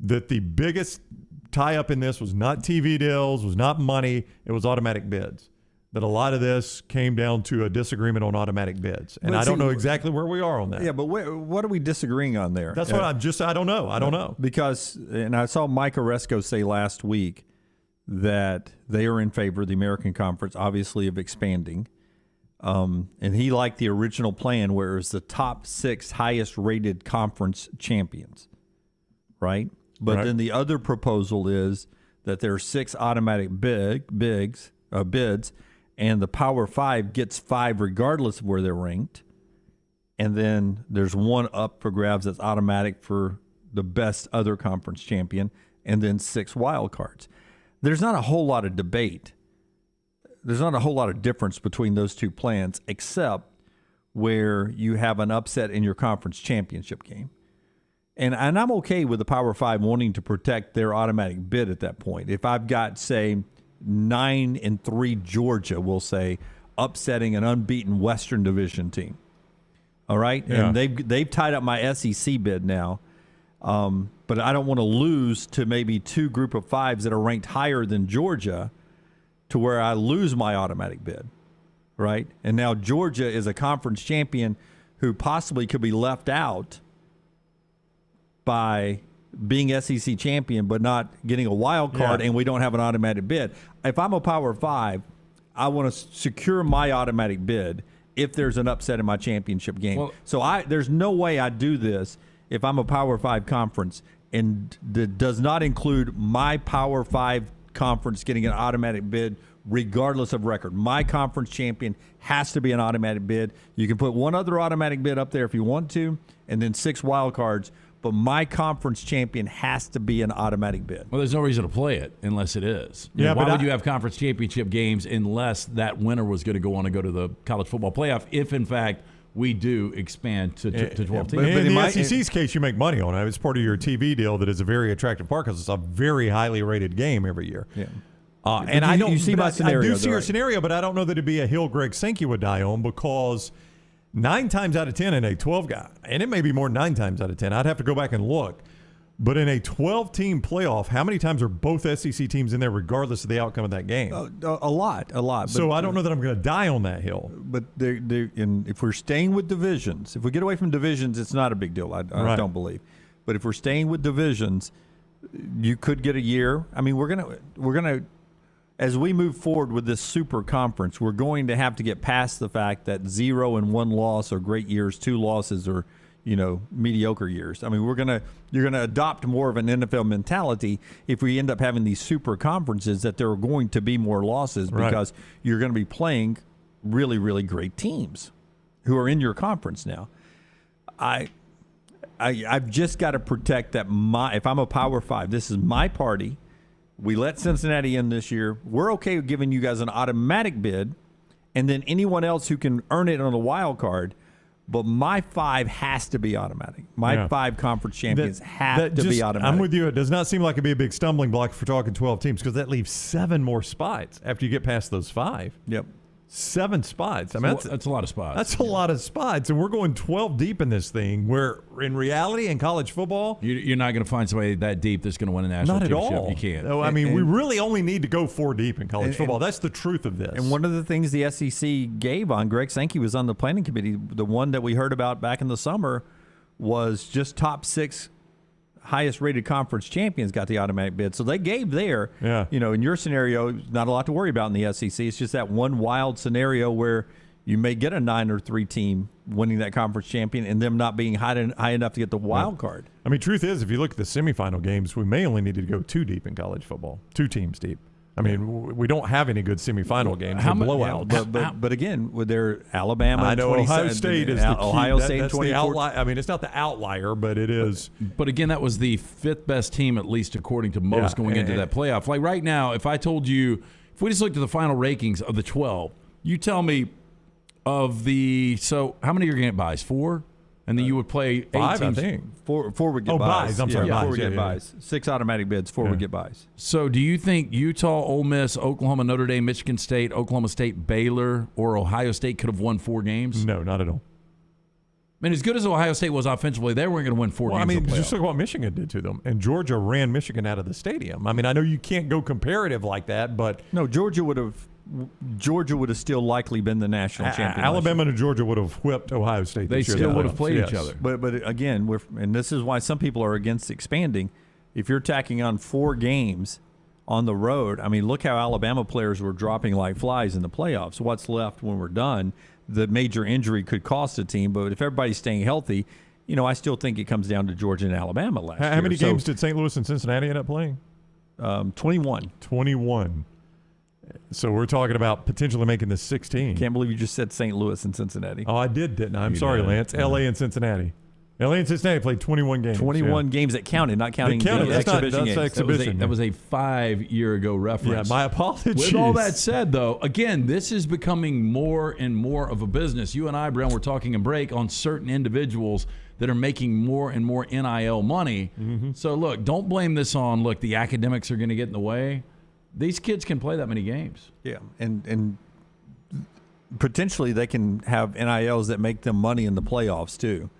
Speaker 2: that the biggest tie-up in this was not TV deals, was not money, it was automatic bids. That a lot of this came down to a disagreement on automatic bids. And I don't know exactly where we are on that.
Speaker 1: Yeah, but what are we disagreeing on there?
Speaker 2: That's what I don't know. I don't know.
Speaker 1: Because, and I saw Mike Oresco say last week that they are in favor of the American Conference, obviously, of expanding. And he liked the original plan where it was the top 6 highest rated conference champions, right? But then the other proposal is that there are 6 automatic bids, and the Power 5 gets 5 regardless of where they're ranked. And then there's 1 up for grabs that's automatic for the best other conference champion, and then 6 wild cards. There's not a whole lot of debate. There's not a whole lot of difference between those two plans, except where you have an upset in your conference championship game. And I'm okay with the Power 5 wanting to protect their automatic bid at that point. If I've got, say, 9-3 Georgia, we'll say, upsetting an unbeaten Western Division team. All right?
Speaker 2: Yeah.
Speaker 1: And they've tied up my SEC bid now. But I don't want to lose to maybe 2 group of 5s that are ranked higher than Georgia to where I lose my automatic bid. Right? And now Georgia is a conference champion who possibly could be left out by being SEC champion but not getting a wild card, and we don't have an automatic bid. If I'm a Power 5, I want to secure my automatic bid if there's an upset in my championship game.
Speaker 4: Well,
Speaker 1: so there's no way I do this if I'm a Power 5 conference and that does not include my Power 5 conference getting an automatic bid regardless of record. My conference champion has to be an automatic bid. You can put 1 other automatic bid up there if you want to, and then 6 wild cards. But my conference champion has to be an automatic bid.
Speaker 4: Well, there's no reason to play it unless it is.
Speaker 2: Yeah,
Speaker 4: why would you have conference championship games unless that winner was going to go on and go to the college football playoff if, in fact, we do expand to 12 teams?
Speaker 2: But in the SEC's case, you make money on it. It's part of your TV deal that is a very attractive part because it's a very highly rated game every year.
Speaker 1: Yeah.
Speaker 2: And I don't.
Speaker 1: You see my scenario.
Speaker 2: I do see your scenario, but I don't know that it'd be a hill Greg Sankey would die on because 9 times out of 10 in a 12 guy, and it may be more than 9 times out of 10. I'd have to go back and look. But in a 12-team playoff, how many times are both SEC teams in there regardless of the outcome of that game?
Speaker 1: A lot.
Speaker 2: So I don't know that I'm going to die on that hill.
Speaker 1: But if we're staying with divisions, if we get away from divisions, it's not a big deal, I don't believe. But if we're staying with divisions, you could get a year. I mean, we're gonna as we move forward with this super conference, we're going to have to get past the fact that 0 and 1 loss are great years, 2 losses are, mediocre years. I mean, you're gonna adopt more of an NFL mentality if we end up having these super conferences, that there are going to be more losses because you're going to be playing really, really great teams who are in your conference now. I've just got to protect that. If I'm a Power 5, this is my party. We let Cincinnati in this year. We're okay with giving you guys an automatic bid, and then anyone else who can earn it on a wild card. But my 5 has to be automatic. My 5 conference champions have to be automatic.
Speaker 2: I'm with you. It does not seem like it'd be a big stumbling block if we're talking 12 teams because that leaves 7 more spots after you get past those 5.
Speaker 1: Yep.
Speaker 2: 7 spots. I mean,
Speaker 4: that's a lot of spots.
Speaker 2: That's a lot of spots, and we're going 12 deep in this thing. Where in reality, in college football,
Speaker 4: you're not going to find somebody that deep that's going to win a national championship.
Speaker 2: Not at all.
Speaker 4: You can't.
Speaker 2: No, I mean, we really only need to go 4 deep in college football. That's the truth of this.
Speaker 1: And one of the things the SEC gave on, Greg Sankey was on the planning committee. The one that we heard about back in the summer was just top 6 highest rated conference champions got the automatic bid. So they gave there, in your scenario, not a lot to worry about in the SEC. It's just that one wild scenario where you may get a 9 or 3 team winning that conference champion and them not being high enough to get the wild card.
Speaker 2: I mean, truth is, if you look at the semifinal games, we may only need to go 2 deep in college football, 2 teams deep. I mean, we don't have any good semifinal games.
Speaker 1: But again, with their Alabama,
Speaker 2: I know Ohio State is the key.
Speaker 1: Ohio State
Speaker 2: that's the outlier. I mean, it's not the outlier, but it is.
Speaker 4: But again, that was the 5th best team, at least according to most, going into that playoff. Like right now, if I told you, if we just looked at the final rankings of the 12, you tell me how many are going to get buys? 4? And then you would play 8
Speaker 2: 5,
Speaker 4: teams.
Speaker 2: I think.
Speaker 1: 4 would get buys.
Speaker 2: I'm sorry,
Speaker 1: 4 would get buys. 6 automatic bids, 4 would get buys.
Speaker 4: So do you think Utah, Ole Miss, Oklahoma, Notre Dame, Michigan State, Oklahoma State, Baylor, or Ohio State could have won 4 games?
Speaker 2: No, not at all.
Speaker 4: I mean, as good as Ohio State was offensively, they weren't going to win 4 games.
Speaker 2: I mean, just look at what Michigan did to them. And Georgia ran Michigan out of the stadium. I mean, I know you can't go comparative like that, but.
Speaker 1: No, Georgia would have still likely been the national champion.
Speaker 2: Alabama and Georgia would have whipped Ohio State.
Speaker 4: They still would have played each other.
Speaker 1: But again, and this is why some people are against expanding. If you're tacking on 4 games on the road, I mean, look how Alabama players were dropping like flies in the playoffs. What's left when we're done? The major injury could cost a team, but if everybody's staying healthy, I still think it comes down to Georgia and Alabama last year.
Speaker 2: How many games did St. Louis and Cincinnati end up playing?
Speaker 1: 21.
Speaker 2: 21. So we're talking about potentially making this 16.
Speaker 1: Can't believe you just said St. Louis and Cincinnati.
Speaker 2: Oh, I didn't I? I'm sorry, Lance. L.A. and Cincinnati. L.A. and Cincinnati played 21 games.
Speaker 1: 21 games that counted, not counting
Speaker 2: the exhibition games.
Speaker 4: Exhibition. That was a 5-year ago reference.
Speaker 2: Yeah, my apologies.
Speaker 4: With all that said, though, again, this is becoming more and more of a business. You and I, Brown, were talking a break on certain individuals that are making more and more NIL money.
Speaker 2: Mm-hmm.
Speaker 4: So, look, don't blame this on, the academics are going to get in the way. These kids can play that many games.
Speaker 1: Yeah, and potentially they can have NILs that make them money in the playoffs, too.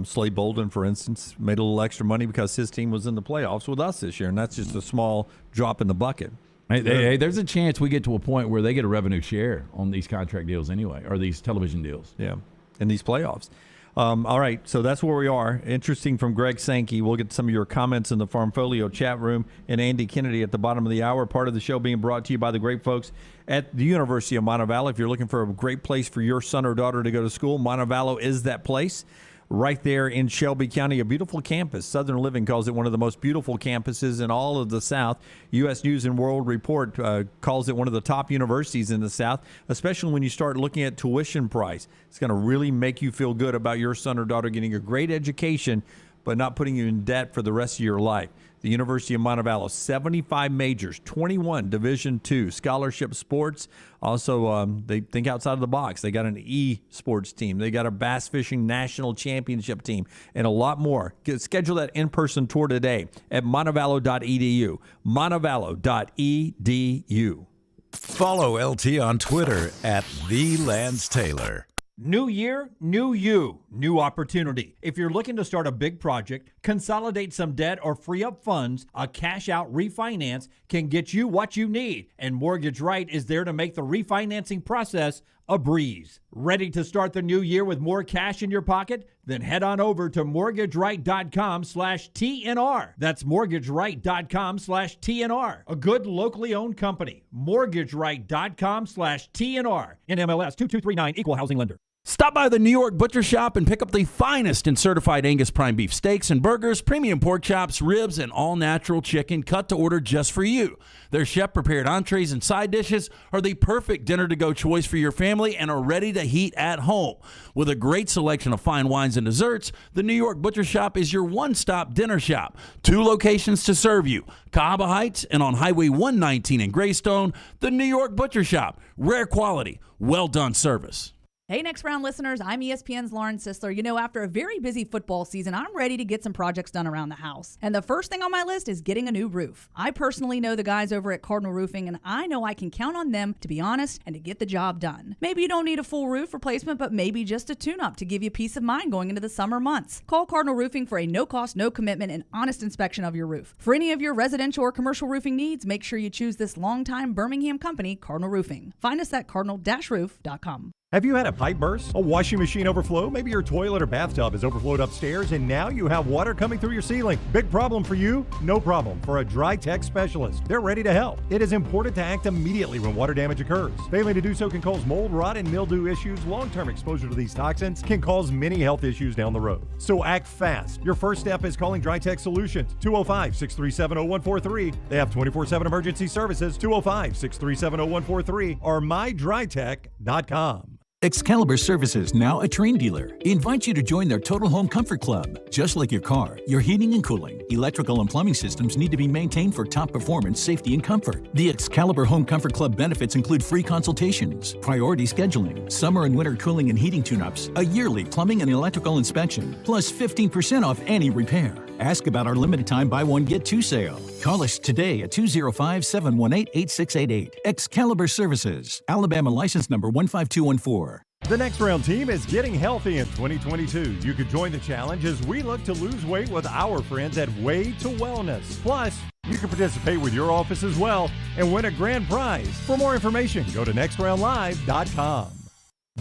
Speaker 1: Slade Bolden, for instance, made a little extra money because his team was in the playoffs with us this year, and that's just a small drop in the bucket.
Speaker 4: Hey, there's a chance we get to a point where they get a revenue share on these contract deals anyway, or these television deals.
Speaker 1: Yeah, in these playoffs. All right, so that's where we are. Interesting from Greg Sankey. We'll get some of your comments in the Farmfolio chat room, and Andy Kennedy at the bottom of the hour. Part of the show being brought to you by the great folks at the University of Montevallo. If you're looking for a great place for your son or daughter to go to school, Montevallo is that place. Right there in Shelby County, a beautiful campus. Southern Living calls it one of the most beautiful campuses in all of the South. U.S. News and World Report calls it one of the top universities in the South, especially when you start looking at tuition price. It's going to really make you feel good about your son or daughter getting a great education, but not putting you in debt for the rest of your life. The University of Montevallo, 75 majors, 21 Division II scholarship sports. Also, they think outside of the box. They got an e-sports team. They got a bass fishing national championship team, and a lot more. Schedule that in-person tour today at montevallo.edu. montevallo.edu.
Speaker 6: Follow LT on Twitter at @TheLanceTaylor.
Speaker 12: New year, new you, new opportunity. If you're looking to start a big project, consolidate some debt, or free up funds, a cash-out refinance can get you what you need. And Mortgage Right is there to make the refinancing process a breeze. Ready to start the new year with more cash in your pocket? Then head on over to mortgageright.com/TNR. That's mortgageright.com/TNR. A good locally owned company. mortgageright.com/TNR. NMLS 2239, Equal Housing Lender.
Speaker 17: Stop by the New York Butcher Shop and pick up the finest in certified Angus prime beef steaks and burgers, premium pork chops, ribs, and all-natural chicken cut to order just for you. Their chef-prepared entrees and side dishes are the perfect dinner-to-go choice for your family and are ready to heat at home. With a great selection of fine wines and desserts, the New York Butcher Shop is your one-stop dinner shop. 2 locations to serve you, Cahaba Heights and on Highway 119 in Greystone. The New York Butcher Shop, rare quality, well-done service.
Speaker 9: Hey, Next Round listeners, I'm ESPN's Lauren Sisler. You know, after a very busy football season, I'm ready to get some projects done around the house. And the first thing on my list is getting a new roof. I personally know the guys over at Cardinal Roofing, and I know I can count on them to be honest and to get the job done. Maybe you don't need a full roof replacement, but maybe just a tune-up to give you peace of mind going into the summer months. Call Cardinal Roofing for a no-cost, no-commitment, and honest inspection of your roof. For any of your residential or commercial roofing needs, make sure you choose this longtime Birmingham company, Cardinal Roofing. Find us at cardinal-roof.com.
Speaker 14: Have you had a pipe burst, a washing machine overflow? Maybe your toilet or bathtub has overflowed upstairs and now you have water coming through your ceiling. Big problem for you? No problem for a Dry Tech specialist. They're ready to help. It is important to act immediately when water damage occurs. Failing to do so can cause mold, rot, and mildew issues. Long-term exposure to these toxins can cause many health issues down the road. So act fast. Your first step is calling Dry Tech Solutions, 205-637-0143. They have 24/7 emergency services, 205-637-0143 or mydrytech.com.
Speaker 18: Excalibur Services, now a Train dealer, invites you to join their Total Home Comfort Club. Just like your car, your heating and cooling, electrical and plumbing systems need to be maintained for top performance, safety, and comfort. The Excalibur Home Comfort Club benefits include free consultations, priority scheduling, summer and winter cooling and heating tune-ups, a yearly plumbing and electrical inspection, plus 15% off any repair. Ask about our limited time buy one, get two sale. Call us today at 205-718-8688. Excalibur Services, Alabama license number 15214.
Speaker 14: The Next Round team is getting healthy in 2022. You could join the challenge as we look to lose weight with our friends at Way to Wellness. Plus, you can participate with your office as well and win a grand prize. For more information, go to nextroundlive.com.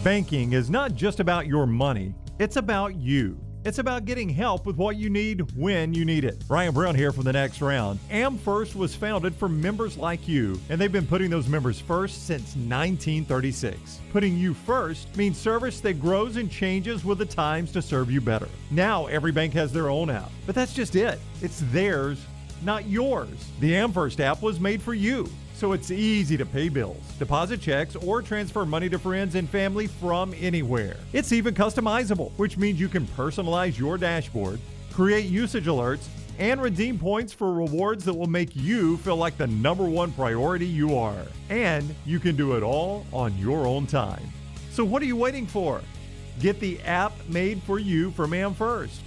Speaker 14: Banking is not just about your money, it's about you. It's about getting help with what you need when you need it. Ryan Brown here from The Next Round. Am First was founded for members like you, and they've been putting those members first since 1936. Putting you first means service that grows and changes with the times to serve you better. Now every bank has their own app, but that's just it. It's theirs, not yours. The Am First app was made for you, so it's easy to pay bills, deposit checks, or transfer money to friends and family from anywhere. It's even customizable, which means you can personalize your dashboard, create usage alerts, and redeem points for rewards that will make you feel like the number one priority you are. And you can do it all on your own time. So what are you waiting for? Get the app made for you from Am First.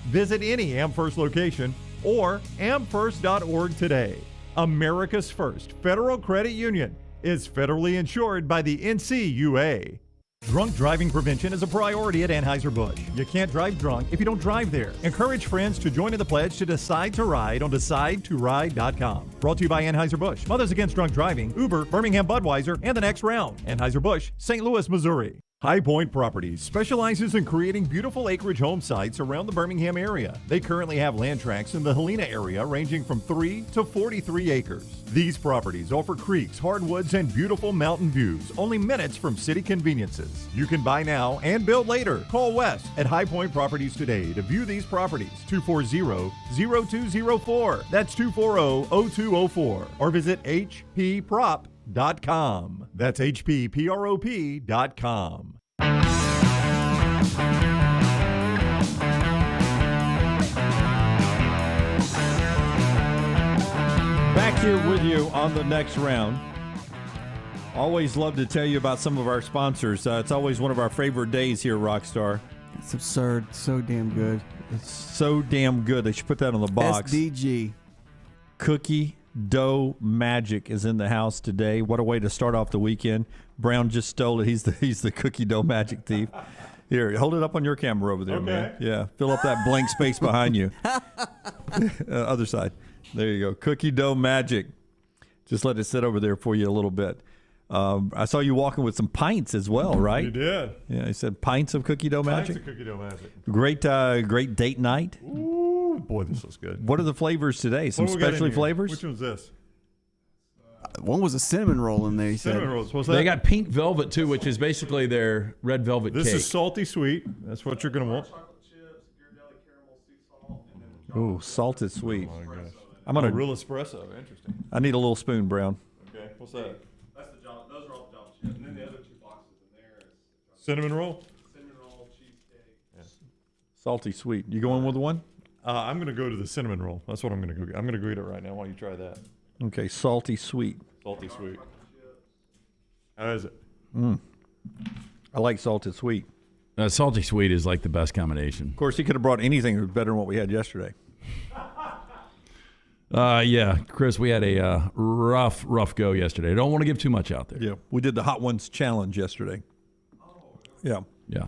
Speaker 14: Visit any Am First location or amfirst.org today. America's first federal credit union is federally insured by the NCUA. Drunk driving prevention is a priority at Anheuser-Busch. You can't drive drunk if you don't drive there. Encourage friends to join in the pledge to Decide to Ride on DecideToRide.com. Brought to you by Anheuser-Busch, Mothers Against Drunk Driving, Uber, Birmingham Budweiser, and The Next Round. Anheuser-Busch, St. Louis, Missouri. High Point Properties specializes in creating beautiful acreage home sites around the Birmingham area. They currently have land tracts in the Helena area ranging from 3 to 43 acres. These properties offer creeks, hardwoods, and beautiful mountain views, only minutes from city conveniences. You can buy now and build later. Call Wes at High Point Properties today to view these properties. 240-0204. That's 240-0204. Or visit hpprop.com. That's hpprop.com.
Speaker 1: Back here with you on The Next Round. Always love to tell you about some of our sponsors. It's always one of our favorite days here, Rockstar.
Speaker 3: It's absurd. So damn good.
Speaker 1: It's so damn good. They should put that on the box.
Speaker 3: SDG.
Speaker 1: Cookie Dough Magic is in the house today. What a way to start off the weekend. Brown just stole it. He's the Cookie Dough Magic thief. Here, hold it up on your camera over there,
Speaker 2: Okay.
Speaker 1: man. Yeah, fill up that blank space behind you. Other side. There you go. Cookie Dough Magic. Just let it sit over there for you a little bit. I saw you walking with some pints as well, right?
Speaker 2: You did.
Speaker 1: Yeah, I said pints of Cookie Dough Magic.
Speaker 2: Pints of Cookie Dough Magic.
Speaker 1: Great date night.
Speaker 2: Ooh, boy, this looks good.
Speaker 1: What are the flavors today? Some
Speaker 2: What do we got in
Speaker 1: specialty
Speaker 2: here?
Speaker 1: flavors?
Speaker 2: Which one's this?
Speaker 3: One was a cinnamon roll in there, he said.
Speaker 2: Cinnamon rolls. What's that?
Speaker 4: They got pink velvet too, which is basically their red velvet
Speaker 2: This
Speaker 4: cake.
Speaker 2: is salty sweet. That's what you're going to want.
Speaker 1: Ooh, salted sweet.
Speaker 2: Oh my gosh.
Speaker 1: I'm gonna
Speaker 2: real espresso. Interesting.
Speaker 1: I need a little spoon, Brown.
Speaker 2: Okay, what's that?
Speaker 16: That's the Java. Those are all the Java chips. And then the other two boxes in there is
Speaker 2: Cinnamon roll?
Speaker 16: cinnamon roll, cheesecake.
Speaker 1: Salty sweet. You going with one?
Speaker 2: I'm going to go to the cinnamon roll. That's what I'm going to go get. I'm going to go eat it right now while you try that.
Speaker 1: Okay, salty sweet.
Speaker 2: Salty sweet. How is it?
Speaker 1: I like salted sweet.
Speaker 4: Salty sweet is like the best combination.
Speaker 1: Of course, he could have brought anything that was better than what we had yesterday.
Speaker 4: Yeah, Chris, we had a rough go yesterday. I don't want to give too much out there.
Speaker 1: Yeah, we did the Hot Ones Challenge yesterday. Yeah.
Speaker 4: Yeah.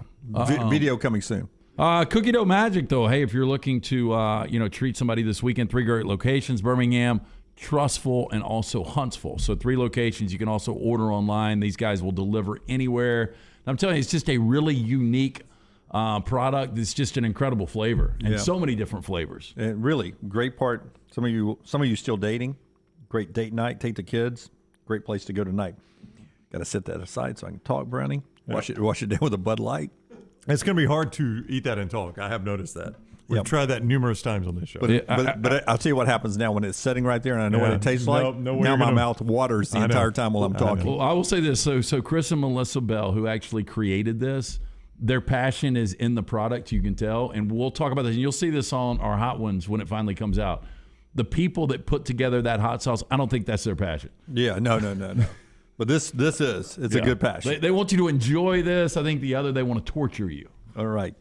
Speaker 1: Video coming soon.
Speaker 4: Cookie Dough Magic, though. Hey, if you're looking to treat somebody this weekend, 3 great locations: Birmingham, Trustful, and also Huntsville. So 3 locations. You can also order online. These guys will deliver anywhere. I'm telling you, it's just a really unique product. It's just an incredible flavor, and so many different flavors.
Speaker 1: And really, great part. Some of you still dating. Great date night. Take the kids. Great place to go tonight. Got to set that aside so I can talk, Brownie. Wash it down with a Bud Light.
Speaker 2: It's going to be hard to eat that and talk. I have noticed that. We've tried that numerous times on this show.
Speaker 1: But I'll tell you what happens now when it's sitting right there and I know what it tastes like. Now my mouth waters the entire time while I'm talking.
Speaker 4: Well, I will say this. So Chris and Melissa Bell, who actually created this, their passion is in the product, you can tell. And we'll talk about this. And you'll see this on our Hot Ones when it finally comes out. The people that put together that hot sauce, I don't think that's their passion.
Speaker 1: Yeah, no. But this is. It's a good passion.
Speaker 4: They want you to enjoy this. I think the other, they want to torture you.
Speaker 1: All right.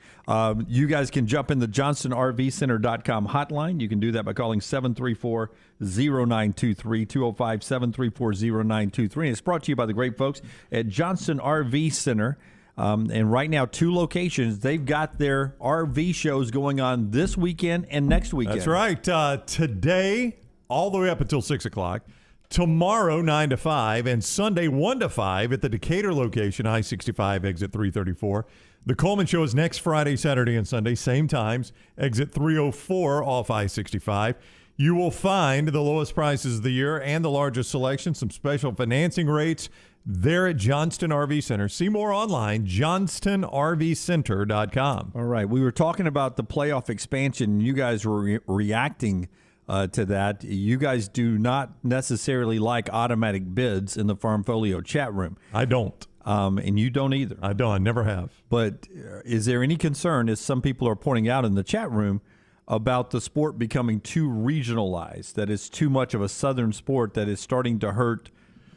Speaker 1: You guys can jump in the JohnsonRVCenter.com hotline. You can do that by calling 734-0923, 205-734-0923. It's brought to you by the great folks at Johnson RV Center. And right now, 2 locations. They've got their RV shows going on this weekend and next weekend.
Speaker 2: That's right. Today, all the way up until 6 o'clock. tomorrow 9 to 5, and Sunday 1 to 5 at the Decatur location, I-65 exit 334. The Coleman Show is next Friday, Saturday, and Sunday, same times, exit 304 off I-65. You will find the lowest prices of the year and the largest selection, some special financing rates there at Johnston RV Center. See more online, johnstonrvcenter.com.
Speaker 1: All right. We were talking about the playoff expansion. You guys were reacting to that. You guys do not necessarily like automatic bids in the Farm Folio chat room.
Speaker 2: I don't.
Speaker 1: And you don't either.
Speaker 2: I don't. I never have.
Speaker 1: But is there any concern, as some people are pointing out in the chat room, about the sport becoming too regionalized, that it's too much of a Southern sport that is starting to hurt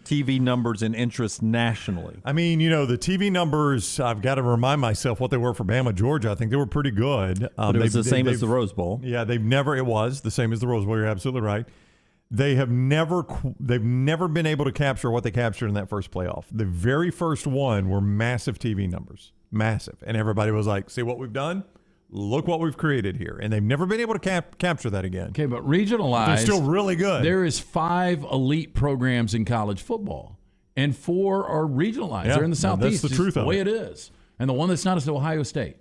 Speaker 1: TV numbers and interest nationally?
Speaker 2: I mean, the TV numbers, I've got to remind myself what they were for Bama, Georgia. I think they were pretty good.
Speaker 1: But it was the same as the Rose Bowl.
Speaker 2: Yeah, it was the same as the Rose Bowl. You're absolutely right. They've never been able to capture what they captured in that first playoff. The very first one were massive TV numbers, massive. And everybody was like, see what we've done? Look what we've created here. And they've never been able to capture that again.
Speaker 4: Okay, but regionalized.
Speaker 2: They're still really good.
Speaker 4: There is 5 elite programs in college football, and 4 are regionalized.
Speaker 2: Yeah,
Speaker 4: They're in the Southeast.
Speaker 2: that's the truth of
Speaker 4: the way
Speaker 2: it.
Speaker 4: it is. And the one that's not is Ohio State,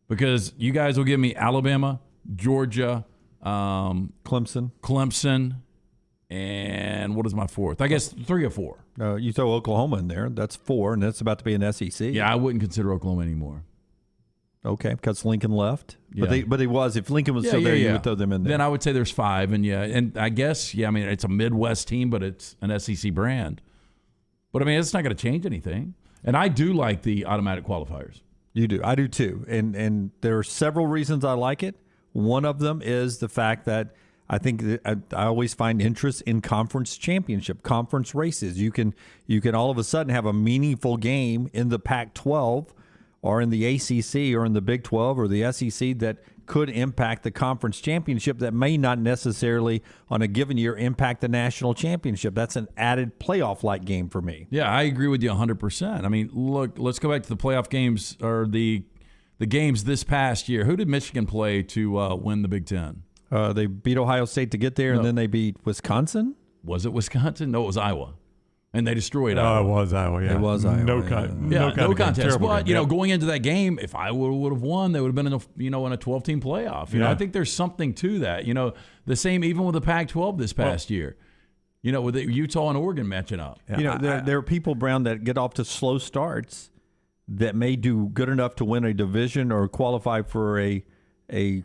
Speaker 4: because you guys will give me Alabama, Georgia, Clemson, and what is my fourth? I guess 3 or 4.
Speaker 1: You throw Oklahoma in there. That's 4, and that's about to be an SEC.
Speaker 4: Yeah, I wouldn't consider Oklahoma anymore.
Speaker 1: Okay, because Lincoln left.
Speaker 4: Yeah.
Speaker 1: But he was. If Lincoln was still there, you would throw them in there.
Speaker 4: Then I would say there's 5, and I guess, I mean, it's a Midwest team, but it's an SEC brand. But, I mean, it's not going to change anything. And I do like the automatic qualifiers.
Speaker 1: You do. I do, too. And there are several reasons I like it. One of them is the fact that I think that I always find interest in conference championship, conference races. You can all of a sudden have a meaningful game in the Pac-12 or in the ACC or in the Big 12 or the SEC that could impact the conference championship that may not necessarily on a given year impact the national championship. That's an added playoff-like game for me.
Speaker 4: Yeah, I agree with you 100%. I mean, look, let's go back to the playoff games or the games this past year. Who did Michigan play to win the Big Ten?
Speaker 1: They beat Ohio State to get there, and then they beat Wisconsin?
Speaker 4: Was it Wisconsin? No, it was Iowa. And they destroyed Iowa.
Speaker 2: Oh, it was Iowa, yeah.
Speaker 1: It was Iowa.
Speaker 2: No
Speaker 4: contest. But, going into that game, if Iowa would have won, they would have been in a 12-team playoff. You know, I think there's something to that. The same even with the Pac-12 this past year. With Utah and Oregon matching up.
Speaker 1: Yeah. There are people, Brown, that get off to slow starts that may do good enough to win a division or qualify for a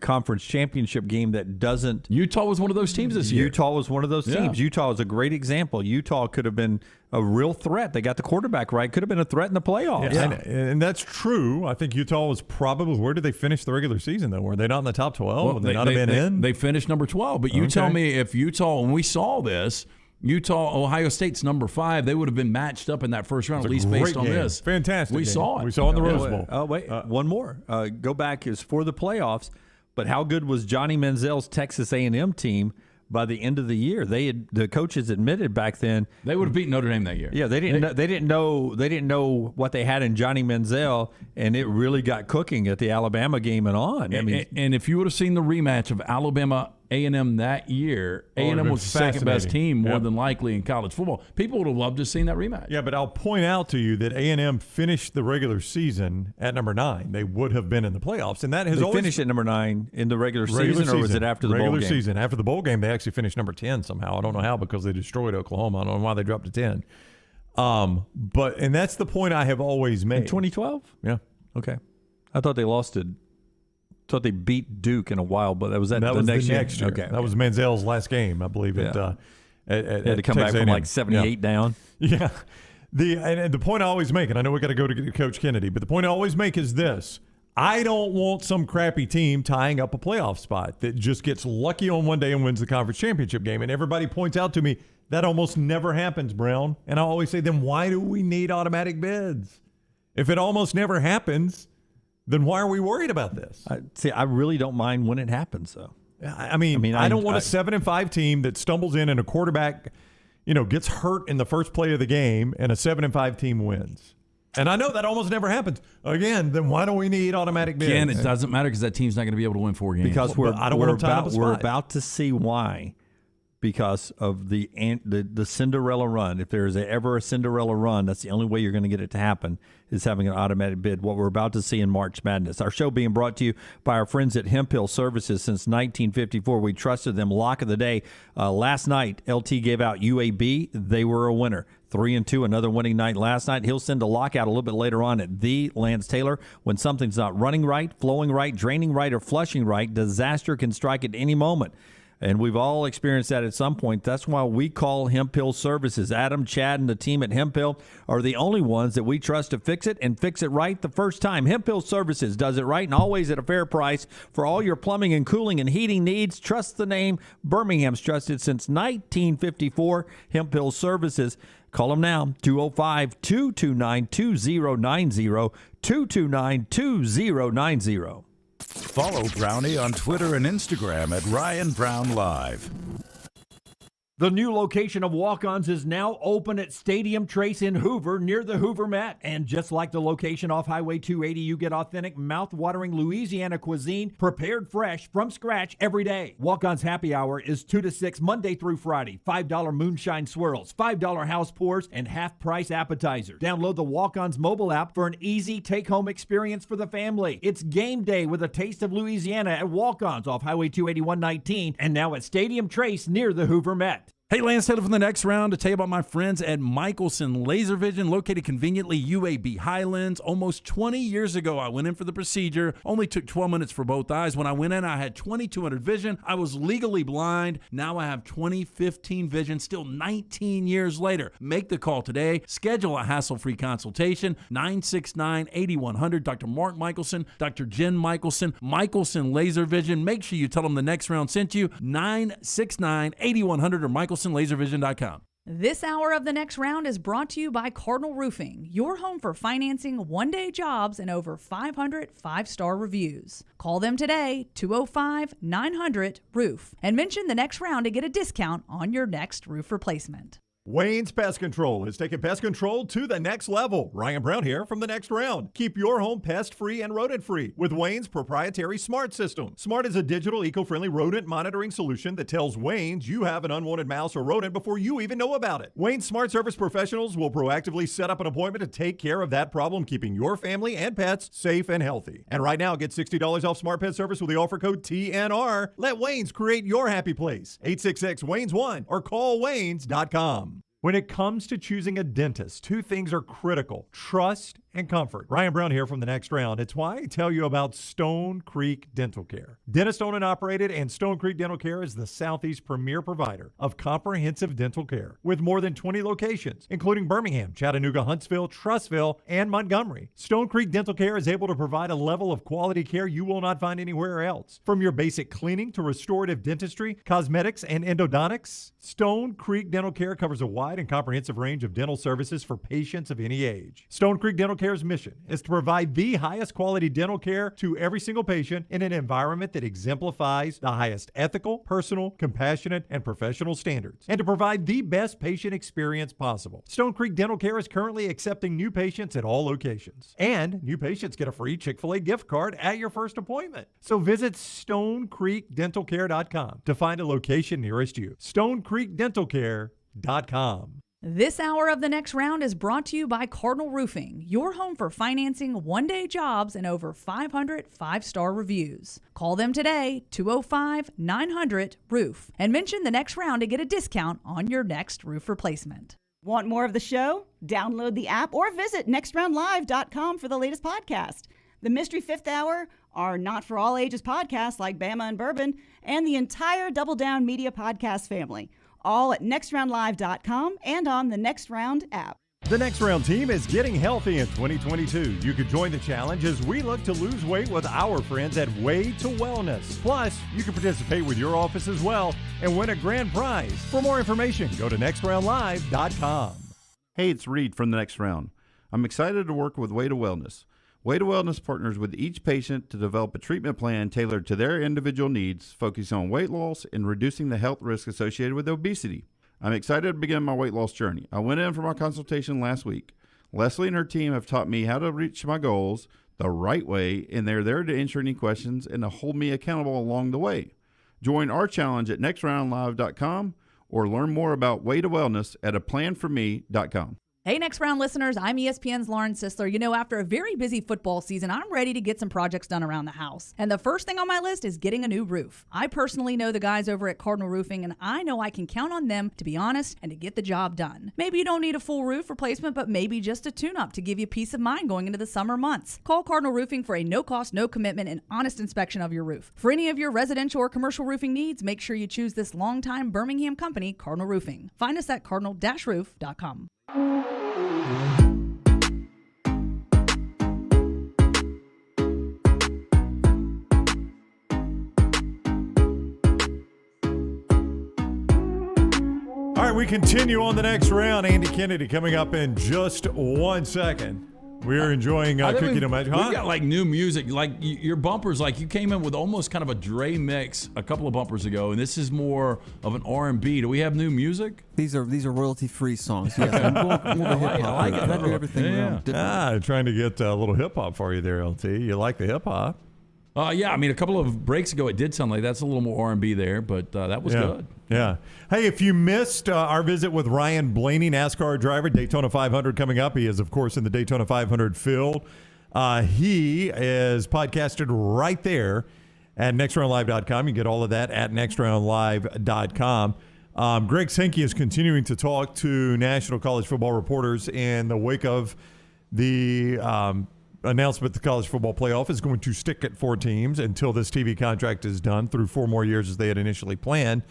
Speaker 1: conference championship game that doesn't.
Speaker 4: Utah was one of those teams this year.
Speaker 1: Utah was one of those teams. Utah is a great example. Utah could have been a real threat. They got the quarterback right. Could have been a threat in the playoffs.
Speaker 2: Yeah. And that's true. I think Utah was probably, where did they finish the regular season, though? Were they not in the top 12?
Speaker 4: Well,
Speaker 2: Would they not have been in?
Speaker 4: They finished number 12. But you tell me if Utah, when we saw this, Ohio State's number 5, they would have been matched up in that first round, at least based on this.
Speaker 2: Fantastic.
Speaker 4: We saw it.
Speaker 2: We saw it in the Rose Bowl.
Speaker 1: Oh, wait. One more. Go back. Is for the playoffs. But how good was Johnny Manziel's Texas A&M team by the end of the year? The coaches admitted back then
Speaker 4: they would have beaten Notre Dame that year.
Speaker 1: Yeah, they didn't know what they had in Johnny Manziel, and it really got cooking at the Alabama game and on.
Speaker 4: And if you would have seen the rematch of Alabama A&M that year, A&M was the second best team more than likely in college football. People would have loved to have seen that rematch.
Speaker 2: Yeah, but I'll point out to you that A&M finished the regular season at number 9. They would have been in the playoffs, and that has always
Speaker 1: finished at number 9 in the regular season, or was it after the bowl game?
Speaker 2: Regular season. After the bowl game, they actually finished number 10 somehow. I don't know how, because they destroyed Oklahoma. I don't know why they dropped to 10. And that's the point I have always made.
Speaker 1: In 2012?
Speaker 2: Yeah.
Speaker 1: Okay. I thought they lost it. Thought they beat Duke in a while, but that was the next year.
Speaker 2: Okay, that was Manziel's last game, I believe.
Speaker 1: Yeah.
Speaker 2: At
Speaker 1: had to come back from like 78 down.
Speaker 2: Yeah. The point I always make, and I know we got to go to Coach Kennedy, but the point I always make is this: I don't want some crappy team tying up a playoff spot that just gets lucky on one day and wins the conference championship game. And everybody points out to me that almost never happens, Brown. And I always say, then why do we need automatic bids? If it almost never happens, then why are we worried about this?
Speaker 1: I really don't mind when it happens, though.
Speaker 2: I mean, I don't want a 7-5 team that stumbles in and a quarterback, gets hurt in the first play of the game, and a 7-5 team wins. And I know that almost never happens. Again, then why don't we need automatic bids?
Speaker 4: Again, it doesn't matter because that team's not going to be able to win 4 games.
Speaker 1: Because we're about to see why. because of the Cinderella run. If there is ever a Cinderella run, that's the only way you're going to get it to happen, is having an automatic bid, what we're about to see in March Madness. Our show being brought to you by our friends at Hemphill Services. Since 1954, we trusted them. Lock of the day. Last night, LT gave out UAB. They were a winner. 3-2, another winning night last night. He'll send a lockout a little bit later on at the Lance Taylor. When something's not running right, flowing right, draining right, or flushing right, disaster can strike at any moment. And we've all experienced that at some point. That's why we call Hemphill Services. Adam, Chad, and the team at Hemphill are the only ones that we trust to fix it and fix it right the first time. Hemphill Services does it right and always at a fair price. For all your plumbing and cooling and heating needs, trust the name. Birmingham's trusted since 1954. Hemphill Services. Call them now, 205-229-2090, 229-2090.
Speaker 6: Follow Brownie on Twitter and Instagram at Ryan Brown Live.
Speaker 12: The new location of Walk-Ons is now open at Stadium Trace in Hoover, near the Hoover Met. And just like the location off Highway 280, you get authentic, mouth-watering Louisiana cuisine prepared fresh from scratch every day. Walk-Ons Happy Hour is 2 to 6 Monday through Friday. $5 moonshine swirls, $5 house pours, and half-price appetizers. Download the Walk-Ons mobile app for an easy take-home experience for the family. It's game day with a taste of Louisiana at Walk-Ons off Highway 281-19 and now at Stadium Trace near the Hoover Met.
Speaker 17: Hey, Lance Taylor from the next round to tell you about my friends at Michelson Laser Vision, located conveniently UAB Highlands. Almost 20 years ago, I went in for the procedure. Only took 12 minutes for both eyes. When I went in, I had 20/200 vision. I was legally blind. Now I have 20/15 vision, still 19 years later. Make the call today. Schedule a hassle-free consultation. 969-8100. Dr. Mark Michelson, Dr. Jen Michelson, Michelson Laser Vision. Make sure you tell them the next round sent you. 969-8100 or MichelsonLaserVision.com.
Speaker 9: This hour of the next round is brought to you by Cardinal Roofing, your home for financing one-day jobs and over 500 five-star reviews. Call them today, 205-900-ROOF, and mention the next round to get a discount on your next roof replacement.
Speaker 14: Wayne's Pest Control is taking pest control to the next level. Ryan Brown here from the next round. Keep your home pest-free and rodent-free with Wayne's proprietary Smart System. Smart is a digital, eco-friendly rodent monitoring solution that tells Wayne's you have an unwanted mouse or rodent before you even know about it. Wayne's Smart Service professionals will proactively set up an appointment to take care of that problem, keeping your family and pets safe and healthy. And right now, get $60 off Smart Pet Service with the offer code TNR. Let Wayne's create your happy place. 866-WAYNES1 or call Waynes.com. When it comes to choosing a dentist, two things are critical: trust and comfort. Ryan Brown here from the next round. It's why I tell you about Stone Creek Dental Care. Dentist owned and operated, and Stone Creek Dental Care is the Southeast's premier provider of comprehensive dental care with more than 20 locations, including Birmingham, Chattanooga, Huntsville, Trussville, and Montgomery. Stone Creek Dental Care is able to provide a level of quality care you will not find anywhere else. From your basic cleaning to restorative dentistry, cosmetics, and endodontics, Stone Creek Dental Care covers a wide and comprehensive range of dental services for patients of any age. Stone Creek Dental Care's mission is to provide the highest quality dental care to every single patient in an environment that exemplifies the highest ethical, personal, compassionate, and professional standards, and to provide the best patient experience possible. Stone Creek Dental Care is currently accepting new patients at all locations, and new patients get a free Chick-fil-A gift card at your first appointment. So visit StoneCreekDentalCare.com to find a location nearest you. StoneCreekDentalCare.com.
Speaker 9: This hour of the next round is brought to you by Cardinal Roofing, your home for financing one-day jobs and over 500 five-star reviews. Call them today, 205-900-ROOF, and mention the next round to get a discount on your next roof replacement.
Speaker 5: Want more of the show? Download the app or visit nextroundlive.com for the latest podcast. The Mystery Fifth Hour, our not-for-all-ages podcast like Bama and Bourbon, and the entire Double Down Media podcast family. All at nextroundlive.com and on the Next Round app.
Speaker 14: The Next Round team is getting healthy in 2022. You can join the challenge as we look to lose weight with our friends at Way to Wellness. Plus, you can participate with your office as well and win a grand prize. For more information, go to nextroundlive.com.
Speaker 11: Hey, it's Reed from the Next Round. I'm excited to work with Way to Wellness. Way to Wellness partners with each patient to develop a treatment plan tailored to their individual needs, focusing on weight loss and reducing the health risk associated with obesity. I'm excited to begin my weight loss journey. I went in for my consultation last week. Leslie and her team have taught me how to reach my goals the right way, and they're there to answer any questions and to hold me accountable along the way. Join our challenge at nextroundlive.com or learn more about Way to Wellness at aplanforme.com.
Speaker 9: Hey, Next Round listeners, I'm ESPN's Lauren Sisler. You know, after a very busy football season, I'm ready to get some projects done around the house. And the first thing on my list is getting a new roof. I personally know the guys over at Cardinal Roofing, and I know I can count on them to be honest and to get the job done. Maybe you don't need a full roof replacement, but maybe just a tune-up to give you peace of mind going into the summer months. Call Cardinal Roofing for a no-cost, no-commitment, and honest inspection of your roof. For any of your residential or commercial roofing needs, make sure you choose this longtime Birmingham company, Cardinal Roofing. Find us at cardinal-roof.com.
Speaker 2: All right, we continue on the next round. Andy Kennedy coming up in just 1 second. We're enjoying Cookie No Magic.
Speaker 4: We've got like new music, like your bumpers. Like you came in with almost kind of a Dre mix a couple of bumpers ago, and this is more of an R&B. Do we have new music?
Speaker 3: These are royalty-free songs. Yes, I'm going more hip-hop.
Speaker 4: I like it.
Speaker 3: I do everything around different.
Speaker 2: Trying to get a little hip-hop for you there, LT. You like the hip-hop?
Speaker 4: Yeah, I mean, a couple of breaks ago, it did sound like that's a little more R&B there, but that was good.
Speaker 2: Yeah. Hey, if you missed our visit with Ryan Blaney, NASCAR driver, Daytona 500 coming up. He is, of course, in the Daytona 500 field. He is podcasted right there at nextroundlive.com. You get all of that at nextroundlive.com. Greg Sankey is continuing to talk to national college football reporters in the wake of the announcement the college football playoff is going to stick at 4 teams until this TV contract is done through 4 more years as they had initially planned.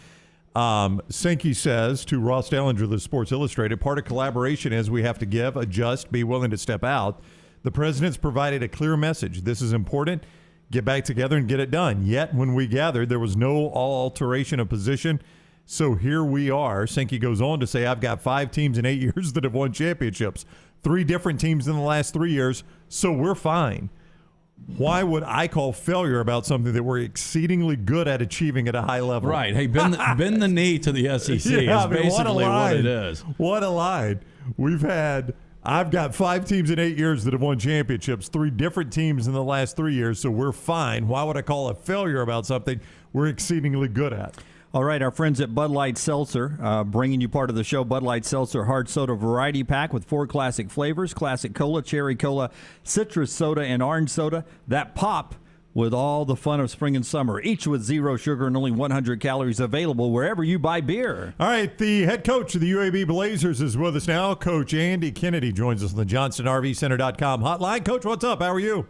Speaker 2: Sankey says to Ross Dellinger of the Sports Illustrated, part of collaboration is we have to give, adjust, be willing to step out. The president's provided a clear message. This is important. Get back together and get it done. Yet when we gathered, there was no alteration of position. So here we are. Sankey goes on to say, I've got 5 teams in 8 years that have won championships. 3 different teams in the last 3 years. So we're fine. Why would I call failure about something that we're exceedingly good at achieving at a high level?
Speaker 4: Right. Hey, bend the knee to the SEC is basically what it is.
Speaker 2: What a line. I've got 5 teams in 8 years that have won championships, 3 different teams in the last 3 years, so we're fine. Why would I call a failure about something we're exceedingly good at?
Speaker 1: All right, our friends at Bud Light Seltzer bringing you part of the show. Bud Light Seltzer Hard Soda Variety Pack with 4 classic flavors: Classic Cola, Cherry Cola, Citrus Soda, and Orange Soda. That pop with all the fun of spring and summer, each with 0 sugar and only 100 calories, available wherever you buy beer.
Speaker 2: All right, the head coach of the UAB Blazers is with us now. Coach Andy Kennedy joins us on the JohnstonRVCenter.com hotline. Coach, what's up? How are you?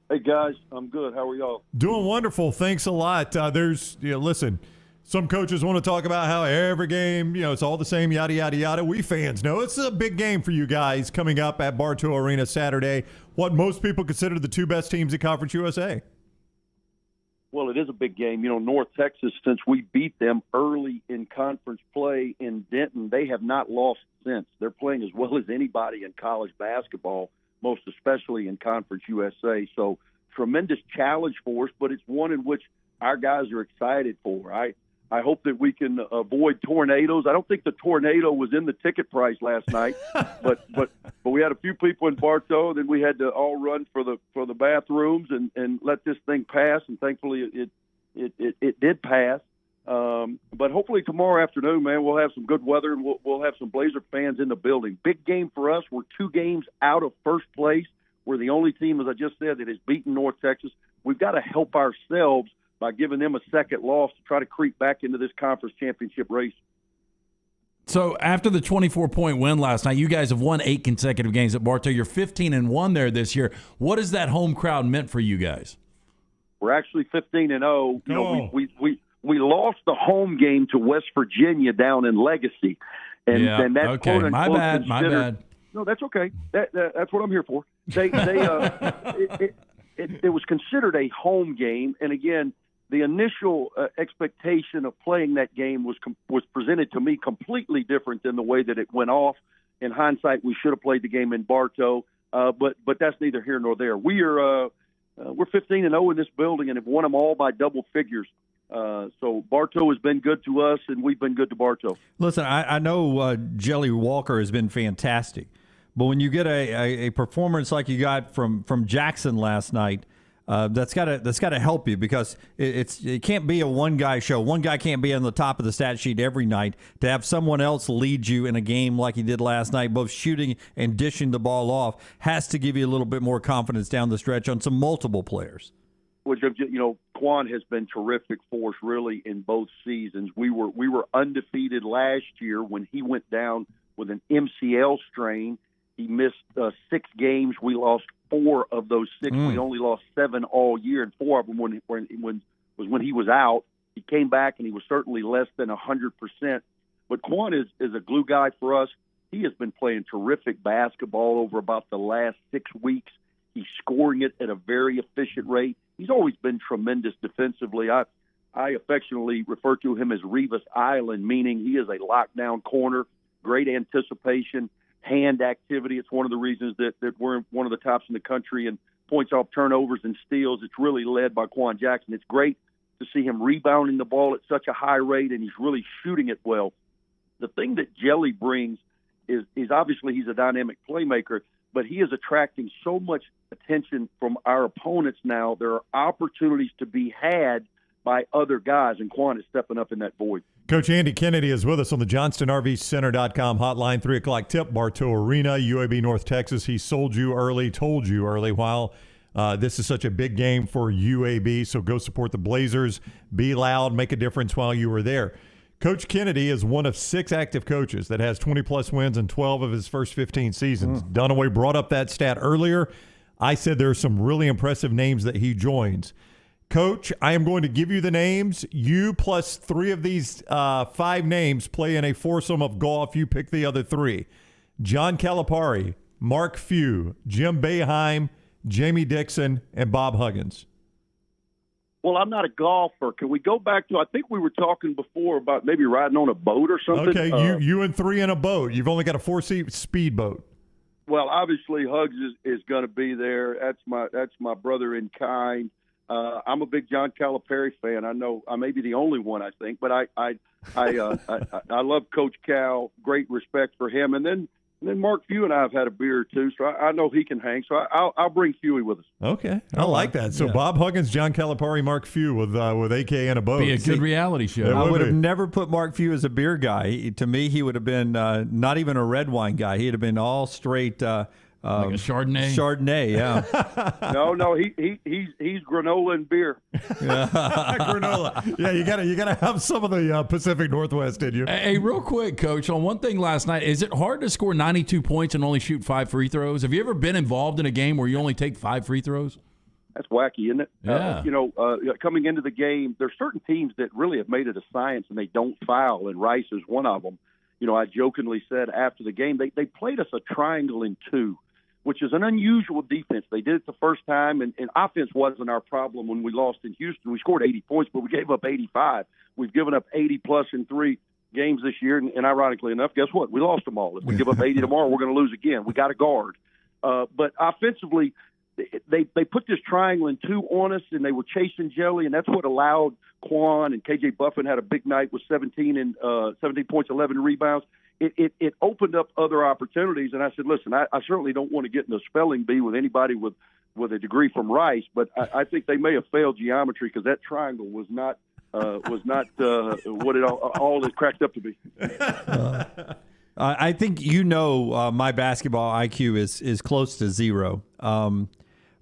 Speaker 15: Hey, guys. I'm good. How are y'all?
Speaker 2: Doing wonderful. Thanks a lot. Listen, some coaches want to talk about how every game, it's all the same, yada, yada, yada. We fans know it's a big game for you guys coming up at Bartow Arena Saturday. What most people consider the 2 best teams in Conference USA.
Speaker 15: Well, it is a big game. North Texas, since we beat them early in conference play in Denton, they have not lost since. They're playing as well as anybody in college basketball, most especially in Conference USA. So tremendous challenge for us, but it's one in which our guys are excited for. I hope that we can avoid tornadoes. I don't think the tornado was in the ticket price last night, but we had a few people in Bartow. Then we had to all run for the bathrooms and let this thing pass. And thankfully, it did pass. But hopefully tomorrow afternoon, man, we'll have some good weather and we'll have some Blazer fans in the building. Big game for us. We're 2 games out of first place. We're the only team, as I just said, that has beaten North Texas. We've got to help ourselves by giving them a second loss to try to creep back into this conference championship race.
Speaker 4: So after the 24-point win last night, you guys have won 8 consecutive games at Bartow. You're 15-1 there this year. What has that home crowd meant for you guys?
Speaker 15: We're actually 15-0. We lost the home game to West Virginia down in Legacy, and that's
Speaker 4: okay. My bad.
Speaker 15: No, that's okay. That's what I'm here for. It was considered a home game, and again, the initial expectation of playing that game was presented to me completely different than the way that it went off. In hindsight, we should have played the game in Bartow, but that's neither here nor there. We're 15-0 in this building and have won them all by double figures. So Bartow has been good to us, and we've been good to Bartow.
Speaker 1: Listen, I know Jelly Walker has been fantastic, but when you get a performance like you got from Jackson last night, that's got to help you, because it can't be a one guy show. One guy can't be on the top of the stat sheet every night. To have someone else lead you in a game like he did last night, both shooting and dishing the ball off, has to give you a little bit more confidence down the stretch on some multiple players.
Speaker 15: Which, Quan has been terrific for us really in both seasons. We were undefeated last year when he went down with an MCL strain. He missed 6 games. We lost 4 of those 6. We only lost 7 all year, and 4 of them when he was out. He came back, and he was certainly less than 100%. But Quan is a glue guy for us. He has been playing terrific basketball over about the last 6 weeks. He's scoring it at a very efficient rate. He's always been tremendous defensively. I affectionately refer to him as Revis Island, meaning he is a lockdown corner, great anticipation, hand activity. It's one of the reasons that we're one of the tops in the country in points off turnovers and steals. It's really led by Quan Jackson. It's great to see him rebounding the ball at such a high rate, and he's really shooting it well. The thing that Jelly brings is obviously he's a dynamic playmaker, but he is attracting so much attention from our opponents now. There are opportunities to be had by other guys, and Quan is stepping up in that void.
Speaker 2: Coach Andy Kennedy is with us on the JohnstonRVCenter.com hotline. 3 o'clock tip, Bartow Arena, UAB North Texas. He sold you early, told you early, while this is such a big game for UAB, so go support the Blazers. Be loud, make a difference while you were there. Coach Kennedy is one of 6 active coaches that has 20-plus wins in 12 of his first 15 seasons. Dunaway brought up that stat earlier. I said there are some really impressive names that he joins. Coach, I am going to give you the names. You plus 3 of these 5 names play in a foursome of golf. You pick the other 3. John Calipari, Mark Few, Jim Boeheim, Jamie Dixon, and Bob Huggins.
Speaker 15: Well, I'm not a golfer. Can we go back to, I think we were talking before about maybe riding on a boat or something?
Speaker 2: Okay, you and 3 in a boat. You've only got a 4-seat speedboat.
Speaker 15: Well, obviously Hugs is going to be there. That's my brother in kind. I'm a big John Calipari fan. I know I may be the only one, I think, but I love Coach Cal. Great respect for him. And then Mark Few and I have had a beer or two, so I know he can hang. So I'll bring Fewy with us.
Speaker 2: Okay, I like that. So yeah. Bob Huggins, John Calipari, Mark Few with AK and a boat.
Speaker 4: Be a good reality show.
Speaker 1: I would have never put Mark Few as a beer guy. To me, he would have been not even a red wine guy. He'd have been all straight.
Speaker 4: Like a Chardonnay?
Speaker 1: Chardonnay, yeah.
Speaker 15: No, he's granola and beer.
Speaker 2: Granola. Yeah, you gotta have some of the Pacific Northwest in you.
Speaker 4: Hey, real quick, Coach, on one thing last night, is it hard to score 92 points and only shoot 5 free throws? Have you ever been involved in a game where you only take 5 free throws?
Speaker 15: That's wacky, isn't it?
Speaker 4: Yeah.
Speaker 15: Coming into the game, there's certain teams that really have made it a science and they don't foul, and Rice is one of them. I jokingly said after the game, they played us a triangle in 2. Which is an unusual defense. They did it the first time, and offense wasn't our problem when we lost in Houston. We scored 80 points, but we gave up 85. We've given up 80-plus in 3 games this year, and ironically enough, guess what? We lost them all. If we give up 80 tomorrow, we're going to lose again. We got to guard. But offensively, they put this triangle in 2 on us, and they were chasing Jelly, and that's what allowed Quan and K.J. Buffin had a big night with 17 points, 11 rebounds. It opened up other opportunities, and I said, listen, I certainly don't want to get in a spelling bee with anybody with a degree from Rice, but I think they may have failed geometry because that triangle was not what it all is cracked up to be.
Speaker 1: I think my basketball IQ is close to 0.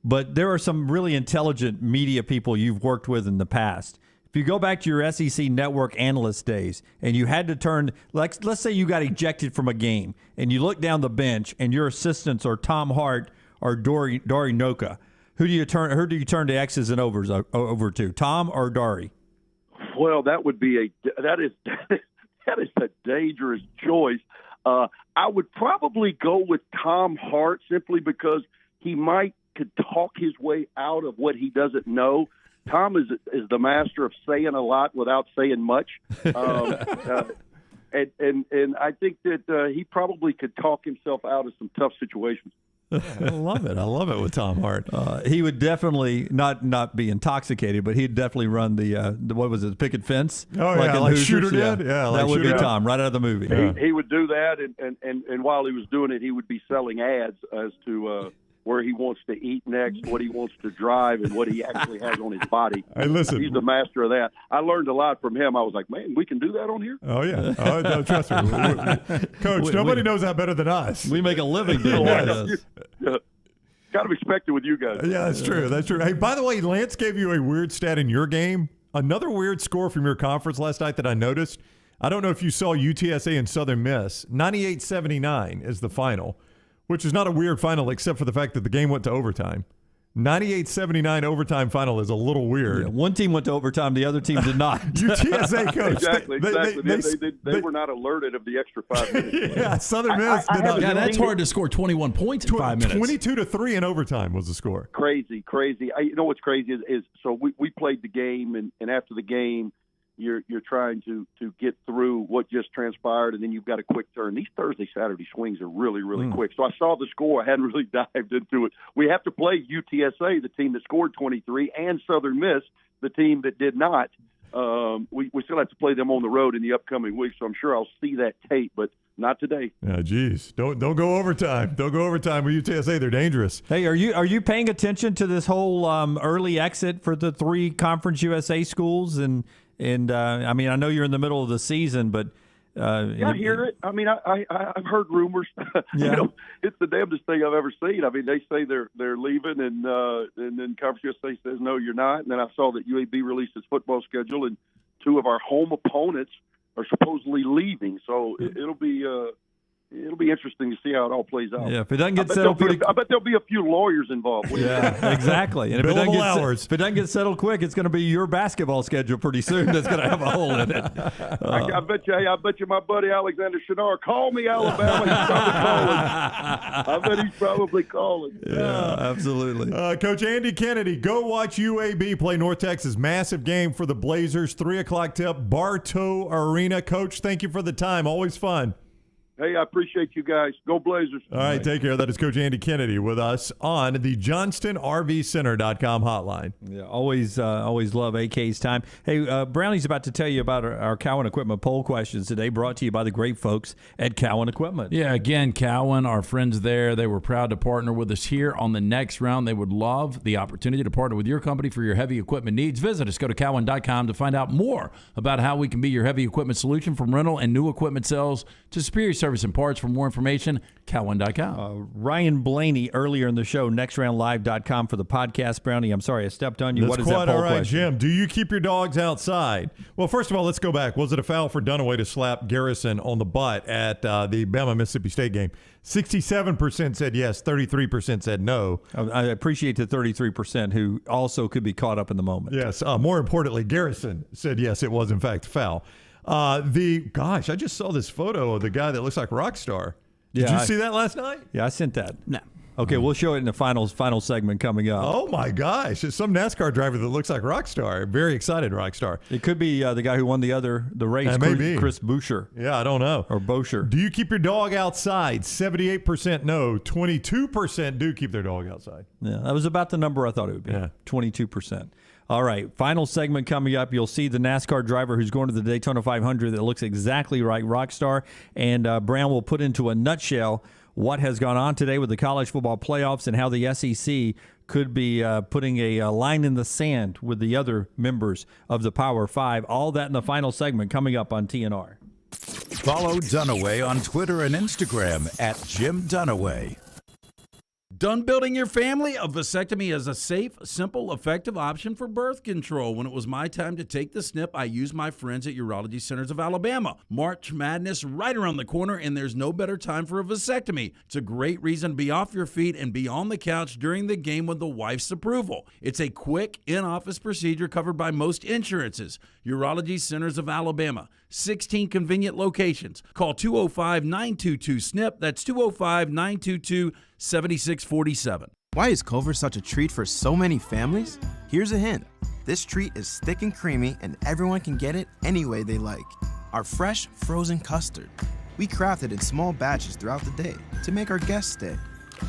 Speaker 1: But there are some really intelligent media people you've worked with in the past. If you go back to your SEC network analyst days and you had to turn, let's say you got ejected from a game and you look down the bench and your assistants are Tom Hart or Dari Noka, who do you turn the X's and overs over to, Tom or Dari?
Speaker 15: Well, that is a dangerous choice. I would probably go with Tom Hart simply because he could talk his way out of what he doesn't know. Tom is the master of saying a lot without saying much, and I think that he probably could talk himself out of some tough situations.
Speaker 2: I love it with Tom Hart.
Speaker 1: He would definitely not be intoxicated, but he'd definitely run the what was it, the picket fence?
Speaker 2: Oh, yeah, like Shooter did? Yeah,
Speaker 1: that would be Tom, right out of the movie.
Speaker 15: He would do that, and while he was doing it, he would be selling ads as to where he wants to eat next, what he wants to drive, and what he actually has on his body.
Speaker 2: Hey, listen.
Speaker 15: He's the master of that. I learned a lot from him. I was like, man, we can do that on here?
Speaker 2: Oh, yeah. Oh, no, trust me. Coach, nobody knows that better than us.
Speaker 1: We make a living doing this.
Speaker 15: Got to expect it with you guys.
Speaker 2: Yeah, that's true. That's true. Hey, by the way, Lance gave you a weird stat in your game. Another weird score from your conference last night that I noticed. I don't know if you saw UTSA and Southern Miss. 98-79 is the final, which is not a weird final except for the fact that the game went to overtime. 98-79 overtime final is a little weird.
Speaker 1: Yeah, one team went to overtime, the other team did not.
Speaker 2: UTSA coach.
Speaker 15: Exactly. They were not alerted of the extra 5 minutes.
Speaker 2: Yeah, Southern Miss did not.
Speaker 4: Yeah, that's hard to score 21 points in 5 minutes.
Speaker 2: 22-3 in overtime was the score.
Speaker 15: Crazy. You know what's crazy is so we played the game, and after the game, you're trying to get through what just transpired, and then you've got a quick turn. These Thursday, Saturday swings are really, really quick. So I saw the score. I hadn't really dived into it. We have to play UTSA, the team that scored 23, and Southern Miss, the team that did not. We still have to play them on the road in the upcoming week, so I'm sure I'll see that tape, but not today.
Speaker 2: Oh, geez. Don't go overtime. Don't go overtime with UTSA. They're dangerous.
Speaker 1: Hey, are you paying attention to this whole early exit for the 3 Conference USA schools? And I mean, I know you're in the middle of the season, but
Speaker 15: I hear it. I mean, I've heard rumors.
Speaker 1: Yeah.
Speaker 15: It's the damnedest thing I've ever seen. I mean, they say they're leaving, and then Conference USA says no, you're not. And then I saw that UAB released its football schedule, and 2 of our home opponents are supposedly leaving. So it'll be interesting to see how it all plays out.
Speaker 1: Yeah, if it doesn't get settled
Speaker 15: I bet there'll be a few lawyers involved.
Speaker 1: Yeah, exactly. And if it doesn't get settled quick, it's going to be your basketball schedule pretty soon that's going to have a hole in it.
Speaker 15: I bet you my buddy Alexander Shadar, call me, Alabama. He's probably calling.
Speaker 1: Yeah, absolutely.
Speaker 2: Coach Andy Kennedy, go watch UAB play North Texas. Massive game for the Blazers. 3:00 tip, Bartow Arena. Coach, thank you for the time. Always fun.
Speaker 15: Hey, I appreciate you guys. Go Blazers.
Speaker 2: All right, take care. That is Coach Andy Kennedy with us on the JohnstonRVCenter.com hotline.
Speaker 1: Yeah, always love AK's time. Hey, Brownie's about to tell you about our Cowan Equipment poll questions today, brought to you by the great folks at Cowan Equipment.
Speaker 4: Yeah, again, Cowan, our friends there, they were proud to partner with us here on the next round. They would love the opportunity to partner with your company for your heavy equipment needs. Visit us. Go to Cowan.com to find out more about how we can be your heavy equipment solution, from rental and new equipment sales to superior service and parts. For more information, Cowan.com.
Speaker 1: Ryan Blaney earlier in the show, nextroundlive.com for the podcast. Brownie, I'm sorry I stepped on you.
Speaker 2: That's
Speaker 1: what is
Speaker 2: quite
Speaker 1: that poll
Speaker 2: all right,
Speaker 1: question?
Speaker 2: Jim. Do you keep your dogs outside? Well, first of all, let's go back. Was it a foul for Dunaway to slap Garrison on the butt at the Bama-Mississippi State game? 67% said yes, 33% said no.
Speaker 1: I appreciate the 33% who also could be caught up in the moment.
Speaker 2: Yes. More importantly, Garrison said yes, it was in fact a foul. I just saw this photo of the guy that looks like Rockstar. Did you see that last night?
Speaker 1: Yeah, I sent that.
Speaker 3: No.
Speaker 1: Okay, we'll show it in the final segment coming up.
Speaker 2: Oh my gosh, it's some NASCAR driver that looks like Rockstar. Very excited, Rockstar.
Speaker 1: It could be the guy who won the race,
Speaker 2: maybe.
Speaker 1: Chris Boucher.
Speaker 2: Yeah, I don't know.
Speaker 1: Or Boucher.
Speaker 2: Do you keep your dog outside? 78% no. 22% do keep their dog outside.
Speaker 1: Yeah, that was about the number I thought it would be.
Speaker 2: Yeah.
Speaker 1: 22%. All right, final segment coming up. You'll see the NASCAR driver who's going to the Daytona 500 that looks exactly like Rockstar. And Brown will put into a nutshell what has gone on today with the college football playoffs and how the SEC could be putting a line in the sand with the other members of the Power Five. All that in the final segment coming up on TNR.
Speaker 6: Follow Dunaway on Twitter and Instagram at Jim Dunaway.
Speaker 17: Done building your family? A vasectomy is a safe, simple, effective option for birth control. When it was my time to take the snip, I used my friends at Urology Centers of Alabama. March Madness right around the corner, and there's no better time for a vasectomy. It's a great reason to be off your feet and be on the couch during the game with the wife's approval. It's a quick, in-office procedure covered by most insurances. Urology Centers of Alabama. 16 convenient locations. Call 205-922-SNP. That's 205-922-7647.
Speaker 21: Why is Culver such a treat for so many families? Here's a hint. This treat is thick and creamy, and everyone can get it any way they like. Our fresh, frozen custard. We craft it in small batches throughout the day to make our guests stay.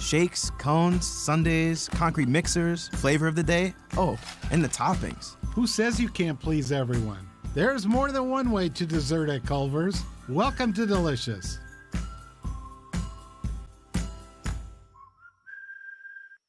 Speaker 21: Shakes, cones, sundaes, concrete mixers, flavor of the day, oh, and the toppings.
Speaker 22: Who says you can't please everyone? There's more than one way to dessert at Culver's. Welcome to Delicious.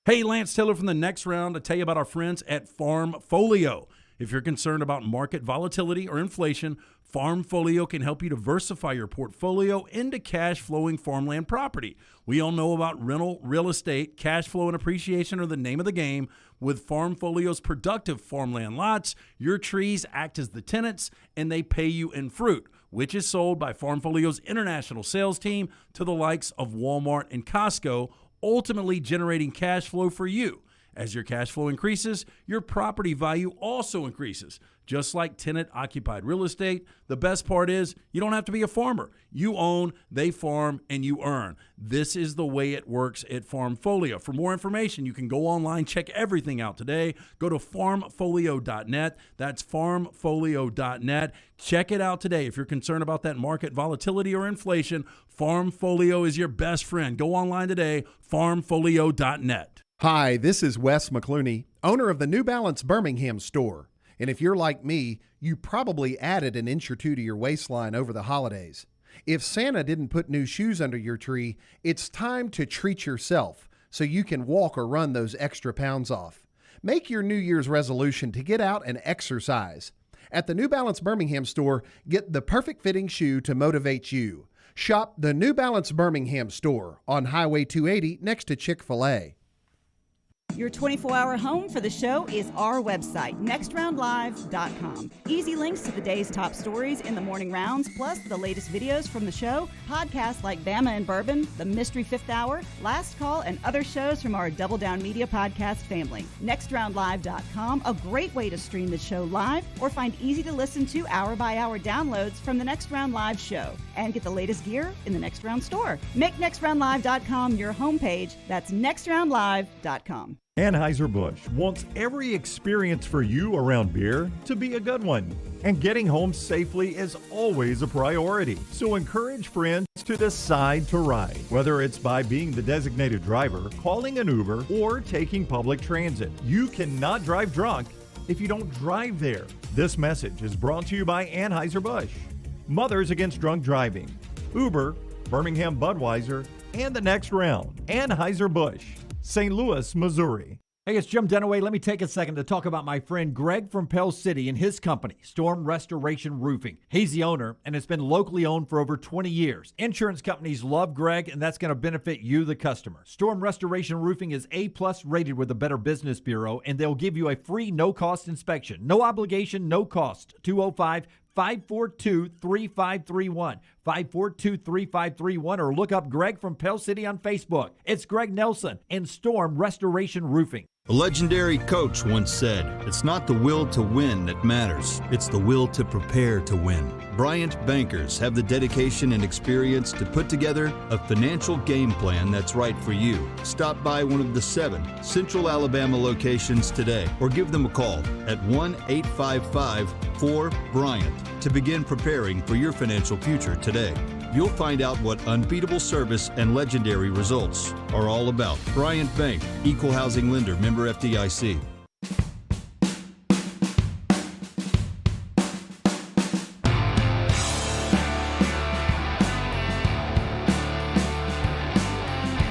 Speaker 17: Hey, Lance Taylor from the Next Round to tell you about our friends at Farmfolio. If you're concerned about market volatility or inflation, Farmfolio can help you diversify your portfolio into cash-flowing farmland property. We all know about rental real estate. Cash flow and appreciation are the name of the game. With Farmfolio's productive farmland lots, your trees act as the tenants, and they pay you in fruit, which is sold by Farmfolio's international sales team to the likes of Walmart and Costco, ultimately generating cash flow for you. As your cash flow increases, your property value also increases. Just like tenant-occupied real estate, the best part is you don't have to be a farmer. You own, they farm, and you earn. This is the way it works at Farmfolio. For more information, you can go online, check everything out today. Go to farmfolio.net. That's farmfolio.net. Check it out today. If you're concerned about that market volatility or inflation, Farmfolio is your best friend. Go online today, farmfolio.net.
Speaker 19: Hi, this is Wes McClooney, owner of the New Balance Birmingham store. And if you're like me, you probably added an inch or two to your waistline over the holidays. If Santa didn't put new shoes under your tree, it's time to treat yourself so you can walk or run those extra pounds off. Make your New Year's resolution to get out and exercise. At the New Balance Birmingham store, get the perfect fitting shoe to motivate you. Shop the New Balance Birmingham store on Highway 280 next to Chick-fil-A.
Speaker 5: Your 24-hour home for the show is our website, nextroundlive.com. Easy links to the day's top stories in the morning rounds, plus the latest videos from the show, podcasts like Bama and Bourbon, The Mystery Fifth Hour, Last Call, and other shows from our Double Down Media podcast family. Nextroundlive.com, a great way to stream the show live or find easy-to-listen to hour-by-hour downloads from the Next Round Live show. And get the latest gear in the Next Round store. Make nextroundlive.com your homepage. That's nextroundlive.com.
Speaker 14: Anheuser-Busch wants every experience for you around beer to be a good one. And getting home safely is always a priority. So encourage friends to decide to ride, whether it's by being the designated driver, calling an Uber, or taking public transit. You cannot drive drunk if you don't drive there. This message is brought to you by Anheuser-Busch, Mothers Against Drunk Driving, Uber, Birmingham Budweiser, and the Next Round. Anheuser-Busch, St. Louis, Missouri.
Speaker 13: Hey, it's Jim Dunaway. Let me take a second to talk about my friend Greg from Pell City and his company, Storm Restoration Roofing. He's the owner, and it's been locally owned for over 20 years. Insurance companies love Greg, and that's going to benefit you, the customer. Storm Restoration Roofing is A-plus rated with the Better Business Bureau, and they'll give you a free no-cost inspection. No obligation, no cost. 205-542-3531. 542-3531, or look up Greg from Pell City on Facebook. It's Greg Nelson and Storm Restoration Roofing.
Speaker 20: A legendary coach once said, "It's not the will to win that matters. It's the will to prepare to win." Bryant bankers have the dedication and experience to put together a financial game plan that's right for you. Stop by one of the 7 Central Alabama locations today or give them a call at 1-855-4-BRYANT to begin preparing for your financial future today. You'll find out what unbeatable service and legendary results are all about. Bryant Bank, Equal Housing Lender, member FDIC.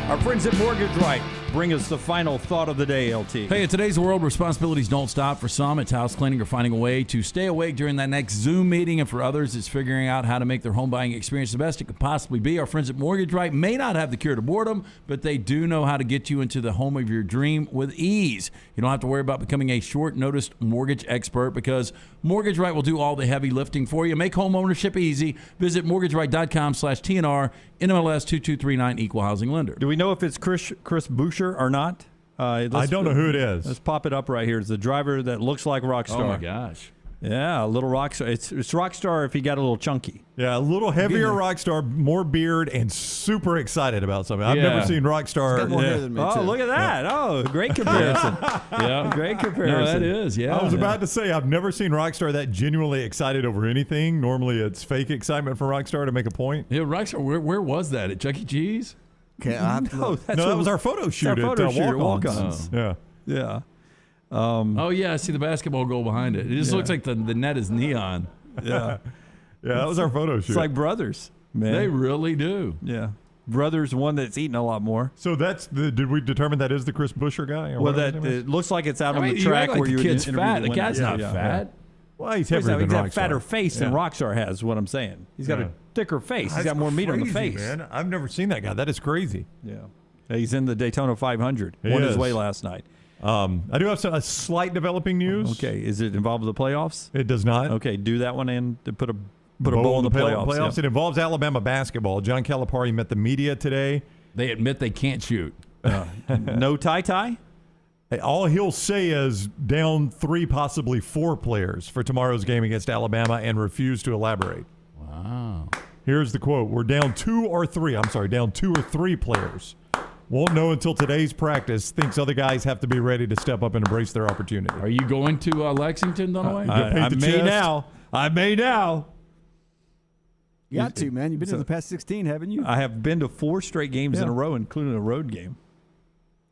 Speaker 1: Our friends at Mortgage Right bring us the final thought of the day, LT.
Speaker 4: Hey, in today's world, responsibilities don't stop. For some, it's house cleaning or finding a way to stay awake during that next Zoom meeting. And for others, it's figuring out how to make their home buying experience the best it could possibly be. Our friends at Mortgage Right may not have the cure to boredom, but they do know how to get you into the home of your dream with ease. You don't have to worry about becoming a short-notice mortgage expert because Mortgage Right will do all the heavy lifting for you. Make home ownership easy. Visit mortgageright.com/TNR, NMLS 2239, Equal Housing Lender.
Speaker 1: Do we know if it's Chris Boucher or not?
Speaker 2: I don't know who it is.
Speaker 1: Let's pop it up right here. It's the driver that looks like Rockstar.
Speaker 4: Oh, my gosh.
Speaker 1: Yeah, a little Rockstar. It's Rockstar if he got a little chunky.
Speaker 2: Yeah, a little heavier Rockstar, more beard, and super excited about something. I've never seen Rockstar.
Speaker 3: He's got more hair than me, too.
Speaker 1: Oh, look at that.
Speaker 2: Yeah.
Speaker 1: Oh, great comparison.
Speaker 4: Yeah.
Speaker 1: Great comparison.
Speaker 4: No, that is, yeah.
Speaker 2: I was about to say, I've never seen Rockstar that genuinely excited over anything. Normally, it's fake excitement for Rockstar to make a point.
Speaker 4: Yeah, Rockstar, where was that? At Chuck E. Cheese?
Speaker 3: Okay, I have to look.
Speaker 2: That was our photo shoot at Walk-Ons.
Speaker 1: Yeah.
Speaker 4: Oh, yeah, I see the basketball goal behind it. It just looks like the net is neon.
Speaker 1: Yeah.
Speaker 2: Yeah, that was our photo shoot.
Speaker 1: It's like brothers, man.
Speaker 4: They really do.
Speaker 1: Yeah. brother's one that's eating a lot more.
Speaker 2: So did we determine that is the Chris Buescher guy? Or
Speaker 1: Well, it looks like it's out on the track where
Speaker 4: the kid's fat. The guy's not fat.
Speaker 2: Well, he's heavier than
Speaker 1: He's got a
Speaker 2: Rockstar.
Speaker 1: fatter face than Rockstar has, is what I'm saying. He's got a thicker face. He's got more meat on the face.
Speaker 2: Man. I've never seen that guy. That is crazy.
Speaker 1: Yeah. He's in the Daytona 500.
Speaker 2: He
Speaker 1: Won his
Speaker 2: is.
Speaker 1: way last night.
Speaker 2: I do have a slight developing news.
Speaker 1: Okay. Is it involved with the playoffs?
Speaker 2: It does not.
Speaker 1: Okay. Do that one and put a bow in the playoffs.
Speaker 2: Yep. It involves Alabama basketball. John Calipari met the media today.
Speaker 4: They admit they can't shoot.
Speaker 1: No tie-tie?
Speaker 2: Hey, all he'll say is down 3, possibly 4 players for tomorrow's game against Alabama and refuse to elaborate.
Speaker 4: Wow.
Speaker 2: Here's the quote. We're down 2 or 3 players. Won't know until today's practice. Thinks other guys have to be ready to step up and embrace their opportunity.
Speaker 4: Are you going to Lexington, Dunaway?
Speaker 1: I may now.
Speaker 3: You got to, man. You've been to the past 16, haven't you?
Speaker 1: I have been to 4 straight games in a row, including a road game.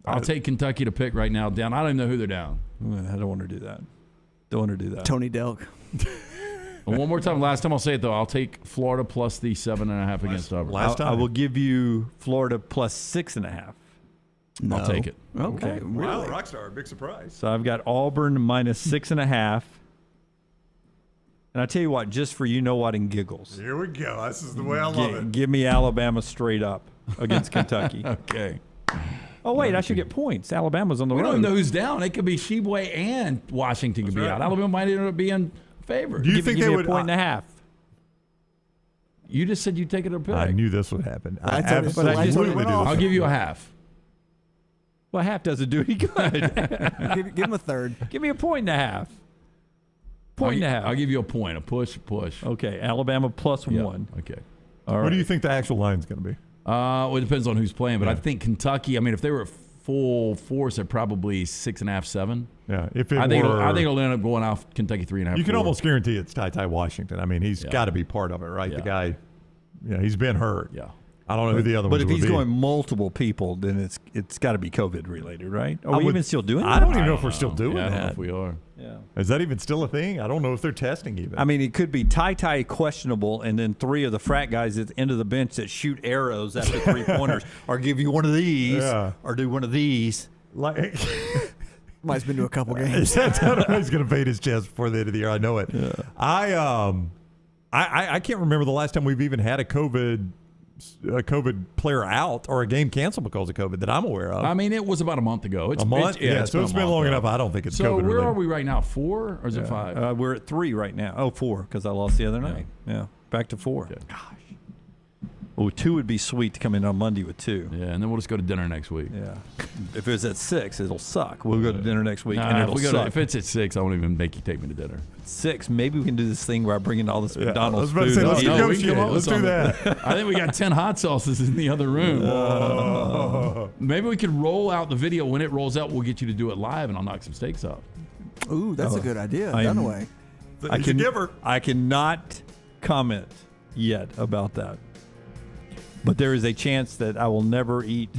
Speaker 4: I'll take Kentucky to pick right now down. I don't even know who they're down.
Speaker 1: I don't want to do that.
Speaker 3: Tony Delk.
Speaker 4: One more time. Last time I'll say it, though. I'll take Florida plus the 7.5 against Auburn.
Speaker 1: I will give you Florida plus 6.5.
Speaker 3: No.
Speaker 4: I'll take it.
Speaker 3: Okay.
Speaker 2: Wow, Rockstar, big surprise.
Speaker 1: So I've got Auburn minus 6.5. And I tell you what, just for you know what and giggles.
Speaker 2: Here we go. This is the way I love it.
Speaker 1: Give me Alabama straight up against Kentucky.
Speaker 4: Okay.
Speaker 1: Oh, wait, I should get points. Alabama's on the road.
Speaker 4: We don't know who's down. It could be Sheboygan and Washington could be out. Alabama might end up being favored.
Speaker 2: Do you think
Speaker 1: give
Speaker 2: they
Speaker 1: me
Speaker 2: would
Speaker 1: a point and a half?
Speaker 4: You just said you'd take it or pick.
Speaker 2: I knew this would happen.
Speaker 3: I absolutely do.
Speaker 4: I'll give you a half.
Speaker 1: Well, half doesn't do any good.
Speaker 3: Give him a third.
Speaker 1: Give me a point and a half. Point and a half.
Speaker 4: I'll give you a point. A push.
Speaker 1: Okay, Alabama plus 1.
Speaker 4: Okay.
Speaker 1: All right.
Speaker 2: What do you think the actual line's going to be?
Speaker 4: Well, it depends on who's playing, but I think Kentucky. I mean, if they were full force, they're probably 6.5, 7.
Speaker 2: Yeah,
Speaker 4: I think it'll end up going off Kentucky 3.5.
Speaker 2: You can
Speaker 4: 4.
Speaker 2: almost guarantee it's Ty Washington. I mean, he's got to be part of it, right?
Speaker 4: Yeah.
Speaker 2: The guy, he's been hurt.
Speaker 4: Yeah.
Speaker 2: I don't know who the other
Speaker 1: But
Speaker 2: ones
Speaker 1: if
Speaker 2: would
Speaker 1: he's
Speaker 2: be.
Speaker 1: going multiple people, then it's got to be COVID related, right? Are we even still doing that?
Speaker 2: I don't even know if we're still doing
Speaker 4: I don't know
Speaker 2: that.
Speaker 4: if we are.
Speaker 1: Yeah.
Speaker 2: Is that even still a thing? I don't know if they're testing even.
Speaker 1: I mean, it could be Ty questionable, and then 3 of the frat guys at the end of the bench that shoot arrows after 3-pointers, or give you one of these, or do one of these.
Speaker 2: Like,
Speaker 3: Mike's been to a couple games.
Speaker 2: He's going to fade his chest before the end of the year. I know it. Yeah. I can't remember the last time we've even had a COVID player out or a game canceled because of COVID that I'm aware of.
Speaker 4: I mean, it was about a month ago.
Speaker 2: A month? So it's been long enough. I don't think it's
Speaker 4: so
Speaker 2: COVID
Speaker 4: where
Speaker 2: related.
Speaker 4: are we right now? 4 or is it 5?
Speaker 1: We're at 3 right now. Oh, 4 because I lost the other night. Yeah, back to 4.
Speaker 4: Okay.
Speaker 1: Gosh. Well, 2 would be sweet to come in on Monday with 2.
Speaker 4: Yeah, and then we'll just go to dinner next week.
Speaker 1: Yeah. If it's at 6, it'll suck. We'll go to dinner next week, and it'll
Speaker 4: if
Speaker 1: suck.
Speaker 4: If it's at 6, I won't even make you take me to dinner.
Speaker 1: 6, maybe we can do this thing where I bring in all this McDonald's
Speaker 2: I was
Speaker 1: food.
Speaker 2: about to say,
Speaker 4: No, we can come up
Speaker 2: let's
Speaker 4: with
Speaker 2: do
Speaker 4: something.
Speaker 2: that.
Speaker 4: I think we got 10 hot sauces in the other room. Maybe we could roll out the video. When it rolls out, we'll get you to do it live, and I'll knock some steaks up.
Speaker 3: Ooh, that's a good idea. Dunaway.
Speaker 1: I cannot comment yet about that. But there is a chance that I will never eat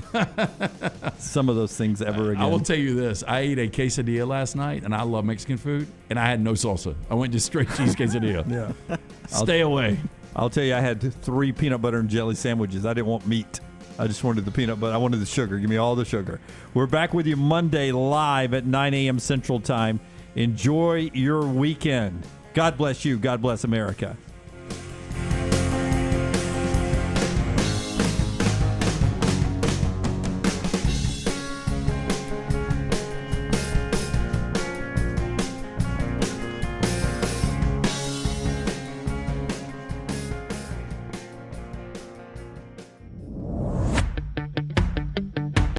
Speaker 1: some of those things ever again.
Speaker 4: I will tell you this. I ate a quesadilla last night, and I love Mexican food, and I had no salsa. I went just straight cheese quesadilla.
Speaker 1: Yeah.
Speaker 4: Stay away.
Speaker 1: I'll tell you, I had 3 peanut butter and jelly sandwiches. I didn't want meat. I just wanted the peanut butter. I wanted the sugar. Give me all the sugar. We're back with you Monday live at 9 a.m. Central Time. Enjoy your weekend. God bless you. God bless America.